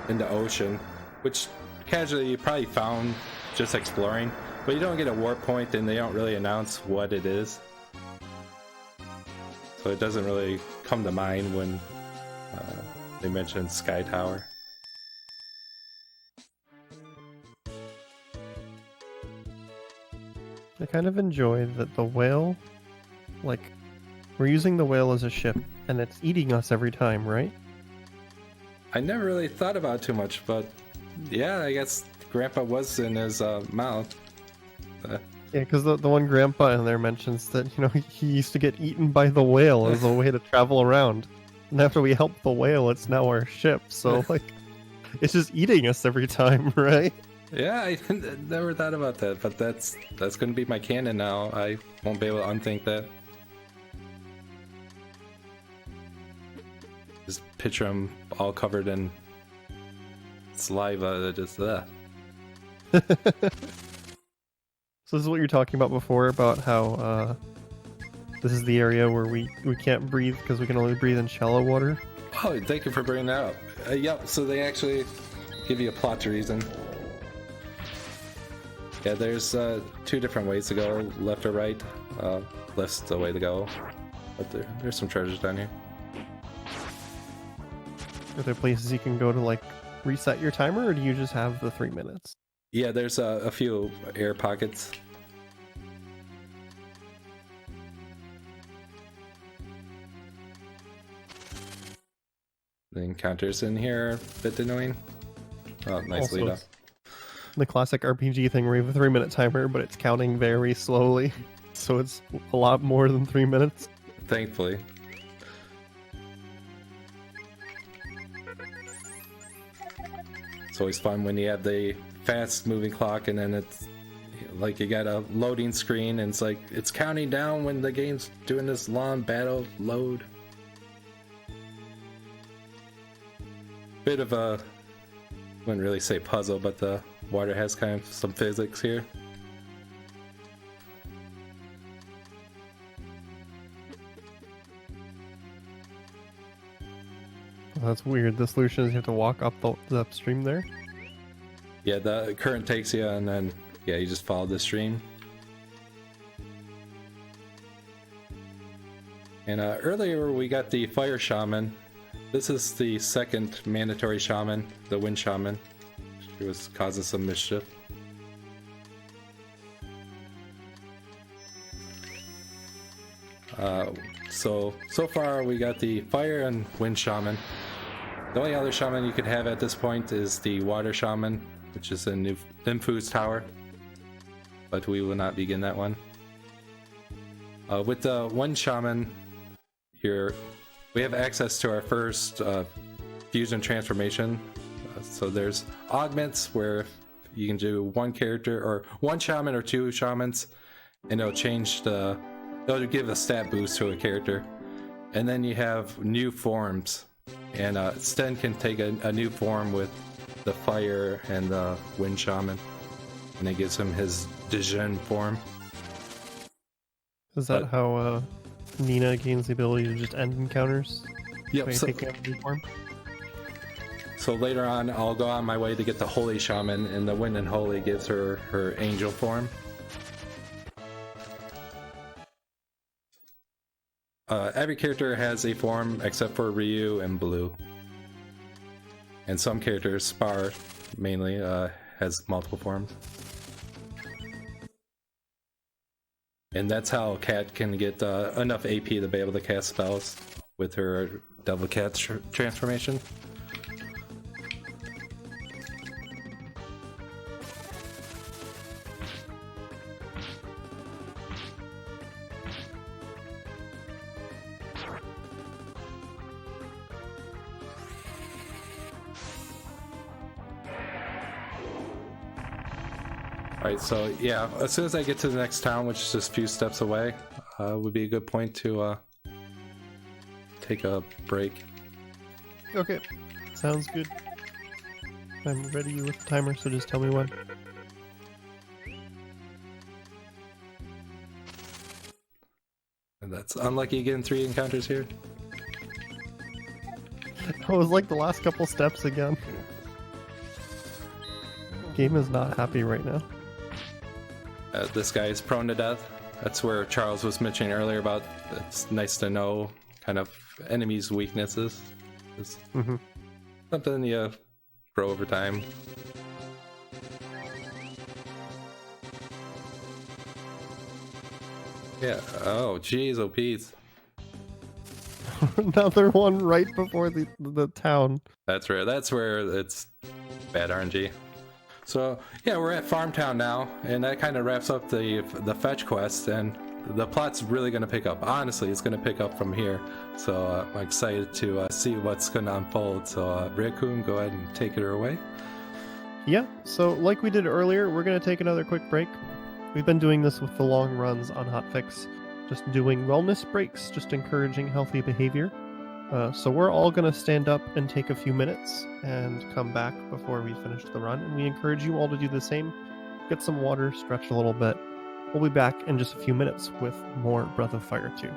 in the ocean, which casually you probably found just exploring, but you don't get a warp point and they don't really announce what it is. So it doesn't really come to mind when they mention Sky Tower. I kind of enjoy that the whale, like, we're using the whale as a ship, and it's eating us every time, right? I never really thought about it too much, but yeah, I guess Grandpa was in his mouth. Yeah, because the one grandpa in there mentions that, you know, he used to get eaten by the whale as a way to travel around. And after we help the whale, it's now our ship, so, like, it's just eating us every time, right? Yeah, I never thought about that, but that's going to be my canon now. I won't be able to unthink that. picture him all covered in saliva. Just So this is what you're talking about before, about how this is the area where we can't breathe because we can only breathe in shallow water. Oh, thank you for bringing that up. Yep, so they actually give you a plot reason. Yeah, there's 2 different ways to go, left or right. Left's the way to go, but there's some treasures down here. Are there places you can go to like reset your timer, or do you just have the 3 minutes? Yeah, there's a few air pockets. The encounters in here, a bit annoying. Oh, nice Also, lead up. it's the classic RPG thing where you have a 3-minute timer, but it's counting very slowly, so it's a lot more than 3 minutes. Thankfully. It's always fun when you have the fast moving clock and then it's like you got a loading screen and it's like it's counting down when the game's doing this long battle load. Bit of a, wouldn't really say puzzle, but the water has kind of some physics here. Well, that's weird. The solution is you have to walk up the upstream there. Yeah, the current takes you and then, yeah, you just follow the stream. And earlier we got the fire shaman. This is the second mandatory shaman, the wind shaman. She was causing some mischief. So far we got the fire and wind shaman. The only other shaman you could have at this point is the water shaman, which is in Nymphu's tower. But we will not begin that one. With the wind shaman here, we have access to our first fusion transformation. So there's augments where you can do one character or one shaman or 2 shamans, and it'll give a stat boost to a character. And then you have new forms, and Sten can take a new form with the fire and the wind shaman, and it gives him his Dijin form. Is that how Nina gains the ability to just end encounters? Yep. By taking a new form? So later on, I'll go on my way to get the Holy Shaman, and the Wind and Holy gives her her angel form. Every character has a form except for Ryu and Blue. And some characters, Spar mainly, has multiple forms. And that's how Cat can get enough AP to be able to cast spells with her Devil Cat transformation. Alright, so yeah, as soon as I get to the next town, which is just a few steps away, would be a good point to take a break. Okay, sounds good. I'm ready with the timer, so just tell me when. And that's unlucky getting 3 encounters here. I was like the last couple steps again. Game is not happy right now. This guy is prone to death. That's where Charles was mentioning earlier about it's nice to know kind of enemies' weaknesses. It's something you grow over time. Yeah. Oh, jeez, oh, Pete. Another one right before the town. That's rare. That's where it's bad RNG. So yeah, we're at Farmtown now, and that kind of wraps up the fetch quest, and the plot's really going to pick up. Honestly, it's going to pick up from here. So I'm excited to see what's going to unfold. So Raccoon, go ahead and take it away. Yeah, so like we did earlier, we're going to take another quick break. We've been doing this with the long runs on Hotfix, just doing wellness breaks, just encouraging healthy behavior. So we're all going to stand up and take a few minutes and come back before we finish the run. And we encourage you all to do the same. Get some water, stretch a little bit. We'll be back in just a few minutes with more Breath of Fire 2.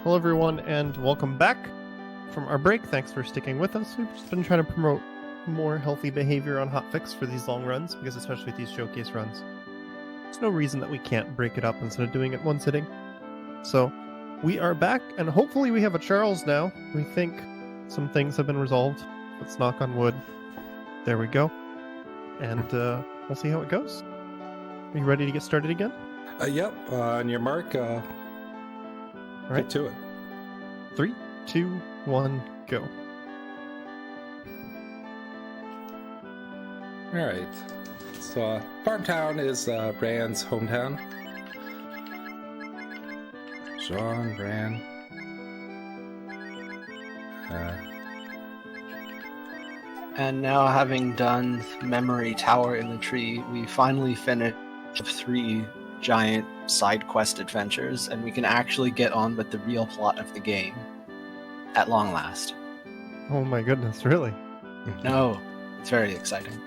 Hello, everyone, and welcome back from our break. Thanks for sticking with us. We've just been trying to promote more healthy behavior on Hotfix for these long runs, because especially with these showcase runs, there's no reason that we can't break it up instead of doing it one sitting. So we are back, and hopefully we have a Charles now. We think some things have been resolved. Let's knock on wood. There we go. And we'll see how it goes. Are you ready to get started again? Yep. On your mark, All right. get to it. 3, 2, 1, go. All right. So, Farmtown is Brand's hometown. Sean, Brand. And now, having done Memory Tower in the Tree, we finally finished 3 giant side quest adventures, and we can actually get on with the real plot of the game. At long last. Oh my goodness, really? No, it's very exciting.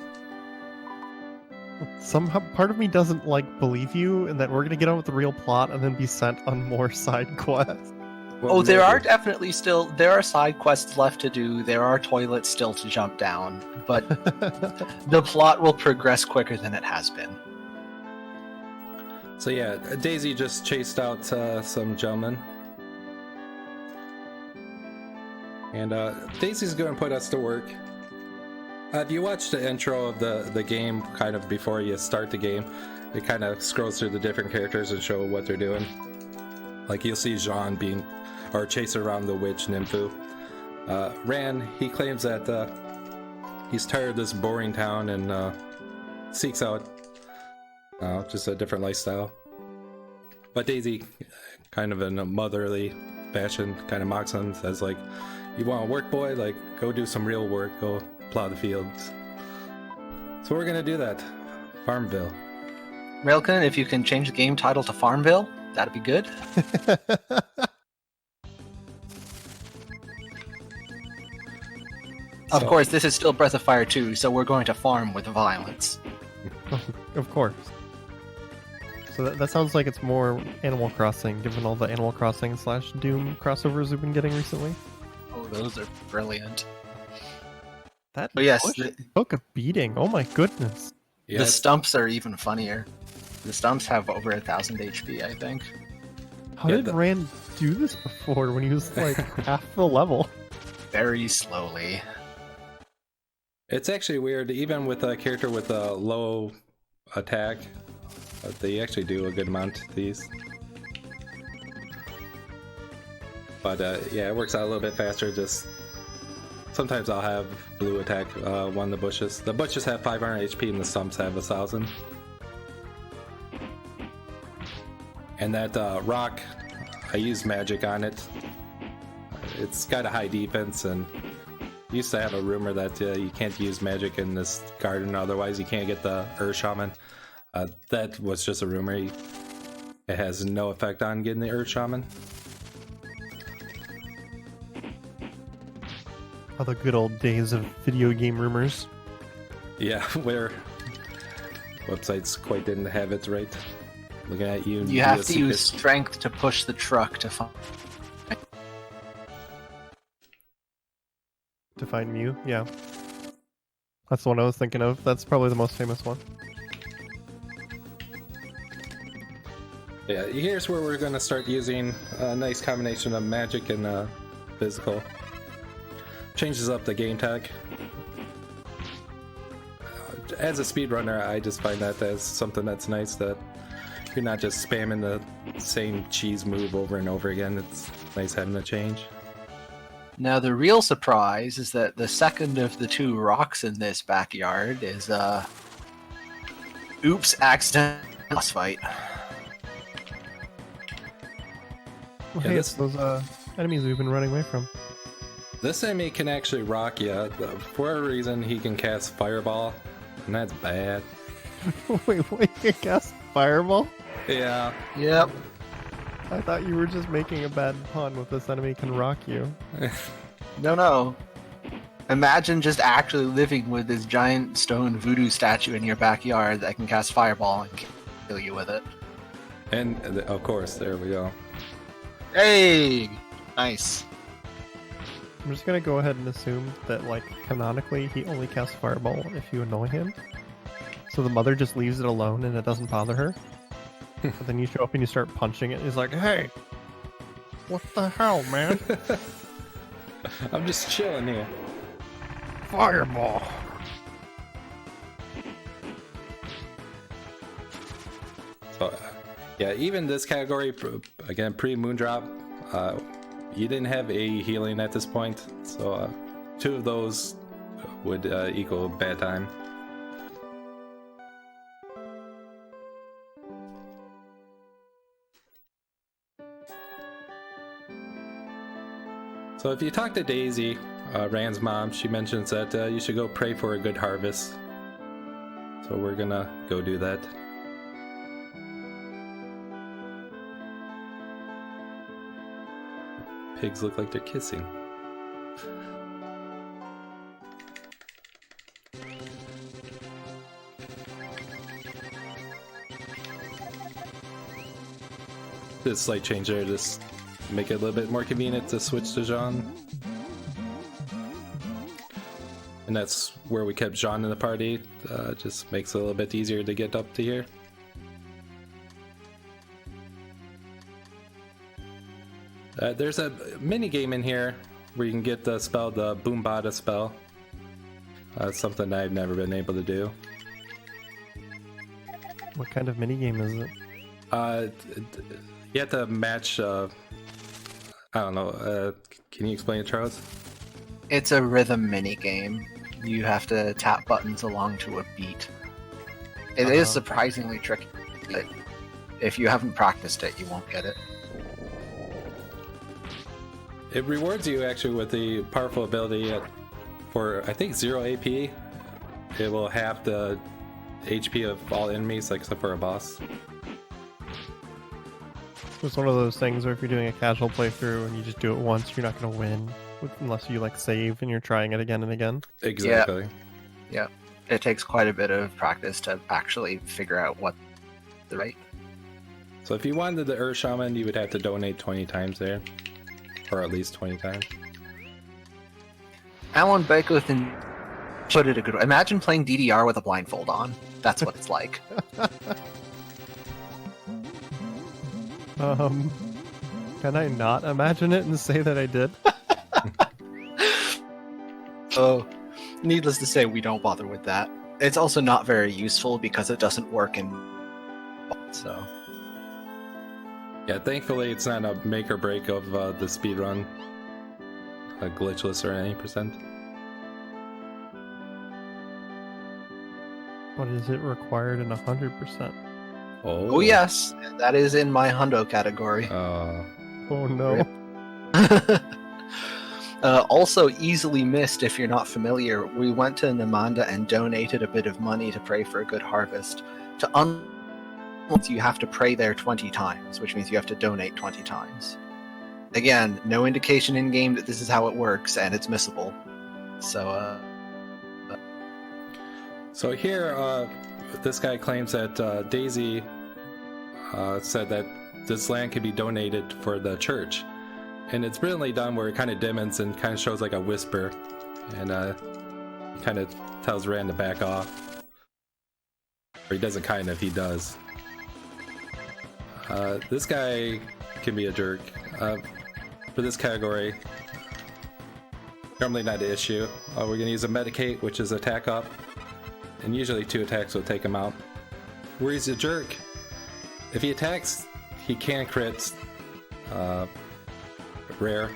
Somehow, part of me doesn't believe you, and that we're gonna get on with the real plot and then be sent on more side quests. Well, There are maybe. definitely there are side quests left to do, there are toilets still to jump down, but the plot will progress quicker than it has been. So yeah, Daisy just chased out some gentlemen. And Daisy's going to put us to work. If you watch the intro of the game kind of before you start the game, it kind of scrolls through the different characters and show what they're doing. Like you'll see Jean chasing around the witch Nymphu. Rand, he claims that he's tired of this boring town and seeks out just a different lifestyle. But Daisy, kind of in a motherly fashion, kind of mocks him, says like, you want to work, boy? Like, go do some real work, go plow the fields. So we're gonna do that. Farmville. Railkin, if you can change the game title to Farmville, that'd be good. Of course, this is still Breath of Fire 2, so we're going to farm with violence. Of course. So that sounds like it's more Animal Crossing, given all the Animal Crossing / Doom crossovers we've been getting recently. Oh, those are brilliant. That But yes, bush took a beating. Oh my goodness. Yeah, the stumps are even funnier. The stumps have over 1,000 HP, I think. How Yeah, did the- Rand do this before when he was like half the level? Very slowly. it's actually weird, even with a character with a low attack, they actually do a good amount to these. But yeah, it works out a little bit faster. Just sometimes I'll have blue attack one of the bushes. The bushes have 500 HP and the stumps have 1,000. And that rock, I use magic on it. It's got a high defense, and used to have a rumor that you can't use magic in this garden, otherwise you can't get the Earth Shaman. That was just a rumor. It has no effect on getting the Earth Shaman. Oh, the good old days of video game rumors. Yeah, where websites quite didn't have it right. Looking at you. You have to use strength to push the truck to find. To find Mew, yeah. That's the one I was thinking of. That's probably the most famous one. Yeah, here's where we're going to start using a nice combination of magic and physical. Changes up the game tech. As a speedrunner, I just find that as something that's nice, that you're not just spamming the same cheese move over and over again. It's nice having a change. Now, the real surprise is that the second of the 2 rocks in this backyard is, oops, accident boss fight. Well, Yeah, hey, this- it's those enemies we've been running away from. This enemy can actually rock you. For a reason, he can cast Fireball, and that's bad. Wait, you cast Fireball? Yeah. Yep. I thought you were just making a bad pun with this enemy can rock you. No. Imagine just actually living with this giant stone voodoo statue in your backyard that can cast Fireball and kill you with it. And of course, there we go. Hey! Nice. I'm just gonna go ahead and assume that, like, canonically, he only casts Fireball if you annoy him. So the mother just leaves it alone and it doesn't bother her. But then you show up and you start punching it. He's like, "Hey, what the hell, man? I'm just chilling here. Fireball!" So, yeah, even this category, again, pre-Moondrop, you didn't have a healing at this point, so 2 of those would equal bad time. So if you talk to Daisy, Rand's mom, she mentions that you should go pray for a good harvest. So we're gonna go do that. Pigs look like they're kissing. This slight change there, just make it a little bit more convenient to switch to Jean. And that's where we kept Jean in the party. Just makes it a little bit easier to get up to here. There's a mini game in here where you can get the spell, the Boombada spell. Something I've never been able to do. What kind of minigame is it? You have to match. I don't know. Can you explain it, Charles? It's a rhythm mini game. You have to tap buttons along to a beat. It is surprisingly tricky, but if you haven't practiced it, you won't get it. It rewards you actually with the powerful ability for, I think, 0 AP. It will halve the HP of all enemies, like, except for a boss. It's one of those things where if you're doing a casual playthrough and you just do it once, you're not going to win unless you, like, save and you're trying it again and again. Exactly. Yeah. It takes quite a bit of practice to actually figure out what the right. So if you wanted the Earth Shaman, you would have to donate 20 times there. Or at least 20 times. Alan Bakerthan put it a good way. Imagine playing DDR with a blindfold on. That's what it's like. Can I not imagine it and say that I did? Oh, needless to say, we don't bother with that. It's also not very useful because it doesn't work in... So... Yeah, thankfully it's not a make or break of the speedrun. Glitchless or any percent. What is it required in 100%? Oh yes, that is in my hundo category. Oh no. Also easily missed if you're not familiar, we went to Namanda and donated a bit of money to pray for a good harvest. You have to pray there 20 times, which means you have to donate 20 times. Again, no indication in game that this is how it works, and it's missable. So here, this guy claims that Daisy said that this land could be donated for the church. And it's brilliantly done where it kind of dims and kind of shows like a whisper. And he kind of tells Rand to back off. Or he doesn't kind of, he does. This guy can be a jerk. For this category, normally not an issue. We're going to use a Medicate, which is attack up. And usually 2 attacks will take him out. Where he's a jerk, if he attacks, he can crit rare.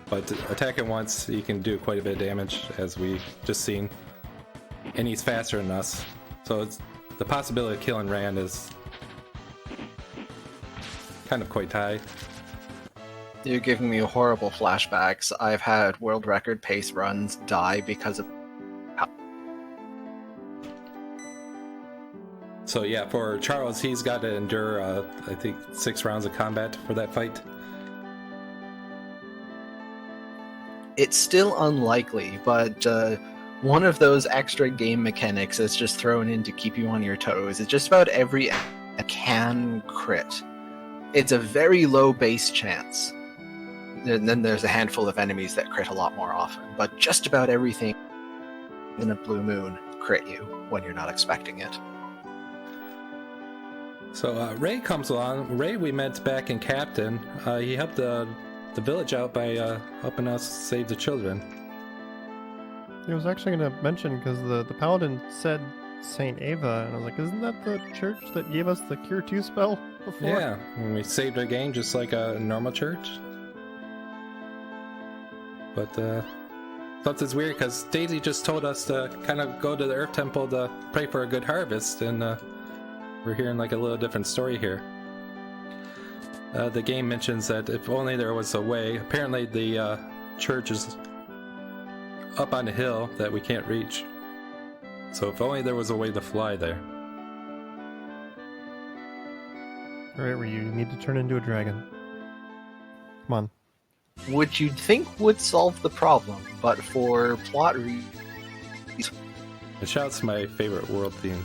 But attacking once, he can do quite a bit of damage, as we just seen. And he's faster than us. So the possibility of killing Rand is kind of quite high. You're giving me horrible flashbacks. I've had world record pace runs die because of... So yeah, for Charles, he's got to endure, I think, 6 rounds of combat for that fight. It's still unlikely, but one of those extra game mechanics that's just thrown in to keep you on your toes is just about every can crit. It's a very low base chance. And then there's a handful of enemies that crit a lot more often. But just about everything in a blue moon crit you when you're not expecting it. So Ray comes along. Ray we met back in Captain. He helped the village out by helping us save the children. I was actually going to mention, because the paladin said Saint Ava, and I was like, isn't that the church that gave us the Cure 2 spell before? Yeah, and we saved our game just like a normal church. But something's weird, because Daisy just told us to kind of go to the Earth Temple to pray for a good harvest, and we're hearing like a little different story here. The game mentions that if only there was a way. Apparently the church is up on a hill that we can't reach. So if only there was a way to fly there. Alright, Ryu, you need to turn into a dragon. Come on. Would you think would solve the problem, but for plot reasons. The shout's my favorite world theme.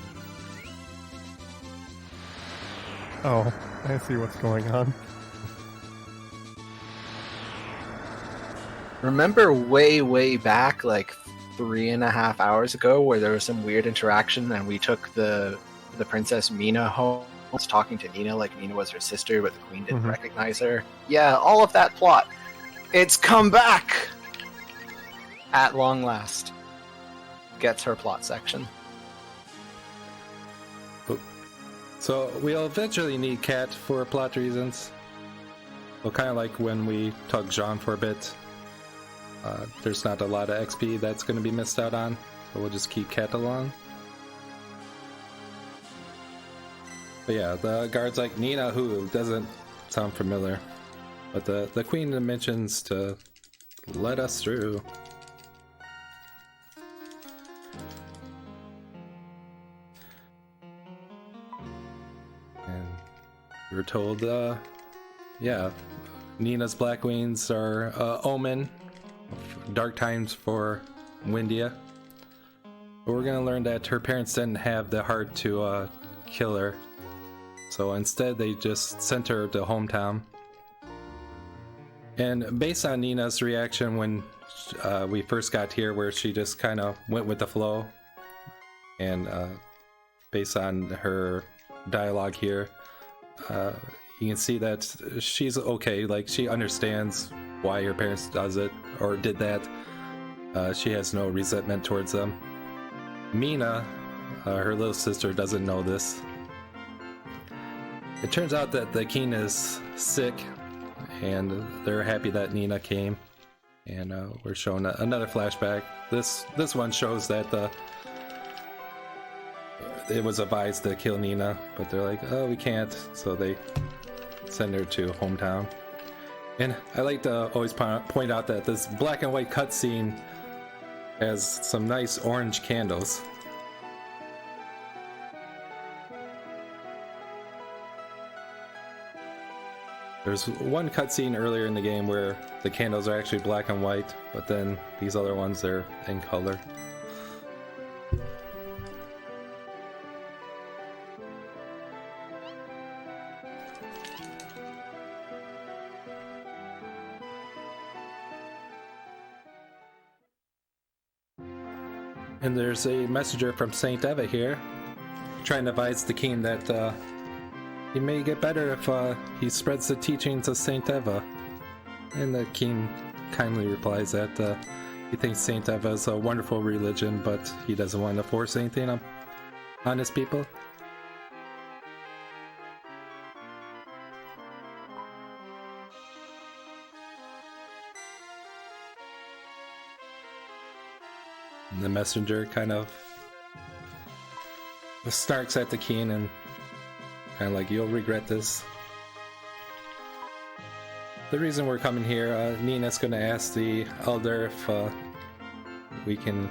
Oh, I see what's going on. Remember way back, like 3.5 hours ago, where there was some weird interaction and we took the princess Mina home, was talking to Nina like Nina was her sister, but the queen didn't recognize her? Yeah, all of that plot. It's come back! At long last. Gets her plot section. So we'll eventually need Cat for plot reasons. Well, kind of like when we took Jean for a bit. There's not a lot of XP that's going to be missed out on, so we'll just keep Cat along. But yeah, the guard's like, Nina who? Doesn't sound familiar. But the queen mentions to let us through. And we're told, yeah, Nina's black wings are omen of dark times for Windia. But we're gonna learn that her parents didn't have the heart to kill her. So instead they just sent her to hometown. And based on Nina's reaction when we first got here, where she just kind of went with the flow, and based on her dialogue here, you can see that she's okay. Like, she understands why her parents does it or did that. She has no resentment towards them. Mina, her little sister, doesn't know this. It turns out that the king is sick, and they're happy that Nina came. And we're shown another flashback. This one shows that it was advised to kill Nina, but they're like, oh, we can't, so they send her to hometown. And I like to always point out that this black and white cutscene has some nice orange candles. There's one cutscene earlier in the game where the candles are actually black and white, but then these other ones are in color. And there's a messenger from Saint Eva here, trying to advise the king that he may get better if he spreads the teachings of Saint Eva. And the king kindly replies that he thinks Saint Eva is a wonderful religion, but he doesn't want to force anything on his people. And the messenger kind of snarks at the king and kind of like, you'll regret this. The reason we're coming here, Nina's going to ask the elder if we can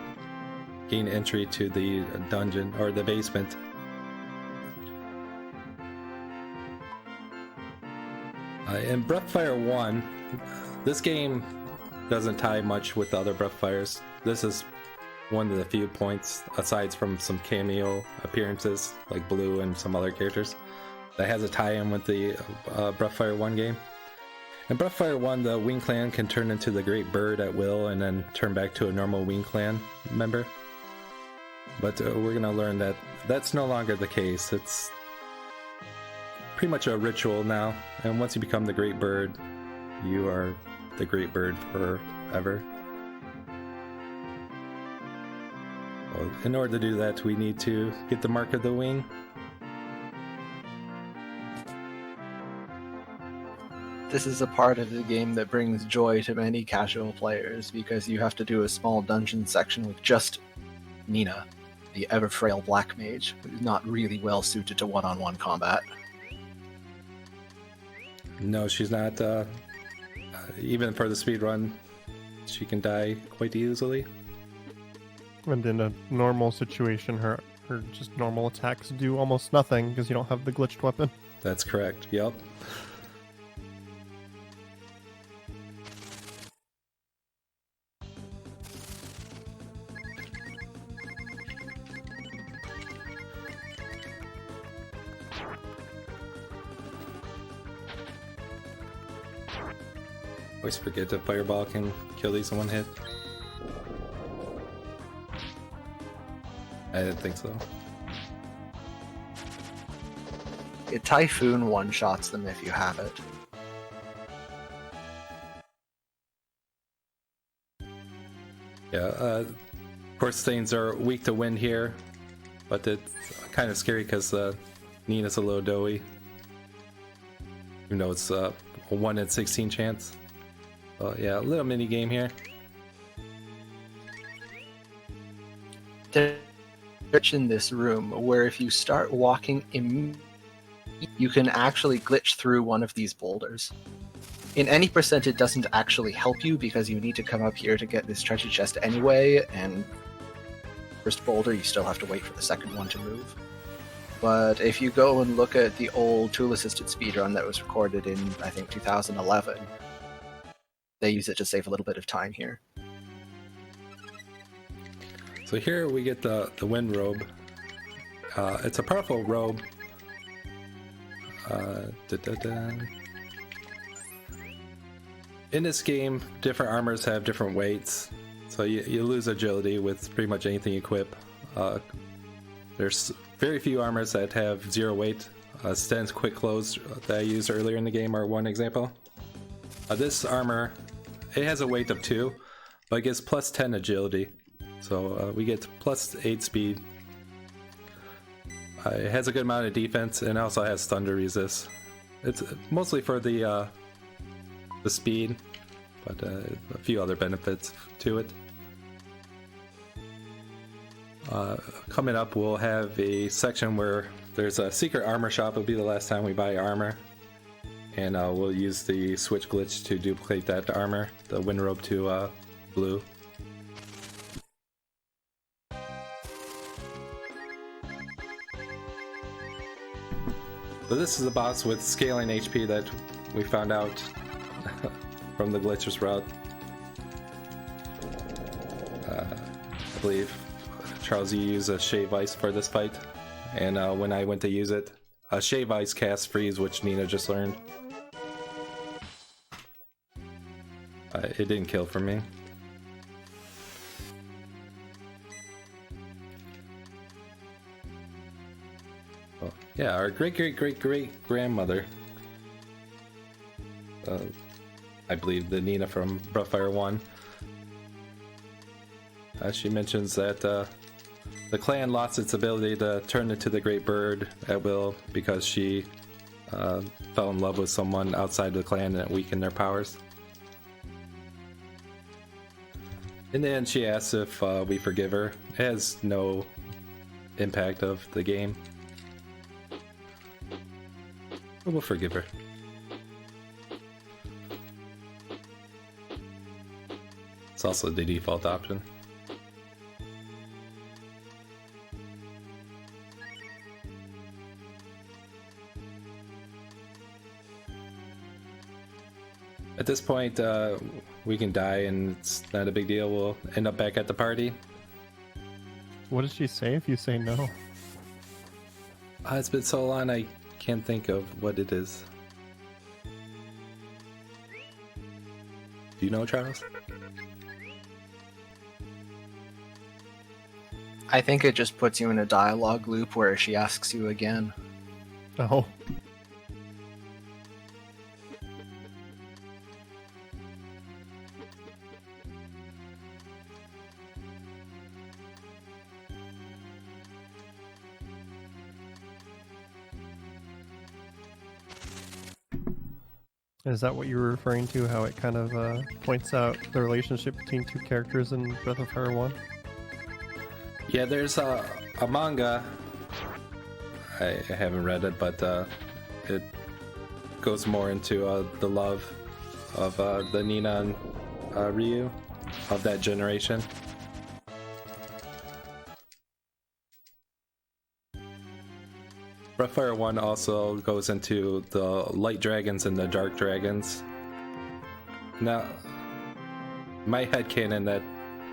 gain entry to the dungeon or the basement. In Breathfire 1, this game doesn't tie much with the other Breathfires. This is one of the few points, aside from some cameo appearances like Blue and some other characters, that has a tie-in with the Breathfire 1 game. In Breathfire 1, the Wing Clan can turn into the Great Bird at will and then turn back to a normal Wing Clan member. But we're going to learn that that's no longer the case. It's pretty much a ritual now, and once you become the Great Bird, you are the Great Bird forever. Well, in order to do that, we need to get the Mark of the Wing. This is a part of the game that brings joy to many casual players because you have to do a small dungeon section with just Nina, the ever-frail black mage, who's not really well suited to one-on-one combat. No, she's not. Even for the speed run, she can die quite easily. And in a normal situation, her just normal attacks do almost nothing because you don't have the glitched weapon. That's correct. Yep. Always forget that Fireball can kill these in one hit. I didn't think so. It Typhoon one-shots them if you have it. Yeah, of course things are weak to wind here, but it's kind of scary because Nina's a little doughy. Even though it's a 1 in 16 chance. Yeah, a little mini game here. There's a glitch in this room where if you start walking you can actually glitch through one of these boulders. In any percent, it doesn't actually help you because you need to come up here to get this treasure chest anyway, and first boulder you still have to wait for the second one to move. But if you go and look at the old tool-assisted speedrun that was recorded in, I think, 2011, they use it to save a little bit of time here. So here we get the wind robe. It's a powerful robe. In this game, different armors have different weights, so you lose agility with pretty much anything you equip. There's very few armors that have 0 weight. Sten's quick clothes that I used earlier in the game are one example. This armor, it has a weight of 2, but it gets plus 10 agility. So we get plus 8 speed. It has a good amount of defense and also has thunder resist. It's mostly for the speed, but a few other benefits to it. Coming up, we'll have a section where there's a secret armor shop. It'll be the last time we buy armor. And we'll use the switch glitch to duplicate that armor, the wind robe to blue. So this is a boss with scaling HP that we found out from the glitches route. I believe, Charles, you use a Shave Ice for this fight. And when I went to use it, Shave Ice casts Freeze, which Nina just learned. It didn't kill for me. Well, yeah, our great-great-great-great-grandmother. I believe the Nina from Breathfire 1. She mentions that the clan lost its ability to turn into the Great Bird at will because she fell in love with someone outside the clan and it weakened their powers. In the end, she asks if we forgive her. It has no impact of the game. But we'll forgive her. It's also the default option. At this point, we can die and it's not a big deal. We'll end up back at the party. What does she say if you say no? It's been so long, I can't think of what it is. Do you know, Charles? I think it just puts you in a dialogue loop where she asks you again. Oh. Is that what you were referring to? How it kind of points out the relationship between two characters in Breath of Fire 1? Yeah, there's a manga. I haven't read it, but it goes more into the love of the Nina and Ryu of that generation. Breath of Fire 1 also goes into the light dragons and the dark dragons. Now, my headcanon that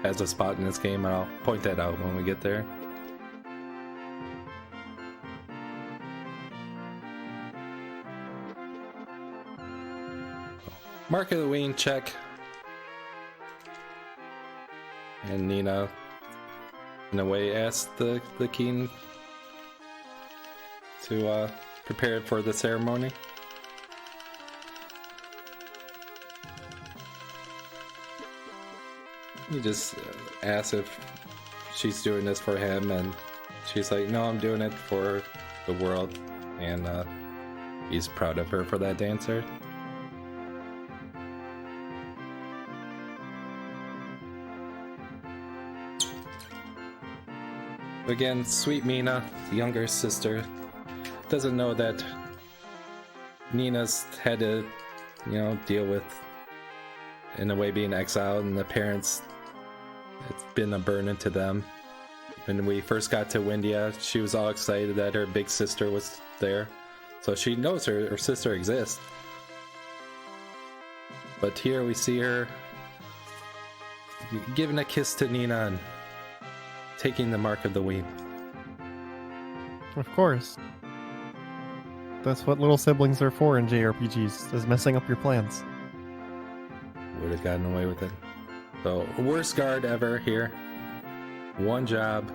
has a spot in this game, and I'll point that out when we get there. Mark of the Wing, check. And Nina, in a way, asked the king to prepare for the ceremony. He just asks if she's doing this for him, and she's like, no, I'm doing it for the world. And he's proud of her for that answer. Again, sweet Mina, the younger sister, doesn't know that Nina's had to, deal with, in a way, being exiled, and the parents, it's been a burden to them. When we first got to Windia, she was all excited that her big sister was there, so she knows her sister exists. But here we see her giving a kiss to Nina and taking the mark of the Wii. Of course. That's what little siblings are for in JRPGs, is messing up your plans. Would have gotten away with it. So, worst guard ever here. One job.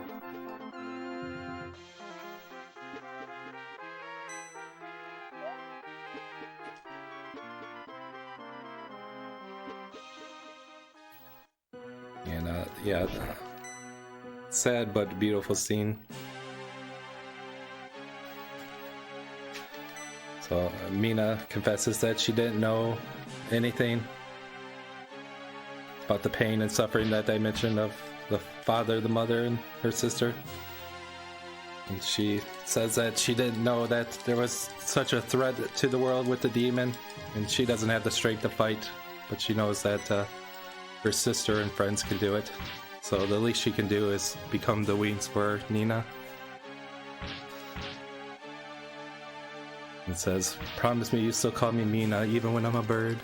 And, yeah. Sad but beautiful scene. So Mina confesses that she didn't know anything about the pain and suffering that I mentioned of the father, the mother, and her sister. And she says that she didn't know that there was such a threat to the world with the demon, and she doesn't have the strength to fight, but she knows that her sister and friends can do it. So the least she can do is become the wings for Nina. And says, promise me you still call me Mina even when I'm a bird.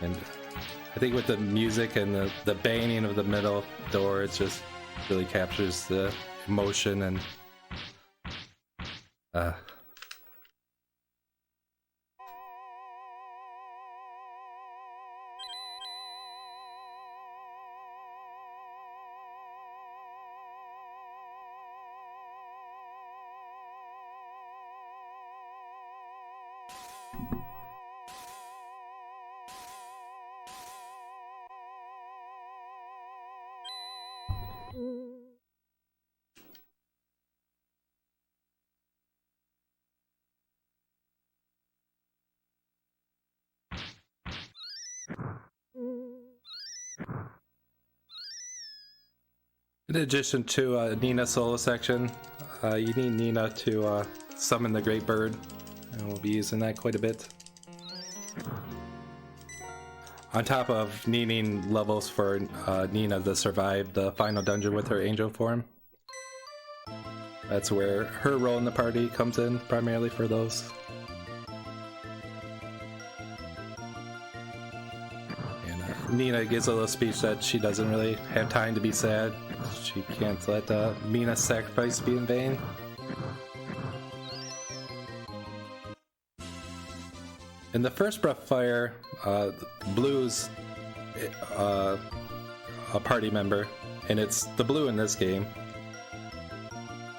And I think with the music and the banging of the middle door, it just really captures the emotion and in addition to Nina's solo section, you need Nina to summon the Great Bird, and we'll be using that quite a bit. On top of needing levels for Nina to survive the final dungeon with her angel form. That's where her role in the party comes in, primarily for those. And Nina gives a little speech that she doesn't really have time to be sad. She can't let Mina's sacrifice be in vain. In the first Breath of Fire, Blue's a party member, and it's the Blue in this game.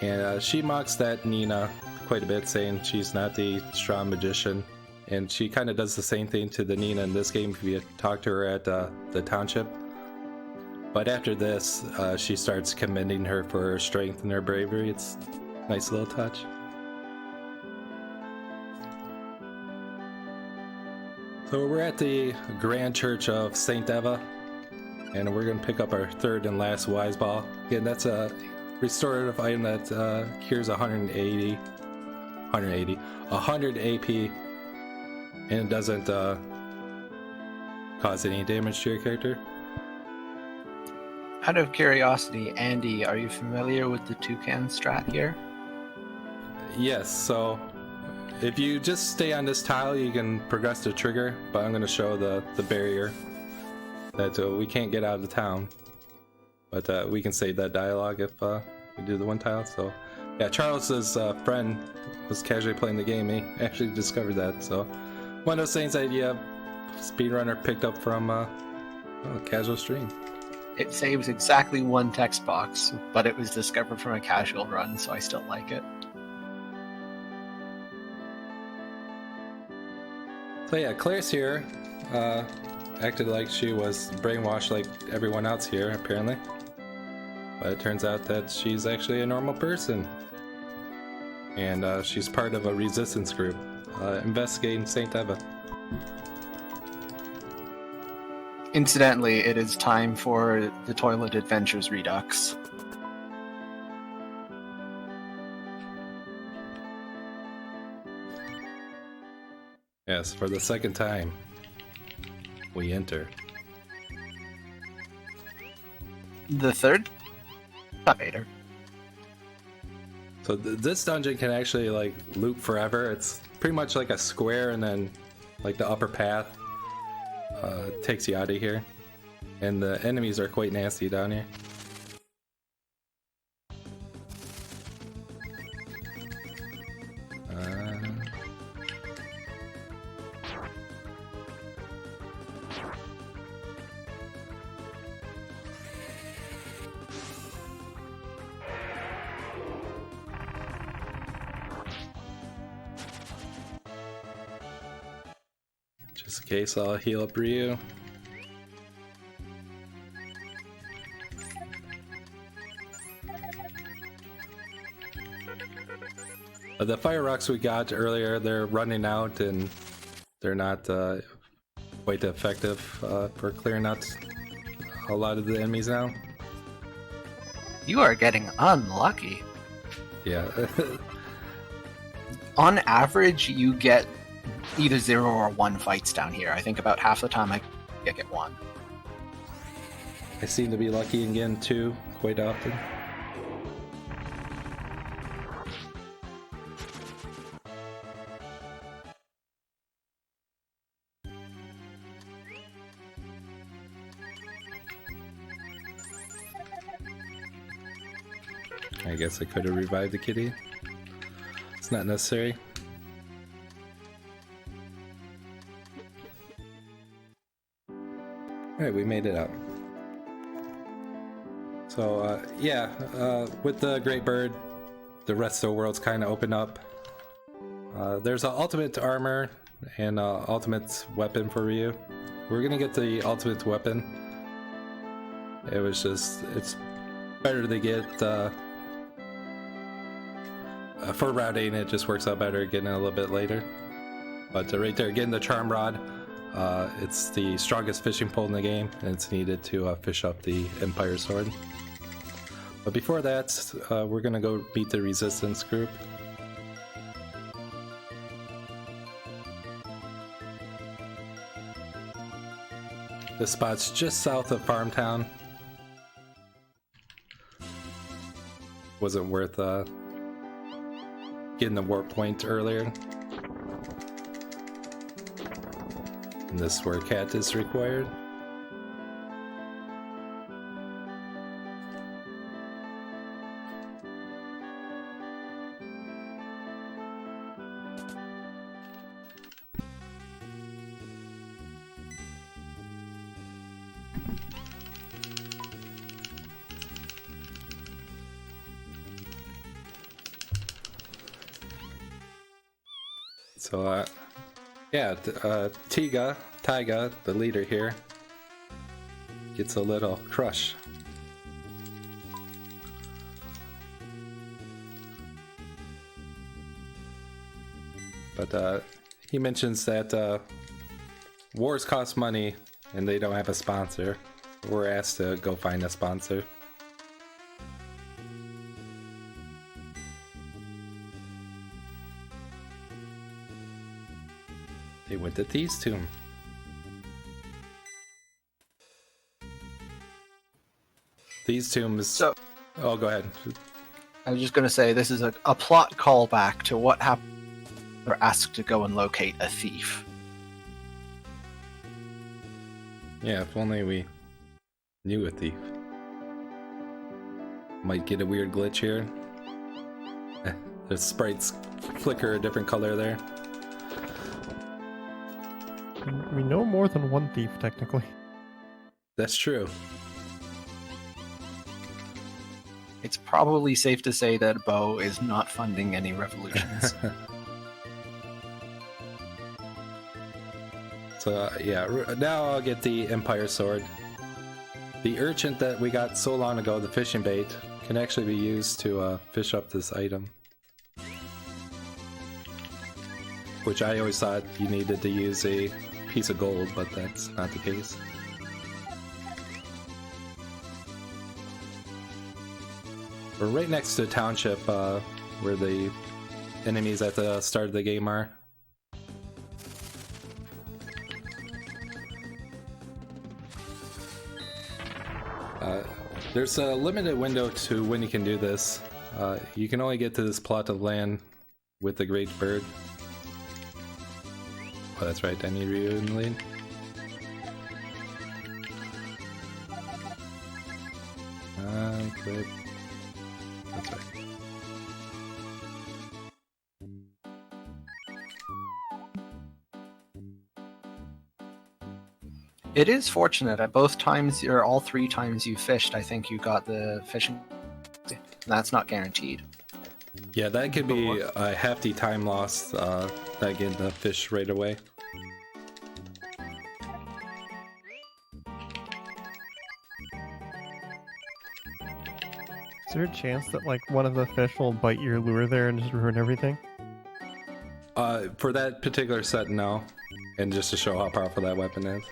And she mocks that Nina quite a bit, saying she's not the strong magician. And she kind of does the same thing to the Nina in this game if you talk to her at the township. But after this, she starts commending her for her strength and her bravery. It's a nice little touch. So we're at the Grand Church of St. Eva, and we're going to pick up our third and last Wise Ball. Again, that's a restorative item that cures 100 AP, and it doesn't cause any damage to your character. Out of curiosity, Andy, are you familiar with the toucan strat here? Yes, so if you just stay on this tile, you can progress the trigger, but I'm going to show the barrier that we can't get out of the town. But we can save that dialogue if we do the one tile. So yeah, Charles's friend was casually playing the game. He actually discovered that. So one of those things that speedrunner picked up from a casual stream. It saves exactly one text box, but it was discovered from a casual run, so I still like it. So yeah, Claire's here. Acted like she was brainwashed like everyone else here, apparently. But it turns out that she's actually a normal person. And she's part of a resistance group investigating St. Eva. Incidentally, it is time for the Toilet Adventures Redux. Yes, for the second time, we enter. The third elevator. So this dungeon can actually like loop forever. It's pretty much like a square, and then like the upper path takes you out of here. And the enemies are quite nasty down here. Just in case, I'll heal up Ryu. The fire rocks we got earlier, they're running out and they're not quite effective for clearing out a lot of the enemies now. You are getting unlucky. Yeah. On average, you get either 0 or 1 fights down here. I think about half the time I get 1. I seem to be lucky again too, quite often. I guess I could have revived the kitty. It's not necessary. Alright, we made it out. So, with the Great Bird, the rest of the world's kind of opened up. There's an ultimate armor and ultimate weapon for Ryu. We're gonna get the ultimate weapon. It's better to get, for routing, it just works out better getting it a little bit later. But right there, getting the Charm Rod, it's the strongest fishing pole in the game, and it's needed to fish up the Empire Sword. But before that, we're gonna go meet the Resistance group. This spot's just south of Farmtown. Wasn't worth getting the warp point earlier. And this is where cat is required. So, yeah, Taiga, the leader here, gets a little crush. But he mentions that wars cost money and they don't have a sponsor. We're asked to go find a sponsor. They went to Thieves' Tomb. Thieves' Tomb is... So- Oh, go ahead. I was just going to say this is a plot callback to what happened. We're asked to go and locate a thief. Yeah, if only we knew a thief. Might get a weird glitch here. The sprites flicker a different color there. We know more than one thief, technically. That's true. It's probably safe to say that Bo is not funding any revolutions. So, yeah, now I'll get the Empire Sword. The urchin that we got so long ago, the fishing bait, can actually be used to fish up this item. Which I always thought you needed to use a piece of gold, but that's not the case. We're right next to the township where the enemies at the start of the game are. There's a limited window to when you can do this. You can only get to this plot of land with the Great Bird. Oh, that's right, I need Ryu in the lead. Quit. That's right. It is fortunate at both times, or all three times you fished, I think you got the fishing. That's not guaranteed. Yeah, that could be a hefty time loss, that getting the fish right away. Is there a chance that like one of the fish will bite your lure there and just ruin everything? For that particular set, no. And just to show how powerful that weapon is.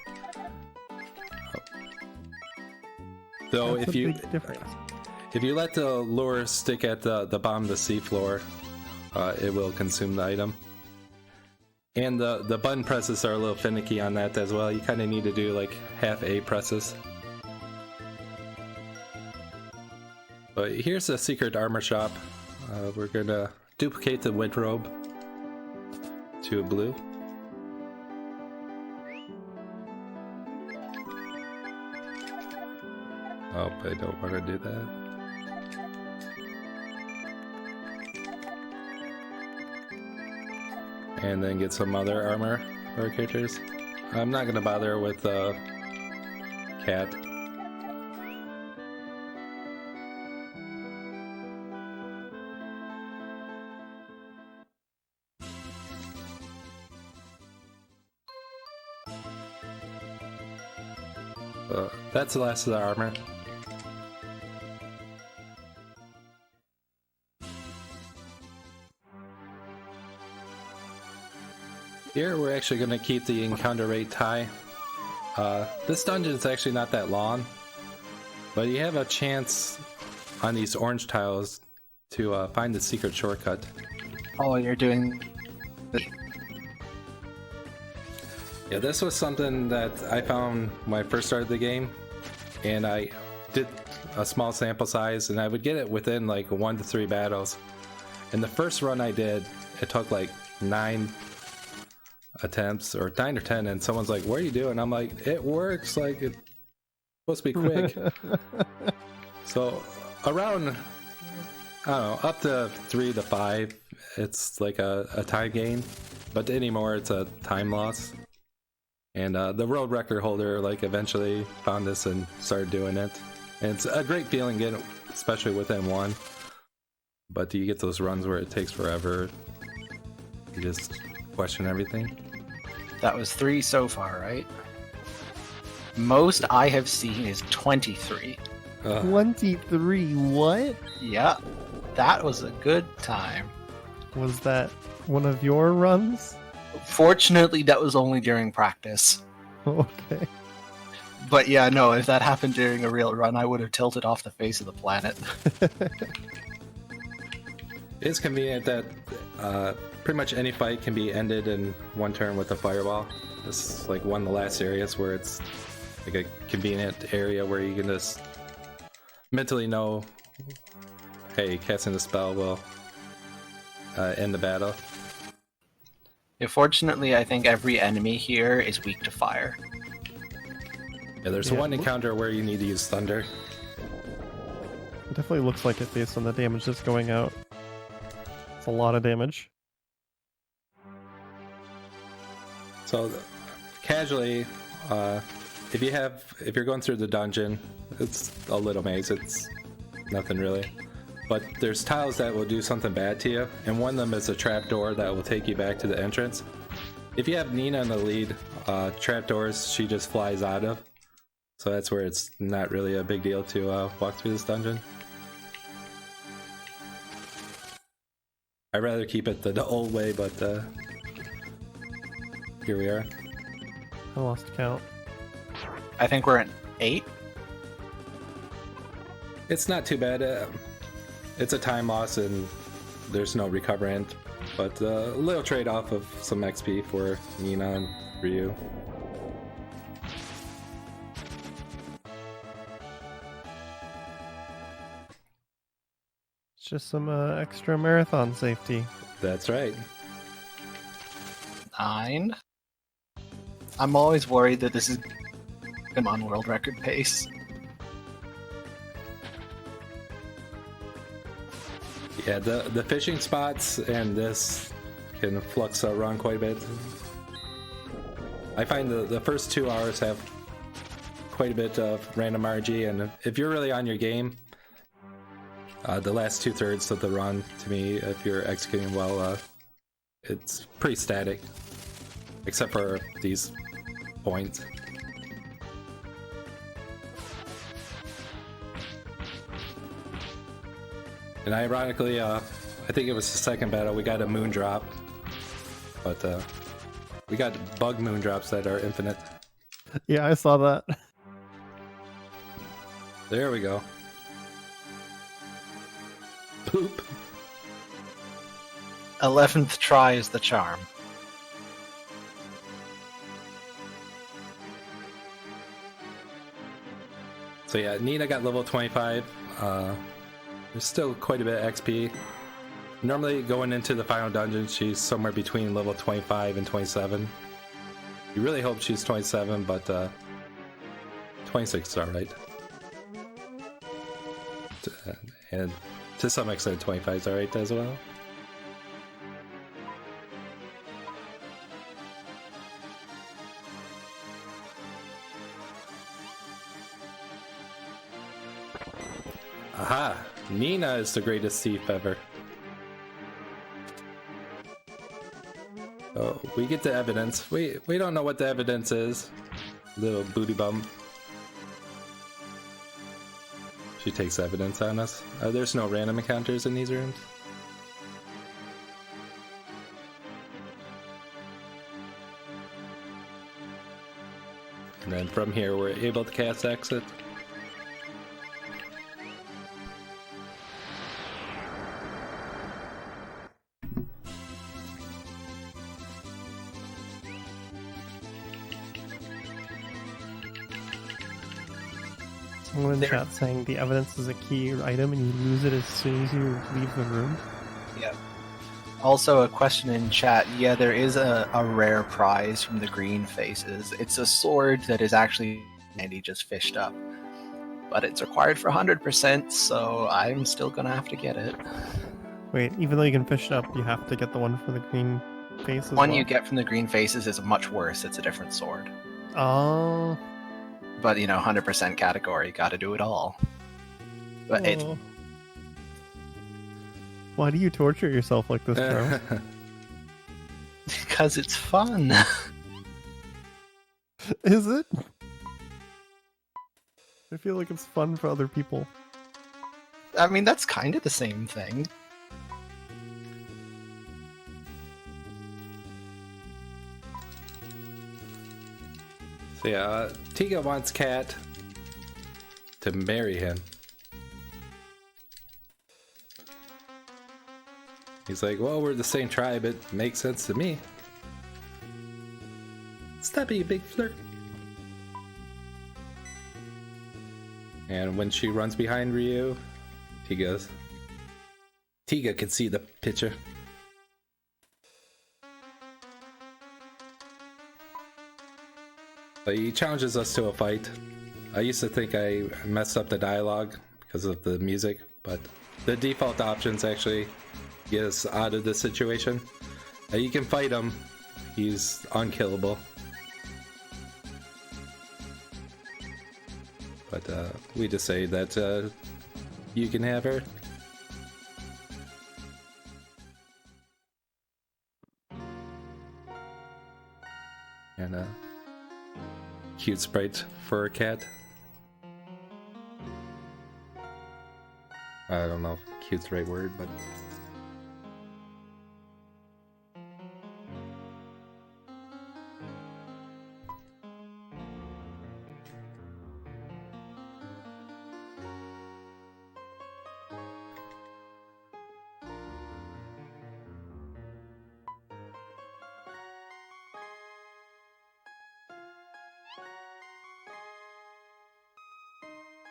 Though That's if a you big difference. if you let the lure stick at the bottom of the seafloor, it will consume the item. And the button presses are a little finicky on that as well. You kind of need to do like half A presses. But here's a secret armor shop. We're gonna duplicate the wind robe to a blue. Oh, I don't want to do that. And then get some other armor for our characters. I'm not gonna bother with the cat. That's the last of the armor. Here we're actually going to keep the encounter rate high. This dungeon is actually not that long, but you have a chance on these orange tiles to find the secret shortcut. Oh, you're doing... Yeah, this was something that I found when I first started the game, and I did a small sample size, and I would get it within like 1 to 3 battles. And the first run I did, it took like 9 attempts, or 9 or 10, and someone's like, "What are you doing?" I'm like, "It works, like it's supposed to be quick." So around, I don't know, up to 3 to 5, it's like a time gain, but anymore it's a time loss. And the world record holder like eventually found this and started doing it. And it's a great feeling getting it, especially within one. But you get those runs where it takes forever. You just question everything. That was 3 so far, right? Most I have seen is 23. 23. What? Yeah, that was a good time. Was that one of your runs? Fortunately, that was only during practice. Okay. But yeah, no, if that happened during a real run, I would have tilted off the face of the planet. It's convenient that pretty much any fight can be ended in one turn with a fireball. This is like one of the last areas where it's like a convenient area where you can just mentally know, hey, casting the spell will end the battle. Yeah, fortunately, I think every enemy here is weak to fire. Yeah, there's Yeah. one encounter where you need to use thunder. It definitely looks like it based on the damage that's going out. It's a lot of damage. So casually, if you're going through the dungeon, it's a little maze. It's nothing really. But there's tiles that will do something bad to you, and one of them is a trapdoor that will take you back to the entrance. If you have Nina in the lead, trapdoors she just flies out of. So that's where it's not really a big deal to walk through this dungeon. I'd rather keep it the old way, but here we are. I lost count. I think we're at 8. It's not too bad. It's a time loss and there's no recovering, but a little trade-off of some XP for Nina and Ryu. It's just some extra marathon safety. That's right. 9. I'm always worried that this is I'm on world record pace. Yeah, the fishing spots and this can flux around quite a bit. I find the first 2 hours have quite a bit of random RG, and if you're really on your game, the last 2/3 of the run, to me, if you're executing well, it's pretty static, except for these points. And ironically, I think it was the second battle, we got a moon drop, but we got bug moon drops that are infinite. Yeah, I saw that. There we go. Poop. 11th try is the charm. So yeah, Nina got level 25. There's still quite a bit of XP. Normally going into the final dungeon, she's somewhere between level 25 and 27. You really hope she's 27, but 26 is alright. And to some extent 25 is alright as well. Aha! Nina is the greatest thief ever. Oh, we get the evidence. We don't know what the evidence is. Little booty bump. She takes evidence on us. There's no random encounters in these rooms. And then from here we're able to cast exit. Someone in the chat saying the evidence is a key item and you lose it as soon as you leave the room. Yeah. Also, a question in chat. Yeah, there is a rare prize from the green faces. It's a sword that is actually Andy just fished up. But it's required for 100%, so I'm still gonna have to get it. Wait, even though you can fish it up, you have to get the one for the green face as One well? you get from the green faces is much worse. It's a different sword. Oh. But, 100% category, gotta do it all. But it, Oh. Why do you torture yourself like this, bro? Because it's fun. Is it? I feel like it's fun for other people. I mean, that's kind of the same thing. So yeah, Tiga wants Cat to marry him. He's like, well, we're the same tribe, it makes sense to me. Stop being a big flirt. And when she runs behind Ryu, Tiga can see the picture. But he challenges us to a fight. I used to think I messed up the dialogue because of the music, but the default options actually get us out of the situation. You can fight him. He's unkillable. But we just say that you can have her. And cute sprite for a cat. I don't know if cute's the right word, but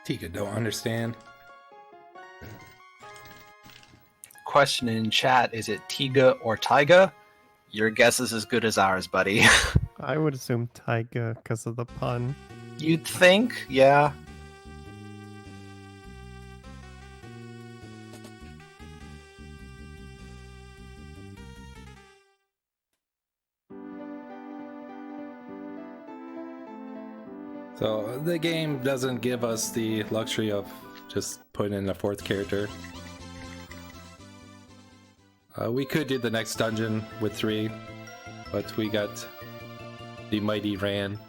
Tika don't understand. Question in chat, is it Tiga or Taiga? Your guess is as good as ours, buddy. I would assume Taiga because of the pun. You'd think, yeah. So the game doesn't give us the luxury of just putting in a fourth character. We could do the next dungeon with 3, but we got the mighty Ran.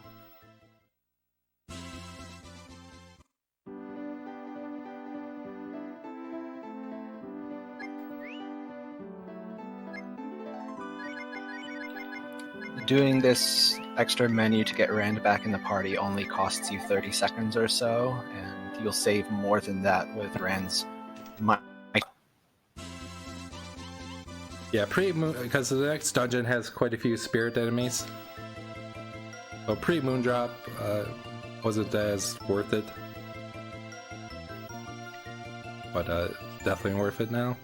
Doing this extra menu to get Rand back in the party only costs you 30 seconds or so, and you'll save more than that with Rand's Yeah, because the next dungeon has quite a few spirit enemies. So pre-Moondrop wasn't as worth it. But definitely worth it now.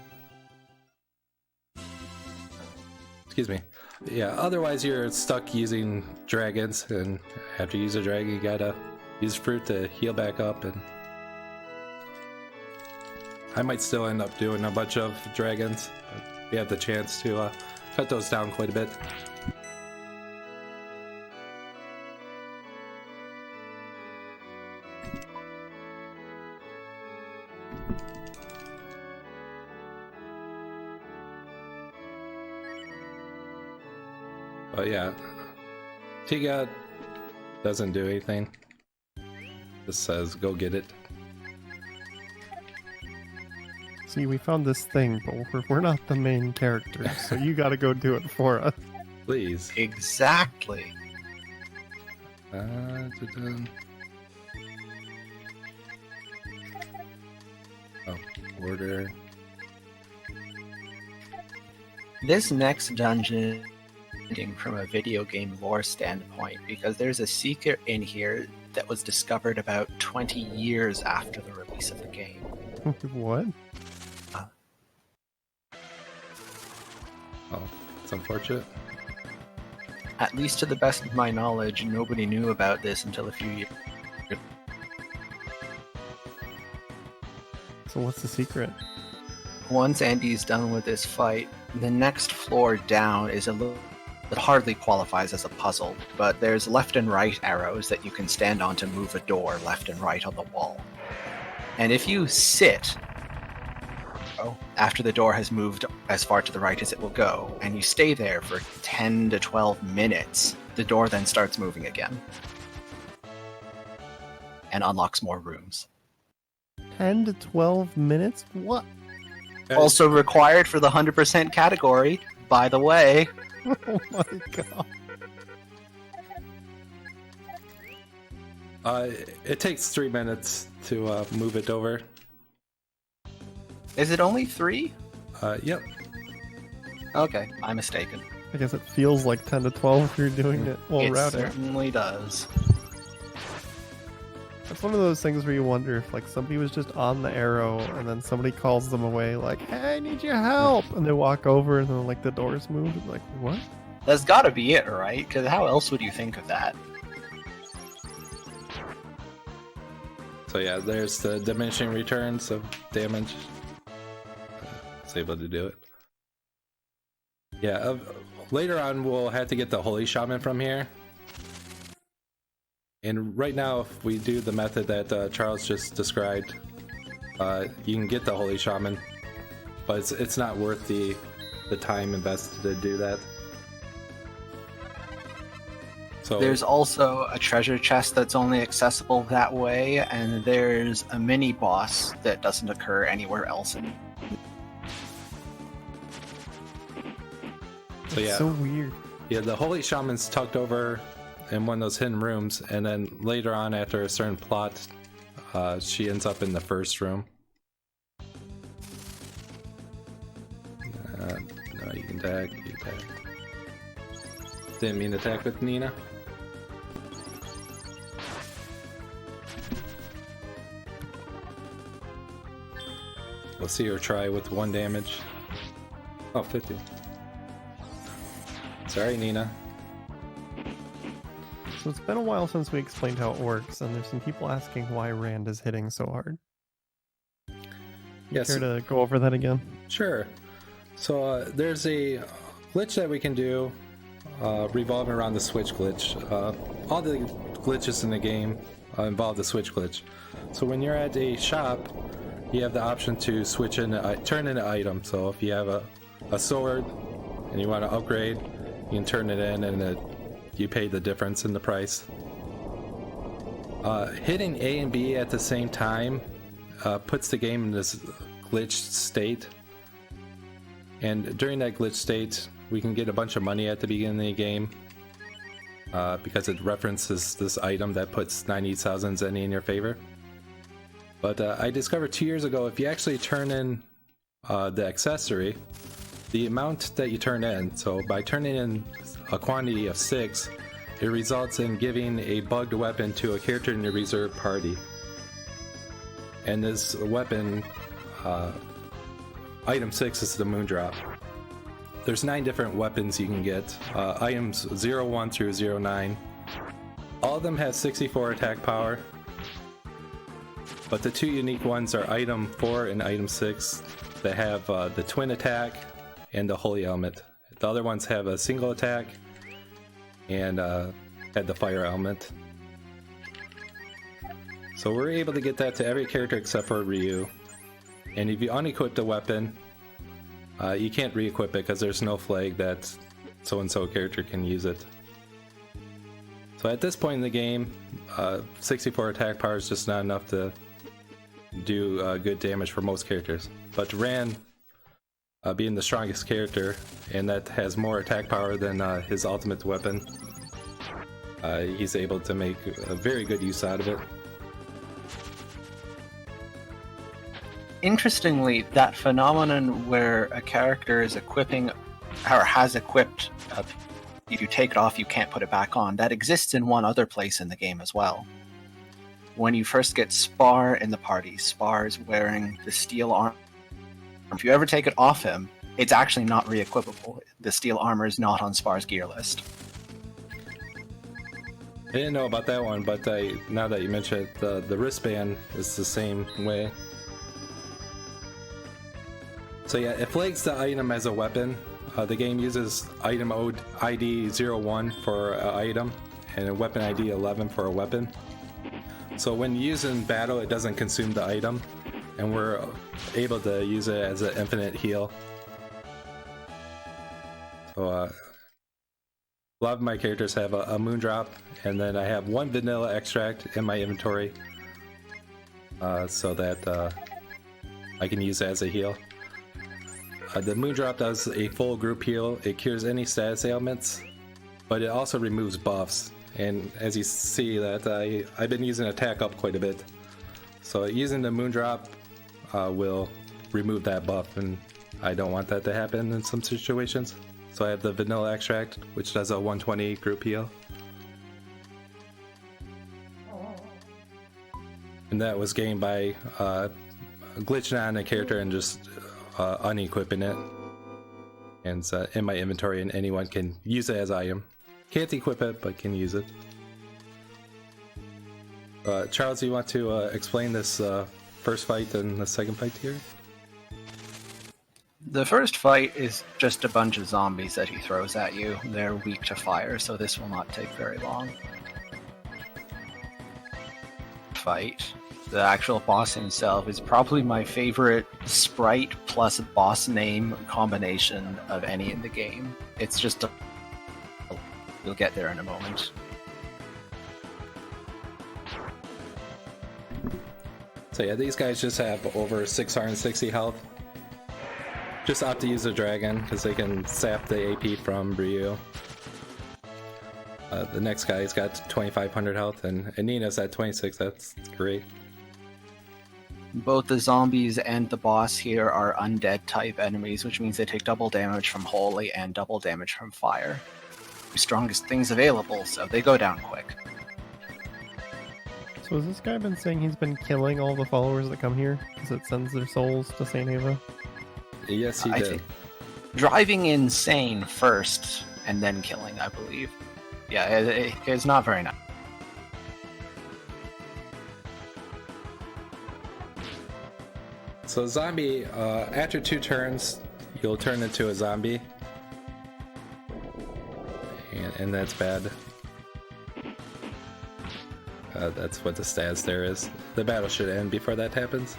Excuse me. Yeah, otherwise you're stuck using dragons, and after you use a dragon you gotta use fruit to heal back up, and I might still end up doing a bunch of dragons. We have the chance to cut those down quite a bit. But yeah, Tiga doesn't do anything. Just says, go get it. See, we found this thing, but we're not the main characters, so you gotta go do it for us. Please. Exactly. Oh, order. This next dungeon from a video game lore standpoint, because there's a secret in here that was discovered about 20 years after the release of the game. What? Oh, it's unfortunate. At least to the best of my knowledge, nobody knew about this until a few years. So what's the secret? Once Andy's done with this fight, the next floor down is a little that hardly qualifies as a puzzle, but there's left and right arrows that you can stand on to move a door left and right on the wall. And if you sit arrow after the door has moved as far to the right as it will go, and you stay there for 10 to 12 minutes. The door then starts moving again and unlocks more rooms. 10 to 12 minutes? What? Also required for the 100% category, by the way. Oh my god. It takes 3 minutes to move it over. Is it only 3? Yep. Okay, I'm mistaken. I guess it feels like 10 to 12 if you're doing it while It routing. certainly does. It's one of those things where you wonder if like somebody was just on the arrow and then somebody calls them away like, hey, I need your help, and they walk over and then like the doors move and like, what? That's gotta be it, right? Because how else would you think of that? So yeah, there's the diminishing returns of damage. It's able to do it. Yeah, later on we'll have to get the Holy Shaman from here. And right now, if we do the method that Charles just described, you can get the Holy Shaman, but it's not worth the time invested to do that. So There's also a treasure chest that's only accessible that way, and there's a mini boss that doesn't occur anywhere else. So yeah, It's so weird. yeah, the Holy Shaman's tucked over in one of those hidden rooms, and then later on, after a certain plot, she ends up in the first room. No, you can attack. You attack. Didn't mean to attack with Nina. We'll see her try with 1 damage. Oh, 50. Sorry, Nina. So it's been a while since we explained how it works, and there's some people asking why Rand is hitting so hard. Yes. Care to go over that again? Sure. So there's a glitch that we can do revolving around the switch glitch. All the glitches in the game involve the switch glitch. So when you're at a shop, you have the option to switch in, turn in an item. So if you have a sword and you want to upgrade, you can turn it in, and you pay the difference in the price. Hitting A and B at the same time puts the game in this glitched state. And during that glitch state, we can get a bunch of money at the beginning of the game because it references this item that puts 90,000 zenny in your favor. But I discovered 2 years ago, if you actually turn in the accessory, the amount that you turn in, so by turning in a quantity of 6, it results in giving a bugged weapon to a character in your reserve party. And this weapon, item 6 is the Moondrop. There's 9 different weapons you can get, items 01 through 09. All of them have 64 attack power, but the 2 unique ones are item 4 and item 6 that have the twin attack and the holy element. The other ones have a single attack and had the fire element. So we're able to get that to every character except for Ryu. And if you unequip the weapon, you can't re-equip it because there's no flag that so-and-so character can use it. So at this point in the game, 64 attack power is just not enough to do good damage for most characters. But Rand, being the strongest character, and that has more attack power than his ultimate weapon, he's able to make a very good use out of it. Interestingly, that phenomenon where a character is equipping or has equipped, if you take it off, you can't put it back on, that exists in one other place in the game as well. When you first get Spar in the party, Spar is wearing the steel armor. If you ever take it off him, it's actually not re-equipable. The steel armor is not on Spar's gear list. I didn't know about that one, but now that you mention it, the wristband is the same way. So yeah, it flags the item as a weapon. The game uses item ID 01 for an item and a weapon ID 11 for a weapon. So when used in battle, it doesn't consume the item. and we're able to use it as an infinite heal. So a lot of my characters have a moon drop, and then I have one vanilla extract in my inventory, so that I can use it as a heal. The moon drop does a full group heal. It cures any status ailments, but it also removes buffs. And as you see, that I've been using attack up quite a bit, so using the moon drop will remove that buff, and I don't want that to happen in some situations. So I have the vanilla extract, which does a 120 group heal. And that was gained by glitching on a character and just unequipping it. And it's in my inventory, and anyone can use it as item. Can't equip it, but can use it. Charles, you want to explain this first fight and the second fight here? The first fight is just a bunch of zombies that he throws at you. They're weak to fire, so this will not take very long. Fight. The actual boss himself is probably my favorite sprite plus boss name combination of any in the game. It's just a... You'll get there in a moment. So yeah, these guys just have over 660 health. Just opt to use the dragon, because they can sap the AP from Ryu. The next guy's got 2500 health, and Nina's at 26, that's great. Both the zombies and the boss here are undead type enemies, which means they take double damage from holy and double damage from fire. The strongest things available, so they go down quick. So has this guy been saying he's been killing all the followers that come here because it sends their souls to St. Ava? Yes, he I did. think driving insane first and then killing, I believe. Yeah, it's not very nice. So zombie, after 2 turns, you'll turn into a zombie. And that's bad. That's what the stats there is. The battle should end before that happens.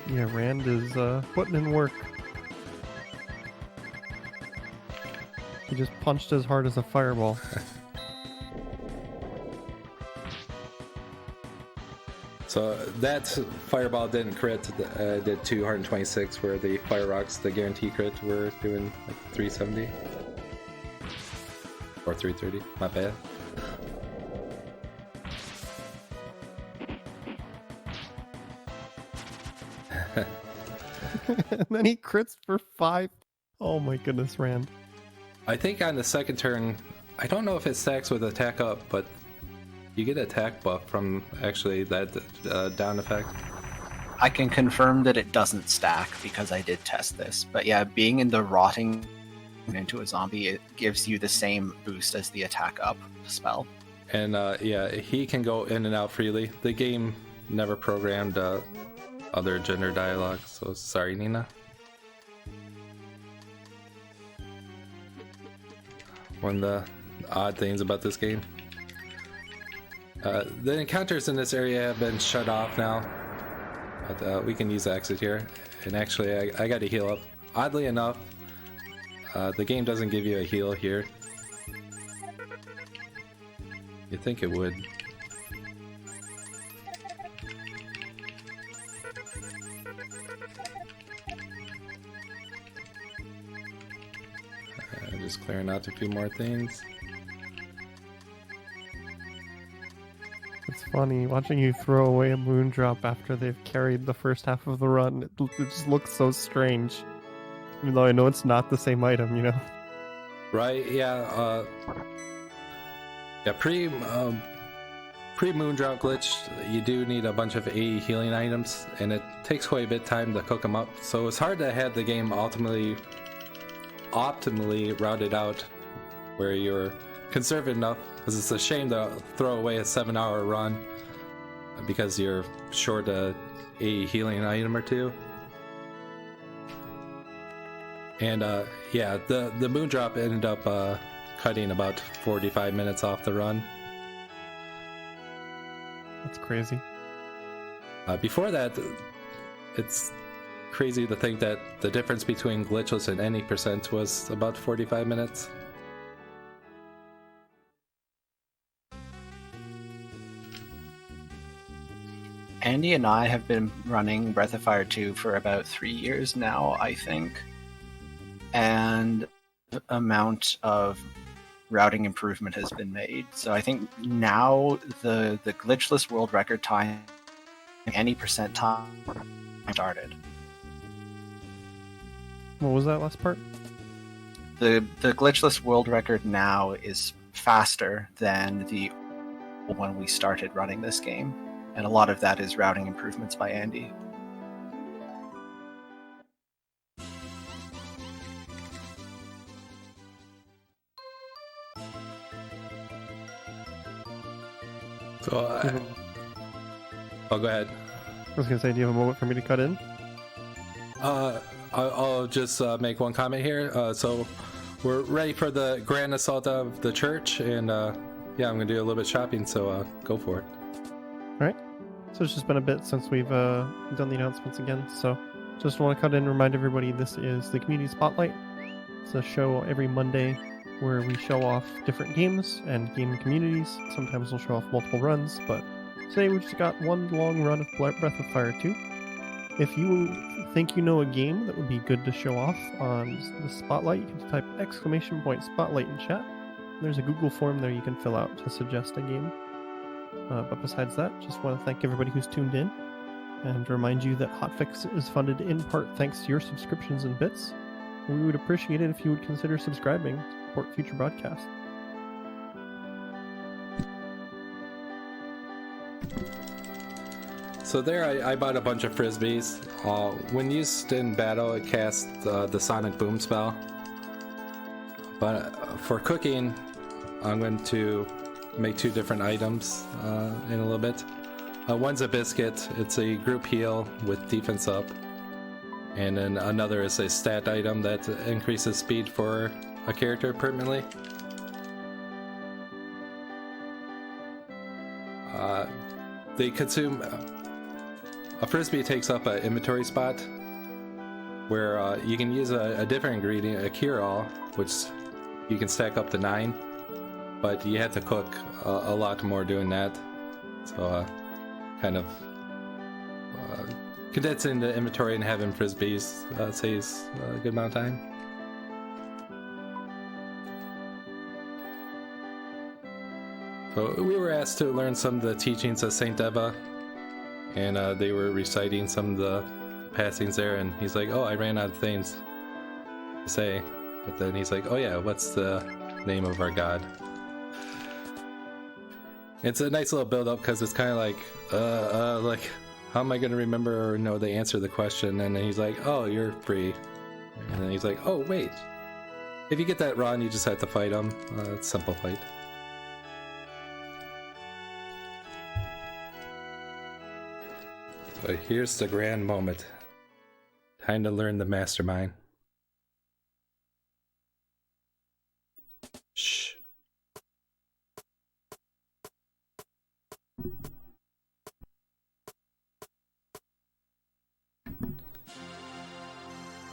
Yeah, Rand is putting in work. He just punched as hard as a fireball. So that fireball didn't crit, did 226, where the fire rocks, the guarantee crit, were doing like 370. Or 330, not bad. And then he crits for 5. Oh my goodness, Rand. I think on the second turn, I don't know if it stacks with attack up, but you get attack buff from actually that down effect. I can confirm that it doesn't stack because I did test this. But yeah, being in the rotting into a zombie, it gives you the same boost as the attack up spell. And yeah, he can go in and out freely. The game never programmed other gender dialogue, so sorry, Nina. One of the odd things about this game. The encounters in this area have been shut off now, but we can use the exit here. And actually, I got to heal up. Oddly enough, the game doesn't give you a heal here. You'd think it would. Just clearing out a few more things. It's funny watching you throw away a moon drop after they've carried the first half of the run. It just looks so strange. Even though I know it's not the same item, you know? Right, yeah, yeah, pre moon drop glitch, you do need a bunch of AE healing items, and it takes quite a bit of time to cook them up, so it's hard to have the game optimally routed out where you're conservative enough, because it's a shame to throw away a 7-hour run because you're short a healing item or two. And yeah, the moon drop ended up cutting about 45 minutes off the run. That's crazy. Before that, it's crazy to think that the difference between glitchless and any percent was about 45 minutes. Andy and I have been running Breath of Fire 2 for about 3 years now, I think. And the amount of routing improvement has been made. So I think now the glitchless world record time, any percent time started. What was that last part? The glitchless world record now is faster than the when we started running this game. And a lot of that is routing improvements by Andy. So, oh, go ahead. I was gonna say, do you have a moment for me to cut in? I'll just make one comment here. So we're ready for the grand assault of the church, and yeah, I'm gonna do a little bit of shopping, so go for it. All right. So it's just been a bit since we've done the announcements again. So just want to cut in and remind everybody this is the Community Spotlight. It's a show every Monday where we show off different games and game communities. Sometimes we'll show off multiple runs, but today we just got one long run of Breath of Fire 2. If you think you know a game that would be good to show off on the Spotlight, you can type !Spotlight in chat. There's a Google form there you can fill out to suggest a game. But besides that, just want to thank everybody who's tuned in and remind you that Hotfix is funded in part thanks to your subscriptions and bits. We would appreciate it if you would consider subscribing to support future broadcasts. So there, I bought a bunch of frisbees. When used in battle, it casts the sonic boom spell. But for cooking, I'm going to make 2 different items in a little bit. One's a biscuit. It's a group heal with defense up. And then another is a stat item that increases speed for a character permanently. They consume... A frisbee takes up an inventory spot where you can use a different ingredient, a cure-all, which you can stack up to 9. But you have to cook a lot more doing that, so kind of condensing the inventory and having frisbees saves a good amount of time. So we were asked to learn some of the teachings of Saint Eva, and they were reciting some of the passings there, and he's like, oh, I ran out of things to say, but then he's like, oh yeah, what's the name of our god? It's a nice little build-up because it's kind of like, how am I going to remember or know the answer to the question? And then he's like, oh, you're free. And then he's like, oh, wait. If you get that wrong, you just have to fight him. It's a simple fight. So here's the grand moment. Time to learn the mastermind. Shh.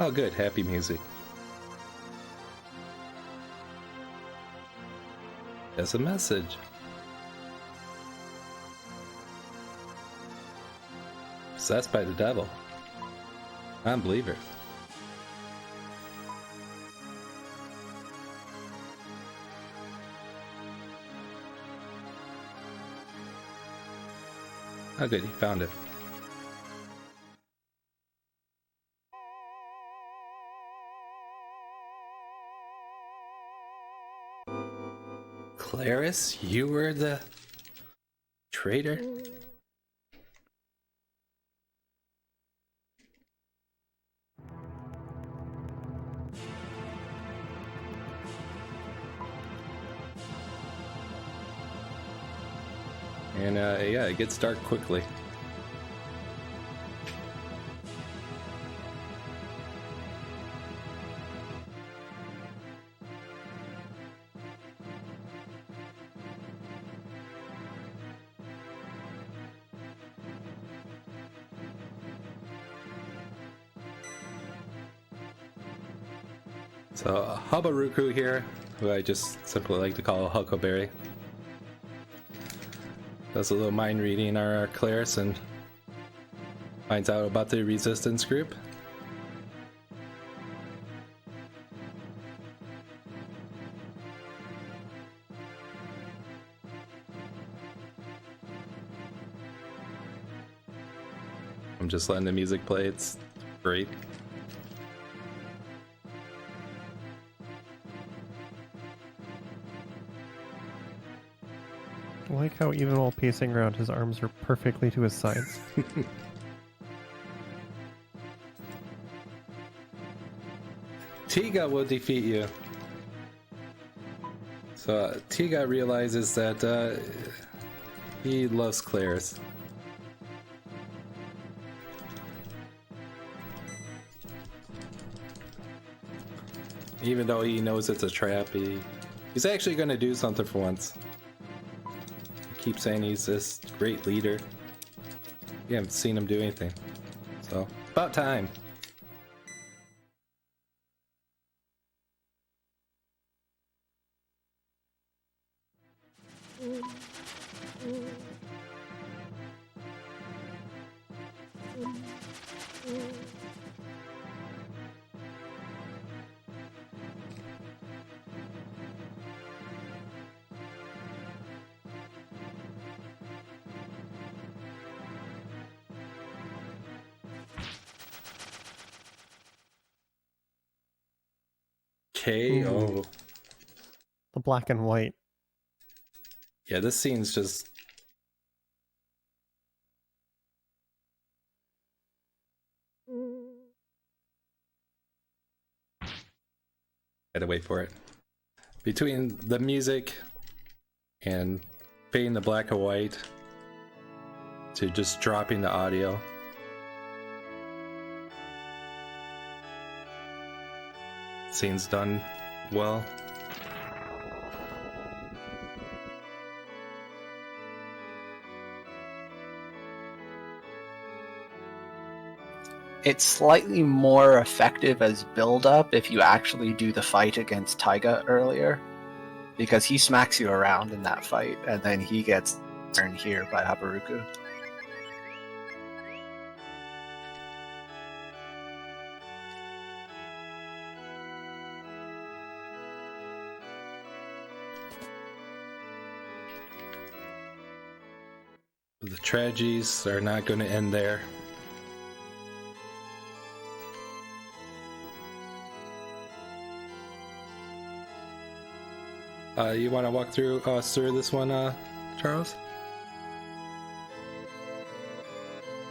Oh good, happy music. There's a message. Possessed by the devil. Unbeliever. Oh good, he found it. Clarice, you were the traitor? And yeah, it gets dark quickly. So Habaruku here, who I just simply like to call Huckleberry, does a little mind reading on our Claris and finds out about the resistance group. I'm just letting the music play, it's great. I like how even while pacing around, his arms are perfectly to his sides. Tiga will defeat you. So Tiga realizes that he loves Claris. Even though he knows it's a trap, he's actually going to do something for once. He keeps saying he's this great leader. You haven't seen him do anything. So, about time. KO. The black and white. Yeah, this scene's just... Gotta wait for it. Between the music and fading the black and white to just dropping the audio. Scene's done well. It's slightly more effective as build-up if you actually do the fight against Taiga earlier, because he smacks you around in that fight, and then he gets turned here by Habaruku. The tragedies are not going to end there. You want to walk through this one, Charles?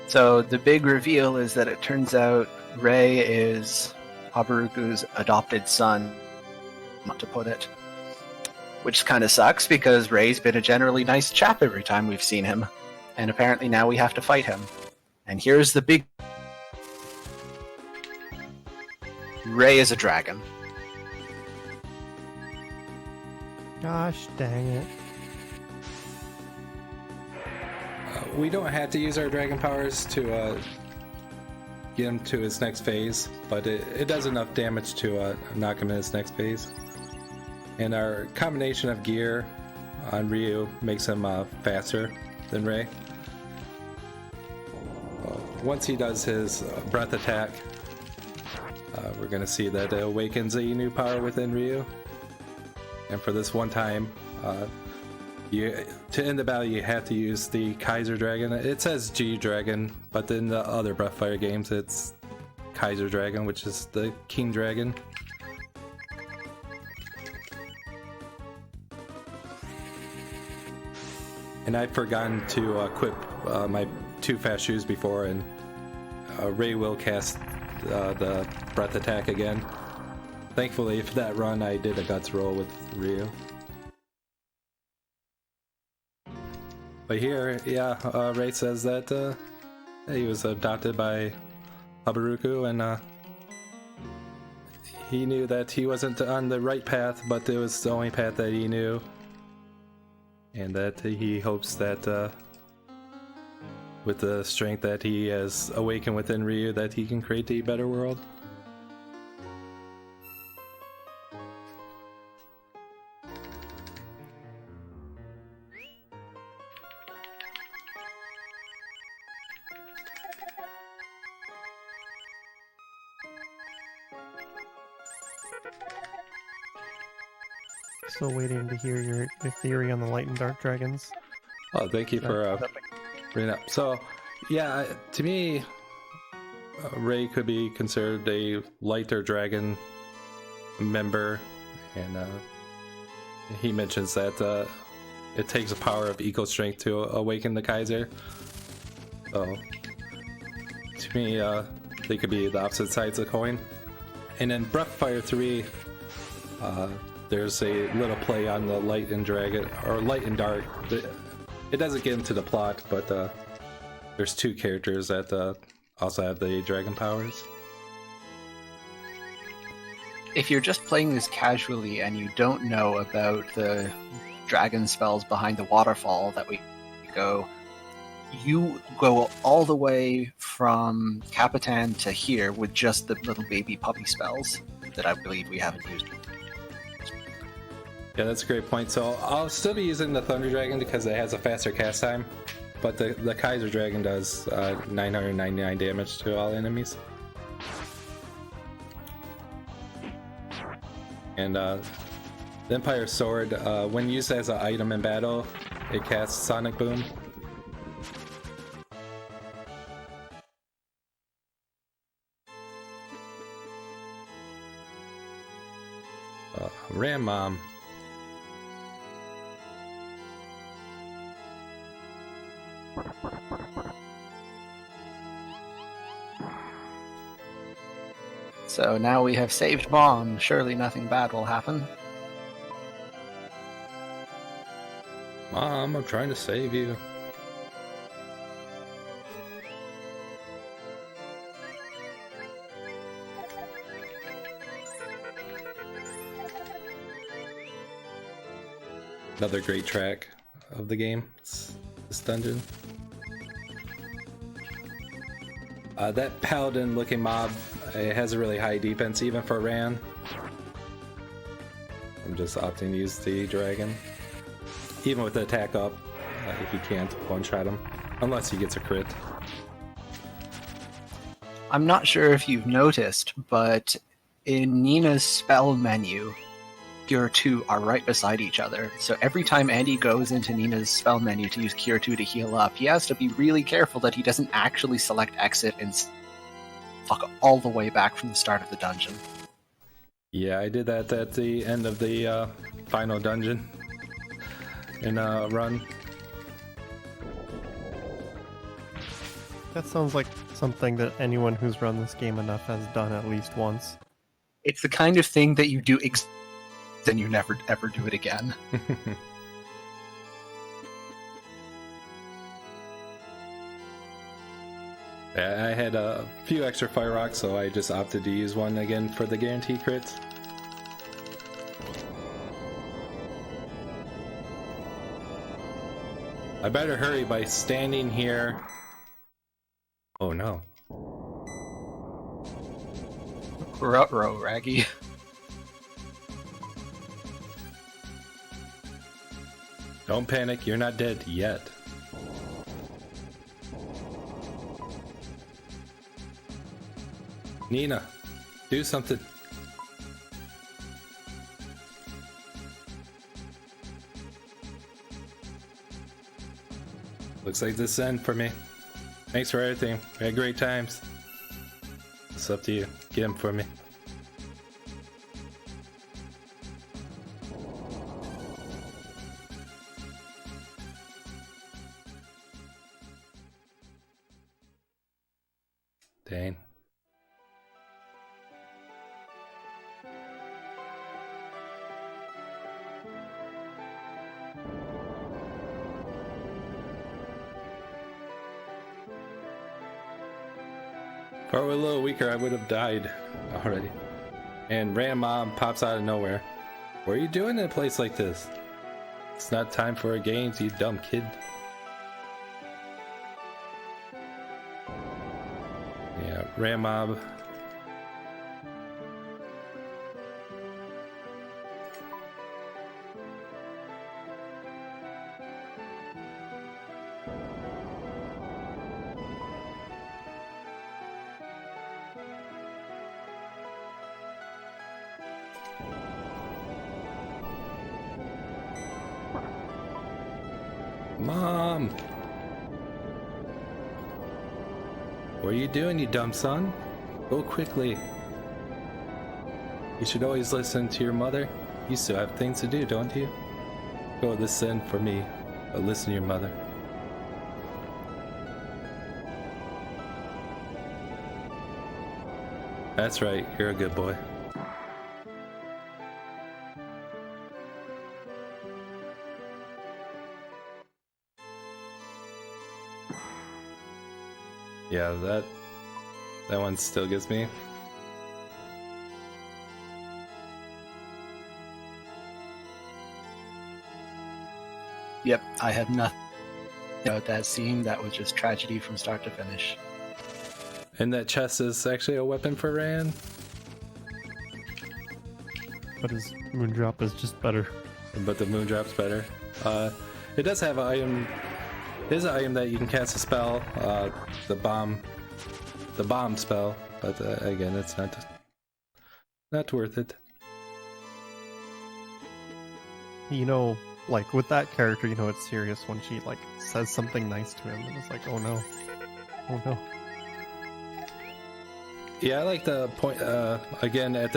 So the big reveal is that it turns out Rei is Habaruku's adopted son, not to put it. Which kind of sucks because Rei's been a generally nice chap every time we've seen him. And apparently now we have to fight him. And here's the big... Rei is a dragon. Gosh dang it. We don't have to use our dragon powers to get him to his next phase, but it does enough damage to knock him in his next phase. And our combination of gear on Ryu makes him faster than Rei. Once he does his breath attack, we're going to see that it awakens a new power within Ryu. And for this one time, to end the battle, you have to use the Kaiser Dragon. It says G Dragon, but in the other Breathfire games, it's Kaiser Dragon, which is the King Dragon. And I'd forgotten to equip my 2 fast shoes before, and Rei will cast the breath attack again. Thankfully, for that run, I did a guts roll with Ryu. But here, yeah, Rei says that he was adopted by Habaruku, and he knew that he wasn't on the right path, but it was the only path that he knew. And that he hopes that with the strength that he has awakened within Ryu, that he can create a better world. Still waiting to hear your theory on the light and dark dragons. Oh, thank you for bringing it up. So, yeah, to me, Ray could be considered a lighter dragon member, and he mentions that it takes the power of eco strength to awaken the Kaiser. So, to me, they could be the opposite sides of the coin. And in Breath of Fire 3, there's a little play on the light and dragon, or light and dark. It doesn't get into the plot, but there's two characters that also have the dragon powers. If you're just playing this casually and you don't know about the dragon spells behind the waterfall that we go, you go all the way from Capitan to here with just the little baby puppy spells that I believe we haven't used. Yeah, that's a great point. So I'll still be using the Thunder Dragon because it has a faster cast time, but the Kaiser Dragon does 999 damage to all enemies. And the Empire Sword, when used as an item in battle, it casts Sonic Boom. Ram Mom. So now we have saved Mom. Surely nothing bad will happen. Mom, I'm trying to save you. Another great track of the game, this dungeon. That paladin looking mob, it has a really high defense even for Ran. I'm just opting to use the dragon. Even with the attack up, he can't one-shot him unless he gets a crit. I'm not sure if you've noticed, but in Nina's spell menu, Cure 2 are right beside each other. So every time Andy goes into Nina's spell menu to use Cure 2 to heal up, he has to be really careful that he doesn't actually select exit and fuck all the way back from the start of the dungeon. Yeah, I did that at the end of the final dungeon in a run. That sounds like something that anyone who's run this game enough has done at least once. It's the kind of thing that you do then you never ever do it again. I had a few extra fire rocks, so I just opted to use one again for the guaranteed crits. I better hurry by standing here. Oh no. Ruh-roh, Raggy. Don't panic, you're not dead yet. Nina, do something. Looks like this is the end for me. Thanks for everything. We had great times. It's up to you. Get him for me. Dane. If I were a little weaker, I would have died already. And Ram Mom pops out of nowhere. What are you doing in a place like this? It's not time for games, you dumb kid. Yeah, Ram Mob. Mom! What are you doing, you dumb son? Go quickly. You should always listen to your mother. You still have things to do, don't you? Go listen for me, but listen to your mother. That's right, you're a good boy. Yeah, that one still gets me. Yep, I have nothing about that scene. That was just tragedy from start to finish. And that chest is actually a weapon for Ran. But his Moondrop is just better. But the Moondrop's better. It does have an item. It is an item that you can cast a spell, the bomb spell. But again, it's not worth it. You know, like with that character, you know it's serious when she like says something nice to him, and it's like, oh no, oh no. Yeah, I like the point. Again, if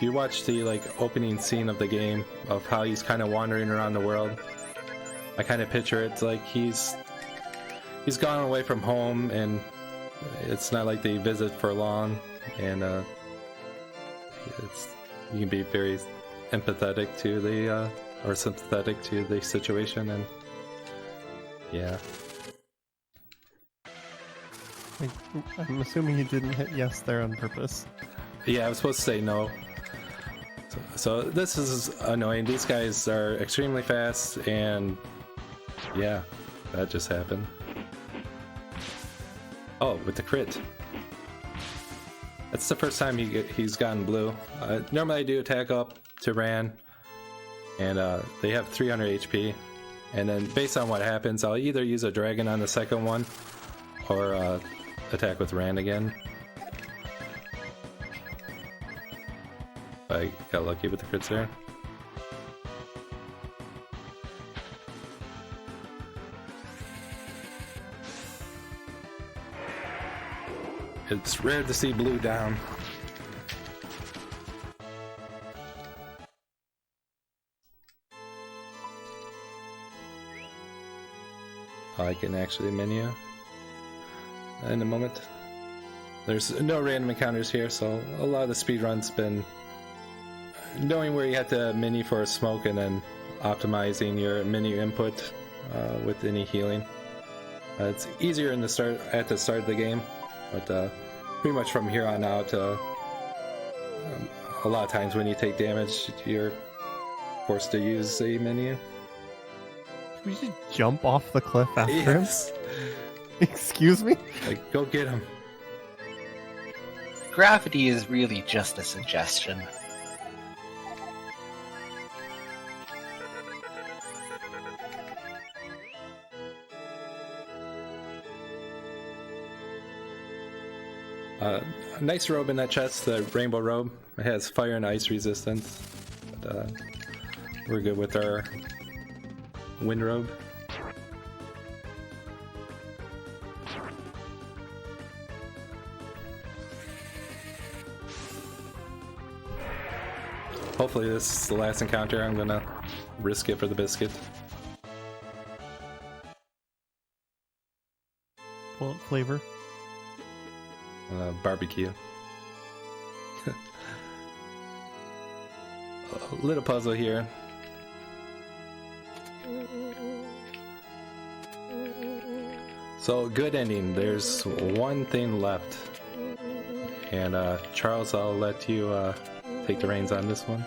you watch the like opening scene of the game of how he's kind of wandering around the world, I kind of picture it like he's gone away from home, and it's not like they visit for long, and you can be very empathetic to the or sympathetic to the situation, and yeah. I'm assuming you didn't hit yes there on purpose. Yeah, I was supposed to say no. So this is annoying. These guys are extremely fast, and yeah, that just happened. Oh, with the crit. That's the first time he's gotten blue. Normally I do attack up to Ran, and they have 300 HP. And then based on what happens, I'll either use a dragon on the second one, or attack with Ran again. I got lucky with the crits there. It's rare to see blue down. I can actually menu in a moment. There's no random encounters here, so a lot of the speedrun's been knowing where you have to menu for a smoke and then optimizing your menu input with any healing. It's easier at the start of the game, but pretty much from here on out, a lot of times when you take damage, you're forced to use a menu. We should jump off the cliff after Yes. him. Excuse me? Like, go get him. Gravity is really just a suggestion. A nice robe in that chest, the rainbow robe. It has fire and ice resistance. But, we're good with our wind robe. Hopefully this is the last encounter. I'm gonna risk it for the biscuit. What flavor? Barbecue. A little puzzle here. So, good ending. There's one thing left. And Charles, I'll let you take the reins on this one.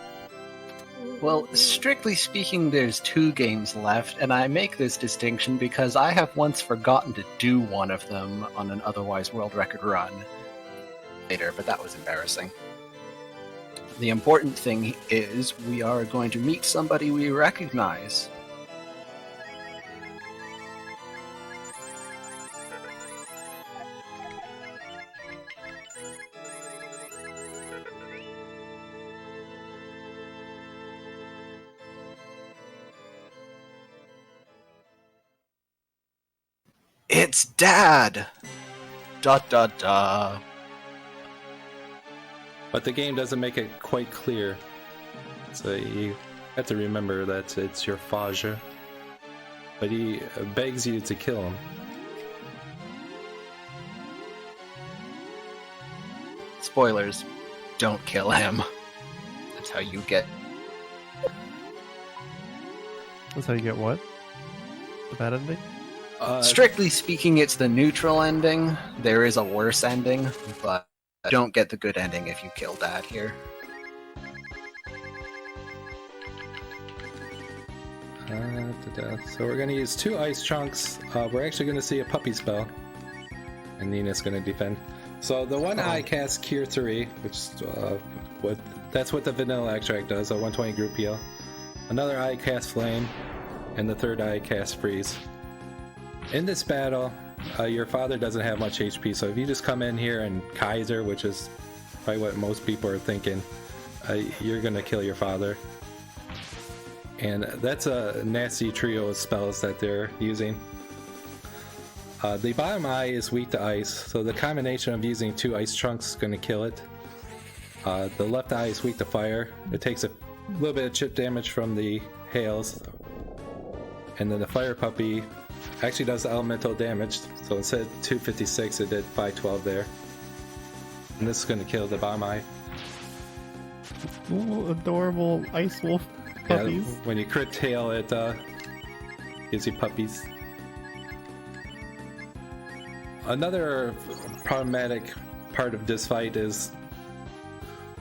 Well, strictly speaking, there's 2 games left, and I make this distinction because I have once forgotten to do one of them on an otherwise world record run later, but that was embarrassing. The important thing is we are going to meet somebody we recognize. It's Dad! Dot dot dot. But the game doesn't make it quite clear. So you have to remember that it's your father. But he begs you to kill him. Spoilers. Don't kill him. That's how you get. That's how you get what? The bad ending? Strictly speaking, it's the neutral ending. There is a worse ending, but you don't get the good ending if you kill Dad here. So we're going to use 2 ice chunks. We're actually going to see a puppy spell. And Nina's going to defend. So the one eye casts Cure 3, which that's what the vanilla extract does, a 120 group heal. Another eye casts Flame, and the third eye casts Freeze. In this battle, your father doesn't have much HP, so if you just come in here and Kaiser, which is probably what most people are thinking, you're going to kill your father. And that's a nasty trio of spells that they're using. The bottom eye is weak to ice, so the combination of using 2 ice chunks is going to kill it. The left eye is weak to fire. It takes a little bit of chip damage from the hails. And then the fire puppy actually does elemental damage, so instead of 256 it did 512 there. And this is going to kill the bottom eye. Ooh, adorable ice wolf puppies. Yeah, when you crit tail, it gives you puppies. Another problematic part of this fight is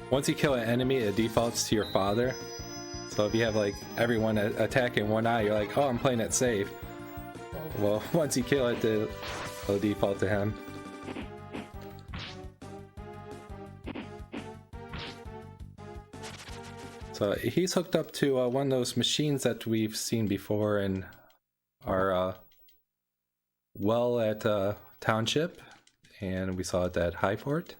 once you kill an enemy, it defaults to your father. So if you have like everyone attacking one eye, you're like, oh, I'm playing it safe. Well, once you kill it, it'll default to him. So he's hooked up to one of those machines that we've seen before in our well at Township, and we saw it at High Fort.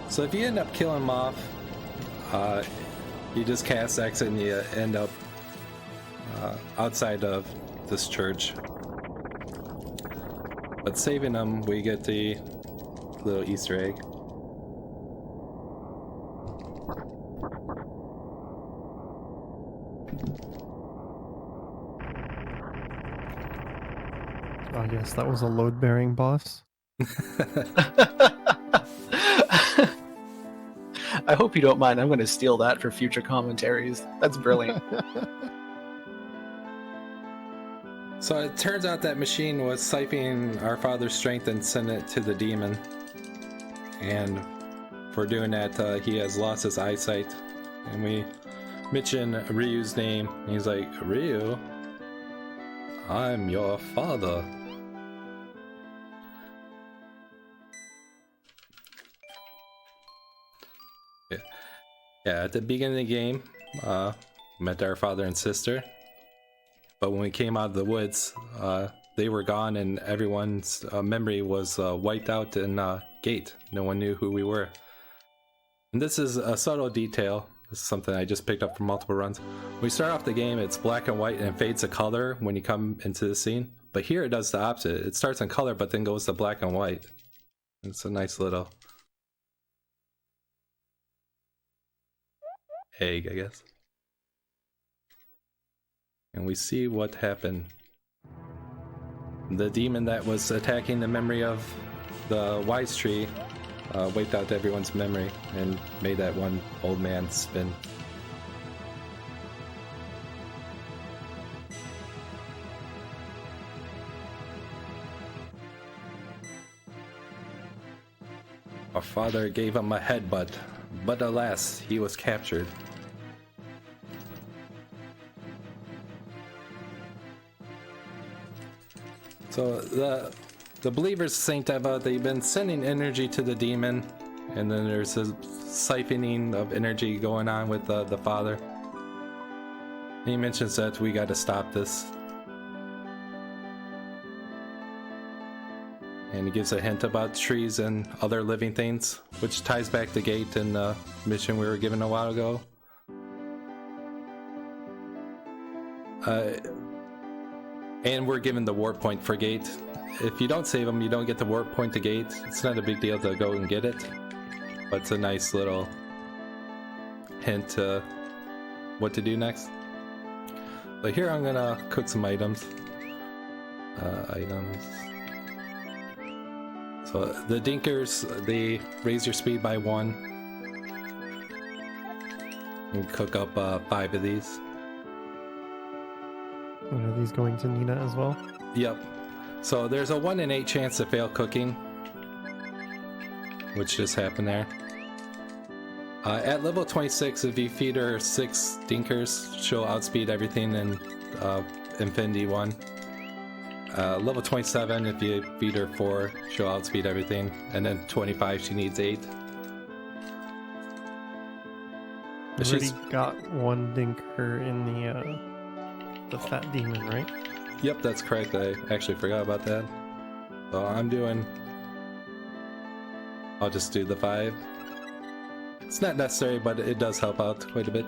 So if you end up killing him off, you just cast exit and you end up outside of this church. But saving them, we get the little Easter egg. Oh yes, that was a load-bearing boss. I hope you don't mind. I'm going to steal that for future commentaries. That's brilliant. So it turns out that machine was siphoning our father's strength and sending it to the demon. And for doing that, he has lost his eyesight. And we mention Ryu's name. And he's like, Ryu, I'm your father. Yeah, at the beginning of the game, met our father and sister. But when we came out of the woods, they were gone and everyone's memory was wiped out in Gate. No one knew who we were. And this is a subtle detail. This is something I just picked up from multiple runs. When we start off the game, it's black and white and it fades to color when you come into the scene. But here it does the opposite. It starts in color but then goes to black and white. It's a nice little egg, I guess. And we see what happened. The demon that was attacking the memory of the wise tree wiped out everyone's memory and made that one old man spin. Our father gave him a headbutt, but alas, he was captured. So the believers Saint Eva, they've been sending energy to the demon, and then there's a siphoning of energy going on with the father. He mentions that we got to stop this. And it gives a hint about trees and other living things, which ties back to Gate and the mission we were given a while ago. And we're given the warp point for Gate. If you don't save them, you don't get the warp point to Gate. It's not a big deal to go and get it, but it's a nice little hint to what to do next. But here I'm gonna cook some items. So the Dinkers, they raise your speed by 1. We cook up 5 of these. And are these going to Nina as well? Yep. So there's a 1 in 8 chance to fail cooking, which just happened there. At level 26, if you feed her 6 Dinkers, she'll outspeed everything in Infinity 1. Level 27, if you feed her 4, she'll outspeed everything. And then 25, she needs 8. I've already got 1 Dinker in the fat demon, right? Yep, that's correct. I actually forgot about that. So I'll just do the 5. It's not necessary, but it does help out quite a bit.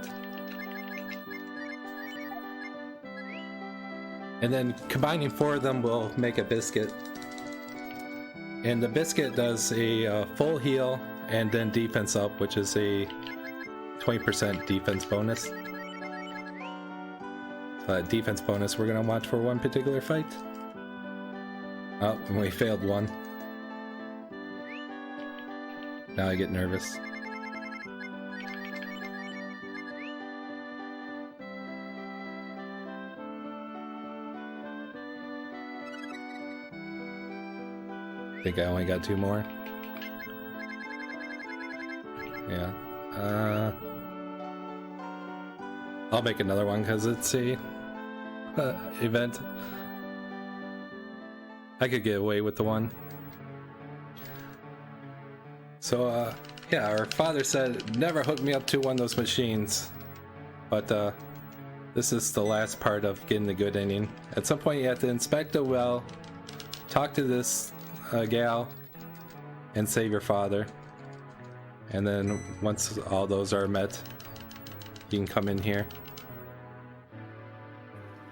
And then combining 4 of them will make a biscuit. And the biscuit does a full heal and then defense up, which is a 20% defense bonus. Defense bonus we're gonna watch for one particular fight. Oh, and we failed one. Now I get nervous. I think I only got 2 more. Yeah. I'll make another one because it's a event. I could get away with the 1. So, yeah, our father said, never hook me up to one of those machines. But, this is the last part of getting the good ending. At some point, you have to inspect a well, talk to this gal, and save your father. And then once all those are met, you can come in here.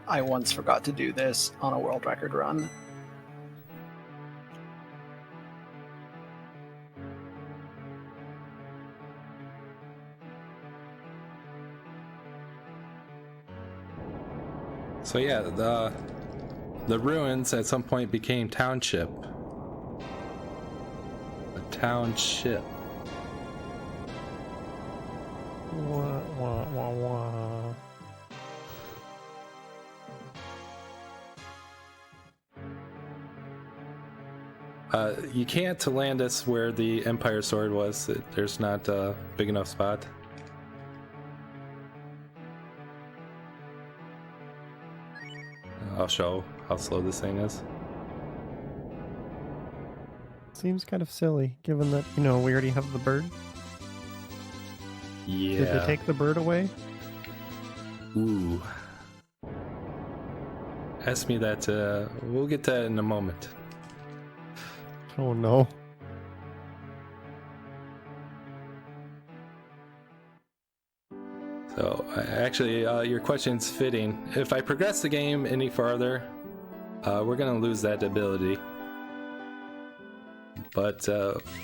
I once forgot to do this on a world record run. So yeah, the ruins at some point became township. A township. Wah, wah, wah, wah. You can't land us where the Empire Sword was. There's not a big enough spot. I'll show how slow this thing is. Seems kind of silly, given that, we already have the bird. Yeah. Did they take the bird away? Ooh. Ask me that. We'll get to that in a moment. Oh no. So, actually, your question's fitting. If I progress the game any farther, we're gonna lose that ability. But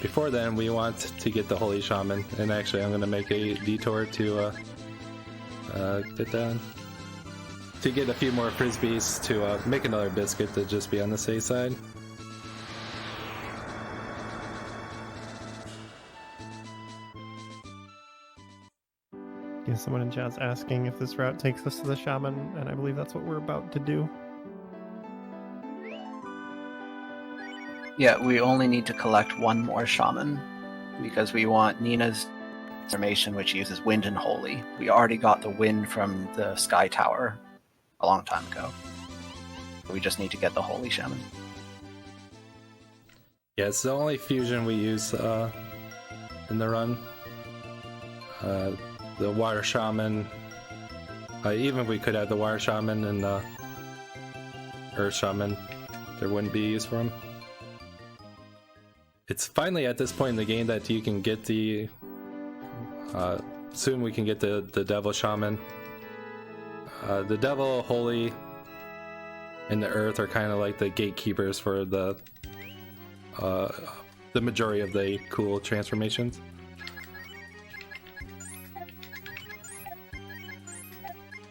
before then, we want to get the Holy Shaman, and actually, I'm gonna make a detour to get down to get a few more frisbees to make another biscuit to just be on the safe side. Yeah, someone in chat's asking if this route takes us to the shaman, and I believe that's what we're about to do. Yeah, we only need to collect 1 more shaman because we want Nina's transformation, which uses wind and holy. We already got the wind from the Sky Tower a long time ago. We just need to get the holy shaman. Yeah, it's the only fusion we use in the run. The Water Shaman, even if we could have the Water Shaman and the Earth Shaman, there wouldn't be use for him. it's finally at this point in the game that you can get the soon we can get the devil shaman. The devil, holy, and the earth are kind of like the gatekeepers for the majority of the cool transformations.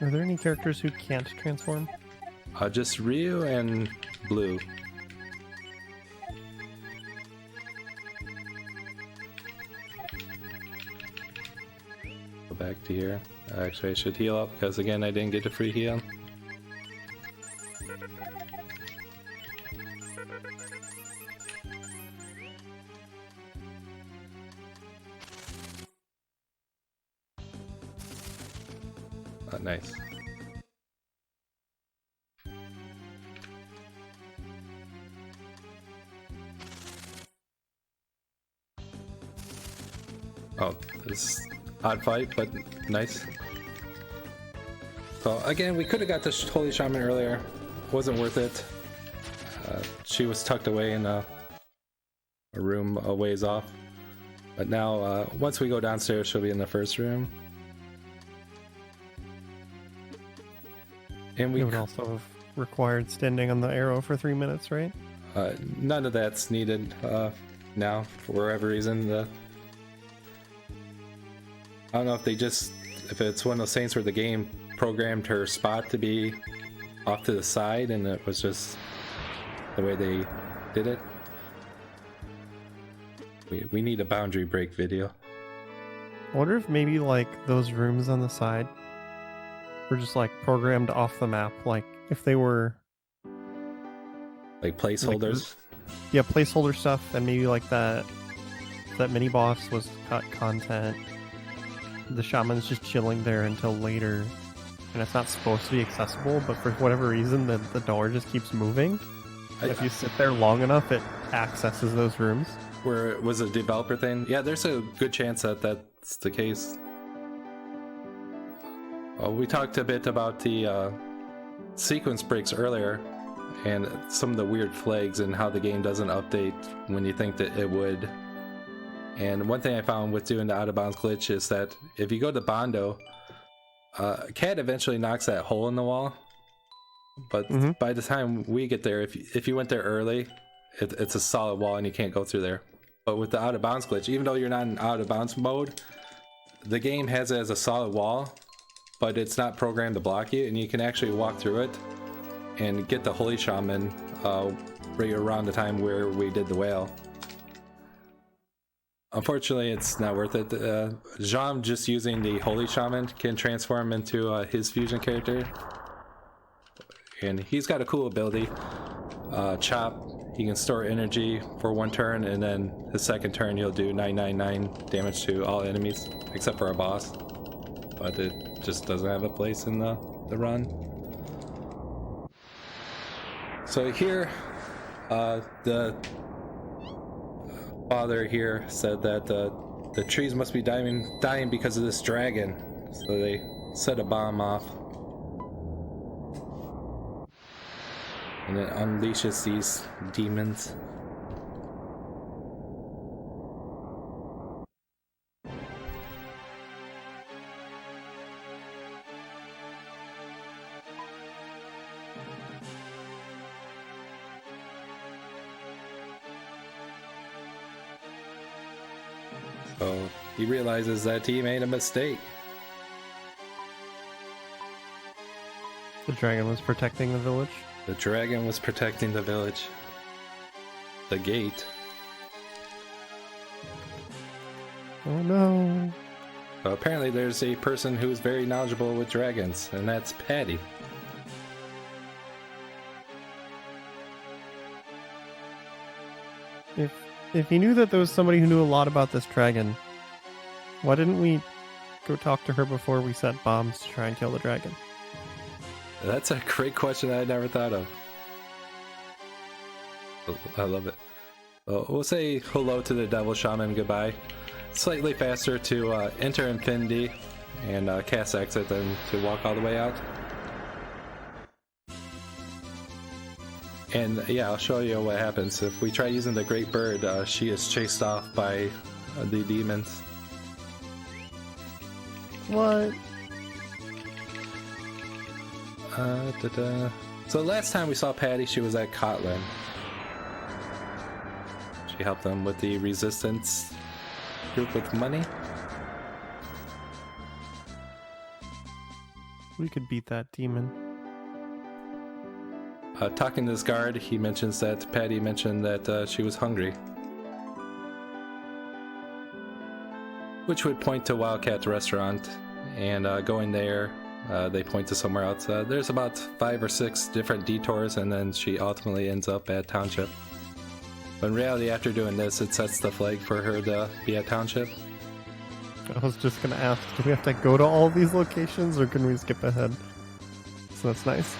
Are there any characters who can't transform? Just Ryu and Blue. Go back to here. Actually, I should heal up because again, I didn't get a free heal. Oh, nice. Oh, this is odd fight, but nice. So again, we could have got the Holy Shaman earlier. Wasn't worth it. She was tucked away in a room a ways off. But now, once we go downstairs, she'll be in the first room. And we It would also have required standing on the arrow for 3 minutes, right? none of that's needed now for whatever reason. I don't know if if it's one of those things where the game programmed her spot to be off to the side and it was just the way they did it. We need a boundary break video. I wonder if maybe like those rooms on the side were just like programmed off the map, like if they were Like placeholders. yeah, placeholder stuff, and maybe like that mini boss was cut content. The shaman's just chilling there until later, and it's not supposed to be accessible, but for whatever reason the door just keeps moving. And if you sit there long enough, it accesses those rooms. Where it was a developer thing. Yeah, there's a good chance that that's the case. We talked a bit about the sequence breaks earlier and some of the weird flags and how the game doesn't update when you think that it would. And one thing I found with doing the out of bounds glitch is that if you go to Bondo, Cat eventually knocks that hole in the wall. But by the time we get there, if you went there early, it's a solid wall and you can't go through there. But with the out of bounds glitch, even though you're not in out of bounds mode, the game has it as a solid wall, but it's not programmed to block you, and you can actually walk through it and get the Holy Shaman right around the time where we did the whale. Unfortunately, it's not worth it. Jean, just using the Holy Shaman, can transform into his fusion character. And he's got a cool ability. Chop, he can store energy for one turn, and then his second turn he'll do 999 damage to all enemies, except for our boss. But it just doesn't have a place in the run. So here, the father here said that the trees must be dying because of this dragon. So they set a bomb off. And it unleashes these demons. So he realizes that he made a mistake. The dragon was protecting the village. The dragon was protecting the village. The gate. Oh no. So apparently there's a person who's very knowledgeable with dragons, and that's Patty. If he knew that there was somebody who knew a lot about this dragon, why didn't we go talk to her before we set bombs to try and kill the dragon? That's a great question I never thought of. I love it. We'll say hello to the Devil Shaman, goodbye. Slightly faster to enter Infinity and cast Exit than to walk all the way out. And yeah, I'll show you what happens. If we try using the Great Bird, she is chased off by the demons. What? So last time we saw Patty, she was at Kotlin. She helped them with the resistance group with money. We could beat that demon. Talking to this guard, he mentions that Patty mentioned that she was hungry, which would point to Wildcat Restaurant. And going there, they point to somewhere else. There's about 5 or 6 different detours, and then she ultimately ends up at Township. But in reality, after doing this, it sets the flag for her to be at Township. I was just gonna ask, do we have to go to all these locations, or can we skip ahead? So that's nice.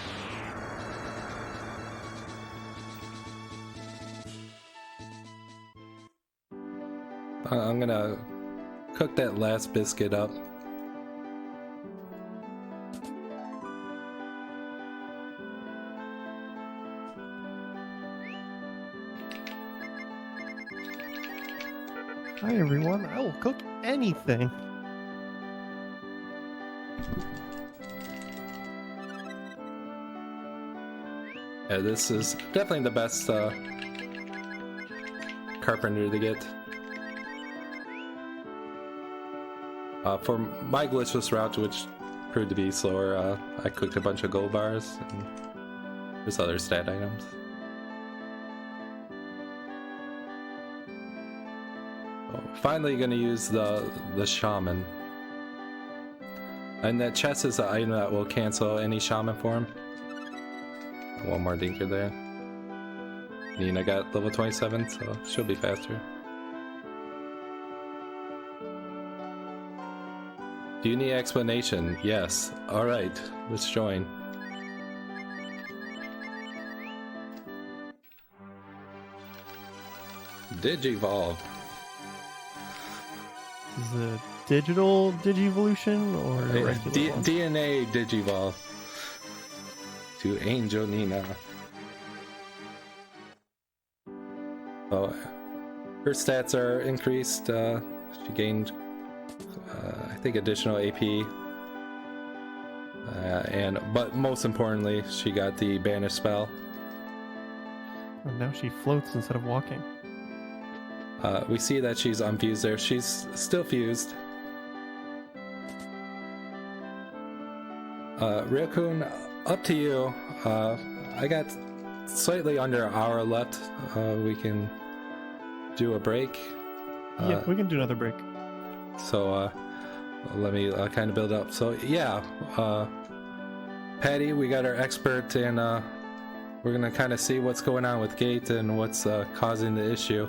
I'm gonna cook that last biscuit up. Hi everyone, I will cook anything. Yeah, this is definitely the best carpenter to get. For my glitchless route, which proved to be slower, I cooked a bunch of gold bars and there's other stat items. Finally gonna use the shaman. And that chest is an item that will cancel any shaman form. One more dinker there. Nina got level 27, so she'll be faster. Do you need explanation? Yes. Alright, let's join. Digivolve. Is it a digital Digivolution or a regular one? DNA Digivolve. To Angel Nina. Oh, her stats are increased. She gained, I think, additional AP. But most importantly, she got the banish spell. And now she floats instead of walking. We see that she's unfused there. She's still fused. Ryokun, up to you. I got slightly under an hour left. We can do a break. Yeah, we can do another break. So let me kind of build up. So yeah, Patty, we got our expert, and we're gonna kind of see what's going on with Gate and what's causing the issue.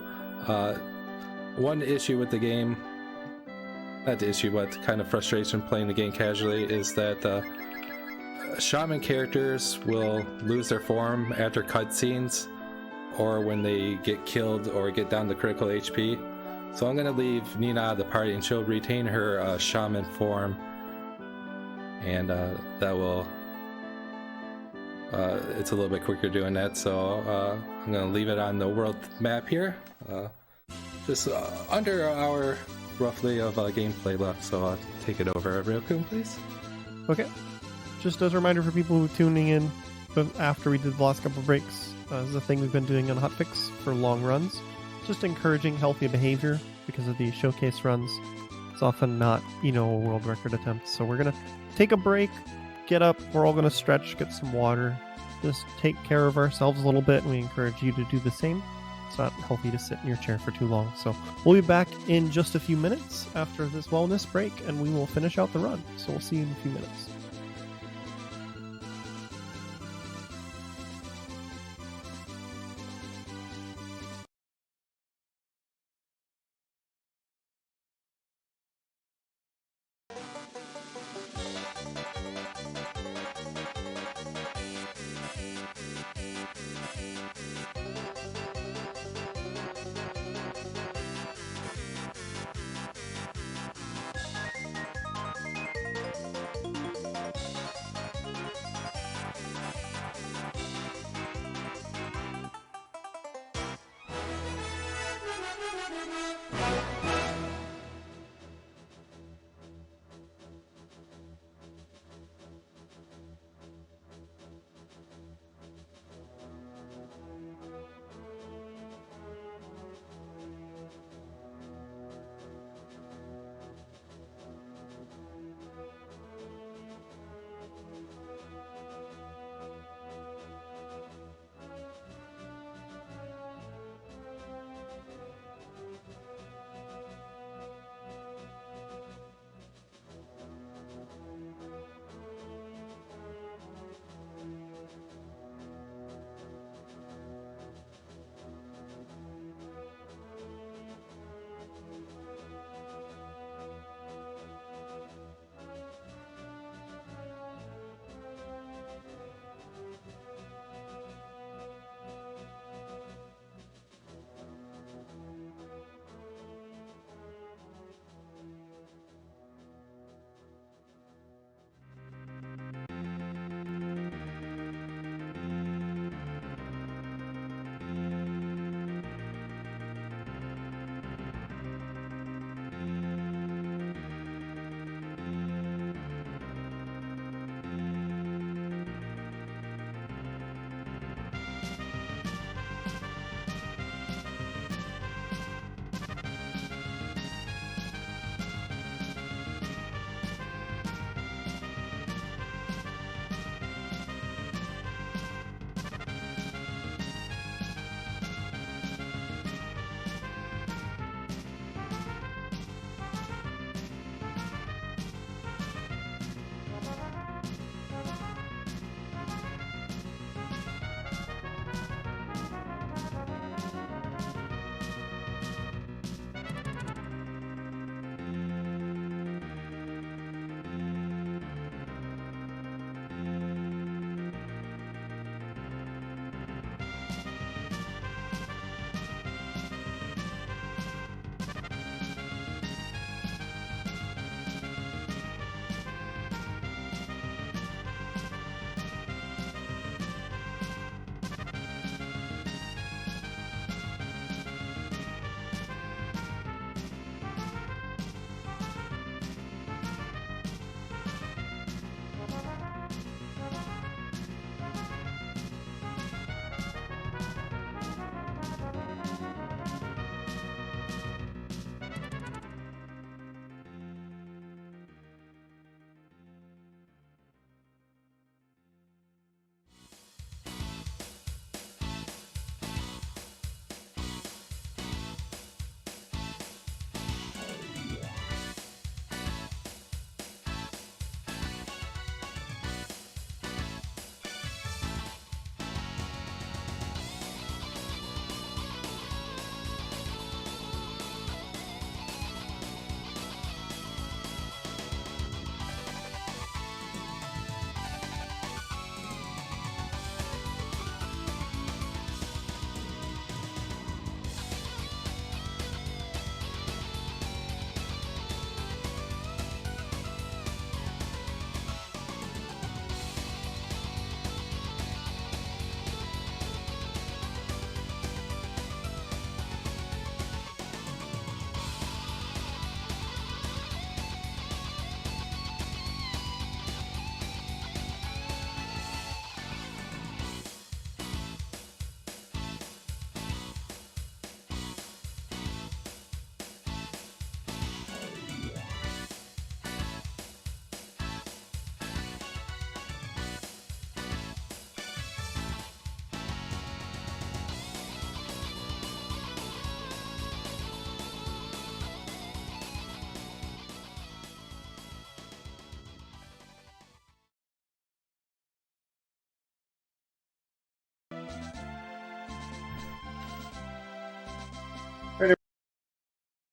One issue with the game, not the issue, but kind of frustration playing the game casually, is that shaman characters will lose their form after cutscenes or when they get killed or get down to critical HP. So I'm going to leave Nina out of the party and she'll retain her shaman form, and that will it's a little bit quicker doing that. So I'm going to leave it on the world map here. Just under an hour roughly of gameplay left, so I'll take it over. Ryokun, please. Okay. Just as a reminder for people who are tuning in, but after we did the last couple of breaks, this is a thing we've been doing on Hotfix for long runs. Just encouraging healthy behavior because of these showcase runs. It's often not, a world record attempt. So we're going to take a break, get up, we're all going to stretch, get some water, just take care of ourselves a little bit, and we encourage you to do the same. It's not healthy to sit in your chair for too long. So we'll be back in just a few minutes after this wellness break, and we will finish out the run. So we'll see you in a few minutes.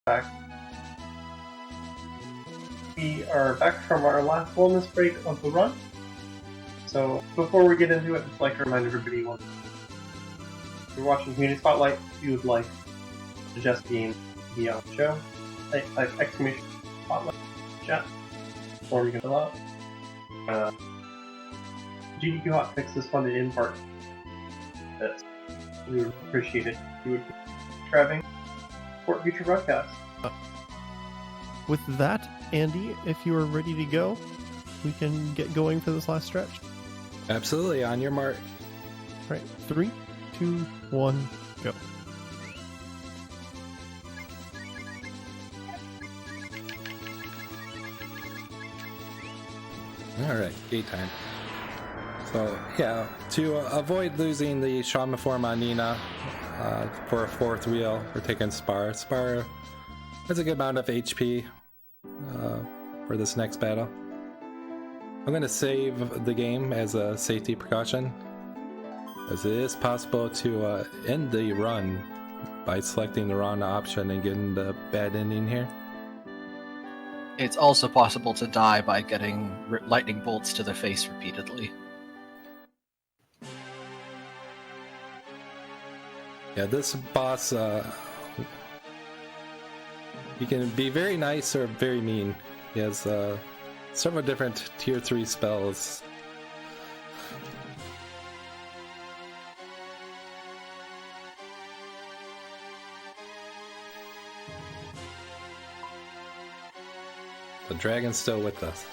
back. We are back from our last wellness break of the run. So before we get into it, I'd like to remind everybody, if you're watching Community Spotlight, if you would like to suggest game to be on the show, type exclamation spotlight chat, form you can fill out. GDQ Hotfix is funded in part. We would appreciate it if you would be subscribing, support future broadcasts. With that, Andy, if you are ready to go, we can get going for this last stretch. Absolutely, on your mark. All right, 3, 2, 1, go. Alright, gate time. So, yeah, to avoid losing the Shaman form on Nina for a 4th wheel, we're taking Spar. Spar has a good amount of HP for this next battle. I'm going to save the game as a safety precaution, as it is possible to end the run by selecting the wrong option and getting the bad ending here. It's also possible to die by getting lightning bolts to the face repeatedly. Yeah, this boss, he can be very nice or very mean. He has several different tier 3 spells. The dragon's still with us.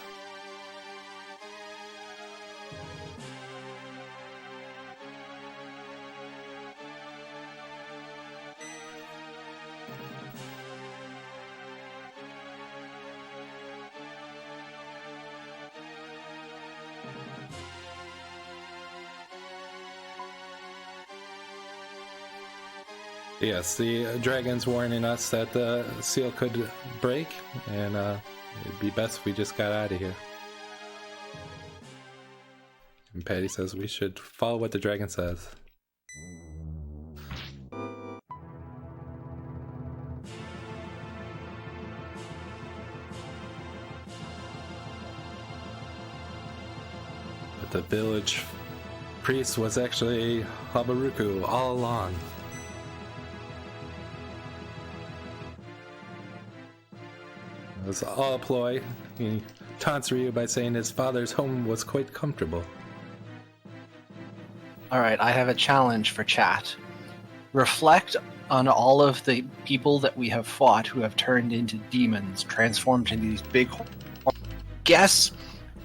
Yes, the dragon's warning us that the seal could break, and it'd be best if we just got out of here. And Patty says we should follow what the dragon says. But the village priest was actually Habaruku all along. It was all a ploy. He taunts Ryu by saying his father's home was quite comfortable. Alright, I have a challenge for chat. Reflect on all of the people that we have fought who have turned into demons, transformed into these big... Guess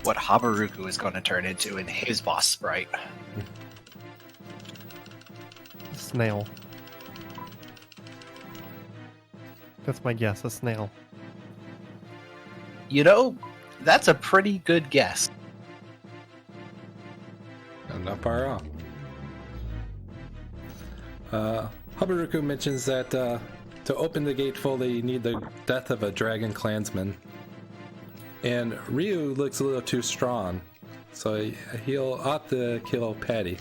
what Habaruku is going to turn into in his boss sprite. Snail. That's my guess, a snail. You know, that's a pretty good guess. Not far off. Habaruku mentions that to open the gate fully, you need the death of a dragon clansman. And Ryu looks a little too strong, so he'll opt to kill Patty.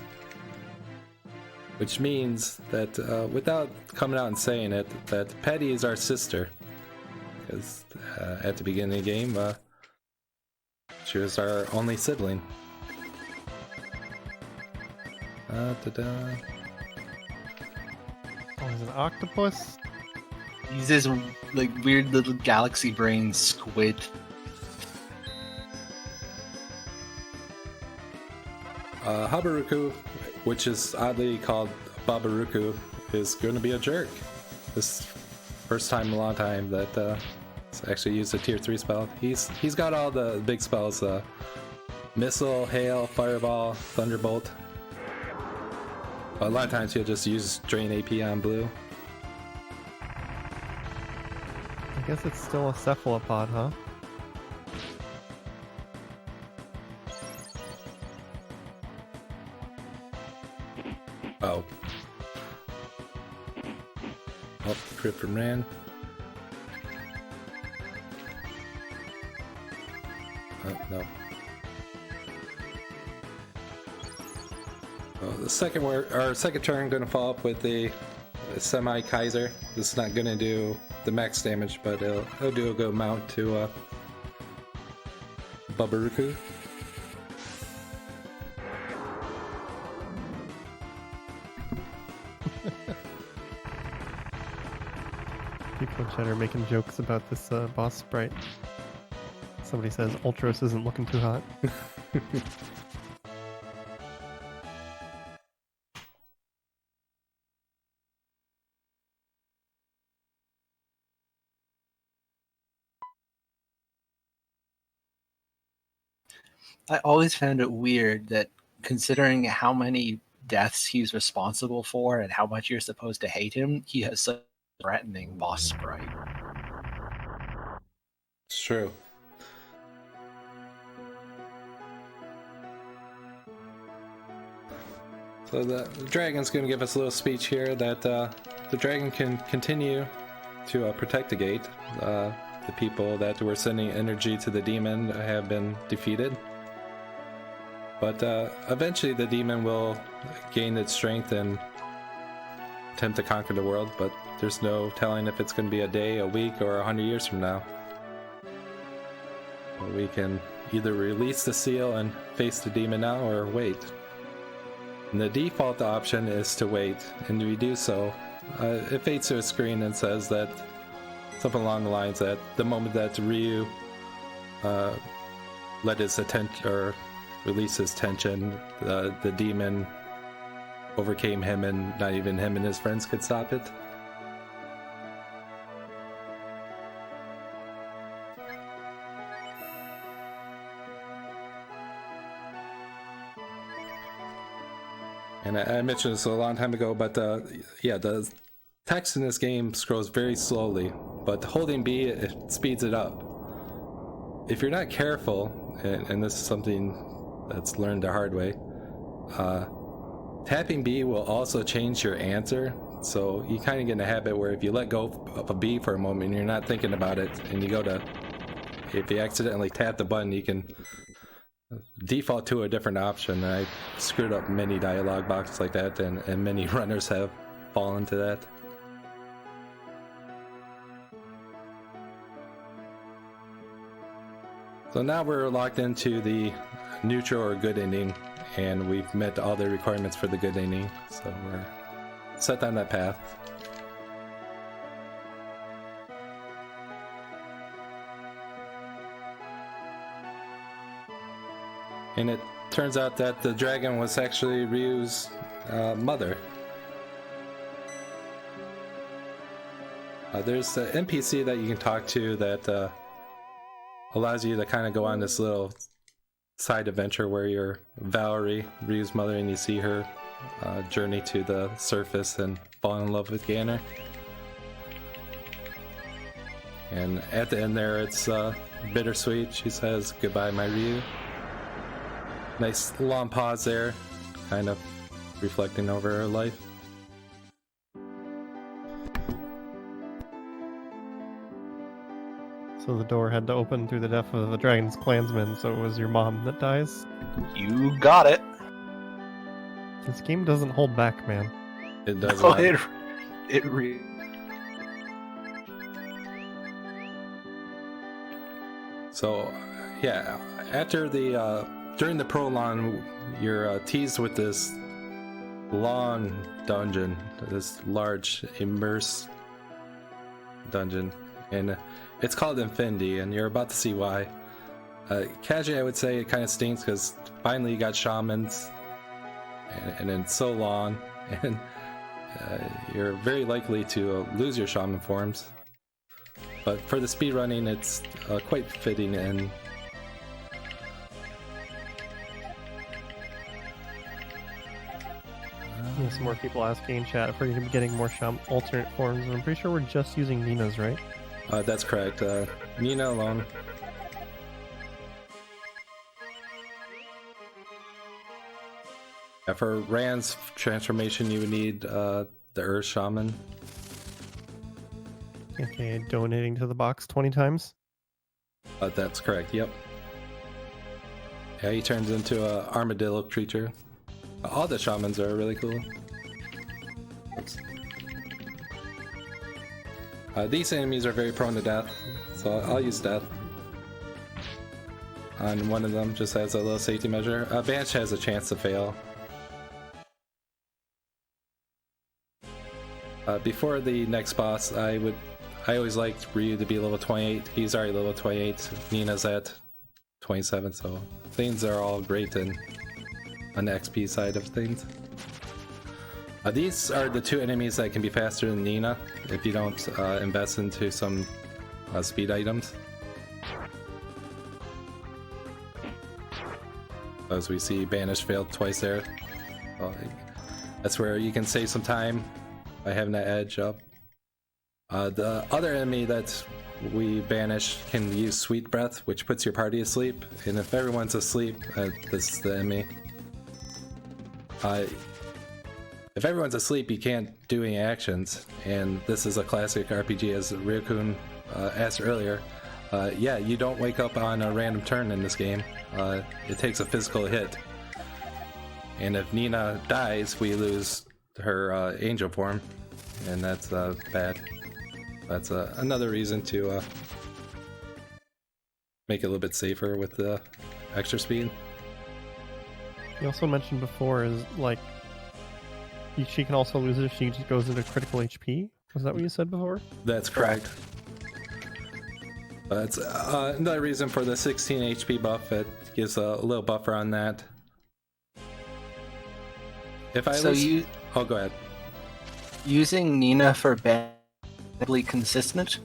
Which means that, without coming out and saying it, that Patty is our sister. Because at the beginning of the game, she was our only sibling. Oh, he's an octopus? He's this like weird little galaxy brain squid. Habaruku, which is oddly called Babaruku, is going to be a jerk. This first time in a long time that it's actually used a tier 3 spell. He's got all the big spells: missile, hail, fireball, thunderbolt. A lot of times he'll just use drain AP on blue. I guess it's still a cephalopod, huh? Oh. Oh, crit from Ran. Oh, no. Oh, the second turn, going to follow up with the semi Kaiser. This is not going to do the max damage, but it'll do a good amount to Babaruku. People in chat are making jokes about this boss sprite. Somebody says Ultros isn't looking too hot. I always found it weird that, considering how many deaths he's responsible for and how much you're supposed to hate him, he has such a threatening boss sprite. It's true. So the dragon's going to give us a little speech here that the dragon can continue to protect the gate. The people that were sending energy to the demon have been defeated. But eventually the demon will gain its strength and attempt to conquer the world, but there's no telling if it's going to be a day, a week, or 100 years from now. We can either release the seal and face the demon now, or wait. And the default option is to wait, and we do so. It fades to a screen and says that something along the lines that the moment that Ryu let his attention or release his tension, the demon overcame him, and not even him and his friends could stop it. And I mentioned this a long time ago, but yeah, the text in this game scrolls very slowly, but holding B, it speeds it up. If you're not careful, and this is something that's learned the hard way, tapping B will also change your answer. So you kind of get in a habit where if you let go of a B for a moment and you're not thinking about it, and you go to, if you accidentally tap the button, you can default to a different option. I screwed up many dialogue boxes like that, and many runners have fallen to that. So now we're locked into the neutral or good ending, and we've met all the requirements for the good ending, so we're set down that path. And it turns out that the dragon was actually Ryu's mother. There's an NPC that you can talk to that allows you to kind of go on this little side adventure where you're Valerie, Ryu's mother, and you see her journey to the surface and fall in love with Ganon. And at the end there, it's bittersweet. She says, "Goodbye, my Ryu." Nice long pause there, kind of reflecting over her life. So the door had to open through the death of the dragon's clansman, so it was your mom that dies. You got it. This game doesn't hold back, man. It does Oh, not. it really. So, yeah, after the during the prologue, you're teased with this long dungeon, this large immersed dungeon, and it's called Infinity, and you're about to see why. Casually, I would say it kind of stinks because finally you got shamans, and it's so long, and you're very likely to lose your shaman forms. But for the speedrunning, it's quite fitting, and Some more people asking in chat if we're going to be getting more alternate forms. I'm pretty sure we're just using Nina's, right? that's correct. Nina alone. For Rand's transformation, you would need the Earth Shaman. Okay, donating to the box 20 times. That's correct, yep. Yeah, he turns into a armadillo creature. All the shamans are really cool. Oops. These enemies are very prone to death, so I'll use death on one of them just as a little safety measure. Banish has a chance to fail. Before the next boss, I always liked Ryu to be level 28. He's already level 28. Nina's at 27, so things are all great on the XP side of things. These are the two enemies that can be faster than Nina if you don't invest into some speed items. As we see, Banish failed twice there. That's where you can save some time by having that edge up. The other enemy that we banish can use Sweet Breath, which puts your party asleep. And if everyone's asleep, this is the enemy. If everyone's asleep, you can't do any actions. And this is a classic RPG, as Ryukun asked earlier. Yeah, you don't wake up on a random turn in this game. It takes a physical hit. And if Nina dies, we lose her angel form. And that's bad. That's another reason to make it a little bit safer with the extra speed. You also mentioned before is like she can also lose it if she just goes into critical HP. Was that what you said before? That's correct. That's another reason for the 16 HP buff. It gives a little buffer on that. If I oh, go ahead. Using Nina for badly consistent.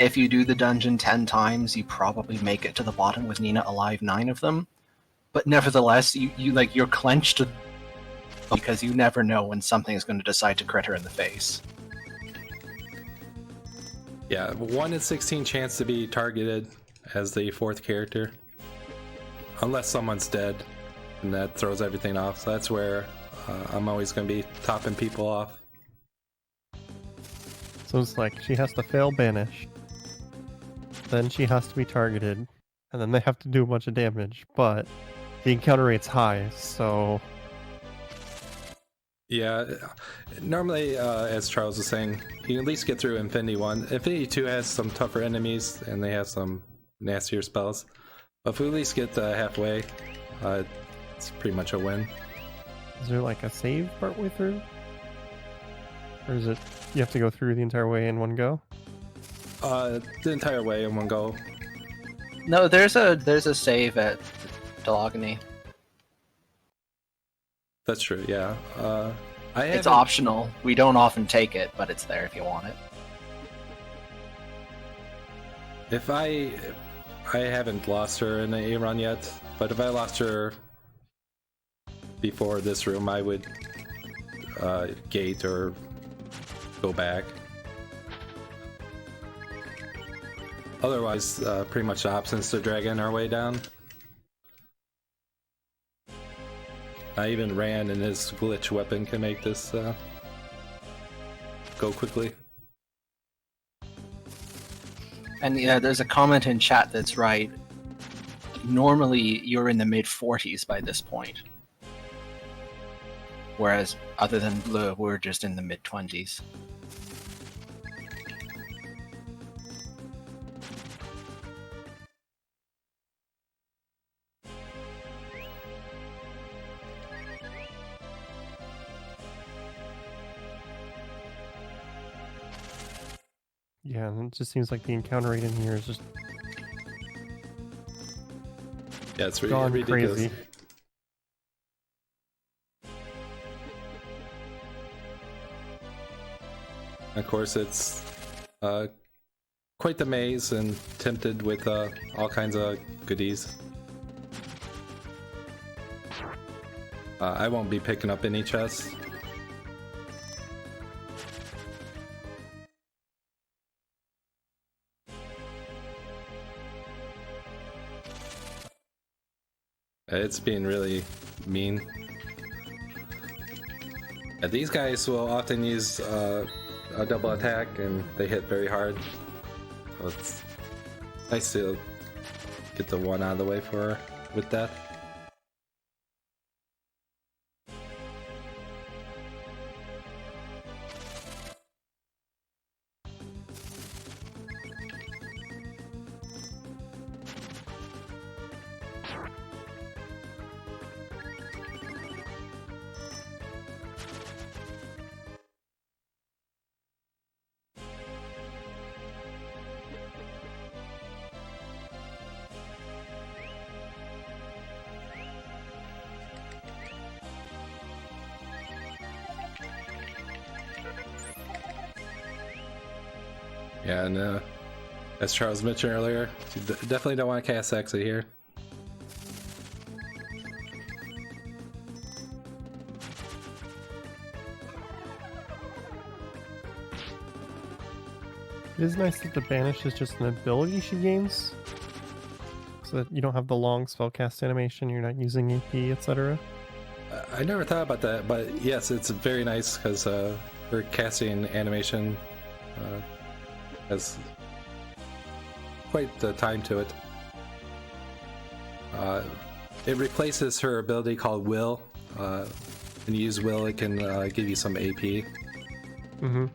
If you do the dungeon 10 times, you probably make it to the bottom with Nina alive 9 of them. But nevertheless, you're clenched because you never know when something is going to decide to crit her in the face. Yeah, 1 in 16 chance to be targeted as the 4th character. Unless someone's dead, and that throws everything off. So that's where I'm always going to be topping people off. So it's like she has to fail banish, then she has to be targeted, and then they have to do a bunch of damage, but the encounter rate's high, so... Yeah, normally, as Charles was saying, you can at least get through Infinity 1. Infinity 2 has some tougher enemies, and they have some nastier spells. But if we at least get halfway, it's pretty much a win. Is there like a save partway through? Or is it you have to go through the entire way in one go? The entire way in one go. No, there's a save at Delogany. That's true, yeah. It's optional. We don't often take it, but it's there if you want it. If I haven't lost her in the A run yet, but if I lost her before this room, I would gate or go back. Otherwise, pretty much the options to dragging our way down. I even ran, and his glitch weapon can make this go quickly. And yeah, there's a comment in chat that's right. Normally, you're in the mid-40s by this point. Whereas, other than Blue, we're just in the mid-20s. Yeah, and it just seems like the encounter rate in here is just Yeah, it's gone ridiculous. crazy. Of course, it's quite the maze and tempted with all kinds of goodies. I won't be picking up any chests. It's being really mean. These guys will often use a double attack, and they hit very hard. So it's nice to get the one out of the way for her with that. Yeah, and as Charles mentioned earlier, you definitely don't want to cast Exit here. It is nice that the Banish is just an ability she gains, so that you don't have the long spellcast animation, you're not using AP, etc. I never thought about that, but yes, it's very nice because her casting animation has quite the time to it. It replaces her ability called Will. When you use Will, it can give you some AP. Mm-hmm.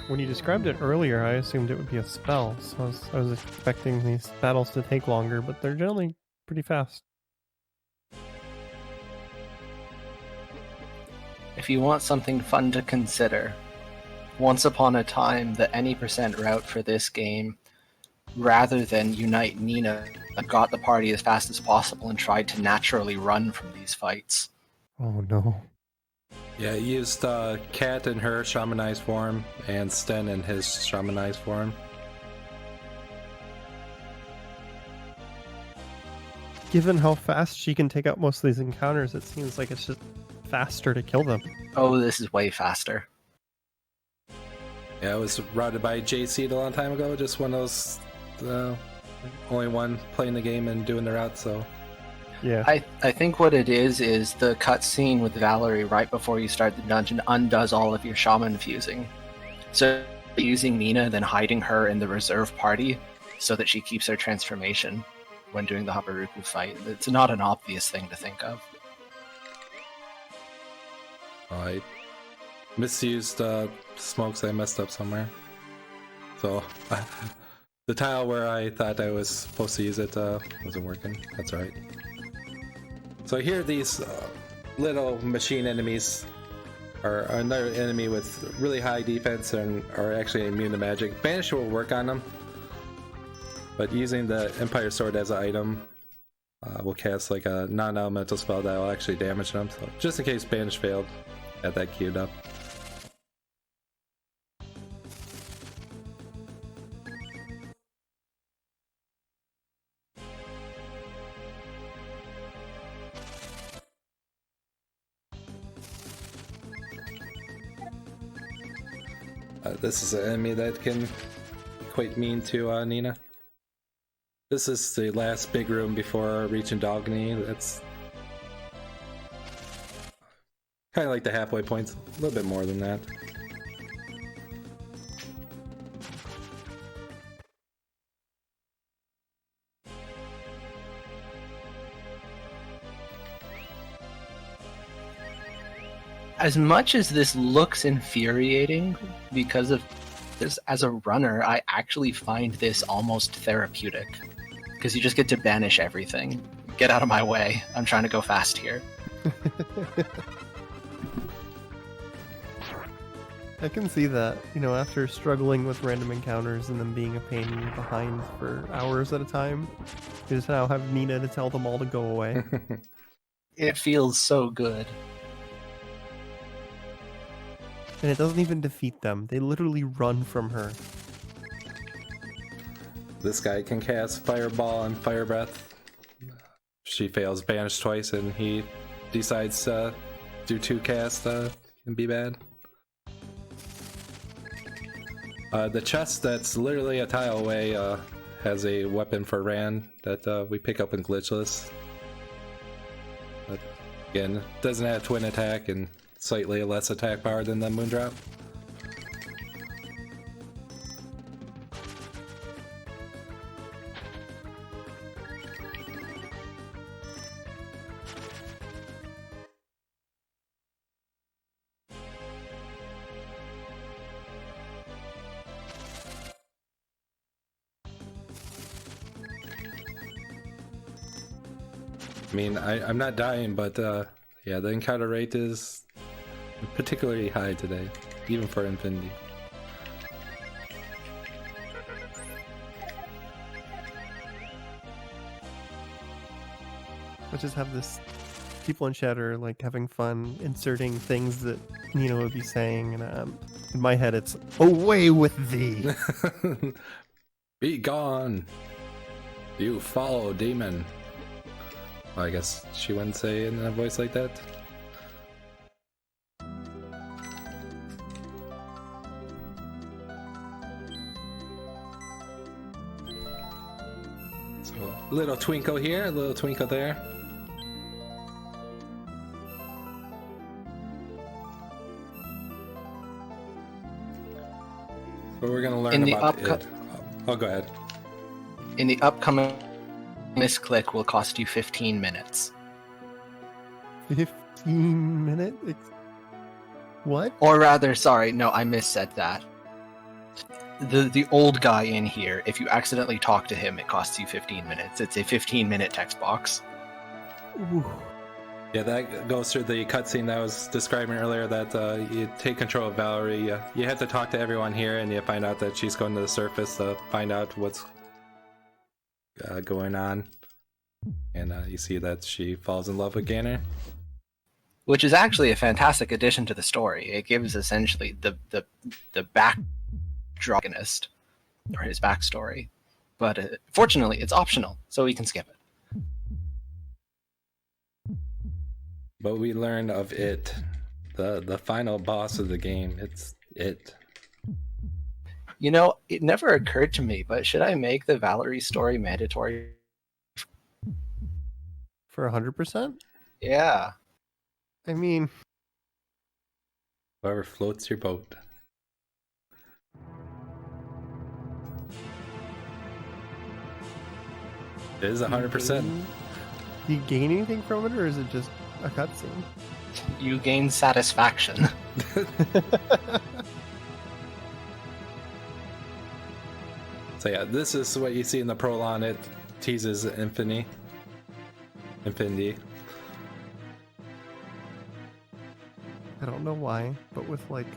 When you described it earlier, I assumed it would be a spell, so I was expecting these battles to take longer, but they're generally pretty fast. If you want something fun to consider, once upon a time, the any percent route for this game, rather than unite Nina, got the party as fast as possible and tried to naturally run from these fights. Oh no. Yeah, it used Cat in her shamanized form and Sten in his shamanized form. Given how fast she can take out most of these encounters, it seems like it's just faster to kill them. Oh, this is way faster. Yeah, it was routed by JC a long time ago. Just one of those, only one playing the game and doing the route. So Yeah. I think what it is the cutscene with Valerie right before you start the dungeon undoes all of your shaman fusing. So using Nina, then hiding her in the reserve party so that she keeps her transformation when doing the Habaruku fight. It's not an obvious thing to think of. I misused smokes. I messed up somewhere. So the tile where I thought I was supposed to use it wasn't working. That's right. So here these little machine enemies are another enemy with really high defense and are actually immune to magic. Banish will work on them, but using the Empire Sword as an item will cast like a non-elemental spell that will actually damage them. So just in case Banish failed, had that queued up. This is an enemy that can be quite mean to Nina. This is the last big room before reaching Dogny. That's kind of like the halfway points, a little bit more than that. As much as this looks infuriating because of this, as a runner, I actually find this almost therapeutic. Because you just get to banish everything. Get out of my way. I'm trying to go fast here. I can see that, after struggling with random encounters and them being a pain behind for hours at a time, you just now have Nina to tell them all to go away. It feels so good. And it doesn't even defeat them. They literally run from her. This guy can cast Fireball and Fire Breath. She fails Banish twice and he decides to do 2 casts can be bad. The chest that's literally a tile away has a weapon for Ran that we pick up in Glitchless. But again, doesn't have twin attack and slightly less attack power than the Moondrop. I mean, I'm not dying, but yeah, the encounter rate is particularly high today, even for Infinity. I just have this people in chat are like having fun inserting things that Nina would be saying, and in my head it's "Away with thee." Be gone, you foul demon. Well, I guess she wouldn't say it in a voice like that. So, a little twinkle here, a little twinkle there. But we're gonna learn In the about it. Oh, go ahead. In the upcoming misclick will cost you 15 minutes. 15 minute. What? Or rather, sorry, no, I missaid that. The old guy in here, if you accidentally talk to him, it costs you 15 minutes. It's a 15-minute text box. Ooh. Yeah, that goes through the cutscene that I was describing earlier, that you take control of Valerie. You have to talk to everyone here, and you find out that she's going to the surface to find out what's going on. And you see that she falls in love with Ganner. Which is actually a fantastic addition to the story. It gives essentially the backdragonist, or his backstory. But fortunately, it's optional, so we can skip it. But we learn of it, the final boss of the game. It's it. You know, it never occurred to me, but should I make the Valerie story mandatory? For 100%? Yeah. I mean, Whoever floats your boat. It is 100%. do you gain anything from it, or is it just a cutscene? You gain satisfaction. So yeah, this is what you see in the prologue. It teases Infinity. I don't know why, but with like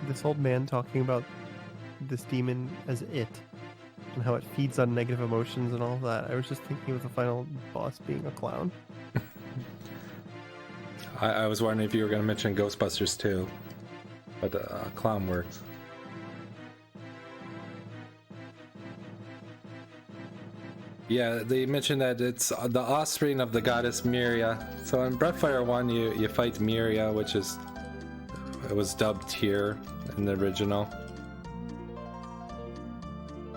this old man talking about this demon as it and how it feeds on negative emotions and all of that, I was just thinking of the final boss being a clown. I was wondering if you were going to mention Ghostbusters too, but clown works. Yeah, they mentioned that it's the offspring of the goddess Miria. So in Breathfire 1, you fight Miria, which is... It was dubbed here in the original.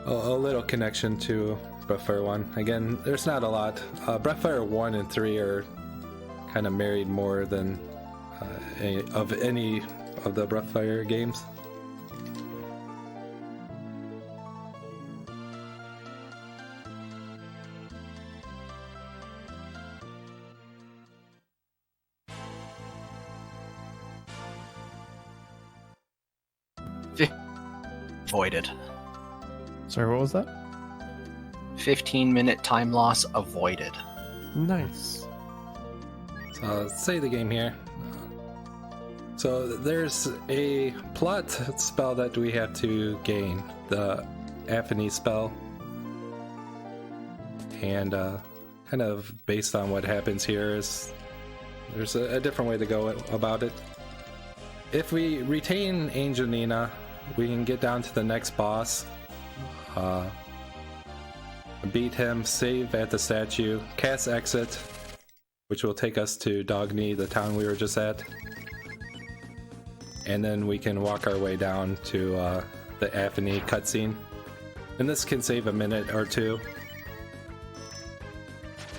A little connection to Breathfire 1. Again, there's not a lot. Breathfire 1 and 3 are kind of married more than any of the Breathfire games. Avoided. Sorry, what was that? 15-minute time loss avoided. Nice. So say the game here. So there's a plot spell that we have to gain, the Aphany spell, and kind of based on what happens here is there's a different way to go about it. If we retain Angel Nina, we can get down to the next boss, beat him, save at the statue, cast exit, which will take us to Dogny, the town we were just at, and then we can walk our way down to the Aphany cutscene, and this can save a minute or two.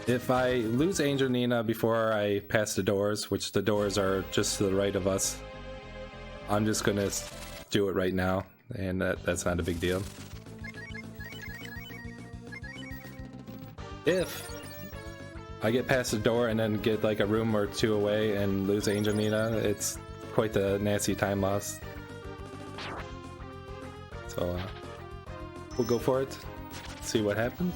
If I lose Angel Nina before I pass the doors, which the doors are just to the right of us, I'm just gonna do it right now, and that's not a big deal. If I get past the door and then get like a room or two away and lose Angel Nina, it's quite the nasty time loss. So we'll go for it, see what happens.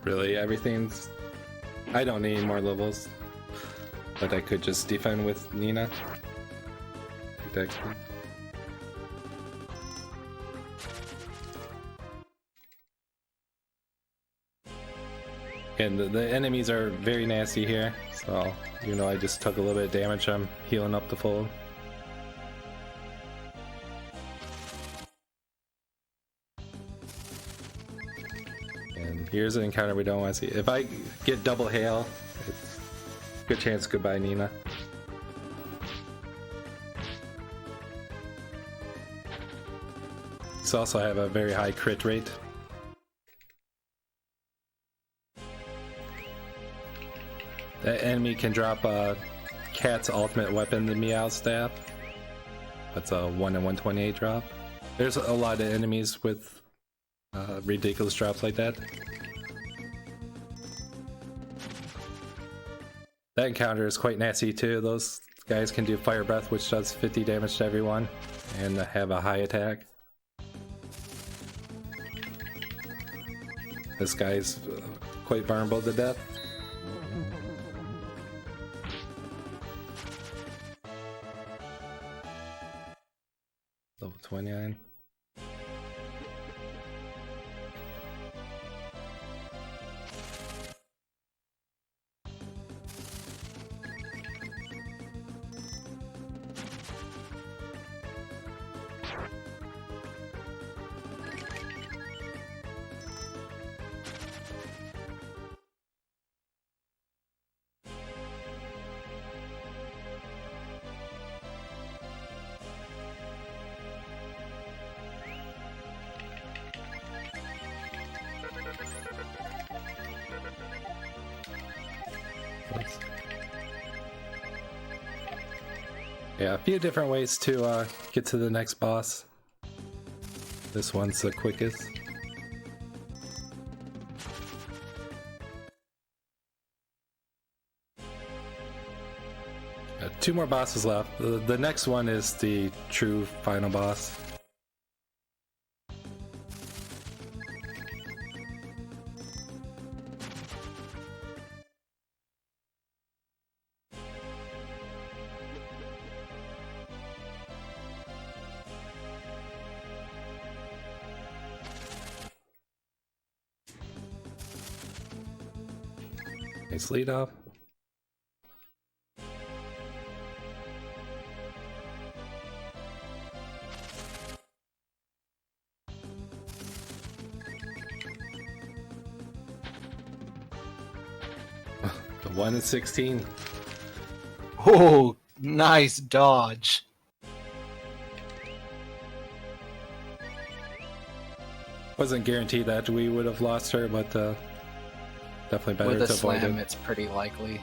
Really, everything's... I don't need more levels. But I could just defend with Nina. Take that XP. And the enemies are very nasty here, so even though I just took a little bit of damage, I'm healing up the full. And here's an encounter we don't want to see. If I get double hail, it's good chance goodbye, Nina. These also have a very high crit rate. That enemy can drop Cat's ultimate weapon, the Meow Staff. That's a 1 in 128 drop. There's a lot of enemies with ridiculous drops like that. That encounter is quite nasty too. Those guys can do Fire Breath, which does 50 damage to everyone, and have a high attack. This guy's quite vulnerable to death. Level 29. Yeah, a few different ways to get to the next boss. This one's the quickest. Two more bosses left. The next one is the true final boss. Nice lead off. The 1 in 16. Oh, nice dodge. Wasn't guaranteed that we would have lost her, but definitely better With a to avoid slam, it. it's pretty likely.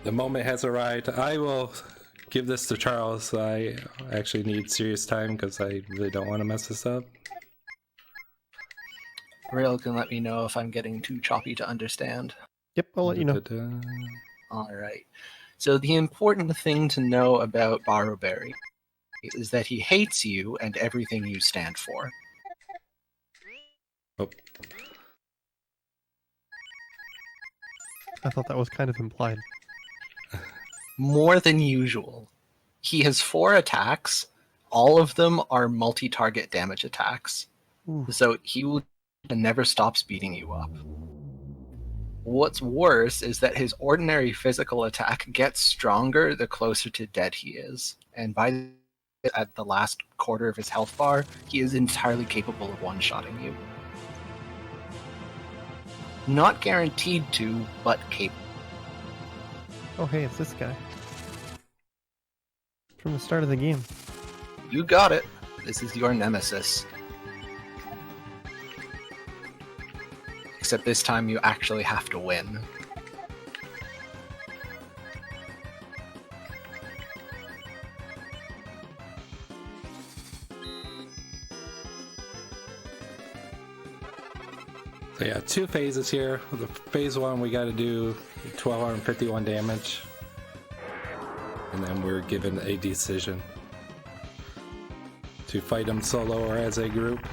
The moment has arrived. I will give this to Charles. I actually need serious time because I really don't want to mess this up. Rail can let me know if I'm getting too choppy to understand. Yep, I'll let you know. All right. So the important thing to know about Barrowberry is that he hates you and everything you stand for. Oh. I thought that was kind of implied. More than usual. He has 4 attacks. All of them are multi-target damage attacks. Ooh. So he will never stops beating you up. What's worse is that his ordinary physical attack gets stronger the closer to dead he is. And at the last quarter of his health bar, he is entirely capable of one-shotting you. Not guaranteed to, but capable. Oh, hey, it's this guy. From the start of the game. You got it. This is your nemesis. Except this time you actually have to win. So yeah, 2 phases here. The phase 1, we got to do 1251 damage. And then we're given a decision to fight him solo or as a group.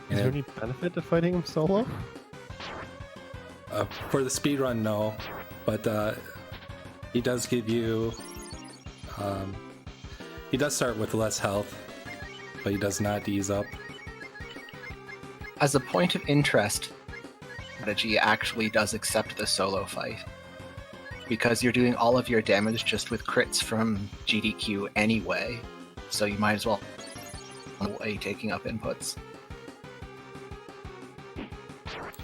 Is there any benefit to fighting him solo? For the speedrun, no. But he does give you... he does start with less health, but he does not ease up. As a point of interest, strategy actually does accept the solo fight. Because you're doing all of your damage just with crits from GDQ anyway, so you might as well taking up inputs.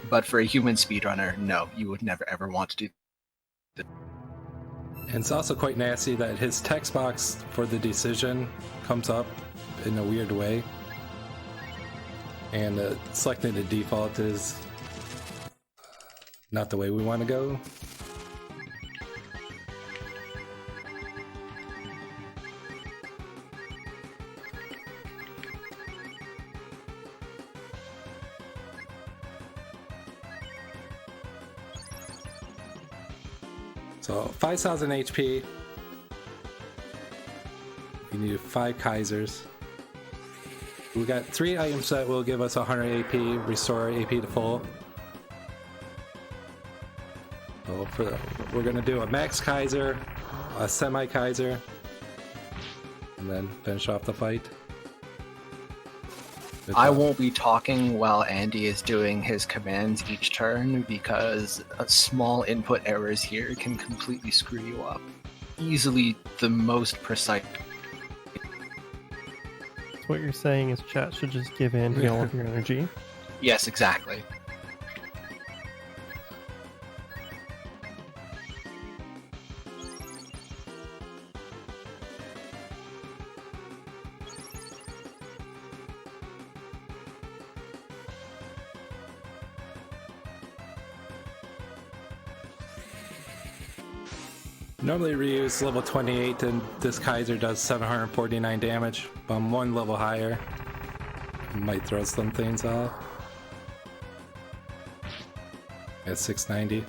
But for a human speedrunner, no, you would never ever want to do that. And it's also quite nasty that his text box for the decision comes up in a weird way. And selecting the default is not the way we want to go. So 5,000 HP. We need 5 Kaisers. We got 3 items that will give us 100 AP, restore AP to full. So we're gonna do a max Kaiser, a semi Kaiser, and then finish off the fight. I won't be talking while Andy is doing his commands each turn because small input errors here can completely screw you up. Easily the most precise. So what you're saying is chat should just give Andy all of your energy? Yes, exactly. Normally Ryu's level 28 and this Kaiser does 749 damage, but I'm 1 level higher. Might throw some things off. At 690.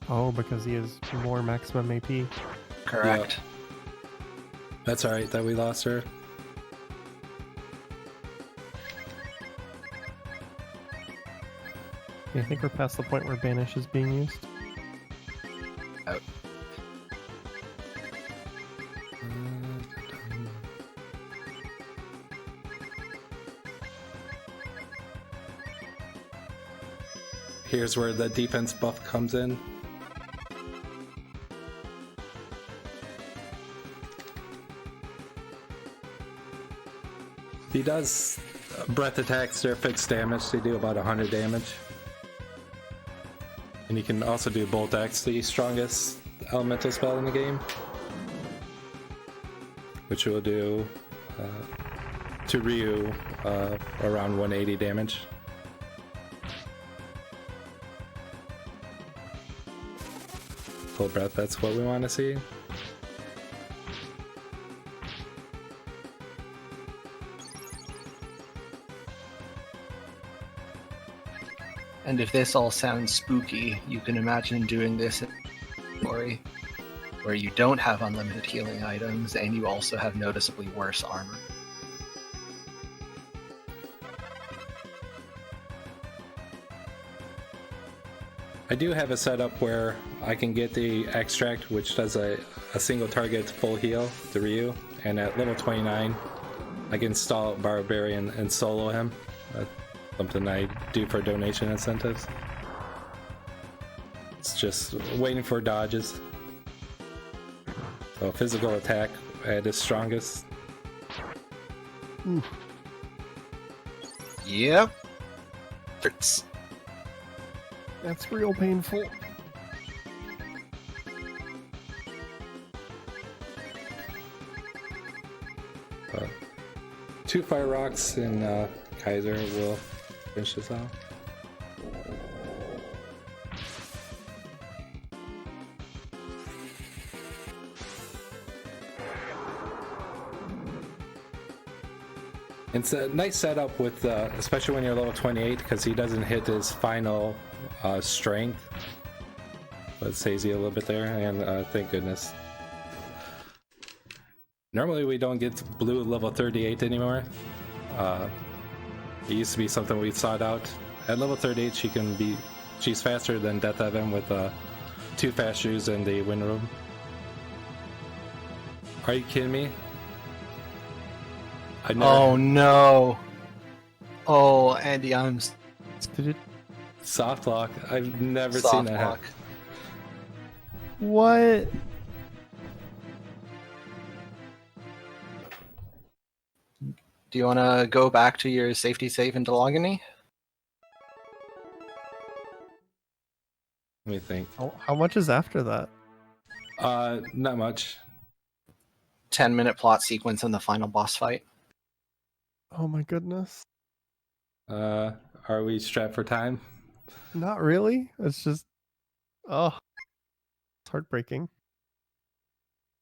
Oh, because he has more maximum AP. Correct. That's alright that we lost her. I think we're past the point where Banish is being used. Out. Here's where the defense buff comes in. He does breath attacks, they're fixed damage, they do about 100 damage. And you can also do Bolt X, the strongest elemental spell in the game, which will do to Ryu around 180 damage. Full breath, that's what we want to see. And if this all sounds spooky, you can imagine doing this in story where you don't have unlimited healing items and you also have noticeably worse armor. I do have a setup where I can get the extract, which does a single target full heal to Ryu, and at level 29 I can install Barbarian and solo him. That's something I do for donation incentives. It's just waiting for dodges. So physical attack at its strongest. Yep. Hurts. That's real painful. Two Fire Rocks and Kaiser will finish this off. It's a nice setup with, especially when you're level 28, because he doesn't hit his final strength. But it saves you a little bit there, and thank goodness. Normally we don't get blue level 38 anymore. It used to be something we sought out. At level 38 she's faster than Death Evan with 2 fast shoes in the wind room. Are you kidding me? Oh no! Oh, Andy, I'm Did it? Soft lock. I've never soft seen that lock. happen. What? Do you want to go back to your safety save in Delogany? Let me think. How much is after that? Not much. 10-minute plot sequence in the final boss fight. Oh my goodness. Are we strapped for time? Not really. It's just, oh, it's heartbreaking.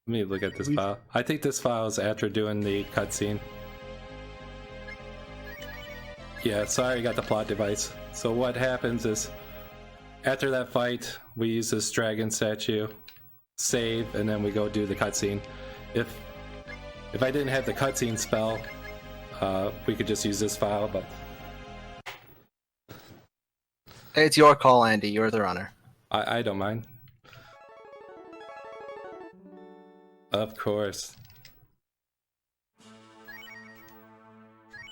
Let me look at this We- file. I think this file is after doing the cutscene. Yeah, sorry, I got the plot device. So what happens is, after that fight, we use this dragon statue, save, and then we go do the cutscene. If I didn't have the cutscene spell, we could just use this file, but It's your call, Andy. You're the runner. I don't mind. Of course.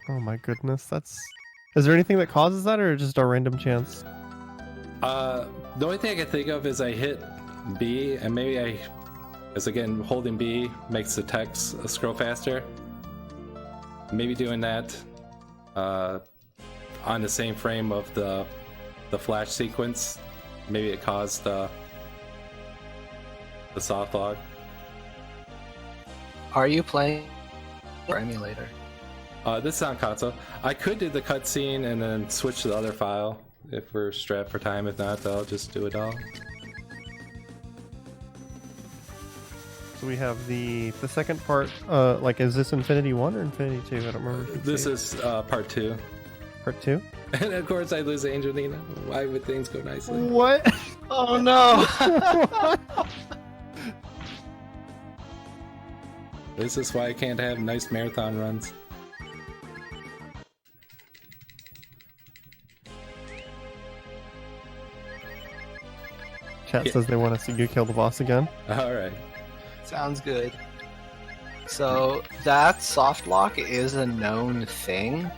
Oh my goodness. Is there anything that causes that, or just a random chance? The only thing I can think of is I hit B, and maybe as again, holding B makes the text scroll faster. Maybe doing that on the same frame of the flash sequence. Maybe it caused the soft log. Are you playing or emulator? This is on console. I could do the cutscene and then switch to the other file if we're strapped for time. If not, I'll just do it all. So we have the second part. Is this Infinity 1 or Infinity 2? I don't remember. if you This say. is part 2. Part 2. And of course I lose Angelina. Why would things go nicely? What? Oh no! This is why I can't have nice marathon runs. Chat Yeah. says they want to see you kill the boss again. Alright. Sounds good. So that soft lock is a known thing.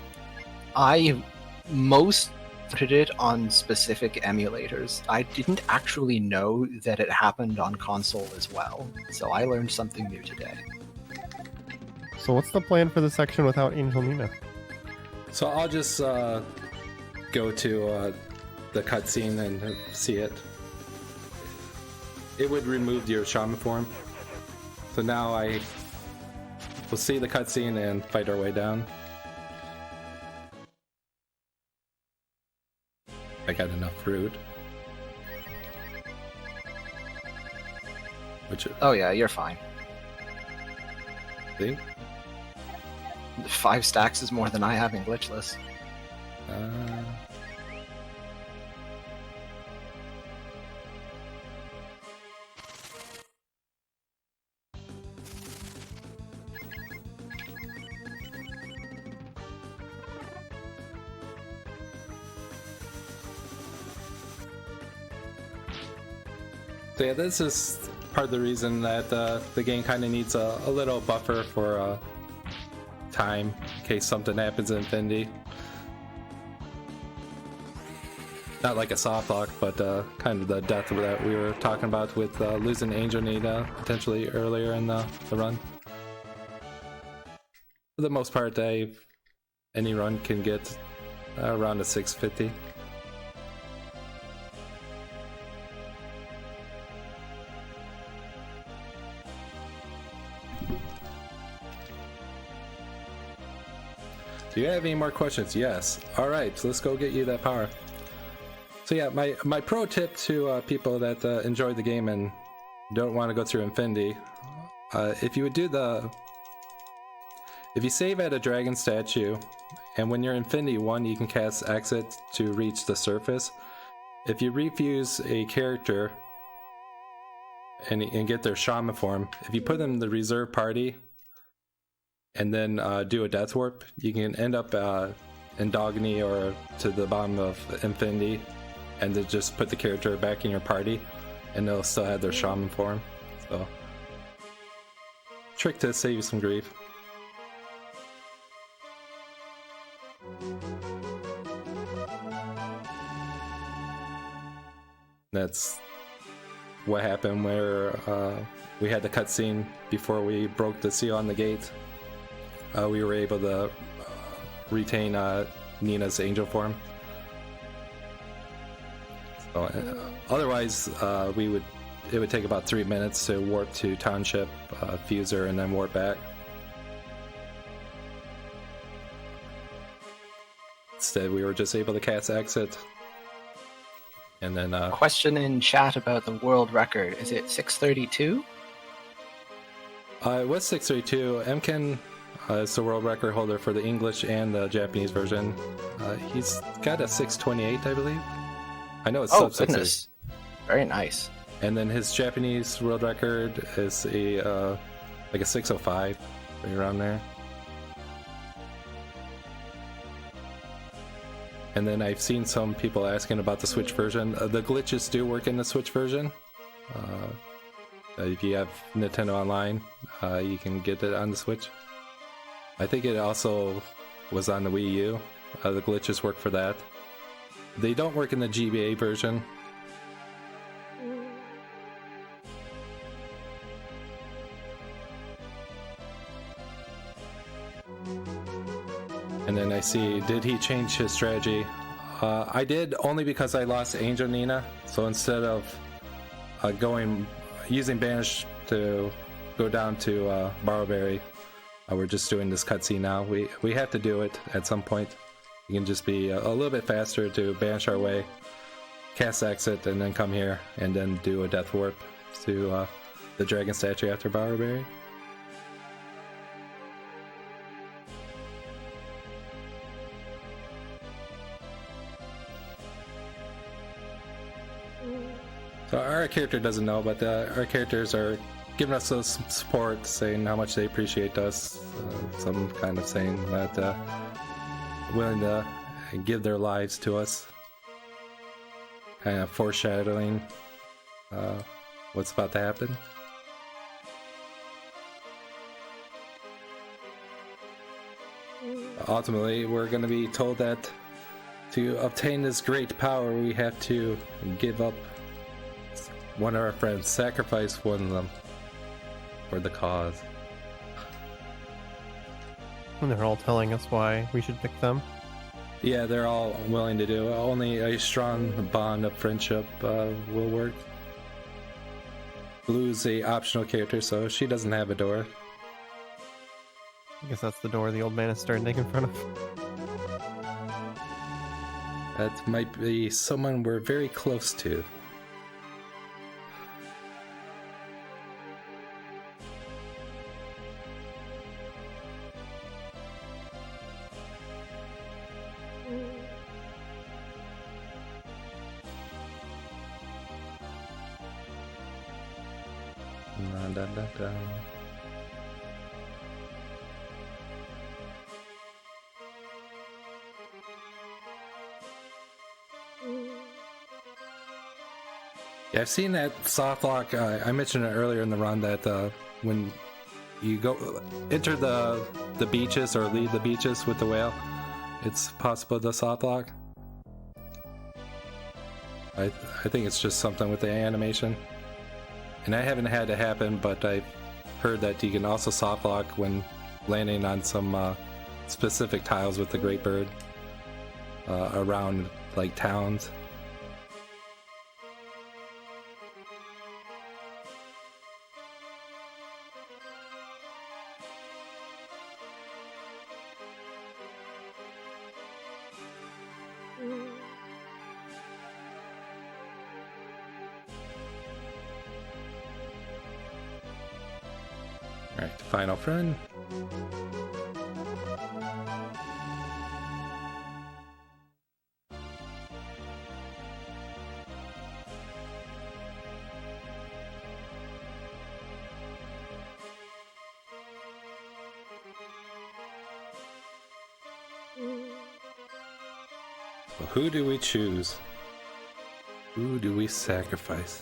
I most put it on specific emulators. I didn't actually know that it happened on console as well. So I learned something new today. So what's the plan for the section without Angelina? So I'll just go to the cutscene and see it. It would remove your shaman form. So now we'll see the cutscene and fight our way down. I got enough fruit. Which Oh yeah, you're fine. I think. 5 stacks is more than I have in glitchless. So yeah, this is part of the reason that the game kind of needs a little buffer time in case something happens in Infinity. Not like a soft lock, but kind of the death that we were talking about with losing Angel Nita potentially earlier in the run. For the most part, any run can get around a 650. Do you have any more questions? Yes. All right, so let's go get you that power. So yeah, my pro tip to people that enjoy the game and don't want to go through Infinity, if you save at a dragon statue, and when you're Infinity 1, you can cast Exit to reach the surface. If you refuse a character and get their shaman form, if you put them in the reserve party and then do a death warp, you can end up in Dogony or to the bottom of Infinity, and then just put the character back in your party, and they'll still have their shaman form. So, trick to save you some grief. That's what happened where we had the cutscene before we broke the seal on the gate. We were able to retain Nina's angel form. So, otherwise, it would take about 3 minutes to warp to Township, fuse her, and then warp back. Instead, we were just able to cast Exit. And then Question in chat about the world record. Is it 632? It was 632. Mken is the world record holder for the English and the Japanese version. He's got a 628, I believe. I know it's sub 6. Goodness. Very nice. And then his Japanese world record is a 605, right around there. And then I've seen some people asking about the Switch version. The glitches do work in the Switch version. If you have Nintendo Online, you can get it on the Switch. I think it also was on the Wii U. The glitches work for that. They don't work in the GBA version. And then I see, did he change his strategy? I did, only because I lost Angel Nina. So instead of using Banish to go down to Barrowberry, we're just doing this cutscene now. We have to do it at some point. You can just be a little bit faster to banish our way, cast Exit, and then come here and then do a death warp to the dragon statue after Barrowberry. So our character doesn't know, but our characters are giving us those support, saying how much they appreciate us. Some kind of saying that willing to give their lives to us, kind of foreshadowing what's about to happen. Ultimately, we're going to be told that to obtain this great power, we have to give up one of our friends, sacrifice one of them for the cause. And they're all telling us why we should pick them. Yeah, they're all willing to do it. Only a strong bond of friendship will work. Blue's a optional character, so she doesn't have a door. I guess that's the door the old man is standing in front of. That might be someone we're very close to. Da, da, da. Yeah, I've seen that soft lock. I mentioned it earlier in the run that when you go enter the beaches or leave the beaches with the whale, it's possible to soft lock. I think it's just something with the animation, and I haven't had it happen, but I've heard that you can also soft lock when landing on some specific tiles with the great bird around like towns. Alright, final friend. So who do we choose? Who do we sacrifice?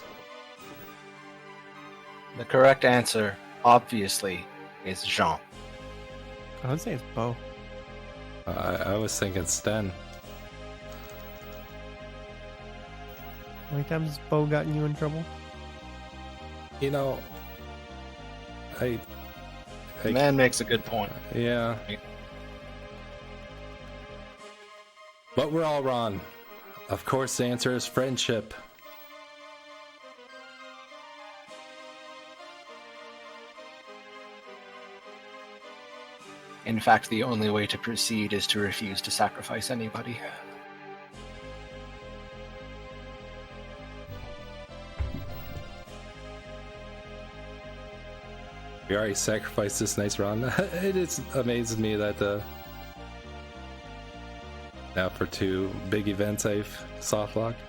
The correct answer, obviously, is Jean. I would say it's Bo. I was thinking Sten. How many times has Bo gotten you in trouble? You know, I The man makes a good point. yeah. But we're all wrong. Of course, the answer is friendship. In fact, the only way to proceed is to refuse to sacrifice anybody. We already sacrificed this nice run. It is amazes me that now for 2 big events I've soft locked.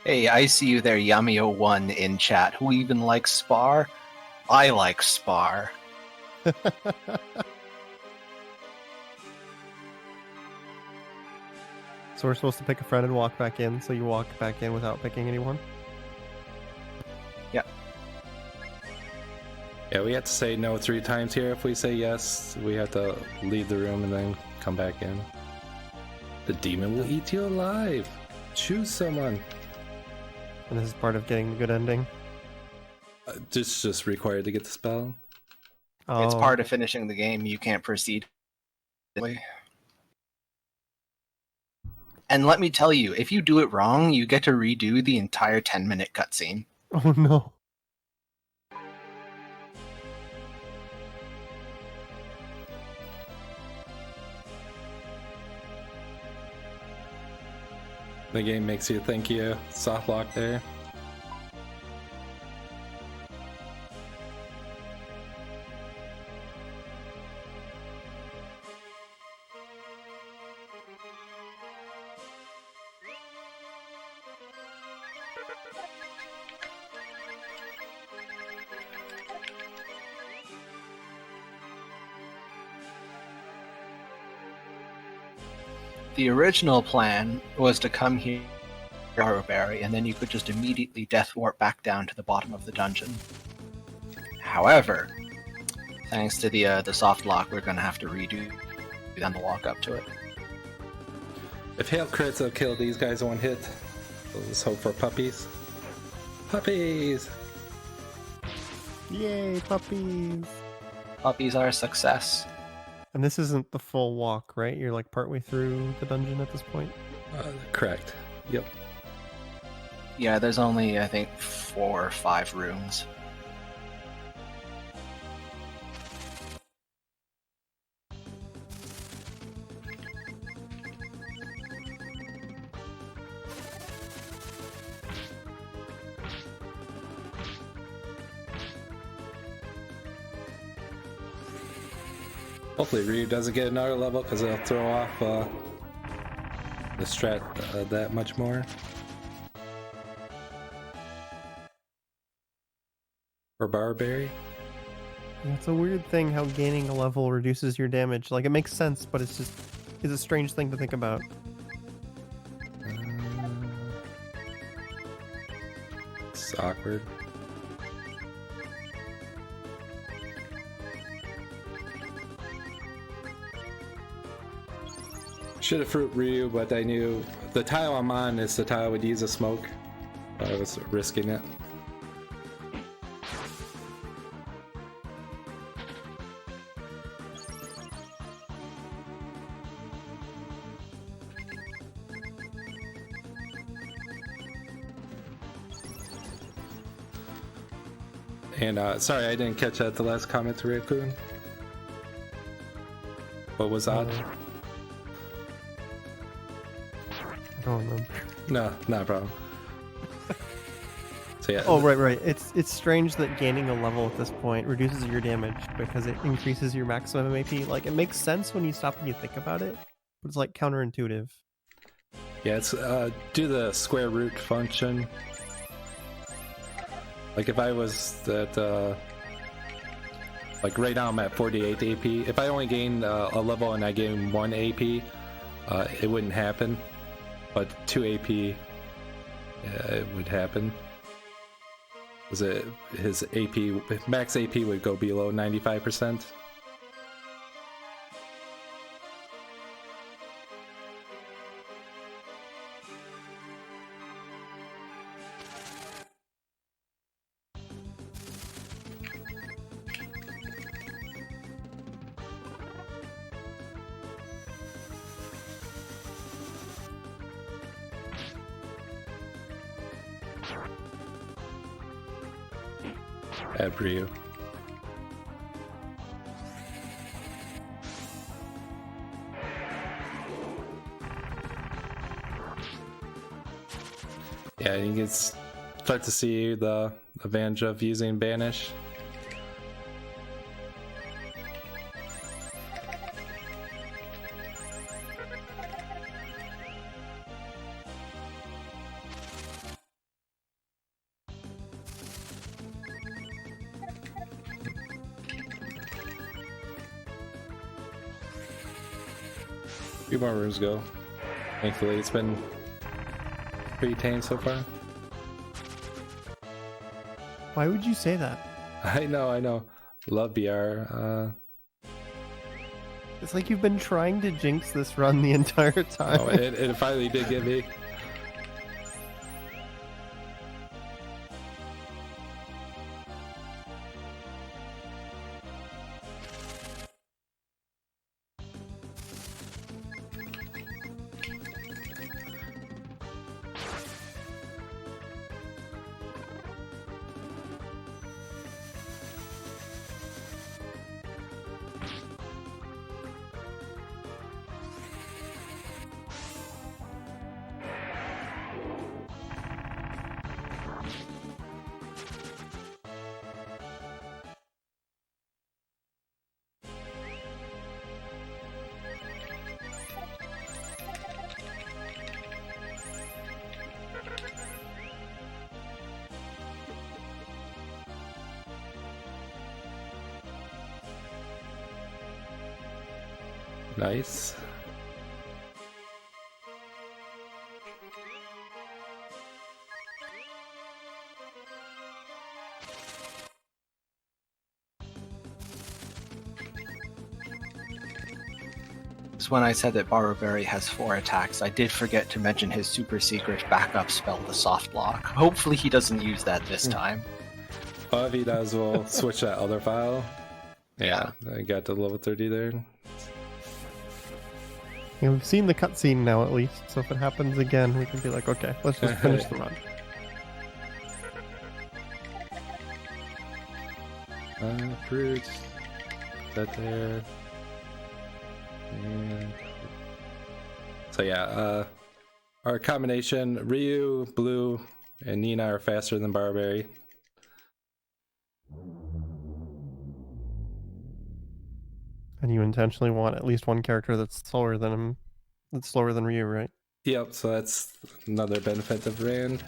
Hey, I see you there, Yamio1 in chat. Who even likes Spar? I like Spar. So we're supposed to pick a friend and walk back in, so you walk back in without picking anyone? Yeah, we have to say no 3 times here. If we say yes, we have to leave the room and then come back in. The demon will eat you alive. Choose someone. And this is part of getting the good ending? Just required to get the spell. Oh, It's part of finishing the game. You can't proceed. And let me tell you, if you do it wrong, you get to redo the entire 10-minute cutscene. Oh no. The game makes you think you soft lock there. The original plan was to come here, Arrowberry, and then you could just immediately death warp back down to the bottom of the dungeon. However, thanks to the soft lock, we're going to have to redo then the walk up to it. If hail crits will kill these guys in 1 hit, let's hope for puppies. Puppies! Yay, puppies! Puppies are a success. And this isn't the full walk, right? You're like partway through the dungeon at this point? Correct. Yep. Yeah, there's only, I think, 4 or 5 rooms. Hopefully Ryu doesn't get another level because it'll throw off the strat that much more. Or Barberry. Yeah, it's a weird thing how gaining a level reduces your damage. Like, it makes sense, but it's a strange thing to think about. It's awkward. Should have fruit Ryu, but I knew the tile I'm on is the tile I would use a smoke. I was risking it. And sorry, I didn't catch that at the last comment to Raccoon. What was odd? I don't remember. No, not a problem. So yeah. Oh, right. It's strange that gaining a level at this point reduces your damage because it increases your maximum AP. Like, it makes sense when you stop and you think about it, but it's like counterintuitive. Yeah, it's do the square root function. Like if I was at like right now I'm at 48 AP. If I only gained a level and I gained 1 AP, it wouldn't happen. But 2 AP, it would happen. Was it his AP max AP would go below 95%? At Ryu. Yeah, you can start to see the advantage of using Banish. Few more rooms to go. Thankfully, it's been pretty tame so far. Why would you say that? I know. Love BR. It's like you've been trying to jinx this run the entire time. Oh, it finally did get me. Nice. When I said that Barberry has 4 attacks, I did forget to mention his super secret backup spell, the soft block. Hopefully he doesn't use that this time. Well, if he does, we'll switch that other file. Yeah, I got to level 30 there. Yeah, we've seen the cutscene now at least, so if it happens again, we can be like, okay, let's just finish the run. Fruits. That there. And so yeah, our combination, Ryu, Blue, and Nina are faster than Barberry. And you intentionally want at least one character that's slower than him, that's slower than Ryu, right? Yep, so that's another benefit of Rand.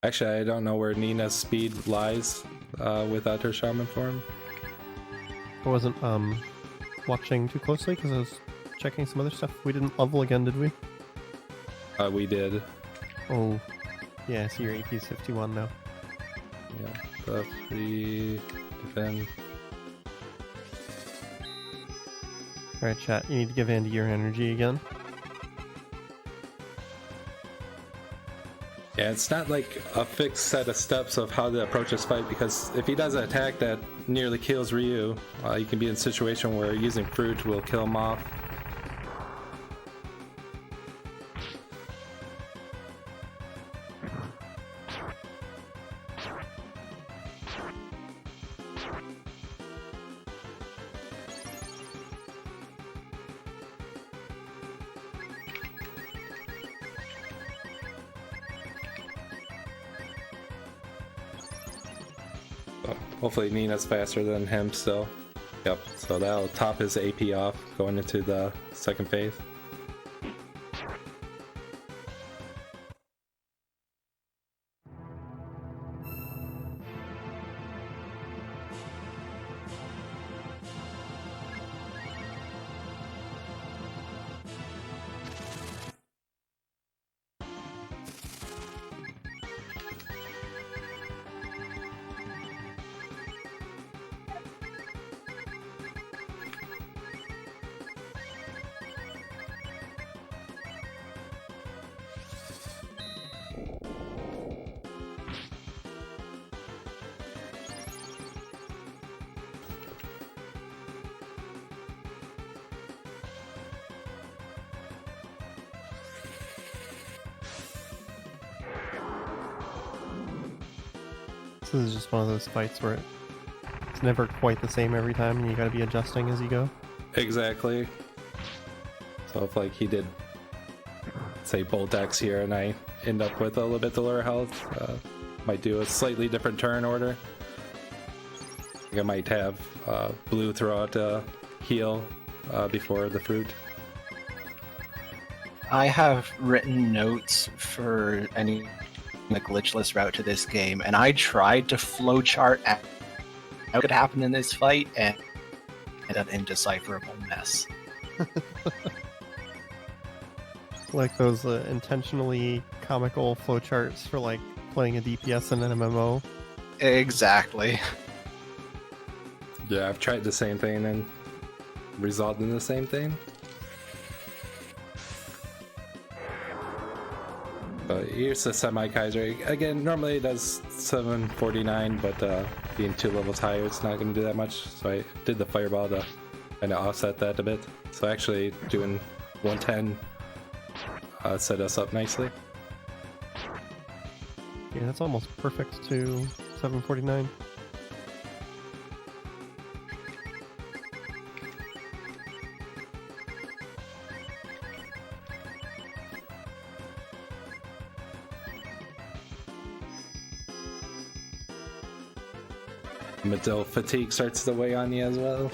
Actually, I don't know where Nina's speed lies without her shaman form. It wasn't watching too closely because I was checking some other stuff. We didn't level again, did we? We did. Oh, yeah, I see your AP is 51 now. Yeah, the free defend. Alright, chat, you need to give Andy your energy again. Yeah, it's not like a fixed set of steps of how to approach this fight, because if he does an attack that nearly kills Ryu, you can be in a situation where using fruit will kill him off. Hopefully Nina's faster than him still. Yep, so that'll top his AP off going into the second phase. So this is just one of those fights where it's never quite the same every time and you gotta be adjusting as you go. Exactly. So if like he did, say, Bolt X here and I end up with a little bit lower health, might do a slightly different turn order. I might have blue throw out heal before the fruit. I have written notes for any the glitchless route to this game, and I tried to flowchart what could happen in this fight, and an indecipherable mess. Like those intentionally comical flowcharts for like playing a DPS in an MMO. Exactly. Yeah, I've tried the same thing and resulted in the same thing. Here's the semi-Kaiser. Again, normally it does 749, but being 2 levels higher, it's not going to do that much. So I did the fireball to kind of offset that a bit. So actually doing 110 set us up nicely. Yeah, that's almost perfect to 749. Until fatigue starts to weigh on you as well.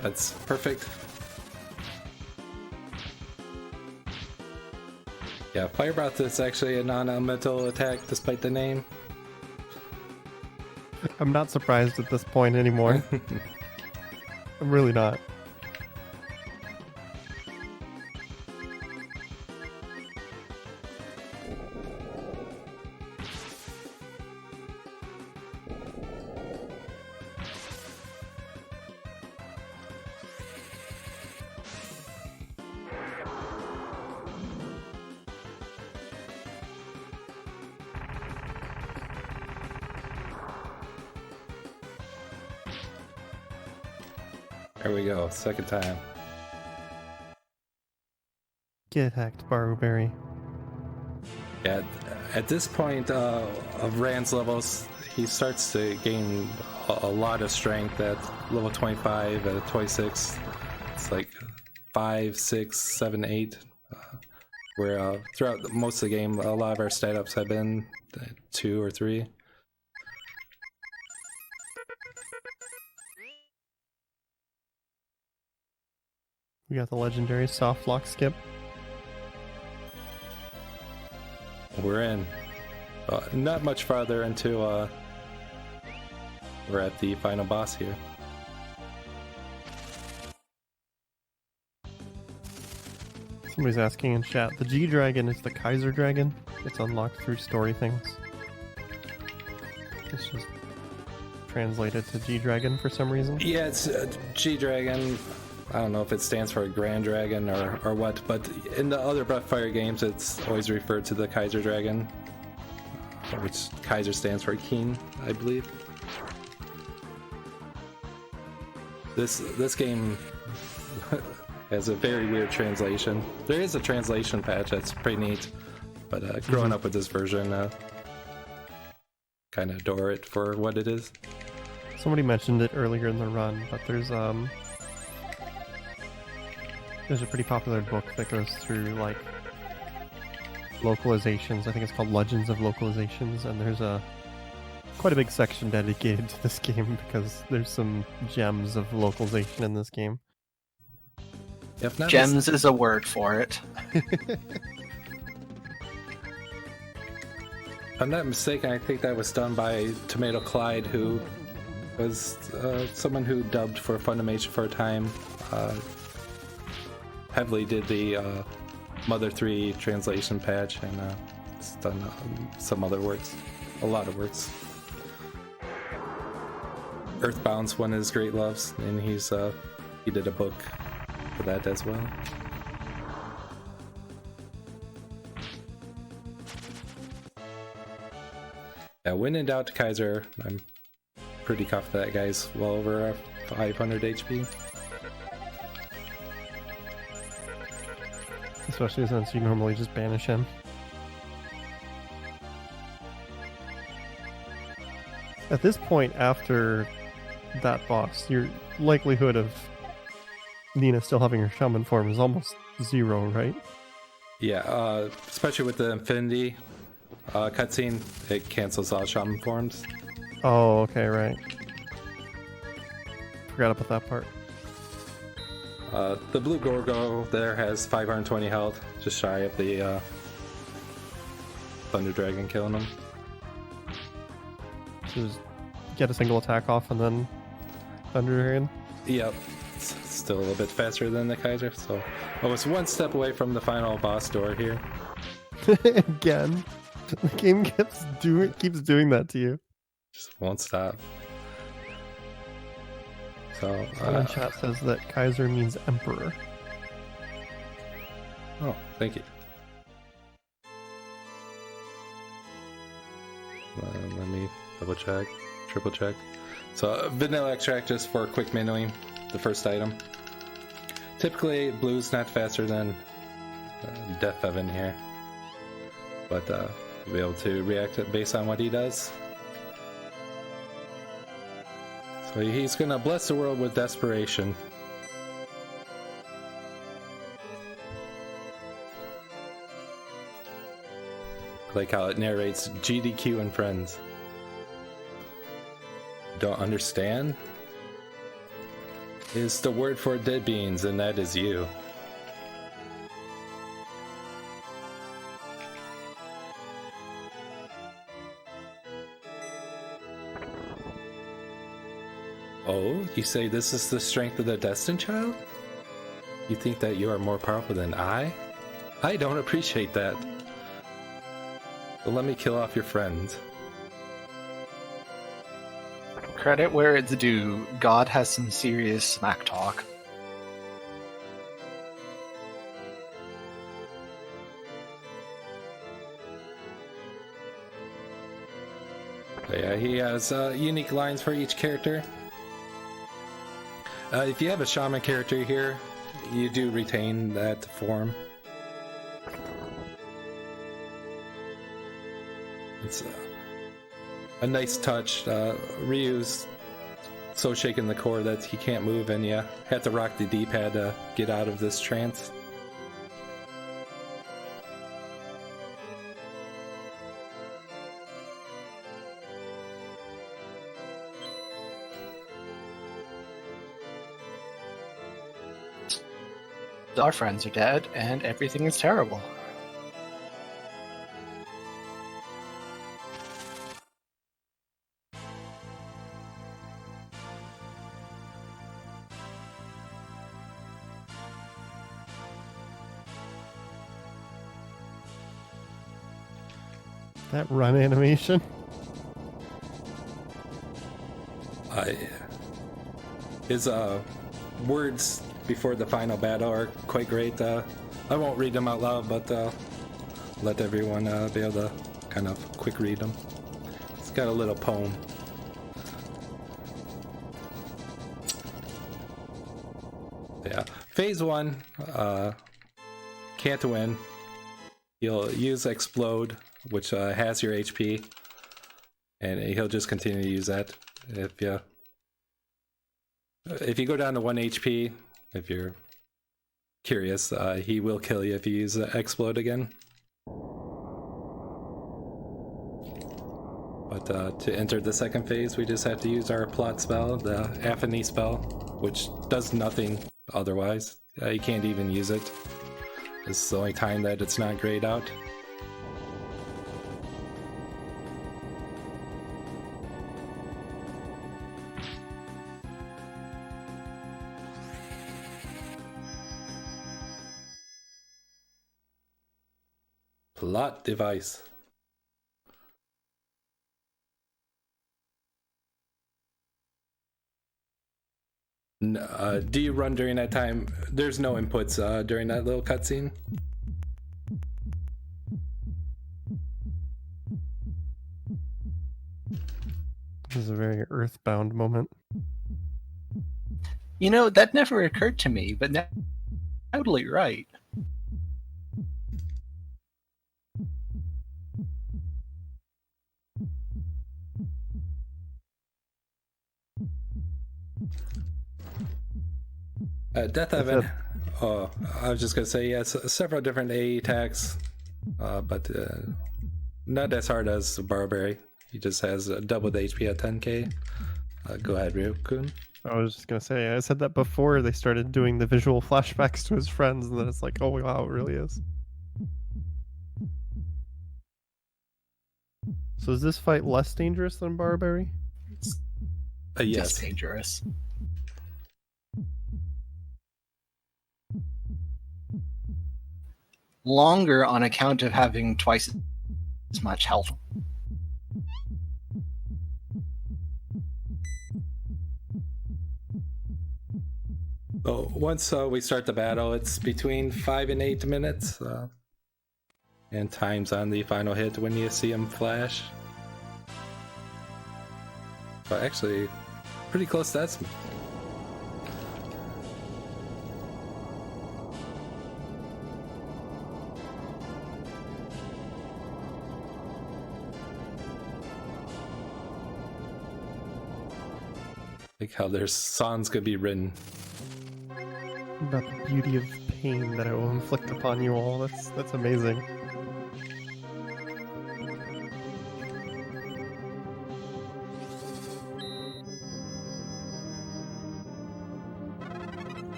That's perfect. Yeah, Fire Breath is actually a non-elemental attack despite the name. I'm not surprised at this point anymore. I'm really not. There we go, second time. Get hacked, Baruberry. Yeah, at this point of Rand's levels, he starts to gain a lot of strength at level 25, at 26. It's like 5, 6, 7, 8. Where throughout most of the game, a lot of our stat ups have been 2 or 3. We got the legendary soft lock skip. We're in. Not much farther into we're at the final boss here. Somebody's asking in chat, the G Dragon is the Kaiser Dragon. It's unlocked through story things. It's just translated to G Dragon for some reason. Yeah, it's G Dragon. I don't know if it stands for a Grand Dragon or what, but in the other Breathfire games, it's always referred to the Kaiser Dragon, which Kaiser stands for King, I believe. This game has a very weird translation. There is a translation patch that's pretty neat, but growing up with this version, kind of adore it for what it is. Somebody mentioned it earlier in the run, but there's a pretty popular book that goes through like localizations. I think it's called Legends of Localizations, and there's quite a big section dedicated to this game because there's some gems of localization in this game. If not Gems is a word for it. If I'm not mistaken, I think that was done by Tomato Clyde, who was someone who dubbed for Funimation for a time. Heavily did the Mother 3 translation patch, and it's done some other works, a lot of works. Earthbound's one of his great loves, and he did a book for that as well. Yeah, when in doubt, Kaiser, I'm pretty confident that guy's well over 500 HP. Especially since you normally just banish him. At this point, after that boss, your likelihood of Nina still having her shaman form is almost 0, right? Yeah, especially with the Infinity cutscene, it cancels all shaman forms. Oh, okay, right. Forgot about that part. The blue Gorgo there has 520 health, just shy of the Thunder Dragon killing him. So just get a single attack off and then Thunder Dragon? Yep, it's still a little bit faster than the Kaiser, so almost one step away from the final boss door here. Again. The game keeps doing that to you. Just won't stop. So, Someone in chat says that Kaiser means emperor. oh, thank you. Let me double check, triple check. So, vanilla extract just for quick menuing, the first item. Typically, blue's not faster than Death Heaven here, but we'll be able to react it based on what he does. So he's gonna bless the world with desperation. Like how it narrates GDQ and friends. Don't understand? Is the word for dead beings, and that is you. Oh, you say this is the strength of the Destined Child? You think that you are more powerful than I? I don't appreciate that. But let me kill off your friends. Credit where it's due, God has some serious smack talk. But yeah, he has unique lines for each character. If you have a shaman character here, you do retain that form. It's a nice touch. Ryu's so shaking the core that he can't move, and you have to rock the D-pad to get out of this trance. Our friends are dead, and everything is terrible. That run animation. His words before the final battle are quite great. I won't read them out loud, but let everyone be able to kind of quick read them. It's got a little poem. Yeah. Phase 1, can't win. He'll use Explode, which has your HP, and he'll just continue to use that. If you go down to 1 HP, if you're curious, he will kill you if you use Explode again. But to enter the second phase, we just have to use our plot spell, the Aphany spell, which does nothing otherwise. You can't even use it. It's the only time that it's not grayed out. Plot device. Do you run during that time? There's no inputs during that little cutscene. This is a very earthbound moment. You know, that never occurred to me, but now totally right. Death Evan. Oh, I was just gonna say, yes, several different AE attacks, but not as hard as Barberry. He just has double the HP at 10k. Go ahead, Ryukun. I was just gonna say, I said that before they started doing the visual flashbacks to his friends, and then it's like, oh wow, it really is. So is this fight less dangerous than Barberry? Yes. It's dangerous. Longer on account of having twice as much health. So once we start the battle, it's between 5 and 8 minutes. And times on the final hit when you see him flash. But actually, pretty close to that. Like how their songs could be written. About the beauty of pain that I will inflict upon you all. That's amazing.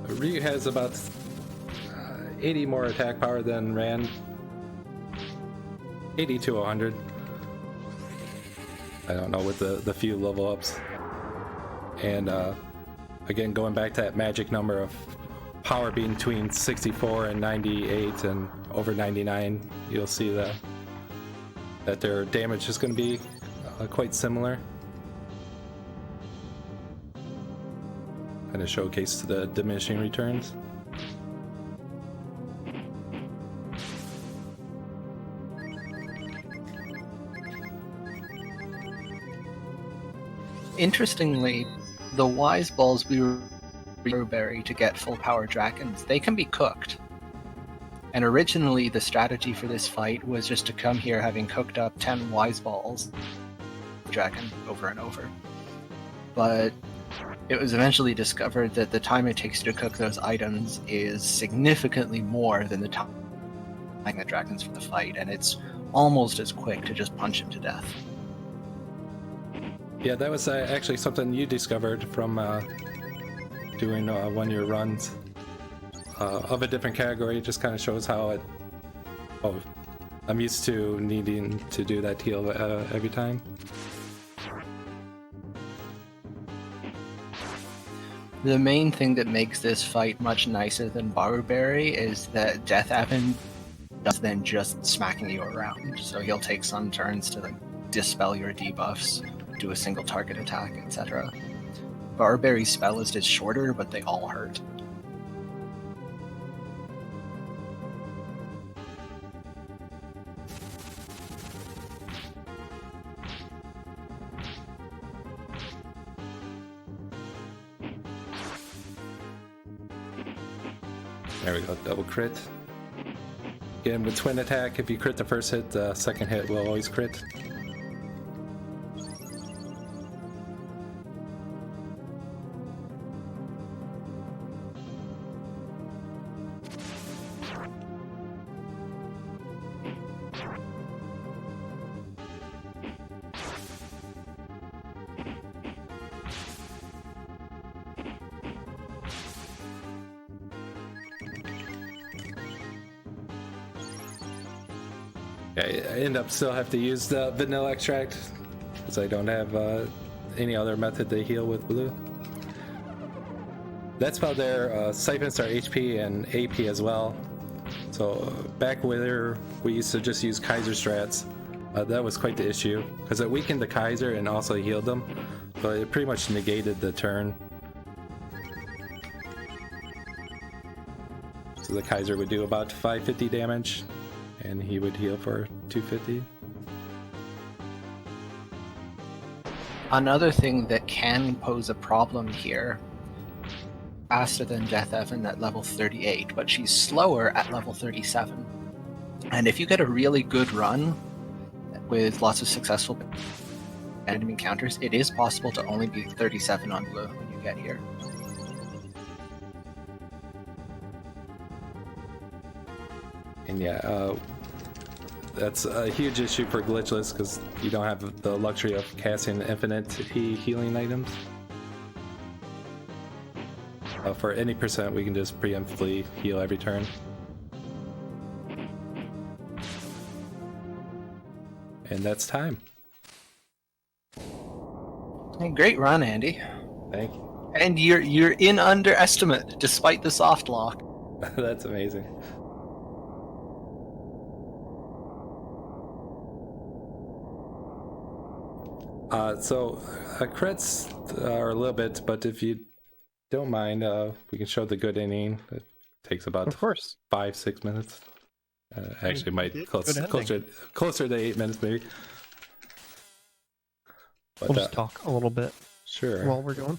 Ryu has about 80 more attack power than Rand. 80 to 100. I don't know with the few level ups. And again, going back to that magic number of power being between 64 and 98 and over 99, you'll see that their damage is going to be quite similar. Kind of showcase to the diminishing returns. Interestingly, the wise balls we berry to get full power dragons, they can be cooked. And originally the strategy for this fight was just to come here having cooked up 10 wise balls dragon over and over. But it was eventually discovered that the time it takes to cook those items is significantly more than the time the dragons for the fight, and it's almost as quick to just punch him to death. Yeah, that was actually something you discovered from doing one of your runs of a different category. It just kind of shows how it... Oh, I'm used to needing to do that heal every time. The main thing that makes this fight much nicer than Barberry is that Death Evan does then just smacking you around. So he'll take some turns to dispel your debuffs, do a single target attack, etc. Barberry's spell list is shorter, but they all hurt. There we go, double crit. Again, with twin attack, if you crit the first hit, the second hit will always crit. I end up still have to use the vanilla extract because I don't have any other method to heal with blue. That's about there. Siphons are HP and AP as well. So back where we used to just use Kaiser strats, that was quite the issue because it weakened the Kaiser and also healed them, but it pretty much negated the turn. So the Kaiser would do about 550 damage. And he would heal for 250. Another thing that can pose a problem here, faster than Death Evan at level 38, but she's slower at level 37. And if you get a really good run with lots of successful enemy encounters, it is possible to only be 37 on blue when you get here. And yeah, that's a huge issue for glitchless because you don't have the luxury of casting infinite healing items. For any percent, we can just preemptively heal every turn. And that's time. Hey, great run, Andy. Thank you. And you're in underestimate despite the soft lock. That's amazing. So crits are a little bit, but if you don't mind, we can show the good inning. It takes about 5-6 minutes. Actually, might closer to 8 minutes maybe. But, We'll just talk a little bit sure while we're going.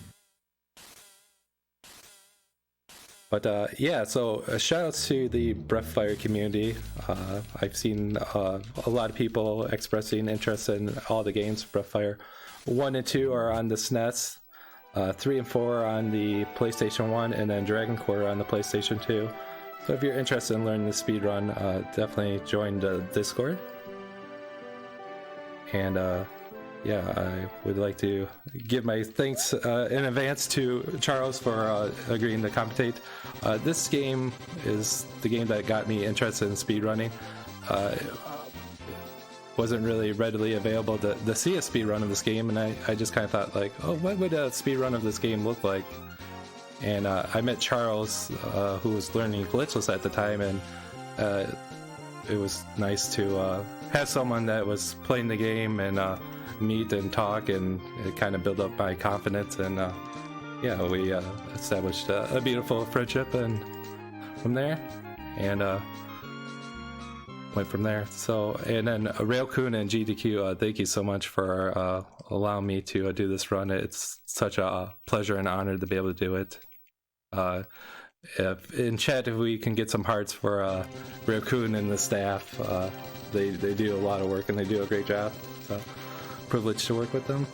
But yeah, so shout outs to the Breathfire community. I've seen a lot of people expressing interest in all the games. Breathfire 1 and 2 are on the SNES, 3 and 4 are on the PlayStation 1, and then Dragon Quarter on the PlayStation 2. So if you're interested in learning the speedrun, definitely join the Discord. And yeah, I would like to give my thanks in advance to Charles for agreeing to commentate. This game is the game that got me interested in speedrunning. Wasn't really readily available to see a speedrun of this game, and I just kind of thought like, oh, what would a speedrun of this game look like? And I met Charles, who was learning glitchless at the time, and it was nice to have someone that was playing the game and meet and talk, and it kind of built up my confidence, and yeah, we established a beautiful friendship and from there. And went from there. So, and then Railcoon and GDQ, thank you so much for allowing me to do this run. It's such a pleasure and honor to be able to do it. If in chat, if we can get some hearts for Railcoon and the staff, they do a lot of work and they do a great job. So, privileged to work with them.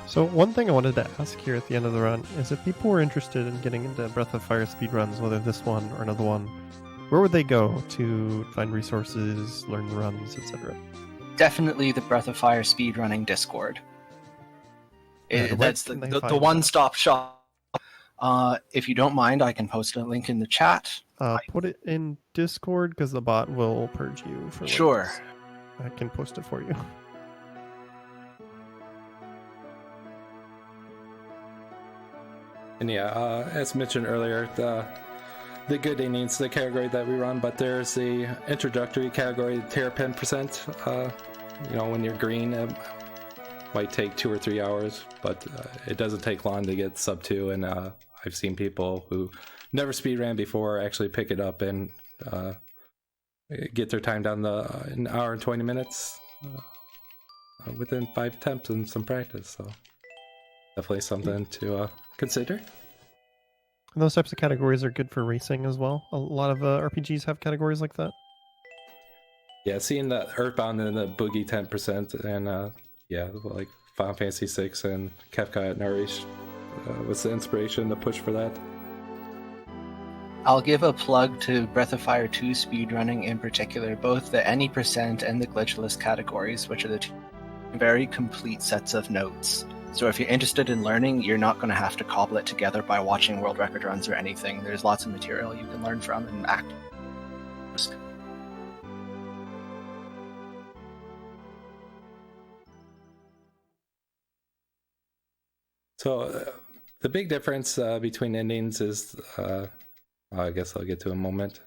So one thing I wanted to ask here at the end of the run is if people were interested in getting into Breath of Fire speedruns, whether this one or another one, where would they go to find resources, learn the runs, etc.? Definitely the Breath of Fire speedrunning Discord. That's can they the find one-stop shop. If you don't mind, I can post a link in the chat. Put it in Discord because the bot will purge you for Sure. links. I can post it for you. And yeah, as mentioned earlier, the good innings, the category that we run, but there's the introductory category, Terrapin percent. When you're green, it might take 2 or 3 hours, but it doesn't take long to get sub 2. And I've seen people who never speed ran before actually pick it up and get their time down an hour and 20 minutes within 5 attempts and some practice. So definitely something to consider. And those types of categories are good for racing as well. A lot of RPGs have categories like that. Yeah, seeing the Earthbound and the Boogie 10%, and like Final Fantasy VI and Kefka at Nourish was the inspiration, the push for that. I'll give a plug to Breath of Fire 2 speedrunning in particular, both the Any Percent and the Glitchless categories, which are the two very complete sets of notes. So if you're interested in learning, you're not going to have to cobble it together by watching world record runs or anything. There's lots of material you can learn from and act. So the big difference between endings is, I guess I'll get to in a moment,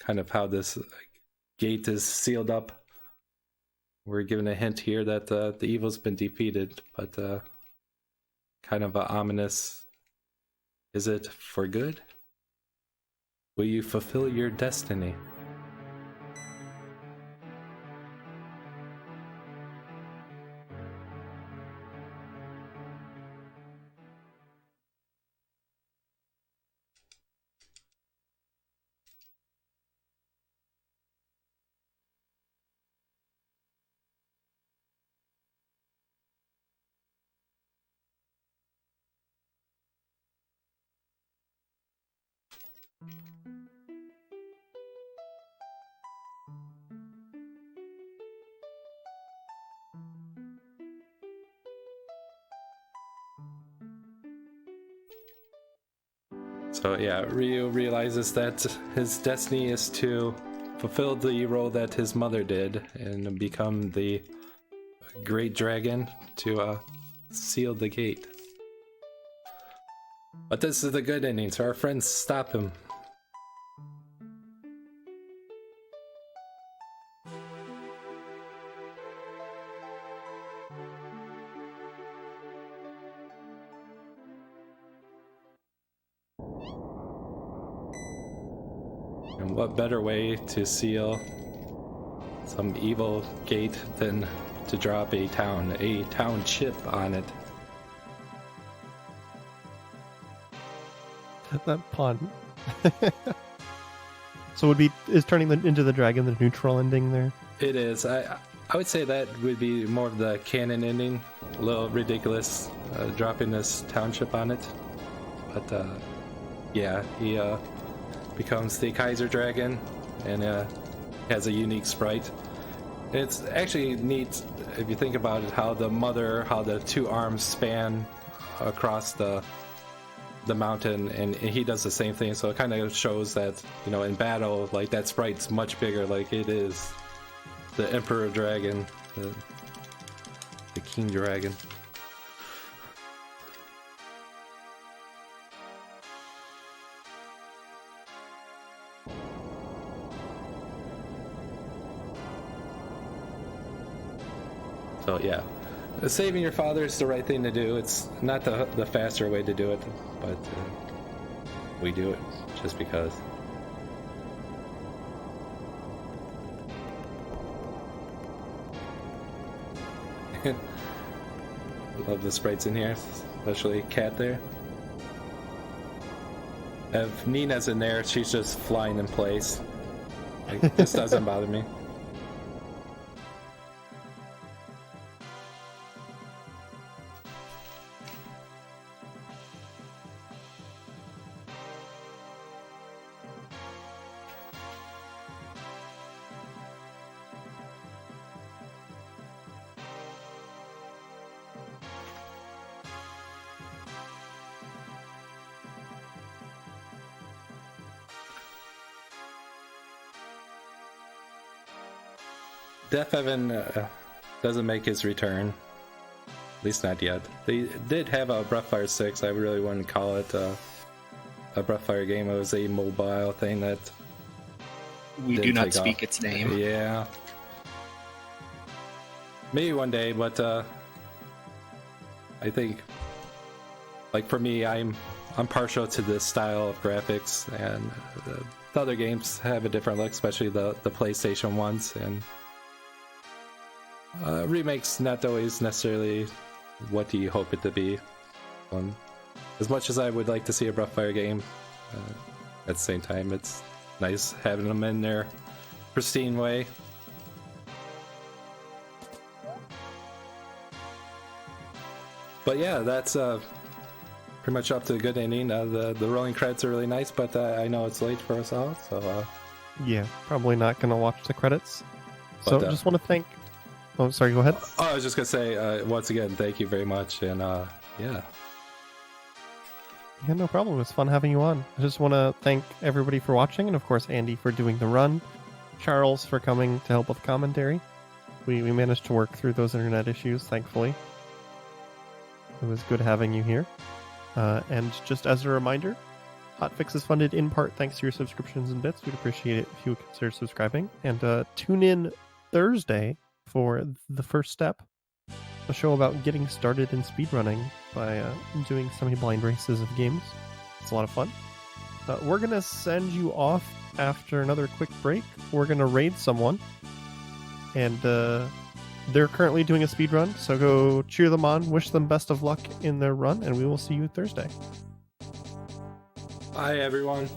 kind of how this gate is sealed up. We're given a hint here that the evil's been defeated, but kind of ominous. Is it for good? Will you fulfill your destiny? So yeah, Ryu realizes that his destiny is to fulfill the role that his mother did and become the great dragon to seal the gate. But this is the good ending, so our friends stop him. And what better way to seal some evil gate than to drop a township on it? That pun. So is turning into the dragon the neutral ending there? It is. I would say that would be more of the canon ending. A little ridiculous, dropping this township on it. But yeah, he becomes the Kaiser Dragon and has a unique sprite. It's actually neat if you think about it, how the two arms span across the mountain, and he does the same thing. So it kind of shows that, in battle, like, that sprite's much bigger. Like, it is the Emperor Dragon, the King Dragon. So yeah, saving your father is the right thing to do. It's not the faster way to do it, but we do it just because. Love the sprites in here, especially Cat there. If Nina's in there, she's just flying in place. Like, this doesn't bother me. Death Evan doesn't make his return. At least not yet. They did have a Breathfire 6. I really wouldn't call it a Breathfire game. It was a mobile thing that We do didn't not take speak off. its name. Yeah. Maybe one day, but I think, like for me, I'm partial to this style of graphics, and the other games have a different look, especially the PlayStation ones, and remakes not always necessarily what do you hope it to be. As much as I would like to see a Breathfire game, at the same time, it's nice having them in their pristine way. But yeah, that's pretty much up to the good ending. The rolling credits are really nice, but I know it's late for us all, so Yeah, probably not going to watch the credits. So But, just want to thank... Oh, sorry, go ahead. I was just gonna say once again, thank you very much, and yeah. Yeah, no problem. It was fun having you on. I just want to thank everybody for watching, and of course Andy for doing the run, Charles for coming to help with commentary. We managed to work through those internet issues, thankfully. It was good having you here. And just as a reminder, Hotfix is funded in part thanks to your subscriptions and bits. We'd appreciate it if you would consider subscribing. And tune in Thursday for The First Step, a show about getting started in speedrunning by doing semi-blind races of games. It's a lot of fun. We're going to send you off after another quick break. We're going to raid someone, and they're currently doing a speedrun, so go cheer them on, wish them best of luck in their run, and we will see you Thursday. Bye everyone.